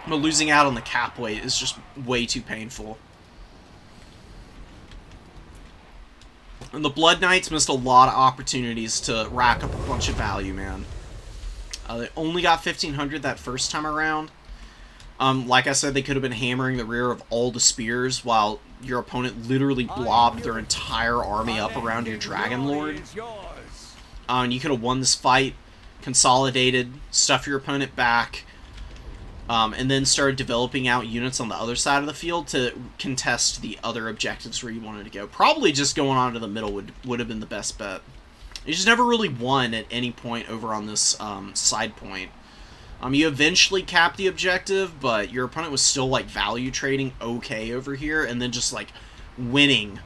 But losing out on the cap weight is just way too painful. And the Blood Knights missed a lot of opportunities to rack up a bunch of value, man. They only got 1,500 that first time around. Like I said, they could have been hammering the rear of all the spears while your opponent literally blobbed their entire army up around your Dragon Lord. And you could have won this fight, consolidated, stuff your opponent back, and then started developing out units on the other side of the field to contest the other objectives where you wanted to go. Probably just going on to the middle would have been the best bet. You just never really won at any point over on this side point. You eventually capped the objective, but your opponent was still, like, value trading okay over here, and then just, like, winning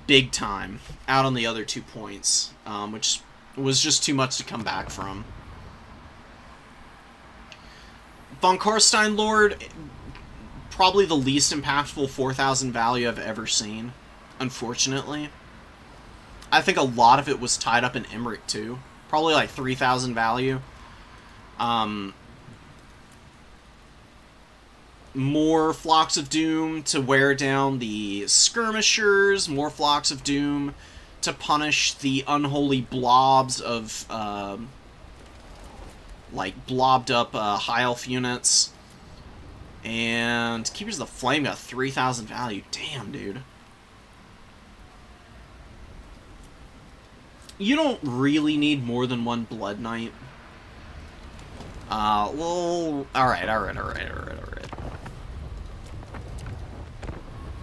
big time out on the other 2 points, which was just too much to come back from. Von Karstein Lord, probably the least impactful 4,000 value I've ever seen, unfortunately. I think a lot of it was tied up in Emmerich, too. Probably, like, 3,000 value. More Flocks of Doom to wear down the Skirmishers, more Flocks of Doom to punish the unholy blobs of, like, blobbed up High Elf units. And Keepers of the Flame got 3,000 value. Damn, dude. You don't really need more than one Blood Knight. Well, alright.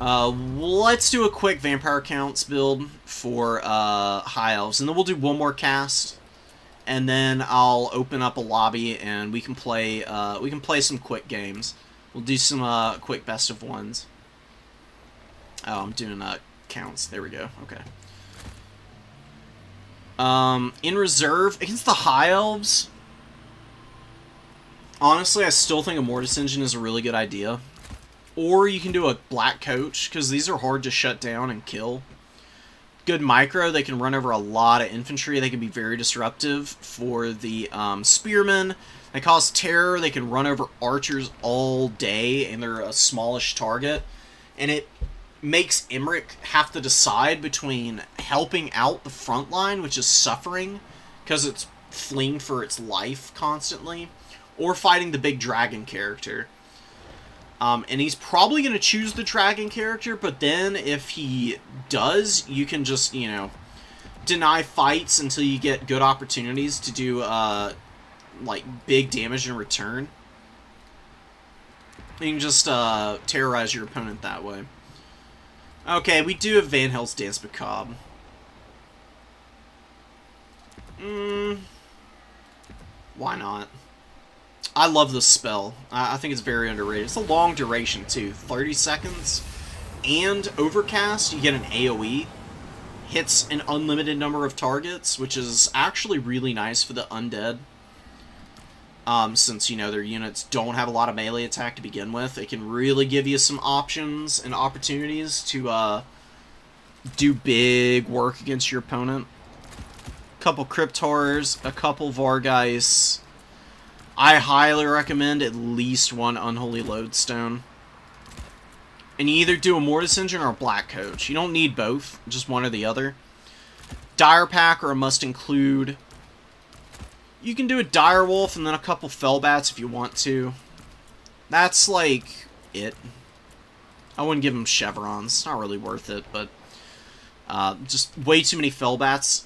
Let's do a quick Vampire Counts build for, High Elves, and then we'll do one more cast, and then I'll open up a lobby, and we can play some quick games. We'll do some, quick best of ones. Oh, I'm doing, counts. There we go. Okay. In reserve, against the High Elves, honestly, I still think a Mortis Engine is a really good idea. Or you can do a Black Coach, because these are hard to shut down and kill. Good micro, they can run over a lot of infantry, they can be very disruptive for the spearmen. They cause terror, they can run over archers all day, and they're a smallish target. And it makes Emmerich have to decide between helping out the front line, which is suffering, because it's fleeing for its life constantly, or fighting the big dragon character. And he's probably going to choose the dragon character, but then if he does, you can just, you know, deny fights until you get good opportunities to do, like, big damage in return. You can just, terrorize your opponent that way. Okay, we do have Van Hels's Dance Macabre. Why not? I love this spell. I think it's very underrated. It's a long duration, too. 30 seconds. And Overcast, you get an AoE. Hits an unlimited number of targets, which is actually really nice for the undead. Since, you know, their units don't have a lot of melee attack to begin with. It can really give you some options and opportunities to do big work against your opponent. A couple Cryptars, a couple Vargeis. I highly recommend at least one Unholy Lodestone. And you either do a Mortis Engine or a Black Coach. You don't need both, just one or the other. Dire Pack or a must include. You can do a Dire Wolf and then a couple Fellbats if you want to. That's like it. I wouldn't give them Chevrons. It's not really worth it, but just way too many Fellbats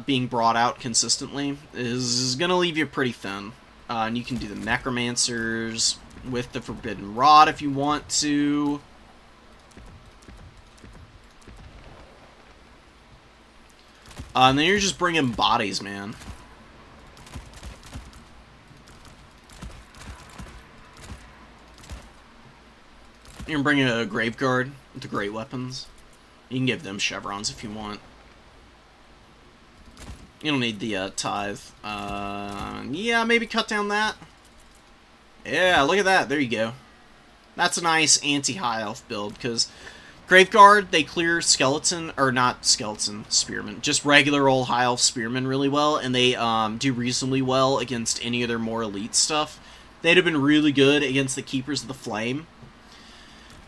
being brought out consistently is going to leave you pretty thin. And you can do the Necromancers with the Forbidden Rod if you want to. And then you're just bringing bodies, man. You can bring a Graveguard with the great weapons. You can give them Chevrons if you want. You don't need the Tithe. Yeah, maybe cut down that. Yeah, look at that. There you go. That's a nice anti-high elf build, because Graveguard, they clear Skeleton, or not Skeleton, Spearmen, just regular old high elf Spearmen really well, and they do reasonably well against any of their more elite stuff. They'd have been really good against the Keepers of the Flame.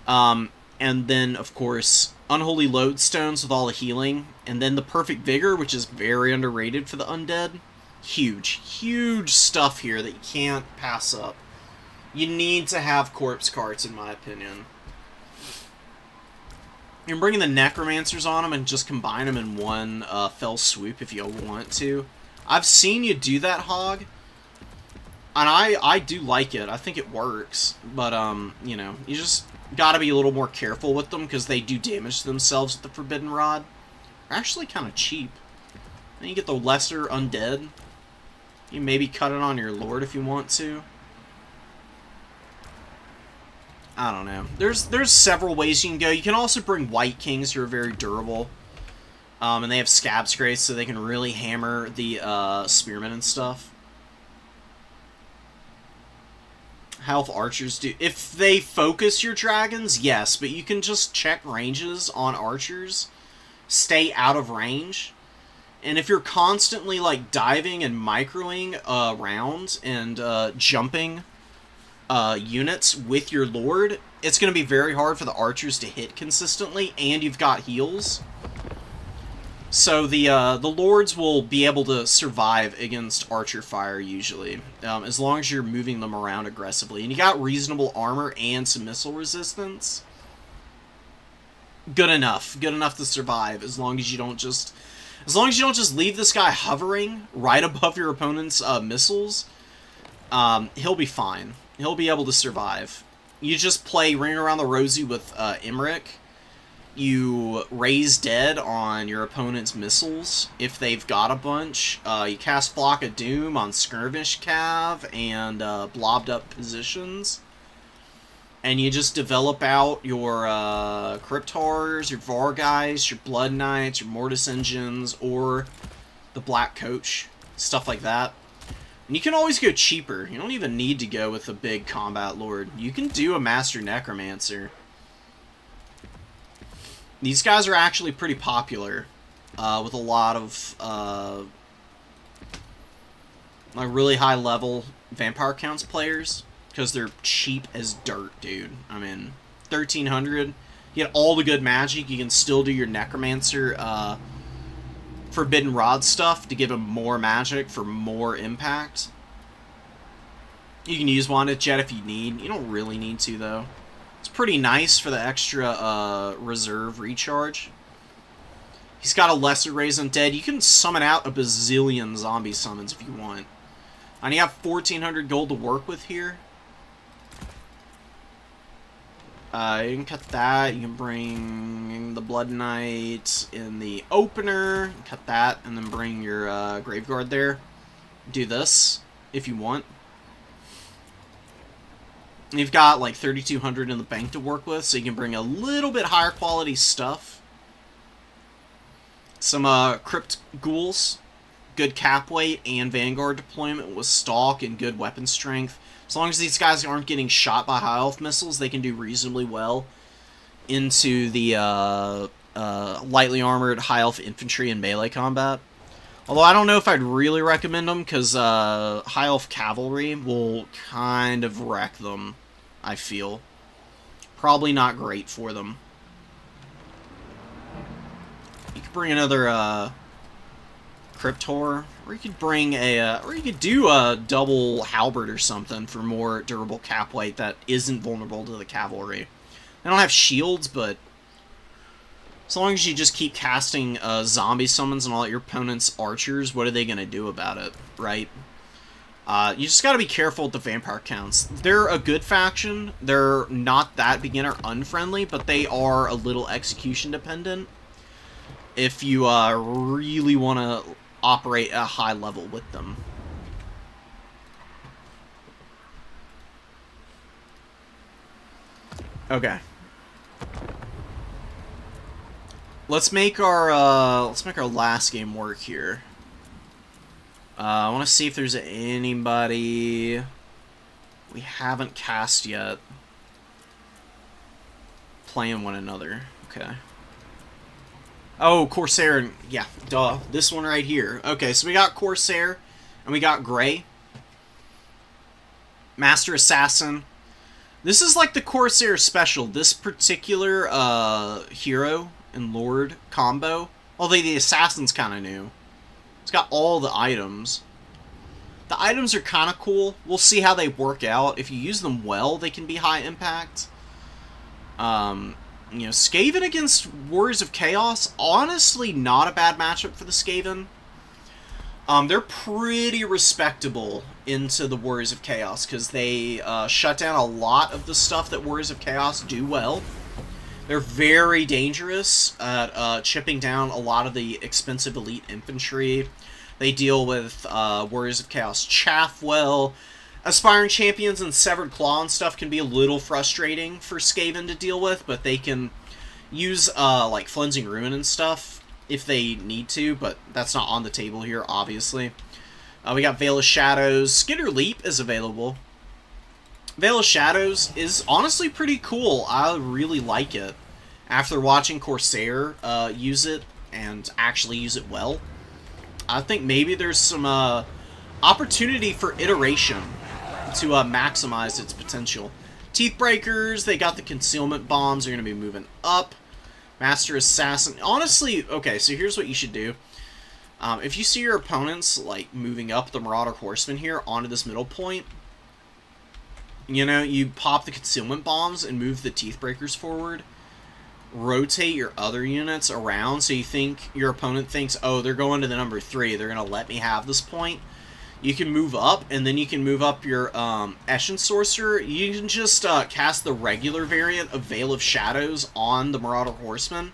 And then, of course, Unholy Lodestones with all the healing, and then the Perfect Vigor, which is very underrated for the undead. Huge, huge stuff here that you can't pass up. You need to have corpse carts, in my opinion. You're bringing the Necromancers on them and just combine them in one fell swoop if you want to. I've seen you do that, Hog, and I do like it. I think it works, but, you know, you just gotta be a little more careful with them because they do damage to themselves with the Forbidden Rod. They're actually kind of cheap. Then you get the lesser undead. You maybe cut it on your Lord if you want to. I don't know. There's several ways you can go. You can also bring White Kings who are very durable. And they have Scab's Grace, so they can really hammer the Spearmen and stuff. Health Archers do. If they focus your dragons, yes, but you can just check ranges on archers. Stay out of range. And if you're constantly, like, diving and microing around and jumping units with your Lord, it's going to be very hard for the archers to hit consistently, and you've got heals. So the Lords will be able to survive against archer fire, usually, as long as you're moving them around aggressively. And you got reasonable armor and some missile resistance. Good enough. Good enough to survive, as long as you don't just leave this guy hovering right above your opponent's missiles. He'll be fine. He'll be able to survive. You just play Ring Around the Rosie with Emmerich. You raise dead on your opponent's missiles if they've got a bunch. You cast Flock of Doom on Skirmish Cav and blobbed up positions. And you just develop out your Cryptars, your Vargeis, your Blood Knights, your Mortis Engines, or the Black Coach. Stuff like that. And you can always go cheaper. You don't even need to go with a big Combat Lord. You can do a Master Necromancer. These guys are actually pretty popular with a lot of like really high level Vampire Counts players because they're cheap as dirt, dude. I mean, 1300. You get all the good magic. You can still do your Necromancer Forbidden Rod stuff to give him more magic for more impact. You can use Wand of Jet if you need. You don't really need to, though. It's pretty nice for the extra reserve recharge. He's got a lesser Raise Undead. You can summon out a bazillion zombie summons if you want. And you have 1400 gold to work with here. You can cut that. You can bring the Blood Knight in the opener. Cut that, and then bring your Graveguard there. Do this, if you want. You've got like 3200 in the bank to work with, so you can bring a little bit higher quality stuff. Some Crypt Ghouls, good cap weight and Vanguard deployment with Stalk and good weapon strength. As long as these guys aren't getting shot by high elf missiles, they can do reasonably well into the lightly armored high elf infantry in melee combat. Although I don't know if I'd really recommend them, because high elf cavalry will kind of wreck them, I feel. Probably not great for them. You could bring another Cryptor, or you could bring a, or you could do a double halberd or something for more durable cap weight that isn't vulnerable to the cavalry. They don't have shields, but as long as you just keep casting zombie summons and all your opponent's archers, what are they going to do about it, right? You just got to be careful with the vampire counts. They're a good faction. They're not that beginner unfriendly, but they are a little execution dependent if you really want to operate at a high level with them. Okay. Let's make our last game work here. I want to see if there's anybody we haven't cast yet playing one another. Okay. Oh, Corsair, yeah, duh. This one right here. Okay, so we got Corsair, and we got Grey. Master Assassin. This is like the Corsair special. This particular hero and Lord combo, although the Assassin's kind of new. It's got all the items. The items are kind of cool. We'll see how they work out. If you use them well, they can be high impact. You know, Skaven against Warriors of Chaos, honestly not a bad matchup for the Skaven. They're pretty respectable into the Warriors of Chaos, because they shut down a lot of the stuff that Warriors of Chaos do well. They're very dangerous at chipping down a lot of the expensive elite infantry. They deal with Warriors of Chaos chaff well. Aspiring Champions and Severed Claw and stuff can be a little frustrating for Skaven to deal with, but they can use like Flensing Ruin and stuff if they need to, but that's not on the table here, obviously. We got Veil of Shadows. Skitter Leap is available. Veil of Shadows is honestly pretty cool. I really like it. After watching Corsair use it, and actually use it well, I think maybe there's some opportunity for iteration to maximize its potential. Teeth Breakers, they got the Concealment Bombs, they're going to be moving up. Master Assassin, honestly, okay, so here's what you should do. If you see your opponents, like, moving up the Marauder Horsemen here onto this middle point, you know, you pop the Concealment Bombs and move the Teeth Breakers forward. Rotate your other units around so you think your opponent thinks, oh, they're going to the number 3, they're going to let me have this point. You can move up, and then you can move up your Eshin Sorcerer. You can just cast the regular variant of Veil of Shadows on the Marauder Horsemen,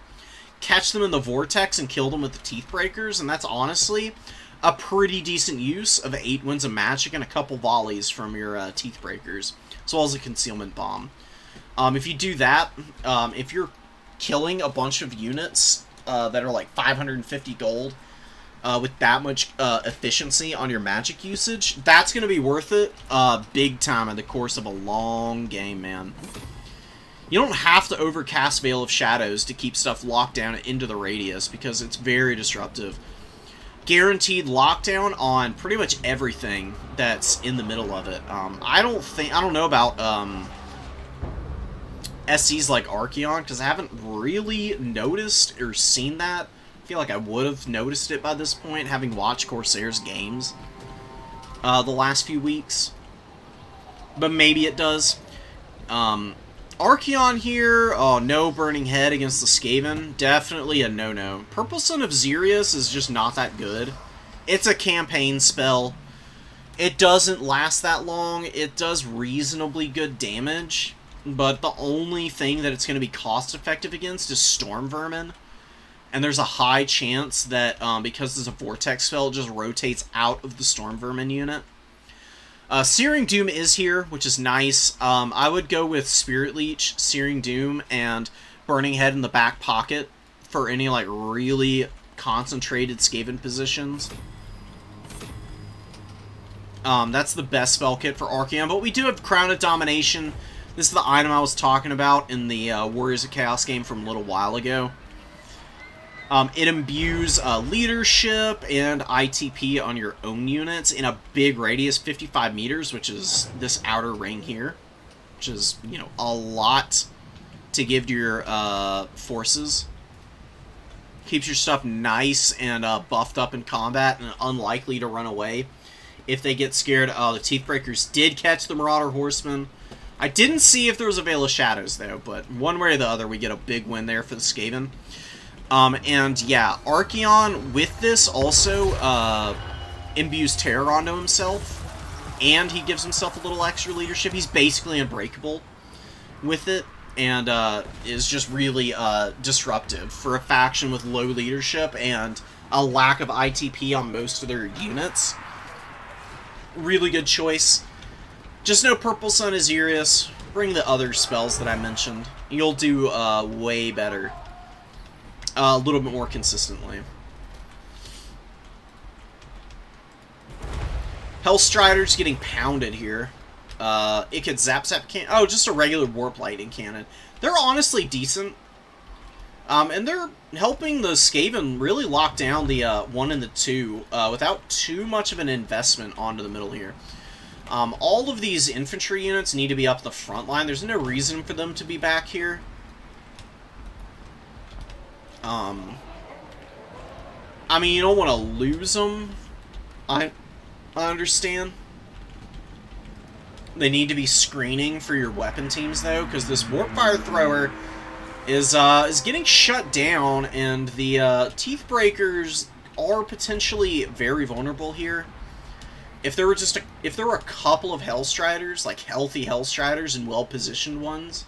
catch them in the Vortex, and kill them with the Teeth Breakers, and that's honestly a pretty decent use of 8 Winds of Magic and a couple volleys from your Teeth Breakers, as well as a Concealment Bomb. If you do that, if you're killing a bunch of units that are like 550 gold, with that much efficiency on your magic usage, that's going to be worth it big time in the course of a long game, man. You don't have to overcast Veil of Shadows to keep stuff locked down into the radius, because it's very disruptive. Guaranteed lockdown on pretty much everything that's in the middle of it. I don't know about SCs like Archaon, because I haven't really noticed or seen that. I feel like I would have noticed it by this point, having watched Corsair's games the last few weeks. But maybe it does. Archaon here, oh, no Burning Head against the Skaven. Definitely a no-no. Purple Sun of Xerius is just not that good. It's a campaign spell. It doesn't last that long. It does reasonably good damage, but the only thing that it's going to be cost-effective against is Storm Vermin. And there's a high chance that, because there's a Vortex spell, it just rotates out of the Storm Vermin unit. Searing Doom is here, which is nice. I would go with Spirit Leech, Searing Doom, and Burning Head in the back pocket for any, like, really concentrated Skaven positions. That's the best spell kit for Archaon, but we do have Crown of Domination. This is the item I was talking about in the Warriors of Chaos game from a little while ago. It imbues leadership and ITP on your own units in a big radius, 55 meters, which is this outer ring here, which is, you know, a lot to give to your forces. Keeps your stuff nice and buffed up in combat and unlikely to run away if they get scared. The Teethbreakers did catch the Marauder Horsemen. I didn't see if there was a Veil of Shadows, though, but one way or the other, we get a big win there for the Skaven. And yeah, Archaon with this also imbues terror onto himself, and he gives himself a little extra leadership. He's basically unbreakable with it, and is just really disruptive for a faction with low leadership and a lack of ITP on most of their units. Really good choice. Just no Purple Sun Azirius. Bring the other spells that I mentioned. You'll do way better. A little bit more consistently. Hellstrider's getting pounded here. It could Zap cannon. Oh, just a regular Warp Lightning cannon. They're honestly decent. And they're helping the Skaven really lock down the 1 and the 2 without too much of an investment onto the middle here. All of these infantry units need to be up the front line. There's no reason for them to be back here. I mean, you don't want to lose them. I understand. They need to be screening for your weapon teams, though, because this Warpfire Thrower is getting shut down, and the Teethbreakers are potentially very vulnerable here. If there were a couple of Hellstriders, like healthy Hellstriders and well-positioned ones,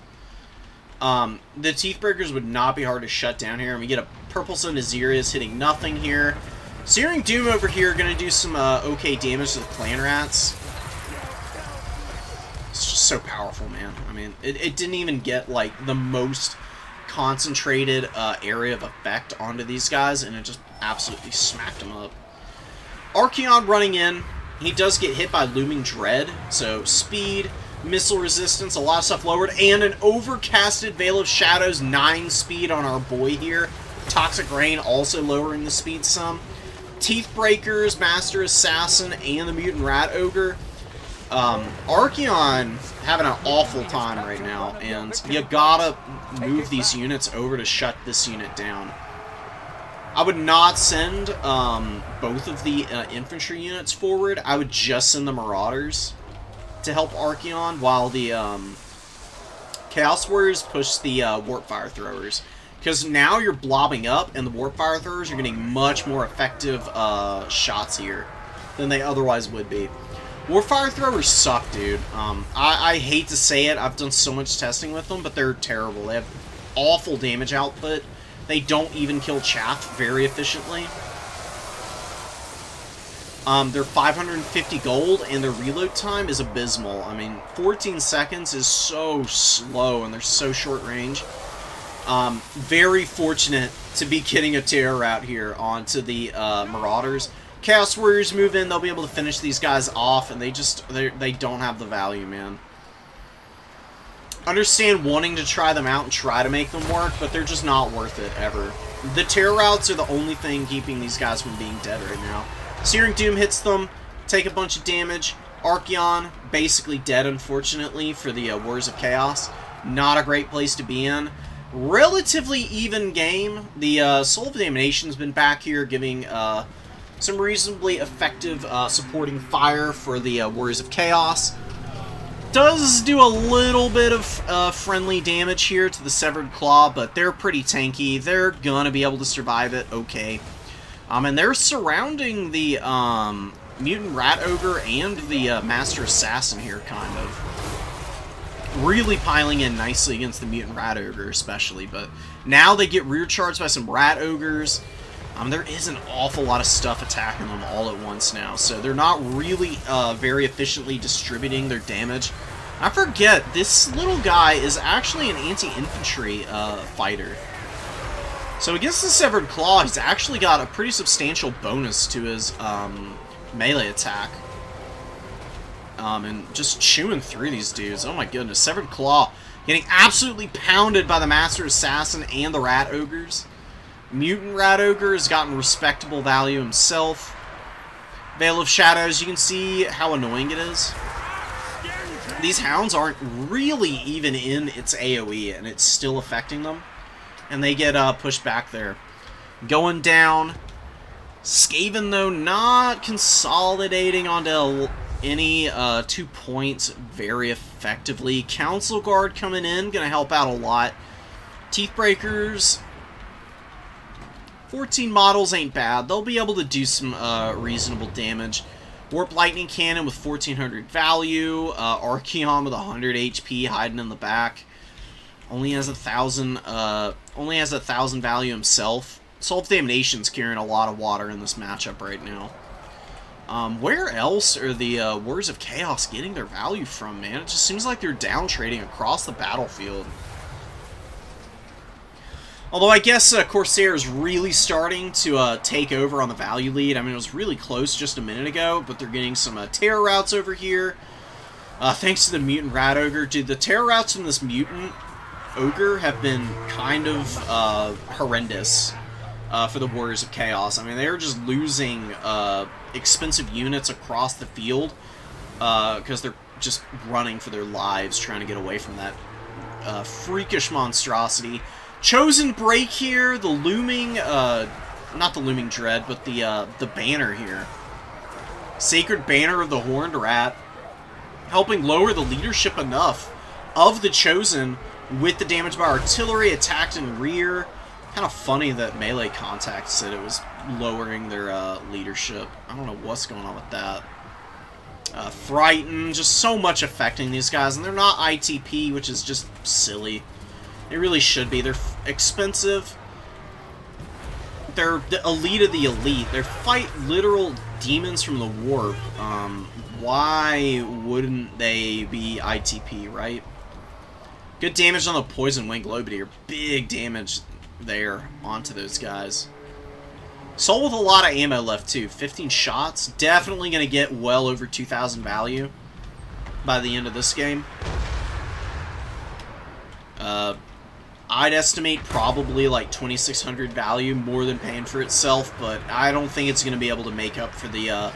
the Teethbreakers would not be hard to shut down here. And we get a Purple Sun Azirius hitting nothing here. Searing Doom over here going to do some okay damage to the Clan Rats. It's just so powerful, man. I mean, it didn't even get, like, the most concentrated area of effect onto these guys, and it just absolutely smacked them up. Archaon running in. He does get hit by Looming Dread, so speed, missile resistance, a lot of stuff lowered, and an overcasted Veil of Shadows, 9 speed on our boy here. Toxic Rain also lowering the speed some. Teethbreakers, Master Assassin, and the Mutant Rat Ogre. Archaon having an awful time right now, and you gotta move these units over to shut this unit down. I would not send both of the infantry units forward. I would just send the Marauders to help Archaon, while the Chaos Warriors push the Warpfire Throwers. Because now you're blobbing up, and the Warpfire Throwers are getting much more effective shots here than they otherwise would be. Warpfire Throwers suck, dude. I hate to say it, I've done so much testing with them, but they're terrible. They have awful damage output. They don't even kill chaff very efficiently. They're 550 gold, and their reload time is abysmal. I mean, 14 seconds is so slow, and they're so short range. Very fortunate to be getting a Terror out here onto the Marauders. Chaos Warriors move in, they'll be able to finish these guys off, and they don't have the value, man. Understand wanting to try them out and try to make them work, but they're just not worth it, ever. The Terror routes are the only thing keeping these guys from being dead right now. Searing Doom hits them, take a bunch of damage. Archaon, basically dead, unfortunately, for the Warriors of Chaos. Not a great place to be in. Relatively even game. The Soul of Damnation's been back here, giving some reasonably effective supporting fire for the Warriors of Chaos. Does do a little bit of friendly damage here to the Severed Claw, but they're pretty tanky. They're gonna be able to survive it okay. And they're surrounding the Mutant Rat Ogre and the Master Assassin here, kind of. Really piling in nicely against the Mutant Rat Ogre, especially. But now they get rear charged by some Rat Ogres. There is an awful lot of stuff attacking them all at once now, so they're not really very efficiently distributing their damage. I forget, this little guy is actually an anti-infantry fighter. So against the Severed Claw, he's actually got a pretty substantial bonus to his melee attack. And just chewing through these dudes. Oh my goodness, Severed Claw getting absolutely pounded by the Master Assassin and the Rat Ogres. Mutant Rat Ogre has gotten respectable value himself. Veil of Shadows, you can see how annoying it is. These hounds aren't really even in its AoE, and it's still affecting them. And they get pushed back there. Going down. Skaven, though, not consolidating onto any 2 points very effectively. Council Guard coming in, going to help out a lot. Teethbreakers, 14 models ain't bad. They'll be able to do some reasonable damage. Warp Lightning Cannon with 1400 value. Archeon with 100 HP hiding in the back. Only has 1,000 value himself. Soul of Damnation's carrying a lot of water in this matchup right now. Where else are the Warriors of Chaos getting their value from, man? It just seems like they're down trading across the battlefield. Although I guess Corsair is really starting to take over on the value lead. I mean, it was really close just a minute ago, but they're getting some terror routes over here. Thanks to the Mutant Rat Ogre. Dude, the terror routes from this Mutant Ogre have been kind of horrendous for the Warriors of Chaos. I mean, they're just losing expensive units across the field because they're just running for their lives trying to get away from that freakish monstrosity. Chosen Break here, the looming, not the Looming Dread, but the banner here. Sacred Banner of the Horned Rat, helping lower the leadership enough of the Chosen with the damage by artillery, attacked in rear. Kind of funny that Melee Contact said it was lowering their leadership. I don't know what's going on with that. Frighten, just so much affecting these guys, and they're not ITP, which is just silly. They really should be. They're expensive. They're the elite of the elite. They fight literal demons from the warp. Why wouldn't they be ITP, right? Good damage on the Poison Wing Globadier. Big damage there onto those guys. Soul with a lot of ammo left, too. 15 shots. Definitely going to get well over 2,000 value by the end of this game. I'd estimate probably like 2,600 value, more than paying for itself, but I don't think it's going to be able to make up for the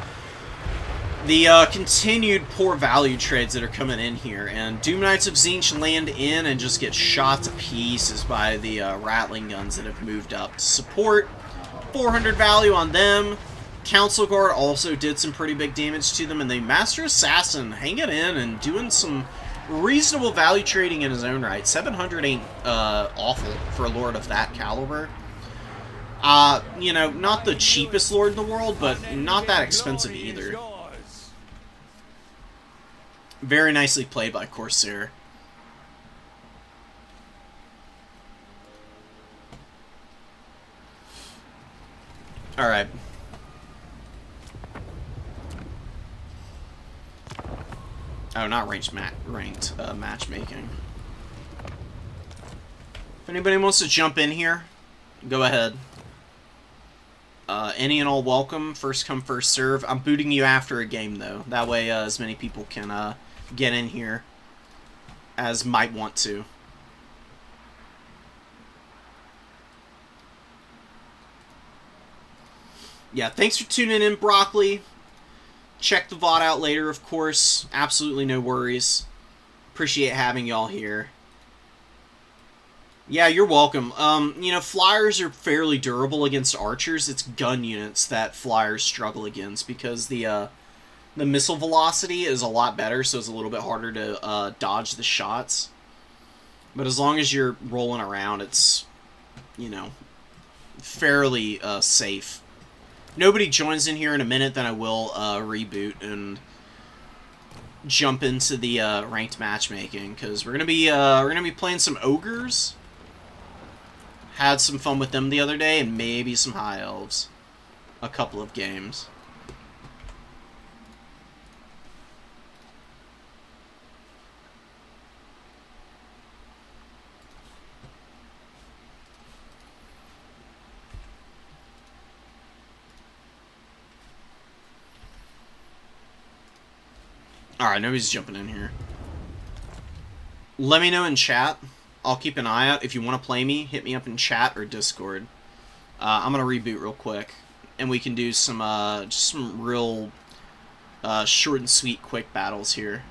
continued poor value trades that are coming in here. And Doom Knights of Tzeentch land in and just get shot to pieces by the Rattling Guns that have moved up to support. 400 value on them. Council Guard also did some pretty big damage to them, and the Master Assassin hanging in and doing some reasonable value trading in his own right. 700 ain't awful for a Lord of that caliber. You know, not the cheapest Lord in the world, but not that expensive either. Very nicely played by Corsair. Alright. Oh, not ranked matchmaking. If anybody wants to jump in here, go ahead. Any and all welcome. First come, first serve. I'm booting you after a game, though. That way as many people can get in here as might want to. Yeah, thanks for tuning in, Broccoli. Check the VOD out later, of course. Absolutely no worries. Appreciate having y'all here. Yeah, you're welcome. You know, flyers are fairly durable against archers. It's gun units that flyers struggle against because the missile velocity is a lot better, so it's a little bit harder to dodge the shots. But as long as you're rolling around, it's, you know, fairly safe. Nobody joins in here in a minute, then I will reboot and jump into the ranked matchmaking, because we're gonna be playing some ogres. Had some fun with them the other day, and maybe some high elves. A couple of games. Alright, nobody's jumping in here. Let me know in chat. I'll keep an eye out. If you want to play me, hit me up in chat or Discord. I'm gonna reboot real quick, and we can do some just some real short and sweet, quick battles here.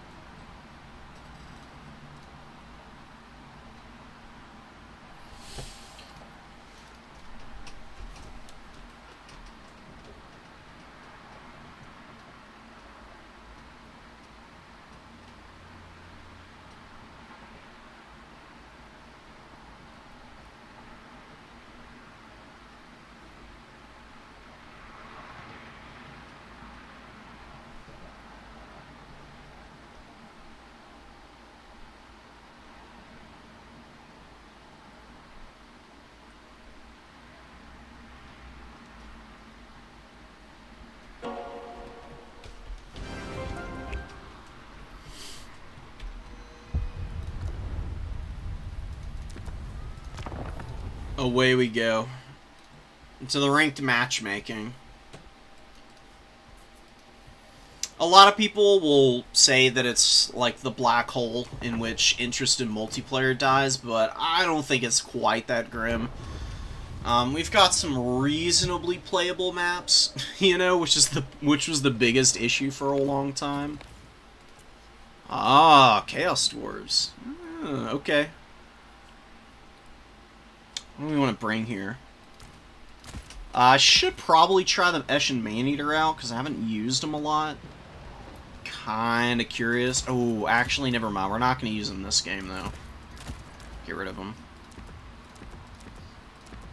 Away we go to the ranked matchmaking. A lot of people will say that it's like the black hole in which interest in multiplayer dies, but I don't think it's quite that grim. We've got some reasonably playable maps, you know, which was the biggest issue for a long time. Ah, Chaos Dwarves. Okay. What do we want to bring here? I should probably try the Eshin Maneater out, because I haven't used them a lot. Kinda curious. Oh, actually, never mind. We're not going to use them this game, though. Get rid of them.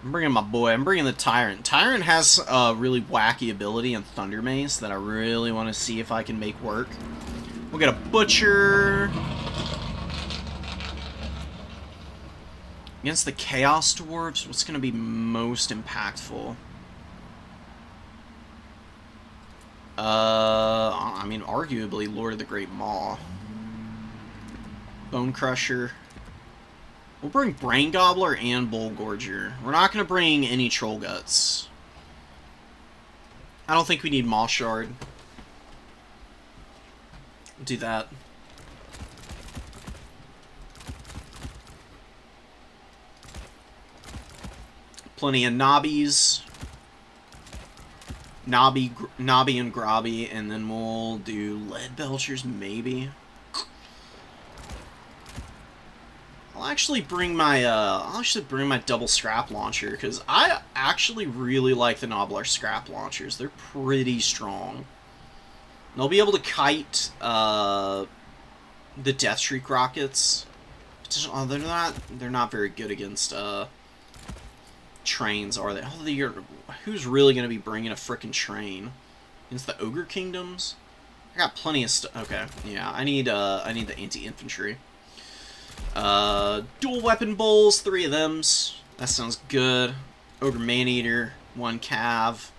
I'm bringing my boy. I'm bringing the Tyrant. Tyrant has a really wacky ability in Thunder Mace that I really want to see if I can make work. We'll get a Butcher. Against the Chaos Dwarves, what's going to be most impactful? I mean, arguably Lord of the Great Maw. Bone Crusher. We'll bring Brain Gobbler and Bull Gorger. We're not going to bring any Troll Guts. I don't think we need Maw Shard. We'll do that. Plenty of Nobbies. Nobby and Grobby, and then we'll do Lead Belchers, maybe. I'll actually bring my double scrap launcher, because I actually really like the Nobblar scrap launchers. They're pretty strong. They'll be able to kite the Deathshriek rockets. Oh, they're not very good against trains, are they? Oh, who's really going to be bringing a frickin' train against the Ogre Kingdoms? I got plenty of stuff. Okay, yeah, I need the anti-infantry. Dual weapon bowls, 3 of thems. That sounds good. Ogre Maneater, 1 cav.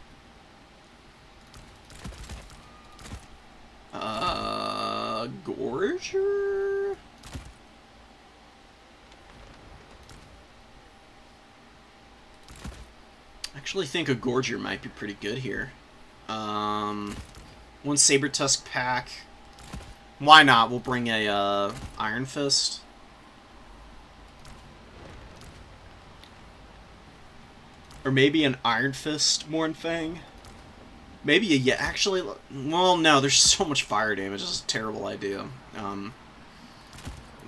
Gorger. I actually think a Gorger might be pretty good here. 1 Saber Tusk pack. Why not? We'll bring a Iron Fist. Or maybe an Iron Fist Mournfang. Maybe a, yeah, actually, well, no, there's so much fire damage. It's a terrible idea.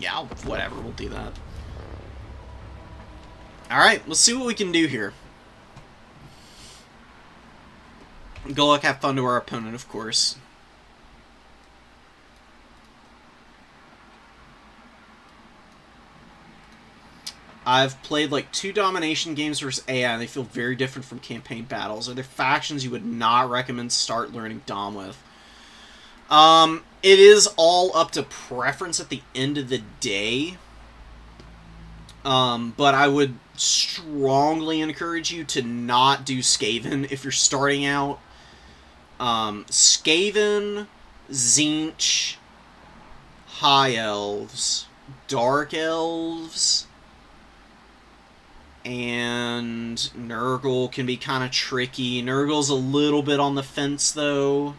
Yeah, whatever, we'll do that. Alright, let's see what we can do here. Good luck, have fun to our opponent, of course. I've played like 2 domination games versus AI, and they feel very different from campaign battles. Are there factions you would not recommend start learning Dom with? It is all up to preference at the end of the day. But I would strongly encourage you to not do Skaven if you're starting out. Skaven, Tzeentch, High Elves, Dark Elves, and Nurgle can be kind of tricky. Nurgle's a little bit on the fence, though.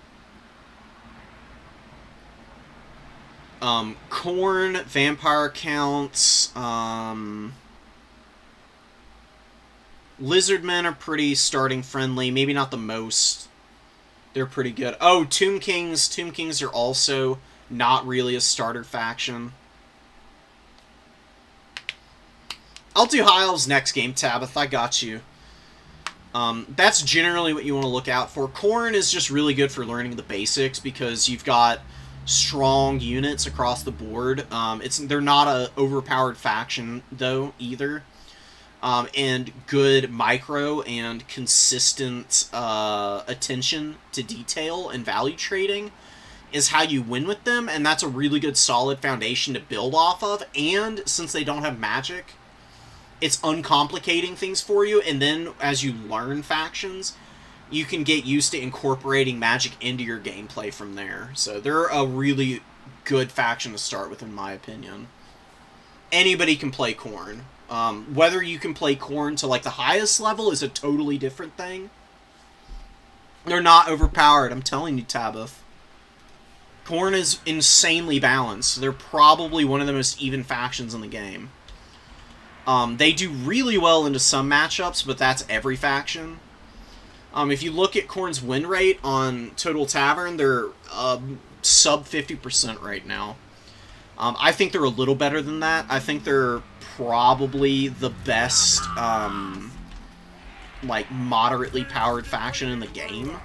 Khorne, Vampire counts. Lizardmen are pretty starting friendly. Maybe not the most. They're pretty good. Oh, Tomb Kings. Tomb Kings are also not really a starter faction. I'll do High Elves next game, Tabitha. I got you. That's generally what you want to look out for. Khorne is just really good for learning the basics because you've got strong units across the board. They're not a overpowered faction, though, either. And good micro and consistent attention to detail and value trading is how you win with them, and that's a really good solid foundation to build off of. And since they don't have magic, it's uncomplicating things for you, and then as you learn factions, you can get used to incorporating magic into your gameplay from there. So they're a really good faction to start with, in my opinion. Anybody can play Khorne. Whether you can play Khorne to like the highest level is a totally different thing. They're not overpowered, I'm telling you, Tabith. Khorne is insanely balanced. They're probably one of the most even factions in the game. They do really well into some matchups, but that's every faction. If you look at Khorne's win rate on Total Tavern, they're sub 50% right now. I think they're a little better than that. I think they're probably the best, like, moderately powered faction in the game.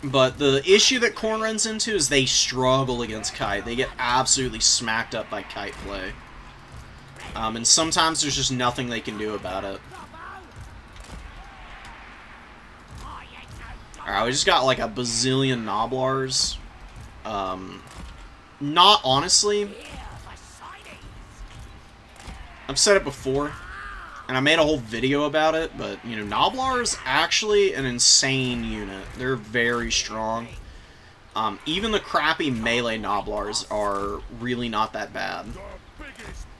But the issue that Khorne runs into is they struggle against Kite. They get absolutely smacked up by Kite play. And sometimes there's just nothing they can do about it. Alright, we just got like a bazillion Gnoblars. Not honestly. I've said it before, and I made a whole video about it, but, you know, Gnoblar is actually an insane unit. They're very strong. Even the crappy melee Gnoblars are really not that bad.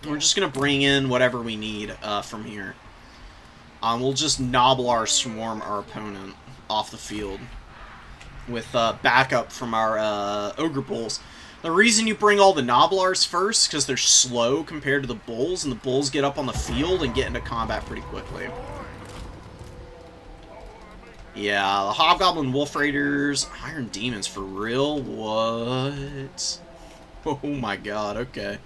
We're just going to bring in whatever we need from here. We'll just Gnoblar swarm our opponent off the field with backup from our Ogre Bulls. The reason you bring all the Gnoblars first, because they're slow compared to the Bulls, and the Bulls get up on the field and get into combat pretty quickly. Yeah, the Hobgoblin Wolf Raiders, Iron Demons, for real? What? Oh my god, okay.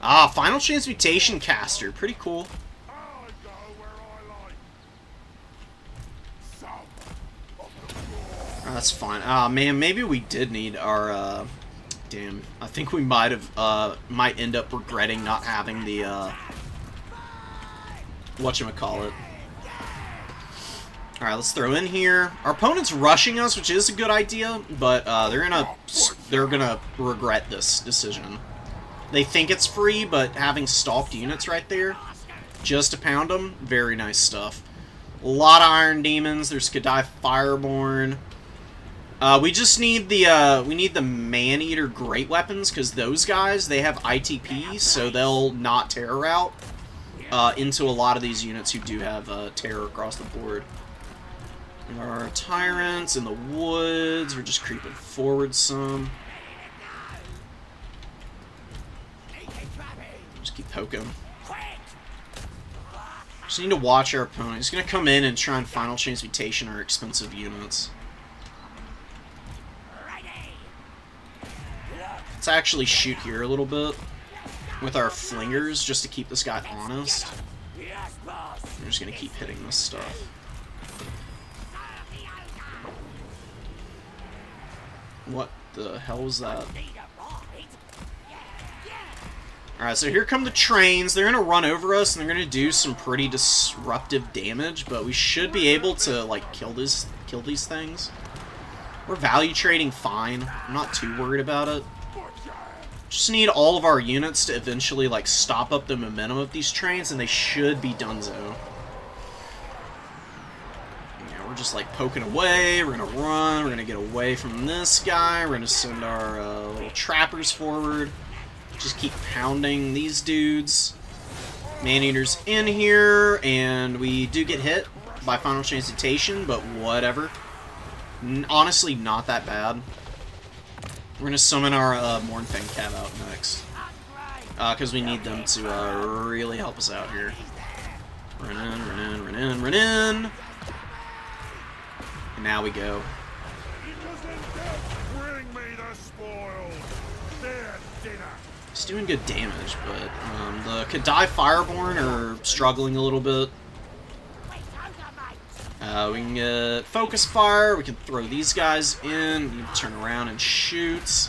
Final Transmutation Caster, pretty cool. That's fine. Man, maybe we did need our, damn. I think we might end up regretting not having the, whatchamacallit. Alright, let's throw in here. Our opponent's rushing us, which is a good idea, but, they're gonna regret this decision. They think it's free, but having stalked units right there, just to pound them, very nice stuff. A lot of Iron Demons. There's Kadai Fireborn. We just need the Man-Eater Great Weapons, because those guys, they have ITP, so they'll not terror route into a lot of these units who do have terror across the board. There are Tyrants in the woods. We're just creeping forward some. Just keep poking. Just need to watch our opponent. He's going to come in and try and Final Transmutation our expensive units. Let's actually shoot here a little bit with our flingers just to keep this guy honest. We're just going to keep hitting this stuff. What the hell was that? Alright, so here come the trains. They're going to run over us, and they're going to do some pretty disruptive damage, but we should be able to, like, kill these things. We're value trading fine. I'm not too worried about it. Just need all of our units to eventually, like, stop up the momentum of these trains, and they should be donezo. Yeah, we're just, like, poking away. We're going to run. We're going to get away from this guy. We're going to send our little trappers forward. Just keep pounding these dudes. Man-Eater's in here, and we do get hit by Final Transmutation, but whatever. Honestly, not that bad. We're going to summon our Mournfang Cav out next. Because we need them to really help us out here. Run in, run in, run in, run in. And now we go. Bring me the spoils. Their dinner. It's doing good damage, but the Kadai Fireborn are struggling a little bit. We can get Focus Fire, we can throw these guys in, you can turn around and shoot.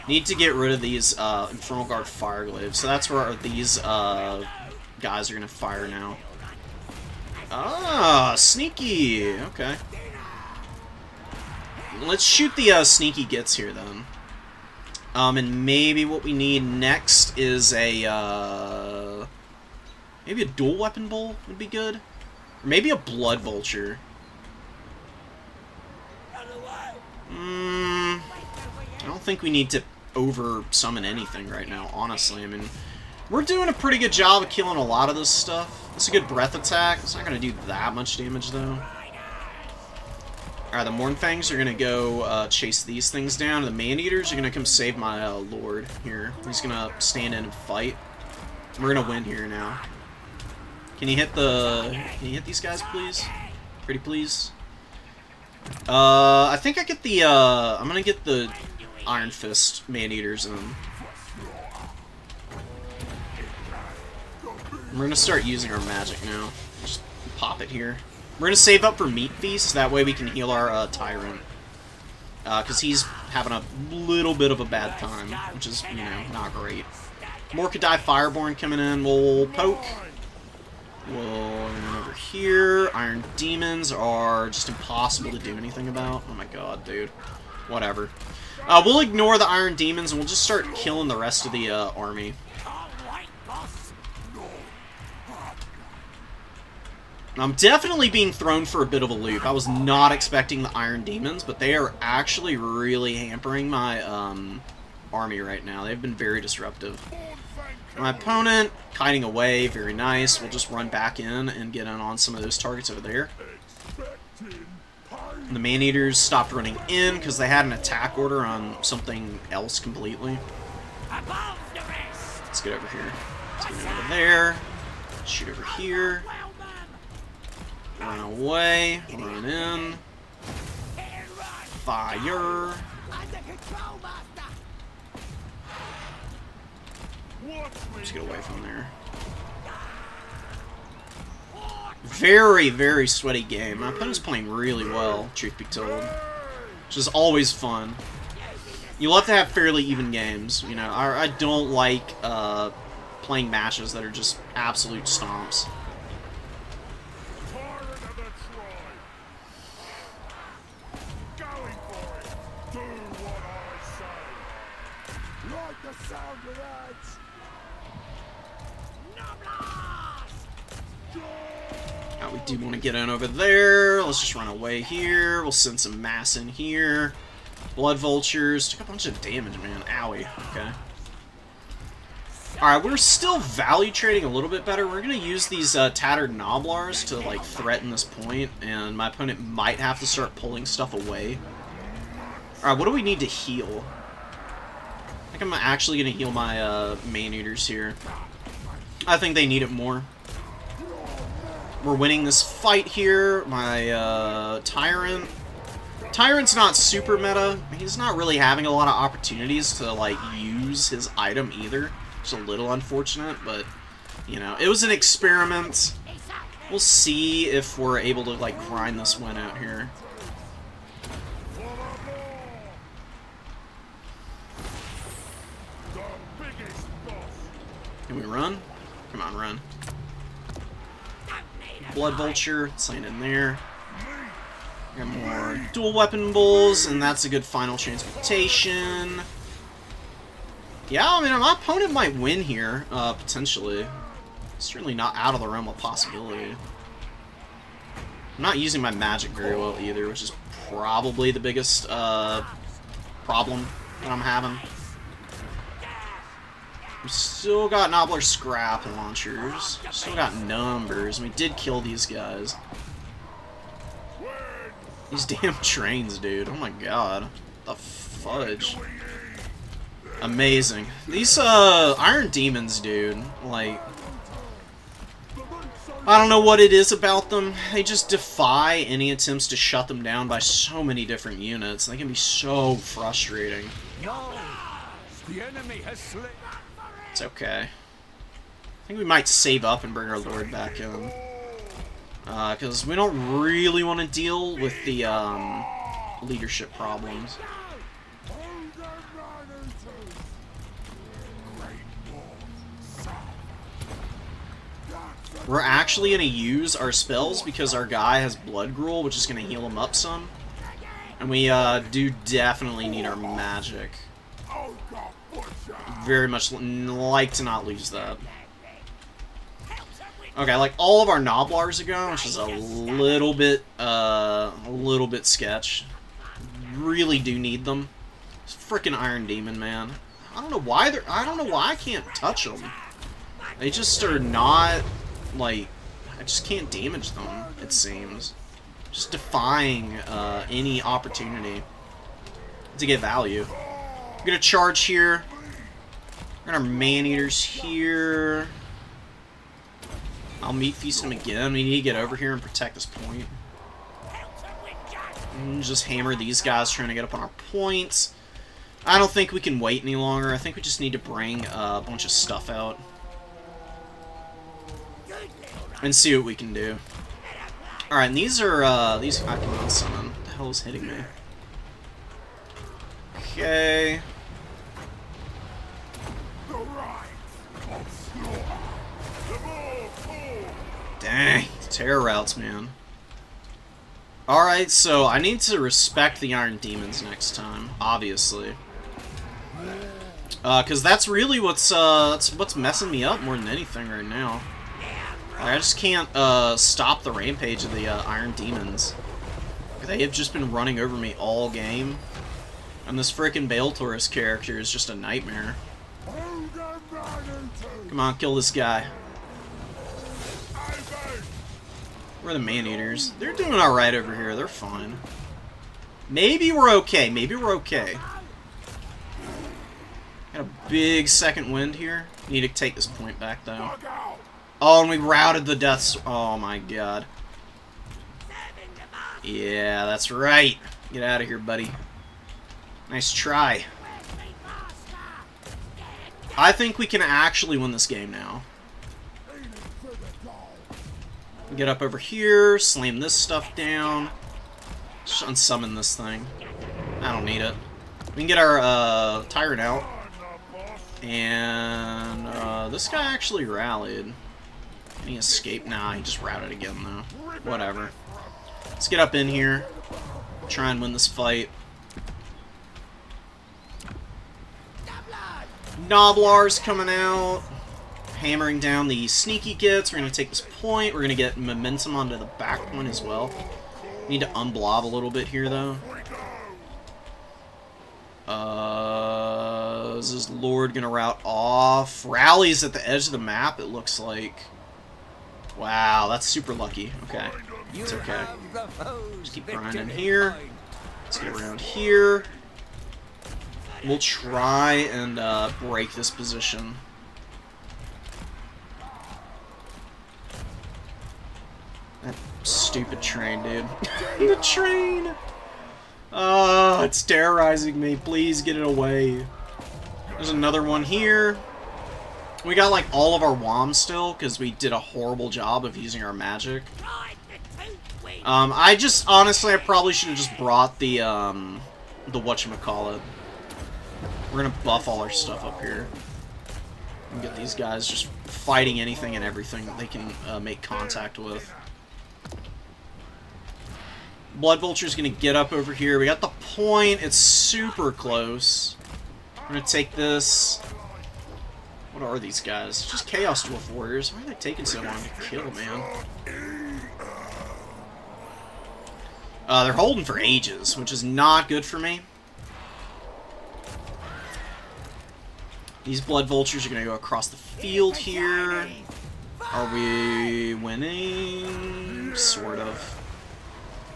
Need to get rid of these Infernal Guard Fireglaves, so that's where these guys are going to fire now. Ah, sneaky! Okay. Let's shoot the sneaky gits here, then. And maybe what we need next is a, maybe a dual weapon bowl would be good. Or maybe a blood vulture. I don't think we need to over-summon anything right now, honestly. I mean, we're doing a pretty good job of killing a lot of this stuff. It's a good breath attack. It's not going to do that much damage, though. Alright, the Mournfangs are going to go chase these things down. The Man-Eaters are going to come save my Lord here. He's going to stand in and fight. We're going to win here now. Can you hit these guys, please? Pretty please. I think I get the, I'm going to get the Iron Fist Man-Eaters in. We're going to start using our magic now. Just pop it here. We're going to save up for Meat Feast, that way we can heal our Tyrant. Because he's having a little bit of a bad time, which is, you know, not great. More Kadai Fireborn coming in. We'll poke. We'll run over here. Iron Demons are just impossible to do anything about. Oh my god, dude. Whatever. We'll ignore the Iron Demons and we'll just start killing the rest of the army. I'm definitely being thrown for a bit of a loop. I was not expecting the Iron Demons, but they are actually really hampering my army right now. They've been very disruptive. My opponent, kiting away, very nice. We'll just run back in and get in on some of those targets over there. And the Man-Eaters stopped running in because they had an attack order on something else completely. Let's get over here. Let's get over there. Shoot over here. Run away, run in, fire. Just get away from there. Very, very sweaty game. My opponent's playing really well, truth be told, which is always fun. You love to have fairly even games. You know, I don't like playing matches that are just absolute stomps. We do want to get in over there. Let's just run away here. We'll send some mass in here. Blood vultures. Took a bunch of damage, man. Owie. Okay. Alright, we're still value trading a little bit better. We're going to use these tattered Noblars to, like, threaten this point, and my opponent might have to start pulling stuff away. Alright, what do we need to heal? I think I'm actually going to heal my Man-Eaters here. I think they need it more. We're winning this fight here. My Tyrant. Tyrant's not super meta. He's not really having a lot of opportunities to, like, use his item either. It's a little unfortunate, but, you know, it was an experiment. We'll see if we're able to, like, grind this win out here. Can we run? Come on, run. Blood Vulture, sign in there. Got more dual weapon bowls, and that's a good final transportation. Yeah, I mean, my opponent might win here, potentially. Certainly not out of the realm of possibility. I'm not using my magic very well either, which is probably the biggest problem that I'm having. We still got Nobbler Scrap Launchers. Still got numbers. We did kill these guys. These damn trains, dude. Oh my god. The fudge. Amazing. These Iron Demons, dude, like, I don't know what it is about them. They just defy any attempts to shut them down by so many different units. They can be so frustrating. No! The enemy has slain. It's okay. I think we might save up and bring our Lord back in. Because we don't really want to deal with the leadership problems. We're actually going to use our spells because our guy has Blood Gruel, which is going to heal him up some. And we do definitely need our magic. Very much like to not lose that. Okay, like all of our Noblars are gone, which is a little bit sketch. Really do need them. This frickin' Iron Demon, man. I don't know why I can't touch them. They just are not, like, I just can't damage them, it seems. Just defying any opportunity to get value. We're gonna charge here. We're gonna Man-Eaters here. I'll Meat Feast him again. We need to get over here and protect this point. And just hammer these guys trying to get up on our points. I don't think we can wait any longer. I think we just need to bring a bunch of stuff out. And see what we can do. Alright, and these are, these I cannot summon. What the hell is hitting me? Okay. Dang, terror routes, man. Alright, so I need to respect the Iron Demons next time, obviously. Because that's really what's messing me up more than anything right now. I just can't stop the rampage of the Iron Demons. They have just been running over me all game. And this frickin' Baltaurus character is just a nightmare. Come on, kill this guy. We're the Man-Eaters. They're doing alright over here. They're fine. Maybe we're okay. Maybe we're okay. Got a big second wind here. Need to take this point back, though. Oh, and we routed the deaths. Oh, my God. Yeah, that's right. Get out of here, buddy. Nice try. I think we can actually win this game now. Get up over here, slam this stuff down. Just unsummon this thing. I don't need it. We can get our Tyrant out. And this guy actually rallied. Can he escape? Nah, he just routed again, though. Whatever. Let's get up in here. Try and win this fight. Noblar's coming out. Hammering down the sneaky gets. We're going to take this point. We're going to get momentum onto the back point as well. Need to unblob a little bit here, though. Is this Lord going to route off? Rally's at the edge of the map, it looks like. Wow, that's super lucky. Okay, it's okay. Just keep grinding here. Let's get around here. We'll try and break this position. That stupid train, dude. The train! Oh, it's terrorizing me. Please get it away. There's another one here. We got, like, all of our WOMs still, because we did a horrible job of using our magic. Honestly, I probably should have just brought the whatchamacallit. We're gonna buff all our stuff up here. And get these guys just fighting anything and everything that they can make contact with. Blood Vulture's gonna get up over here. We got the point. It's super close. We're gonna take this. What are these guys? Just Chaos Dwarf Warriors. Why are they taking so long to kill, man? They're holding for ages, which is not good for me. These Blood Vultures are going to go across the field here. Are we winning? Sort of.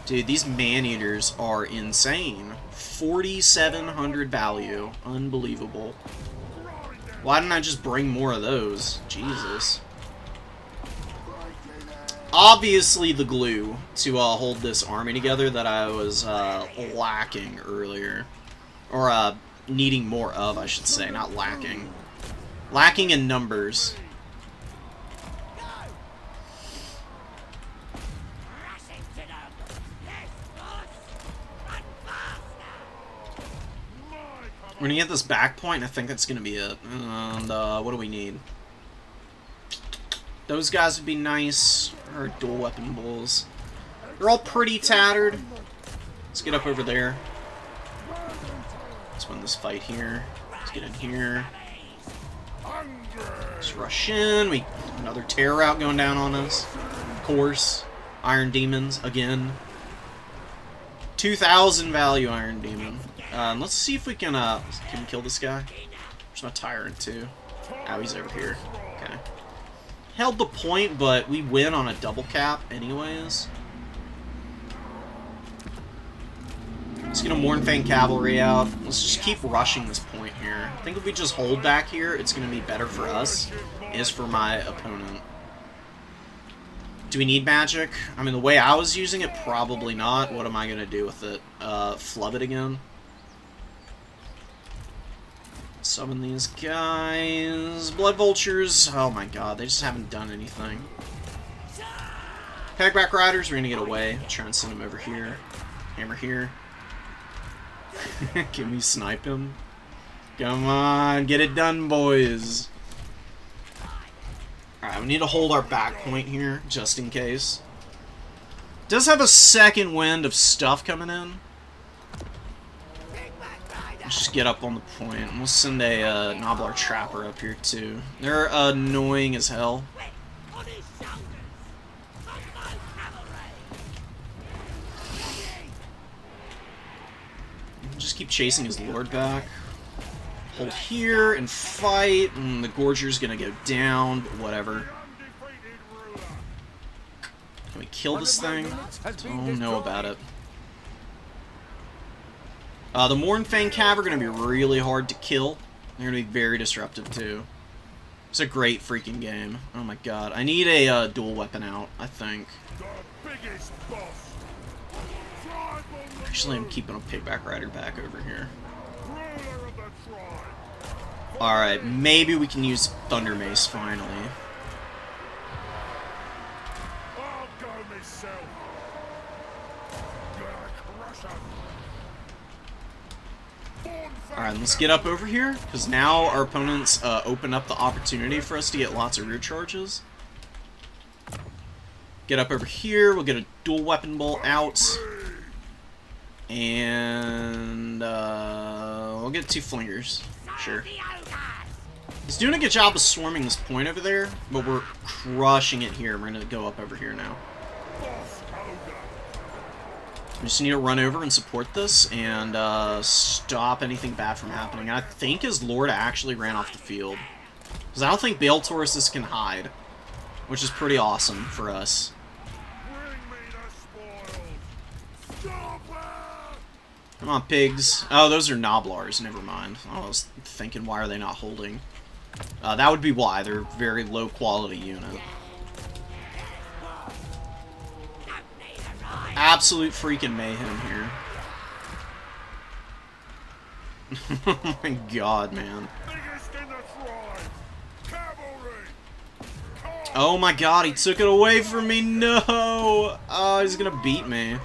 Dude, these man-eaters are insane. 4,700 value. Unbelievable. Why didn't I just bring more of those? Jesus. Obviously the glue to hold this army together that I was lacking earlier. Or needing more of, I should say, not lacking. Lacking in numbers. We're gonna get this back point, I think that's gonna be it. And, what do we need? Those guys would be nice. Or dual weapon bulls. They're all pretty tattered. Let's get up over there. Let's win this fight here. Let's get in here. Let's rush in. Another terror out going down on us. Of course. Iron Demons, again. 2,000 value Iron Demon. Let's see if we can we kill this guy? Where's my Tyrant, too? Oh, he's over here. Okay. Held the point, but we win on a double cap anyways. Let's get a Mournfang Cavalry out. Let's just keep rushing this point here. I think if we just hold back here, it's going to be better for us, is for my opponent. Do we need magic? I mean, the way I was using it, probably not. What am I going to do with it? Flub it again? Summon these guys. Blood Vultures. Oh my god, they just haven't done anything. Pegback Riders, we're going to get away. Try and send them over here. Hammer here. Can we snipe him? Come on, get it done, boys. Alright, we need to hold our back point here, just in case. Does have a second wind of stuff coming in. Let's just get up on the point. We'll send a Noblar Trapper up here, too. They're annoying as hell. Just keep chasing his lord back. Hold here and fight, and the Gorger's gonna go down, but whatever. Can we kill this thing? Don't know about it. The Mournfang Cav are gonna be really hard to kill. They're gonna be very disruptive too. It's a great freaking game. Oh my god. I need a dual weapon out, I think. Actually, I'm keeping a Pigback Rider back over here. Alright, maybe we can use Thunder Mace finally. Alright, let's get up over here, because now our opponents open up the opportunity for us to get lots of rear charges. Get up over here, we'll get a dual weapon bolt out. And we'll get 2 flingers. Sure. He's doing a good job of swarming this point over there, but we're crushing it here. We're going to go up over here now. We just need to run over and support this and stop anything bad from happening. I think his lord actually ran off the field. Because I don't think Bale Tauruses can hide, which is pretty awesome for us. Come on, pigs. Oh, those are Noblars. Never mind. I was thinking, why are they not holding? That would be why. They're a very low-quality unit. Absolute freaking mayhem here. Oh my god, man. Oh my god, he took it away from me. No! Oh, he's gonna beat me.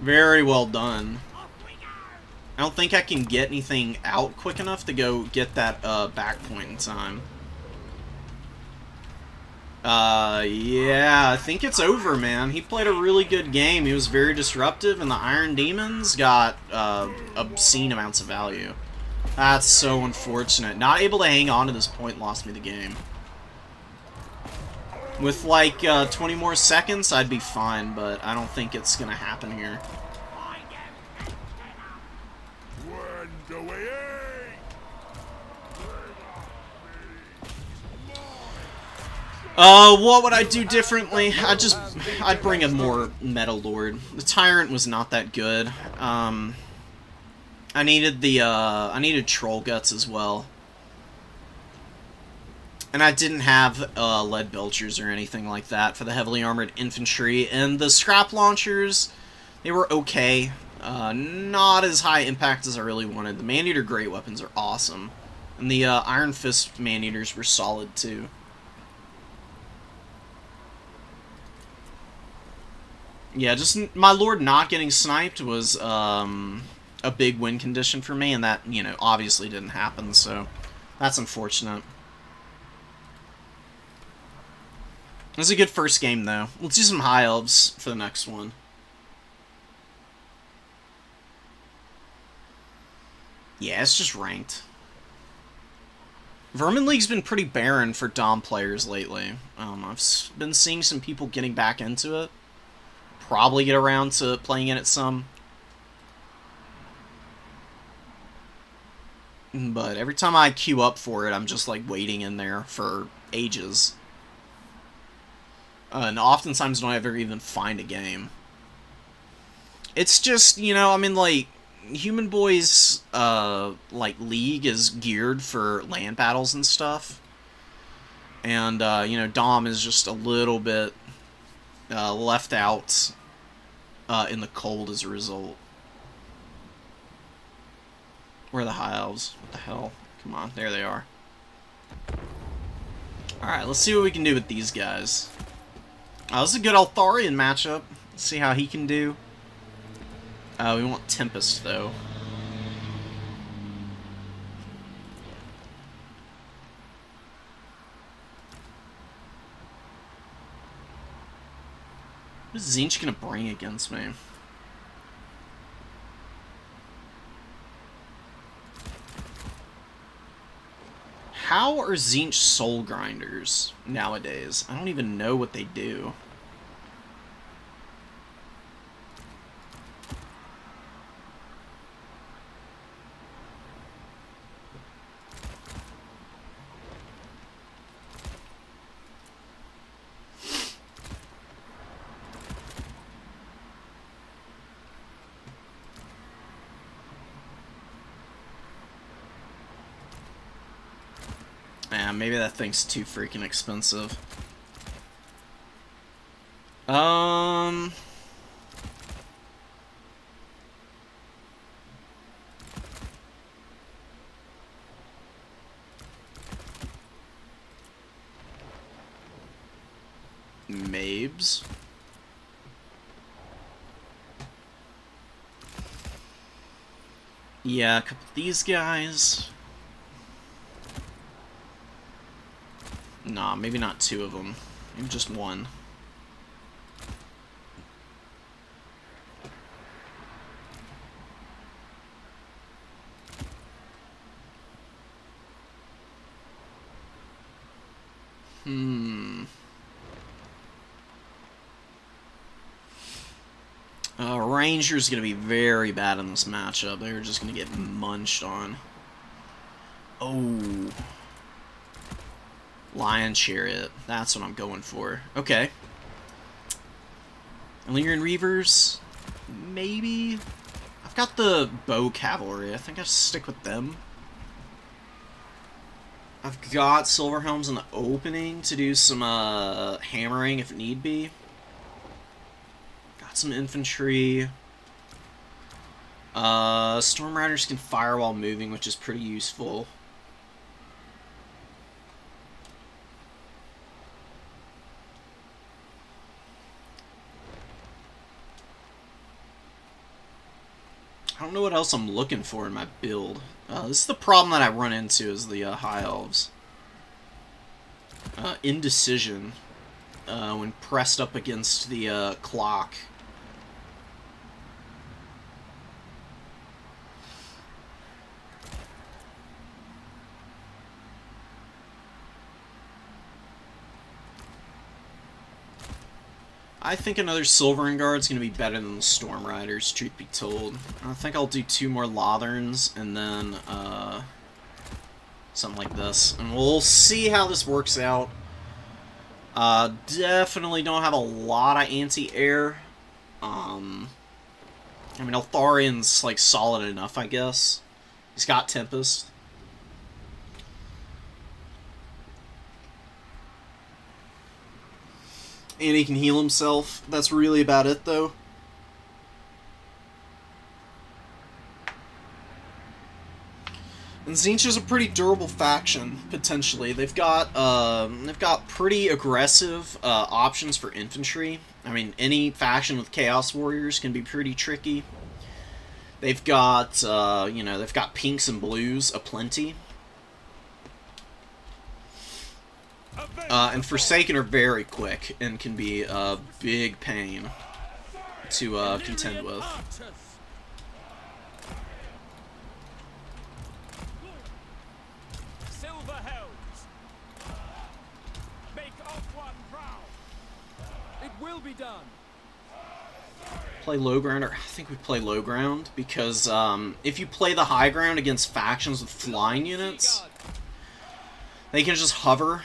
Very well done. I don't think I can get anything out quick enough to go get that back point in time. Yeah, I think it's over, man. He played a really good game. He was very disruptive, and the Iron Demons got obscene amounts of value. That's so unfortunate. Not able to hang on to this point lost me the game. With like 20 more seconds, I'd be fine, but I don't think it's gonna happen here. What would I do differently? I'd bring a more Metal Lord. The Tyrant was not that good. I needed Troll Guts as well. And I didn't have lead belchers or anything like that for the heavily armored infantry. And the scrap launchers, they were okay. Not as high impact as I really wanted. The Maneater Great Weapons are awesome. And the Iron Fist Maneaters were solid too. Yeah, just my Lord not getting sniped was a big win condition for me, and that, you know, obviously didn't happen, so that's unfortunate. It was a good first game, though. Let's do some High Elves for the next one. Yeah, it's just ranked. Vermin League's been pretty barren for Dom players lately. I've been seeing some people getting back into it. Probably get around to playing in it some. But every time I queue up for it, I'm just, like, waiting in there for ages. And oftentimes don't ever even find a game. It's just, you know, I mean, like, Human Boy's, like, league is geared for land battles and stuff. And, you know, Dom is just a little bit left out in the cold as a result. Where are the High Elves? What the hell? Come on, there they are. Alright, let's see what we can do with these guys. This is a good Altharian matchup. Let's see how he can do. We want Tempest, though. What is Tzeentch gonna bring against me? How are Tzeentch Soul Grinders nowadays? I don't even know what they do. Maybe that thing's too freaking expensive. Mabes. Yeah, a couple of these guys. Nah, maybe not two of them. Maybe just one. Ranger's gonna be very bad in this matchup. They're just gonna get munched on. Oh. Lion Chariot. That's what I'm going for. Okay. Illyrian Reavers? Maybe? I've got the Bow Cavalry. I think I'll stick with them. I've got Silverhelms in the opening to do some hammering if need be. Got some infantry. Storm Riders can fire while moving, which is pretty useful. I don't know what else I'm looking for in my build. This is the problem that I run into is the High Elves. Indecision when pressed up against the clock. I think another Silvering Guard's going to be better than the Storm Riders, truth be told. I think I'll do 2 more Lotherns, and then, something like this. And we'll see how this works out. Definitely don't have a lot of anti-air. I mean, Eltharian's, like, solid enough, I guess. He's got Tempest. And he can heal himself. That's really about it, though. And Tzeentch's a pretty durable faction, potentially. They've got pretty aggressive options for infantry. I mean, any faction with Chaos Warriors can be pretty tricky. They've got, they've got pinks and blues aplenty. And Forsaken are very quick and can be a big pain to contend with. Be done. Play low ground, or I think we play low ground, because if you play the high ground against factions with flying units, they can just hover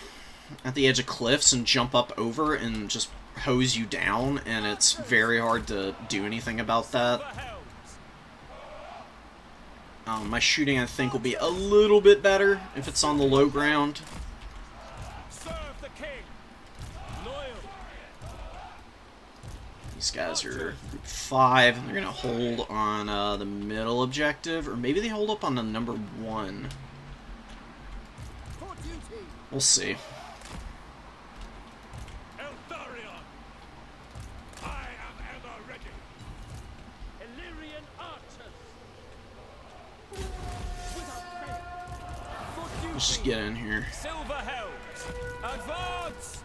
at the edge of cliffs and jump up over and just hose you down, and it's very hard to do anything about that. My shooting, I think, will be a little bit better if it's on the low ground. These guys are group 5, and they're going to hold on the middle objective, or maybe they hold up on the number 1. We'll see. Eltharion, I am ever ready. Illyrian archers. Let's just get in here. Silver Helms, advance!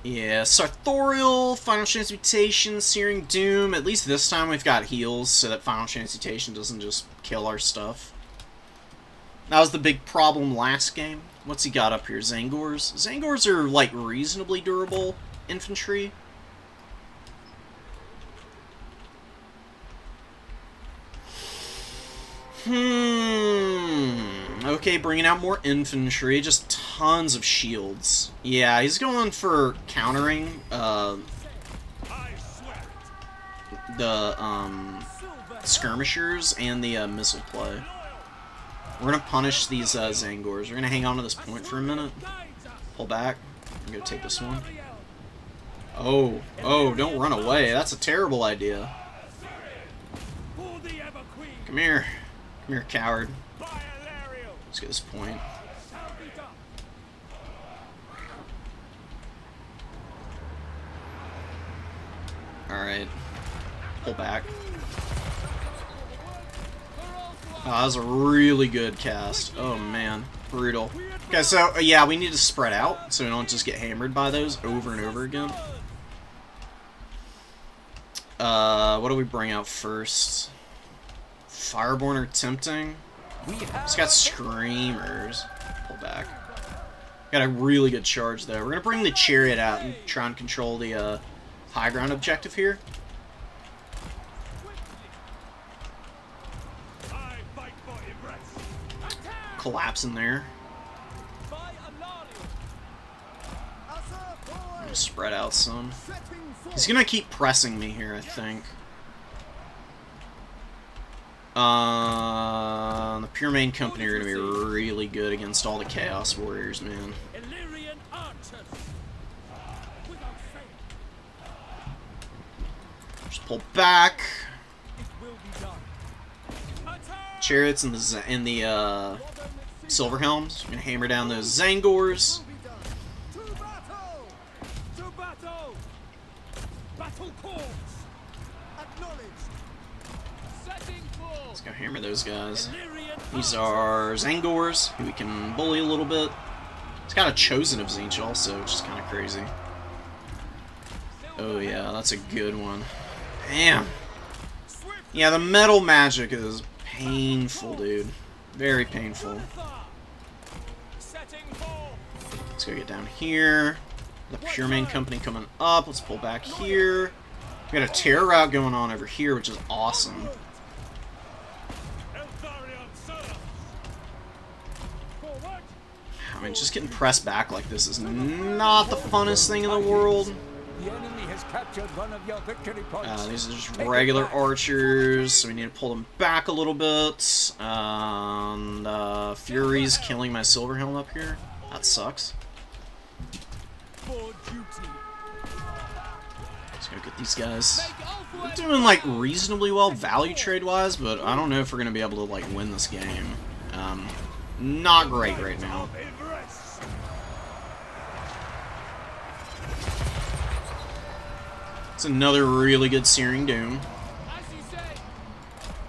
Yeah, Sartorial, Final Transmutation, Searing Doom. At least this time we've got heals, so that Final Transmutation doesn't just kill our stuff. That was the big problem last game. What's he got up here? Zangors? Zangors are, like, reasonably durable infantry. Okay, bringing out more infantry, just tons of shields. Yeah, he's going for countering the skirmishers and the missile play. We're gonna punish these Zangors. We're gonna hang on to this point for a minute. Pull back. I'm gonna take this one. Oh, don't run away. That's a terrible idea. Come here. Come here, coward. Let's get this point. Alright. Pull back. Oh, that was a really good cast. Oh, man. Brutal. Okay, so, yeah, we need to spread out so we don't just get hammered by those over and over again. What do we bring out first? Fireborn or Tempting? It's got Screamers. Pull back. Got a really good charge, though. We're going to bring the Chariot out and try and control the high ground objective here. Collapse in there. I'm going to spread out some. He's going to keep pressing me here, I think. The Pure Main Company are going to be really good against all the Chaos Warriors, man. Just pull back. Chariots and the Silver Helms. I'm going to hammer down those Zangors. Let's go hammer those guys. These are Zangors, who we can bully a little bit. It's got a Chosen of Tzeentch also, which is kind of crazy. Oh yeah, that's a good one. Damn. Yeah, the metal magic is painful, dude. Very painful. Let's go get down here. The Pure Main Company coming up. Let's pull back here. We got a terror route going on over here, which is awesome. I mean, just getting pressed back like this is not the funnest thing in the world. The enemy has captured one of your victory points. These are just Take it regular back. archers, so we need to pull them back a little bit. And Fury's killing my silver helm up here. That sucks. For duty. Let's go get these guys. We're doing like reasonably well value trade wise, but I don't know if we're gonna be able to like win this game. Not great right now. It's another really good Searing Doom. As you say.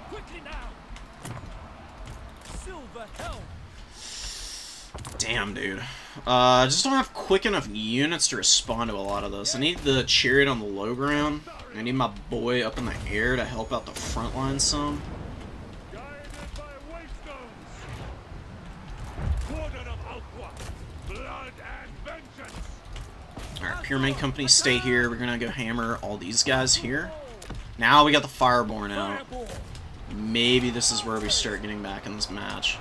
Quickly now. Silver helm. Damn, dude. I just don't have quick enough units to respond to a lot of this. I need the chariot on the low ground. I need my boy up in the air to help out the front line some. Guided by waystones. Warden of Alqua. Blood and vengeance. Alright, Pyramid Company, stay here. We're gonna go hammer all these guys here. Now we got the Fireborn out. Fireball. Maybe this is where we start getting back in this match.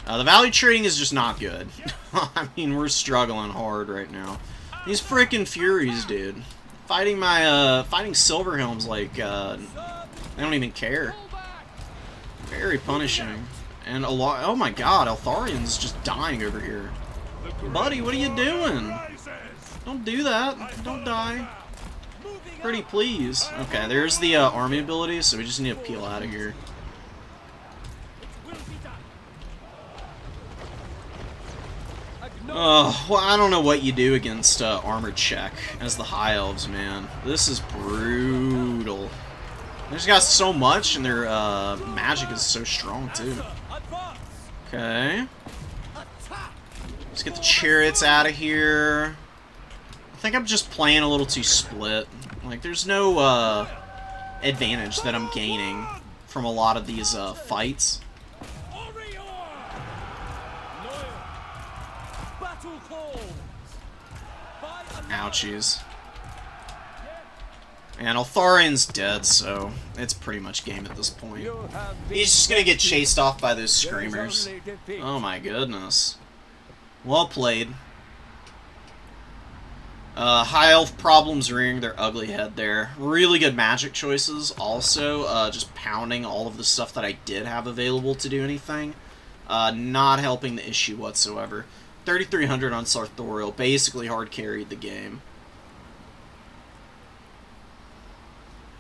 The value trading is just not good. I mean, we're struggling hard right now. These freaking Furies, dude. Fighting my, fighting Silver Helms like, they don't even care. Pull back. Very punishing. And a lot, oh my god, Eltharian's just dying over here. Buddy, what are you doing? Rises. Don't do that. Don't die. Moving Pretty up. please. Okay, there's the army ability, so we just need to peel out of here. Will be done. Oh, well, I don't know what you do against Armored Check as the High Elves, man. This is brutal. They just got so much, and their magic is so strong, too. Advance. Okay. Attack. Let's get the chariots out of here. I think I'm just playing a little too split. Like, there's no advantage that I'm gaining from a lot of these fights. Orion. Loyal. Battle calls. By a Ouchies. And Eltharian's dead, so it's pretty much game at this point. You have been He's just gonna get defeated. chased off by those There is screamers. only defeat. Oh my goodness. Well played. High Elf problems rearing their ugly head there. Really good magic choices also. Just pounding all of the stuff that I did have available to do anything. Not helping the issue whatsoever. 3,300 on Sartorial. Basically hard carried the game.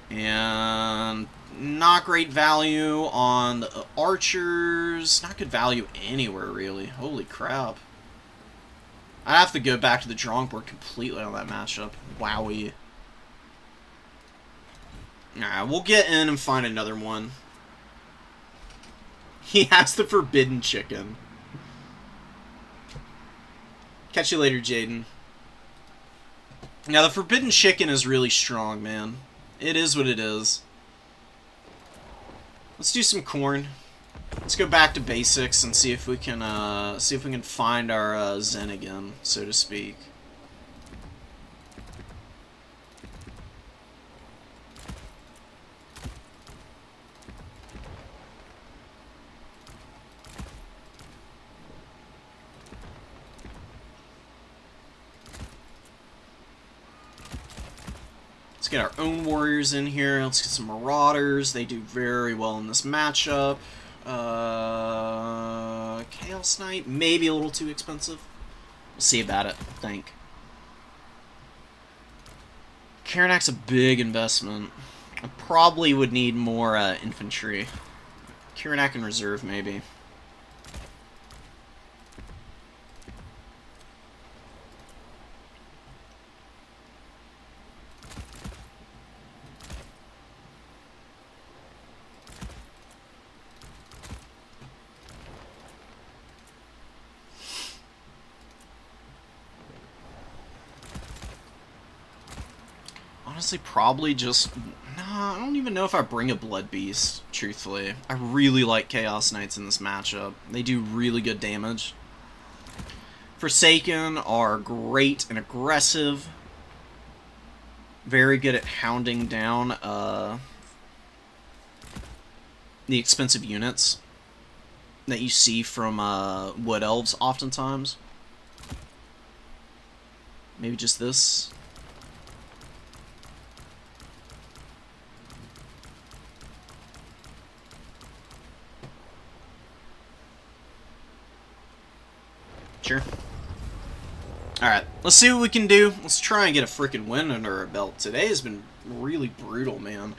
And not great value on the archers. Not good value anywhere, really. Holy crap. I have to go back to the drawing board completely on that matchup. Wowie. Alright, we'll get in and find another one. He has the Forbidden Chicken. Catch you later, Jaden. Now, the Forbidden Chicken is really strong, man. It is what it is. Let's do some corn. Let's go back to basics and see if we can find our Zen again, so to speak. Let's get our own warriors in here. Let's get some marauders. They do very well in this matchup. Chaos Knight, maybe a little too expensive. We'll see about it, I think. Karanak's a big investment. I probably would need more infantry. Karanak in reserve, maybe. Honestly, probably just... Nah, I don't even know if I bring a Blood Beast, truthfully. I really like Chaos Knights in this matchup. They do really good damage. Forsaken are great and aggressive. Very good at hounding down the expensive units. that you see from Wood Elves oftentimes. Maybe just this. Sure. Alright, let's see what we can do. Let's try and get a freaking win under our belt. Today has been really brutal, man.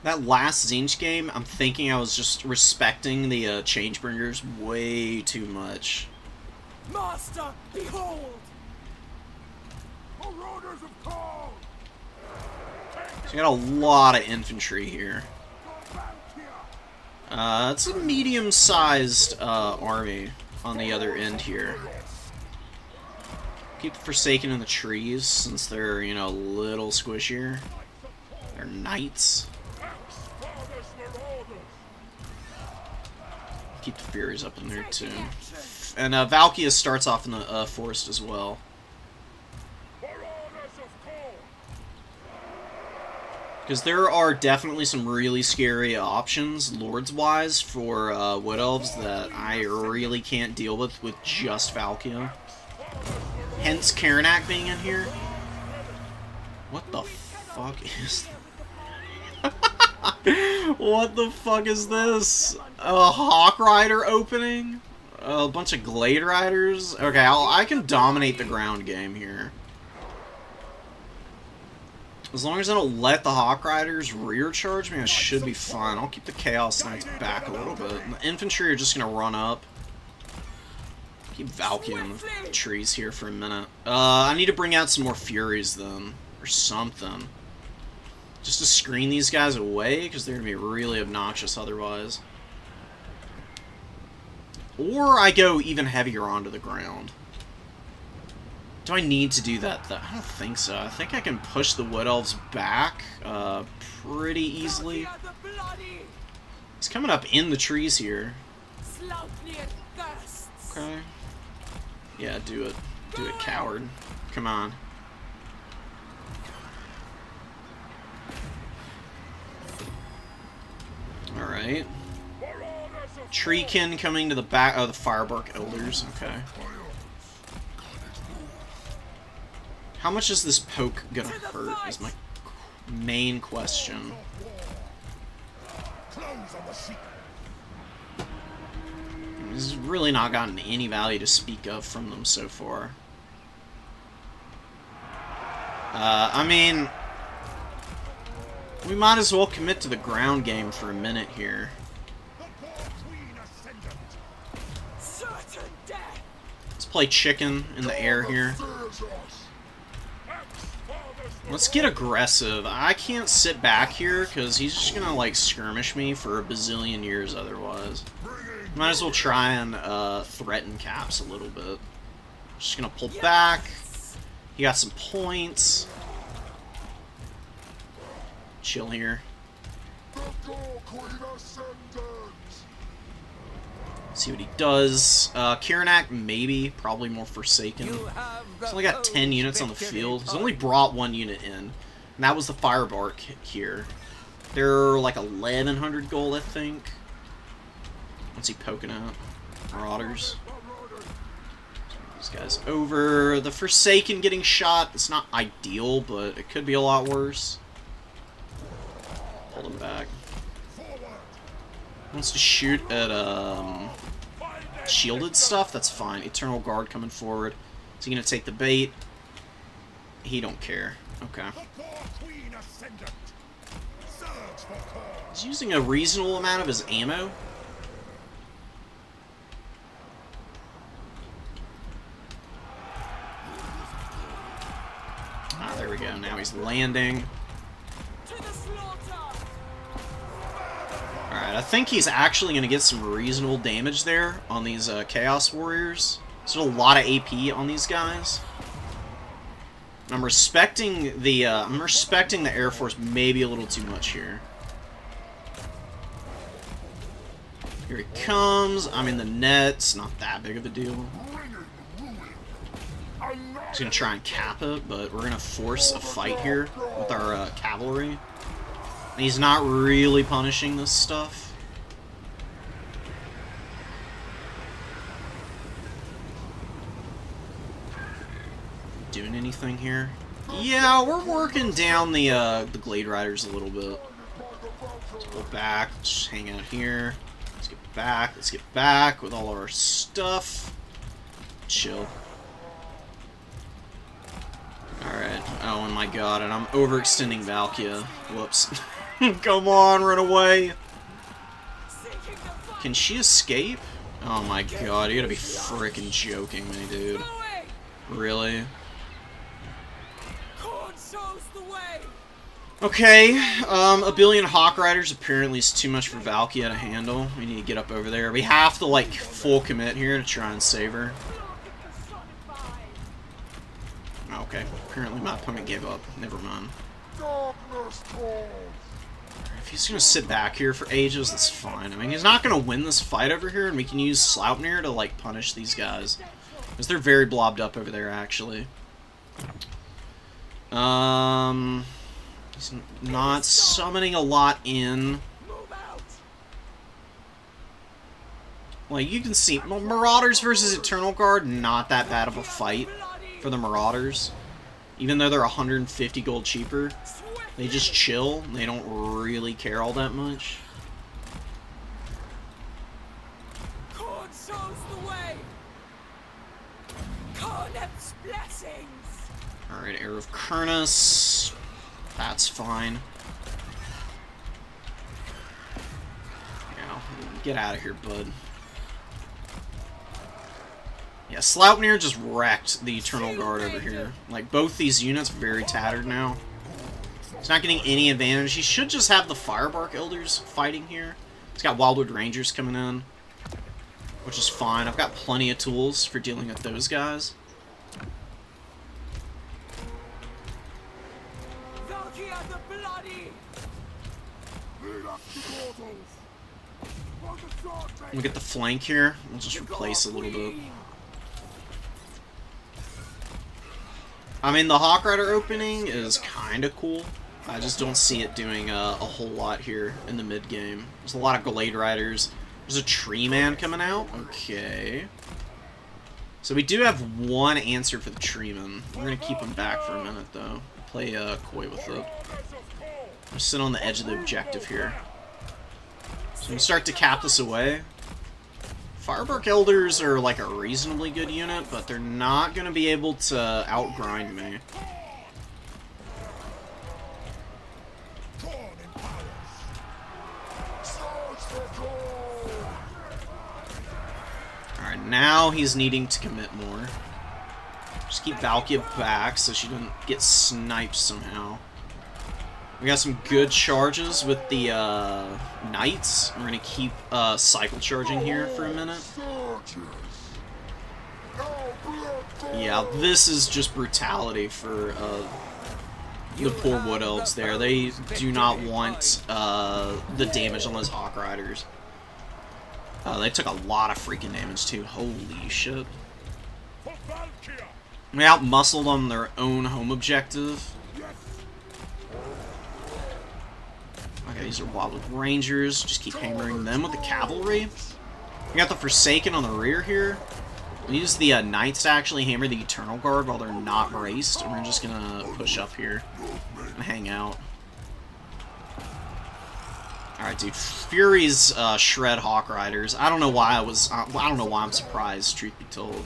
That last Zinch game, I'm thinking I was just respecting the Changebringers way too much. Master, behold! Marauders of Khal! So we got a lot of infantry here. It's a medium-sized army on the other end here. Keep the Forsaken in the trees, since they're, you know, a little squishier. They're knights. Keep the Furies up in there, too. And Valkia starts off in the forest as well. Because there are definitely some really scary options, Lords-wise, for Wood Elves that I really can't deal with just Valkia. Hence Karanak being in here. What the fuck is... What the fuck is this? A Hawk Rider opening? A bunch of Glade Riders? Okay, I can dominate the ground game here. As long as I don't let the Hawk Riders rear charge me, I should be fine. I'll keep the Chaos Knights back a little bit. And the infantry are just gonna run up. Keep Valkia in the trees here for a minute. I need to bring out some more Furies then. Or something. Just to screen these guys away, because they're gonna be really obnoxious otherwise. Or I go even heavier onto the ground. Do I need to do that, though? I don't think so. I think I can push the Wood Elves back pretty easily. He's coming up in the trees here. Okay. Yeah, do it. Do it, coward. Come on. Alright. Treekin coming to the back. Oh, the Firebark Elders. Okay. How much is this poke gonna hurt is my main question. This has really not gotten any value to speak of from them so far. I mean, we might as well commit to the ground game for a minute here. Let's play chicken in the air here. Let's get aggressive. I can't sit back here because he's just gonna like skirmish me for a bazillion years otherwise. Might as well try and threaten Caps a little bit. Just gonna pull back. He got some points. Chill here. See what he does. Karanak, maybe. Probably more Forsaken. He's only got 10 units on the field. He's only brought 1 unit in. And that was the Firebark here. They're like 1,100 gold, I think. What's he poking out? Marauders. These guys over. The Forsaken getting shot. It's not ideal, but it could be a lot worse. Hold him back. Wants to shoot at shielded stuff. That's fine. Eternal Guard coming forward. Is he gonna take the bait? He don't care. Okay. He's using a reasonable amount of his ammo. Ah, there we go. Now he's landing. Alright, I think he's actually going to get some reasonable damage there on these Chaos Warriors. There's a lot of AP on these guys. And I'm respecting the Air Force maybe a little too much here. Here he comes. I'm in the net. It's not that big of a deal. He's going to try and cap it, but we're going to force a fight here with our cavalry. And he's not really punishing this stuff. Doing anything here? Yeah, we're working down the Glade Riders a little bit. Let's go back. Let's just hang out here. Let's get back. Let's get back with all of our stuff. Chill. Alright. Oh my god, and I'm overextending Valkia. Whoops. Come on, run away. Can she escape? Oh my god, you gotta be freaking joking me, dude. Really? Okay, a billion Hawk Riders apparently is too much for Valkia to handle. We need to get up over there. We have to, like, full commit here to try and save her. Okay, apparently my opponent gave up. Never mind. If he's gonna sit back here for ages, that's fine. I mean, he's not gonna win this fight over here, and we can use Sleipnir to, like, punish these guys. Because they're very blobbed up over there, actually. He's not summoning a lot in. Like, you can see, Marauders versus Eternal Guard, not that bad of a fight for the Marauders. Even though they're 150 gold cheaper, they just chill. They don't really care all that much. Khorne shows the way. Khorne's blessings. Alright, Heir of Kurnus. That's fine. Yeah, get out of here, bud. Yeah, Sleipnir just wrecked the Eternal Guard over here. Like, both these units very tattered now. He's not getting any advantage. He should just have the Firebark Elders fighting here. He's got Wildwood Rangers coming in, which is fine. I've got plenty of tools for dealing with those guys. We'll get the flank here. We'll just replace a little bit. I mean, the Hawk Rider opening is kind of cool. I just don't see it doing a whole lot here in the mid-game. There's a lot of Glade Riders. There's a Tree Man coming out. Okay. So we do have one answer for the Tree Man. We're going to keep him back for a minute, though. Play coy with it. I'm sit on the edge of the objective here. So we start to cap this away. Firebark Elders are like a reasonably good unit, but they're not going to be able to outgrind me. Alright, now he's needing to commit more. Just keep Valkia back so she doesn't get sniped somehow. We got some good charges with the Knights. We're going to keep cycle charging here for a minute. Yeah, this is just brutality for the poor Wood Elves there. They do not want the damage on those Hawk Riders. They took a lot of freaking damage too. Holy shit. We out-muscled on their own home objective. Okay, these are Wildwood Rangers. Just keep hammering them with the cavalry. We got the Forsaken on the rear here. We use the Knights to actually hammer the Eternal Guard while they're not braced. And we're just gonna push up here and hang out. Alright, dude. Fury's shred Hawk Riders. I don't know why I don't know why I'm surprised, truth be told.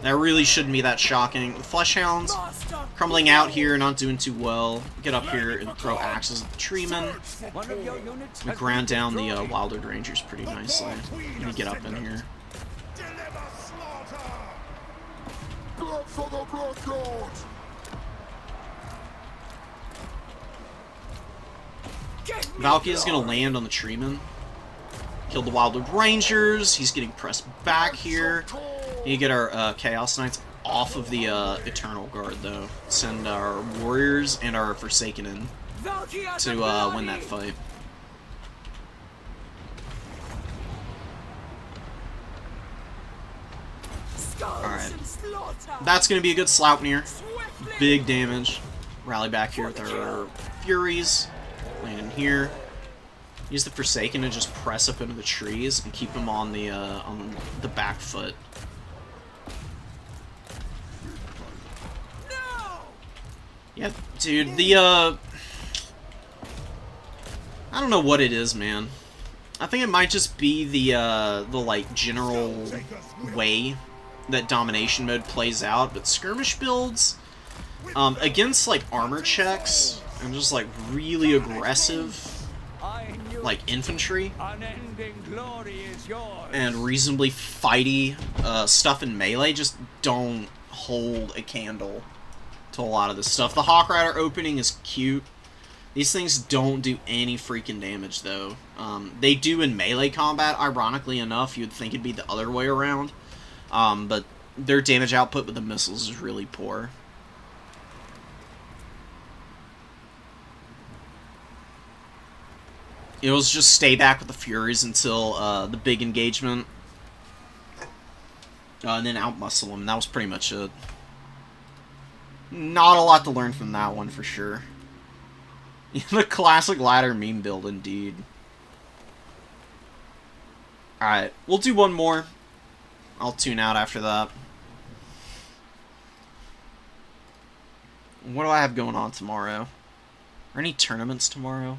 That really shouldn't be that shocking. The Fleshhounds crumbling out here, not doing too well. Get up here and throw axes at the Treemen. We ground down the Wildwood Rangers pretty nicely. Let me get up in here. Valkyria's gonna land on the Treemen. Killed the Wildwood Rangers. He's getting pressed back here. Need to get our Chaos Knights off of the Eternal Guard, though. Send our Warriors and our Forsaken in to win that fight. Alright. That's going to be a good Sleipnir. Big damage. Rally back here with our Furies. Land in here. Use the Forsaken to just press up into the trees and keep them on the back foot. Yep, dude, I don't know what it is, man. I think it might just be the like, general way that Domination Mode plays out, but Skirmish builds, against, like, armor checks, and just, like, really aggressive, like, infantry, and reasonably fighty stuff in melee just don't hold a candle to a lot of this stuff. The Hawk Rider opening is cute. These things don't do any freaking damage, though. They do in melee combat, ironically enough. You'd think it'd be the other way around. But their damage output with the missiles is really poor. It was just stay back with the Furies until the big engagement. And then outmuscle them. That was pretty much it. Not a lot to learn from that one, for sure. The classic ladder meme build, indeed. Alright, we'll do one more. I'll tune out after that. What do I have going on tomorrow? Are any tournaments tomorrow?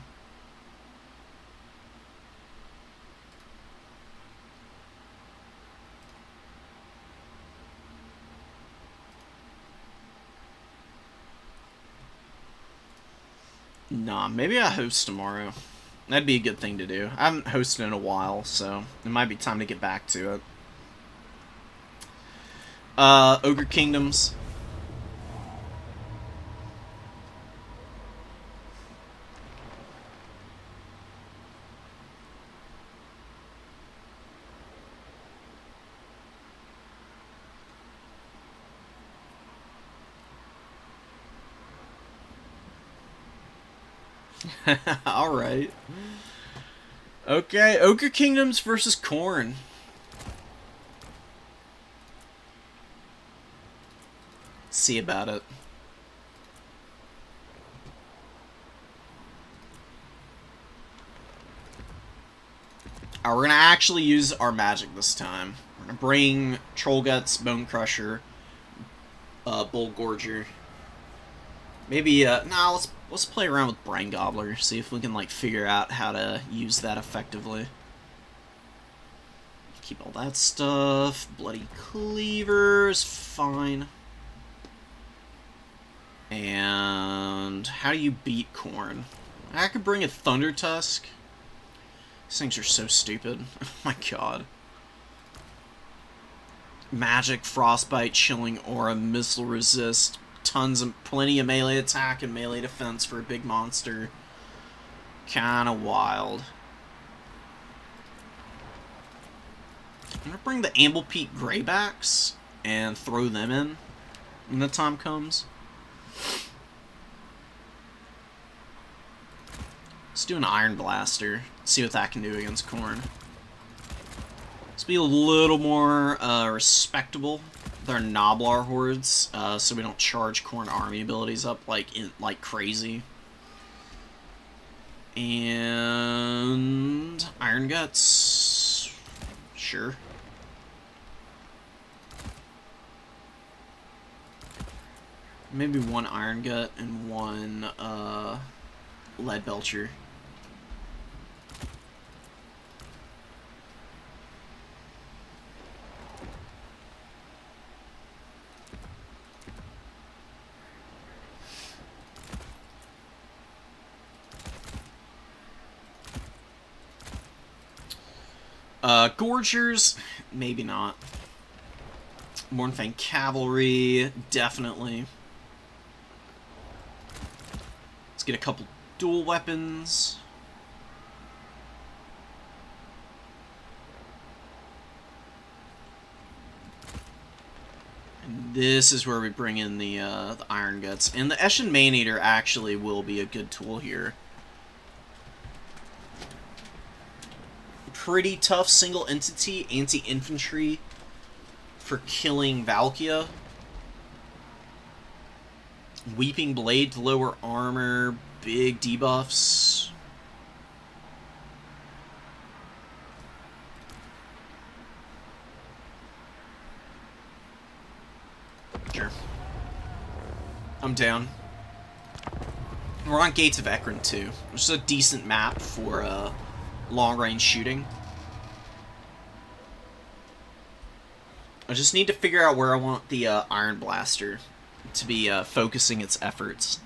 Nah, maybe I host tomorrow. That'd be a good thing to do. I haven't hosted in a while, so it might be time to get back to it. Ogre Kingdoms. Alright. Okay, Ogre Kingdoms versus Khorne. See about it. Alright, we're gonna actually use our magic this time. We're gonna bring Trollguts, Bone Crusher, Bolt Gorger. Maybe, nah, let's play around with Brain Gobbler, see if we can, like, figure out how to use that effectively. Keep all that stuff. Bloody Cleaver is fine. And how do you beat Khorne? I could bring a Thunder Tusk. These things are so stupid. Oh my god. Magic, Frostbite, Chilling Aura, Missile Resist. Plenty of melee attack and melee defense for a big monster. Kinda wild. I'm gonna bring the Amblepeak Greybacks and throw them in when the time comes. Let's do an Iron Blaster. See what that can do against Khorne. Let's be a little more respectable with our Gnoblar hordes, so we don't charge Khorne army abilities up like crazy. And Iron Guts, sure. Maybe one Iron Gut and one Lead Belcher. Gorgers, maybe not. Mournfang Cavalry, definitely. Let's get a couple dual weapons. This is where we bring in the Iron Guts. And the Eshin Maneater actually will be a good tool here. Pretty tough single entity anti-infantry for killing Valkia. Weeping Blade to lower armor, big debuffs. Sure. I'm down. We're on Gates of Ekron too, which is a decent map for long-range shooting. I just need to figure out where I want the Iron Blaster to be focusing its efforts.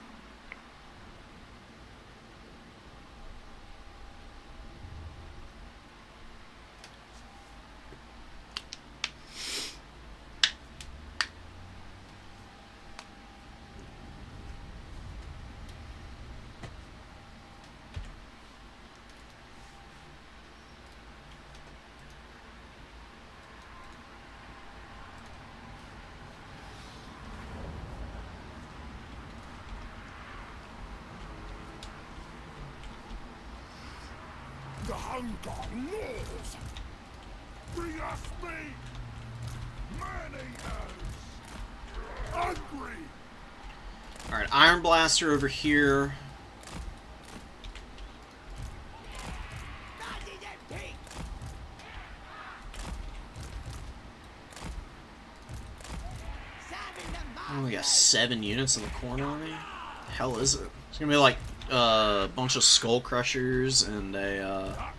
The hunger gnaws. Bring us meat. Man-eaters. Hungry. Alright, Iron Blaster over here. Oh, we got 7 units in the corner on me? The hell is it? It's gonna be like a bunch of Skull Crushers and a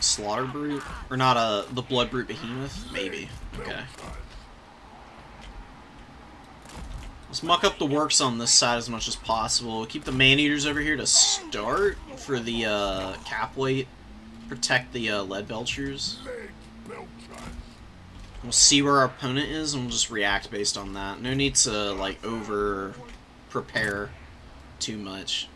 Slaughter Brute? Or not the Blood Brute Behemoth? Maybe. Okay. Let's muck up the works on this side as much as possible. Keep the Man-Eaters over here to start for the cap weight. Protect the Lead Belchers. We'll see where our opponent is, and we'll just react based on that. No need to, like, over-prepare too much.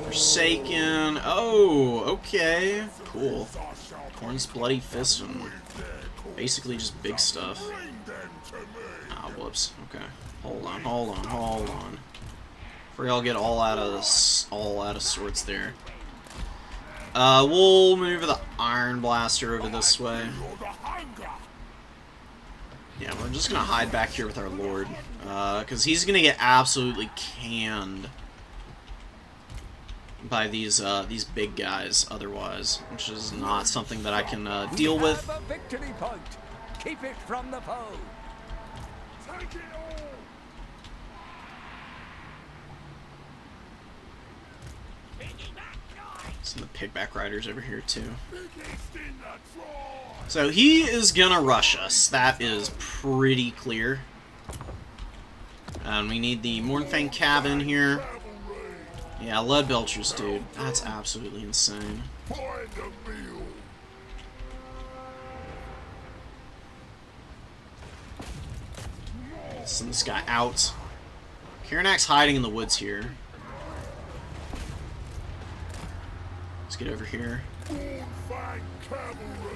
Forsaken. Oh, okay. Cool. Corn's Bloody Fist and basically just big stuff. Ah, whoops. Okay. Hold on. Before y'all get all out of sorts there. We'll move the Iron Blaster over this way. Yeah, we're just gonna hide back here with our Lord, because he's gonna get absolutely canned by these big guys otherwise, which is not something that I can deal with. Victory point. Keep it from the foe. Take it all. Some of the Pigback Riders over here too. So he is gonna rush us. That is pretty clear. And we need the Mournfang Cabin here. Yeah, Lead Belchers, dude. That's absolutely insane. Send this guy out. Karanak's hiding in the woods here. Let's get over here.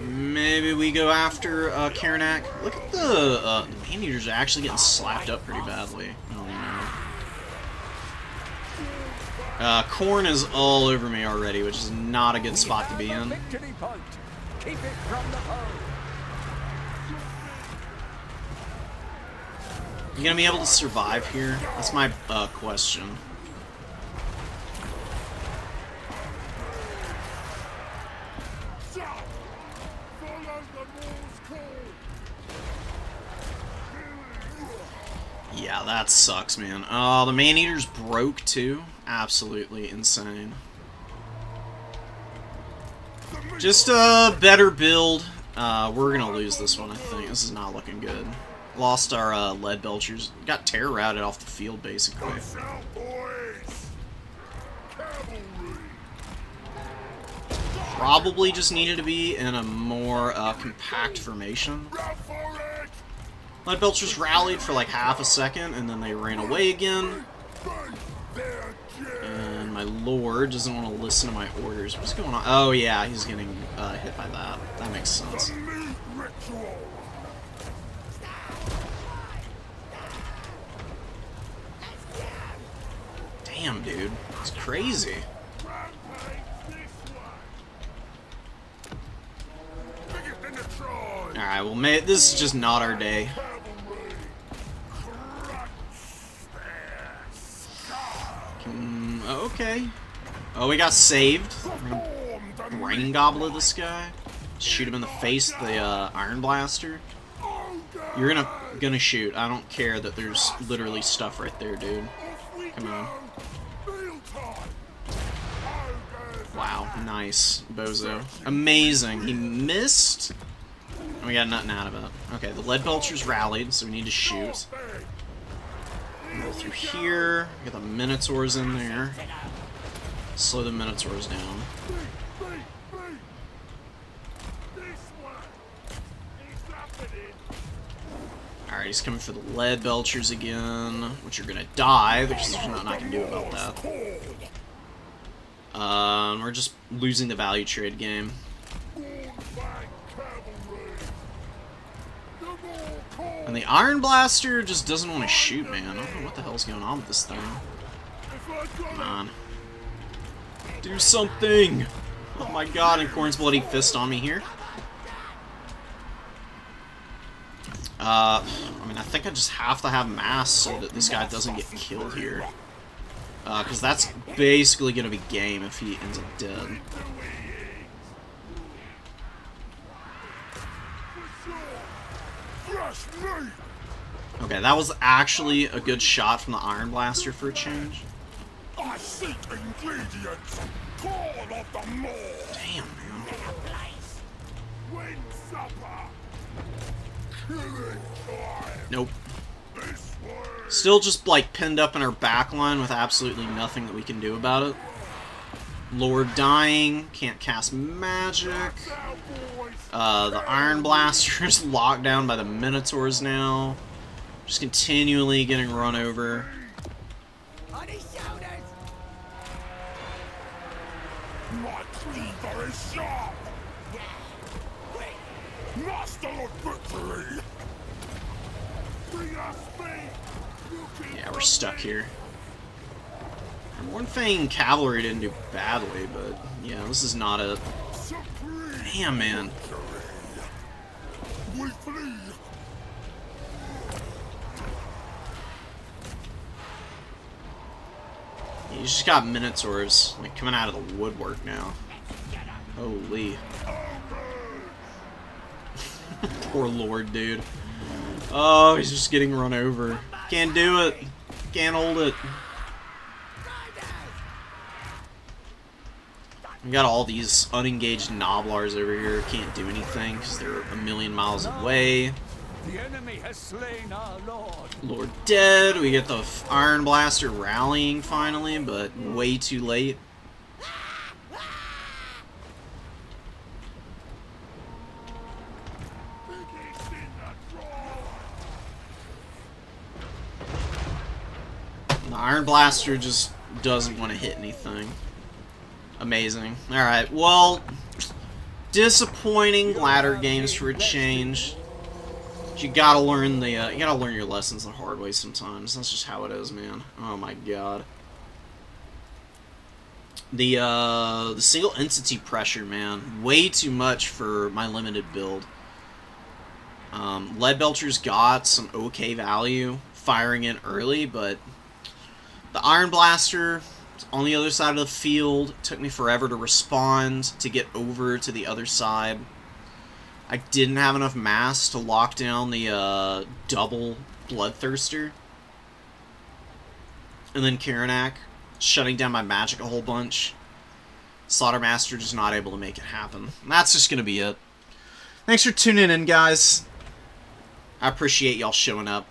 Maybe we go after Karanak. Look at the Man-Eaters are actually getting slapped up pretty badly. Oh no. Corn is all over me already, which is not a good spot to be in. Victory point. Keep it from the foe. You gonna be able to survive here? That's my question. Yeah, that sucks, man. The Man-Eater's broke, too. Absolutely insane. Just a better build. We're gonna lose this one, I think. This is not looking good. Lost our Lead Belchers. Got terror routed off the field, basically. Probably just needed to be in a more compact formation. Lead Belchers rallied for like half a second, and then they ran away again. Lord doesn't want to listen to my orders. What's going on? Oh, yeah, he's getting hit by that. That makes sense. The meat ritual. Damn, dude. It's crazy. Rampage this way. Biggest in the tribe. Alright, well, this is just not our day. Cavalry. Crunch their skull. Okay. Oh, we got saved. We're gonna Perform the brain goblet this guy. Shoot him in the face with the Iron Blaster. You're gonna shoot. I don't care that there's literally stuff right there, dude. Come on. Wow, nice, Bozo. Amazing. He missed. And we got nothing out of it. Okay, the Lead Belcher's rallied, so we need to shoot. Go through here. Get the Minotaurs in there. Slow the Minotaurs down. Alright, he's coming for the Lead Belchers again, which are gonna die. There's nothing I can do about that. We're just losing the value trade game. And the Iron Blaster just doesn't want to shoot, man. I don't know what the hell's going on with this thing. Come on. Do something! Oh my god, and Corn's Bloody Fist on me here. I mean, I think I just have to have mass so that this guy doesn't get killed here. Because that's basically going to be game if he ends up dead. Okay, that was actually a good shot from the Iron Blaster for a change. I seek ingredients. Call of the Maw. Damn, man. Win supper. Killing time. Nope. This way. Still just, like, pinned up in our backline with absolutely nothing that we can do about it. Lord dying. Can't cast magic. Now, boys. The Iron Blaster is locked down by the Minotaurs now. Just continually getting run over. On his shoulders! My cleaver is sharp. Master of victory. Bring us speed. Yeah, we're stuck here. Mornfang Cavalry didn't do badly, but yeah, this is not a... Supreme. Damn, man. We flee. You just got Minotaurs, like, coming out of the woodwork now. Holy. Poor Lord, dude. Oh, he's just getting run over. Can't do it. Can't hold it. We got all these unengaged Noblars over here. Can't do anything because they're a million miles away. The enemy has slain our Lord. Lord dead. We get the Iron Blaster rallying finally, but way too late. The Iron Blaster just doesn't want to hit anything. Amazing. Alright, well, disappointing ladder games for a change. But you gotta learn the you gotta learn your lessons the hard way sometimes. That's just how it is, man. Oh my god. The single entity pressure, man, way too much for my limited build. Lead Belcher's got some okay value firing in early, but the Iron Blaster on the other side of the field. It took me forever to respond, to get over to the other side. I didn't have enough mass to lock down the double Bloodthirster. And then Karanak shutting down my magic a whole bunch. Slaughtermaster just not able to make it happen. And that's just going to be it. Thanks for tuning in, guys. I appreciate y'all showing up.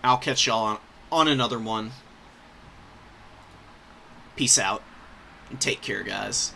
I'll catch y'all on another one. Peace out. And take care, guys.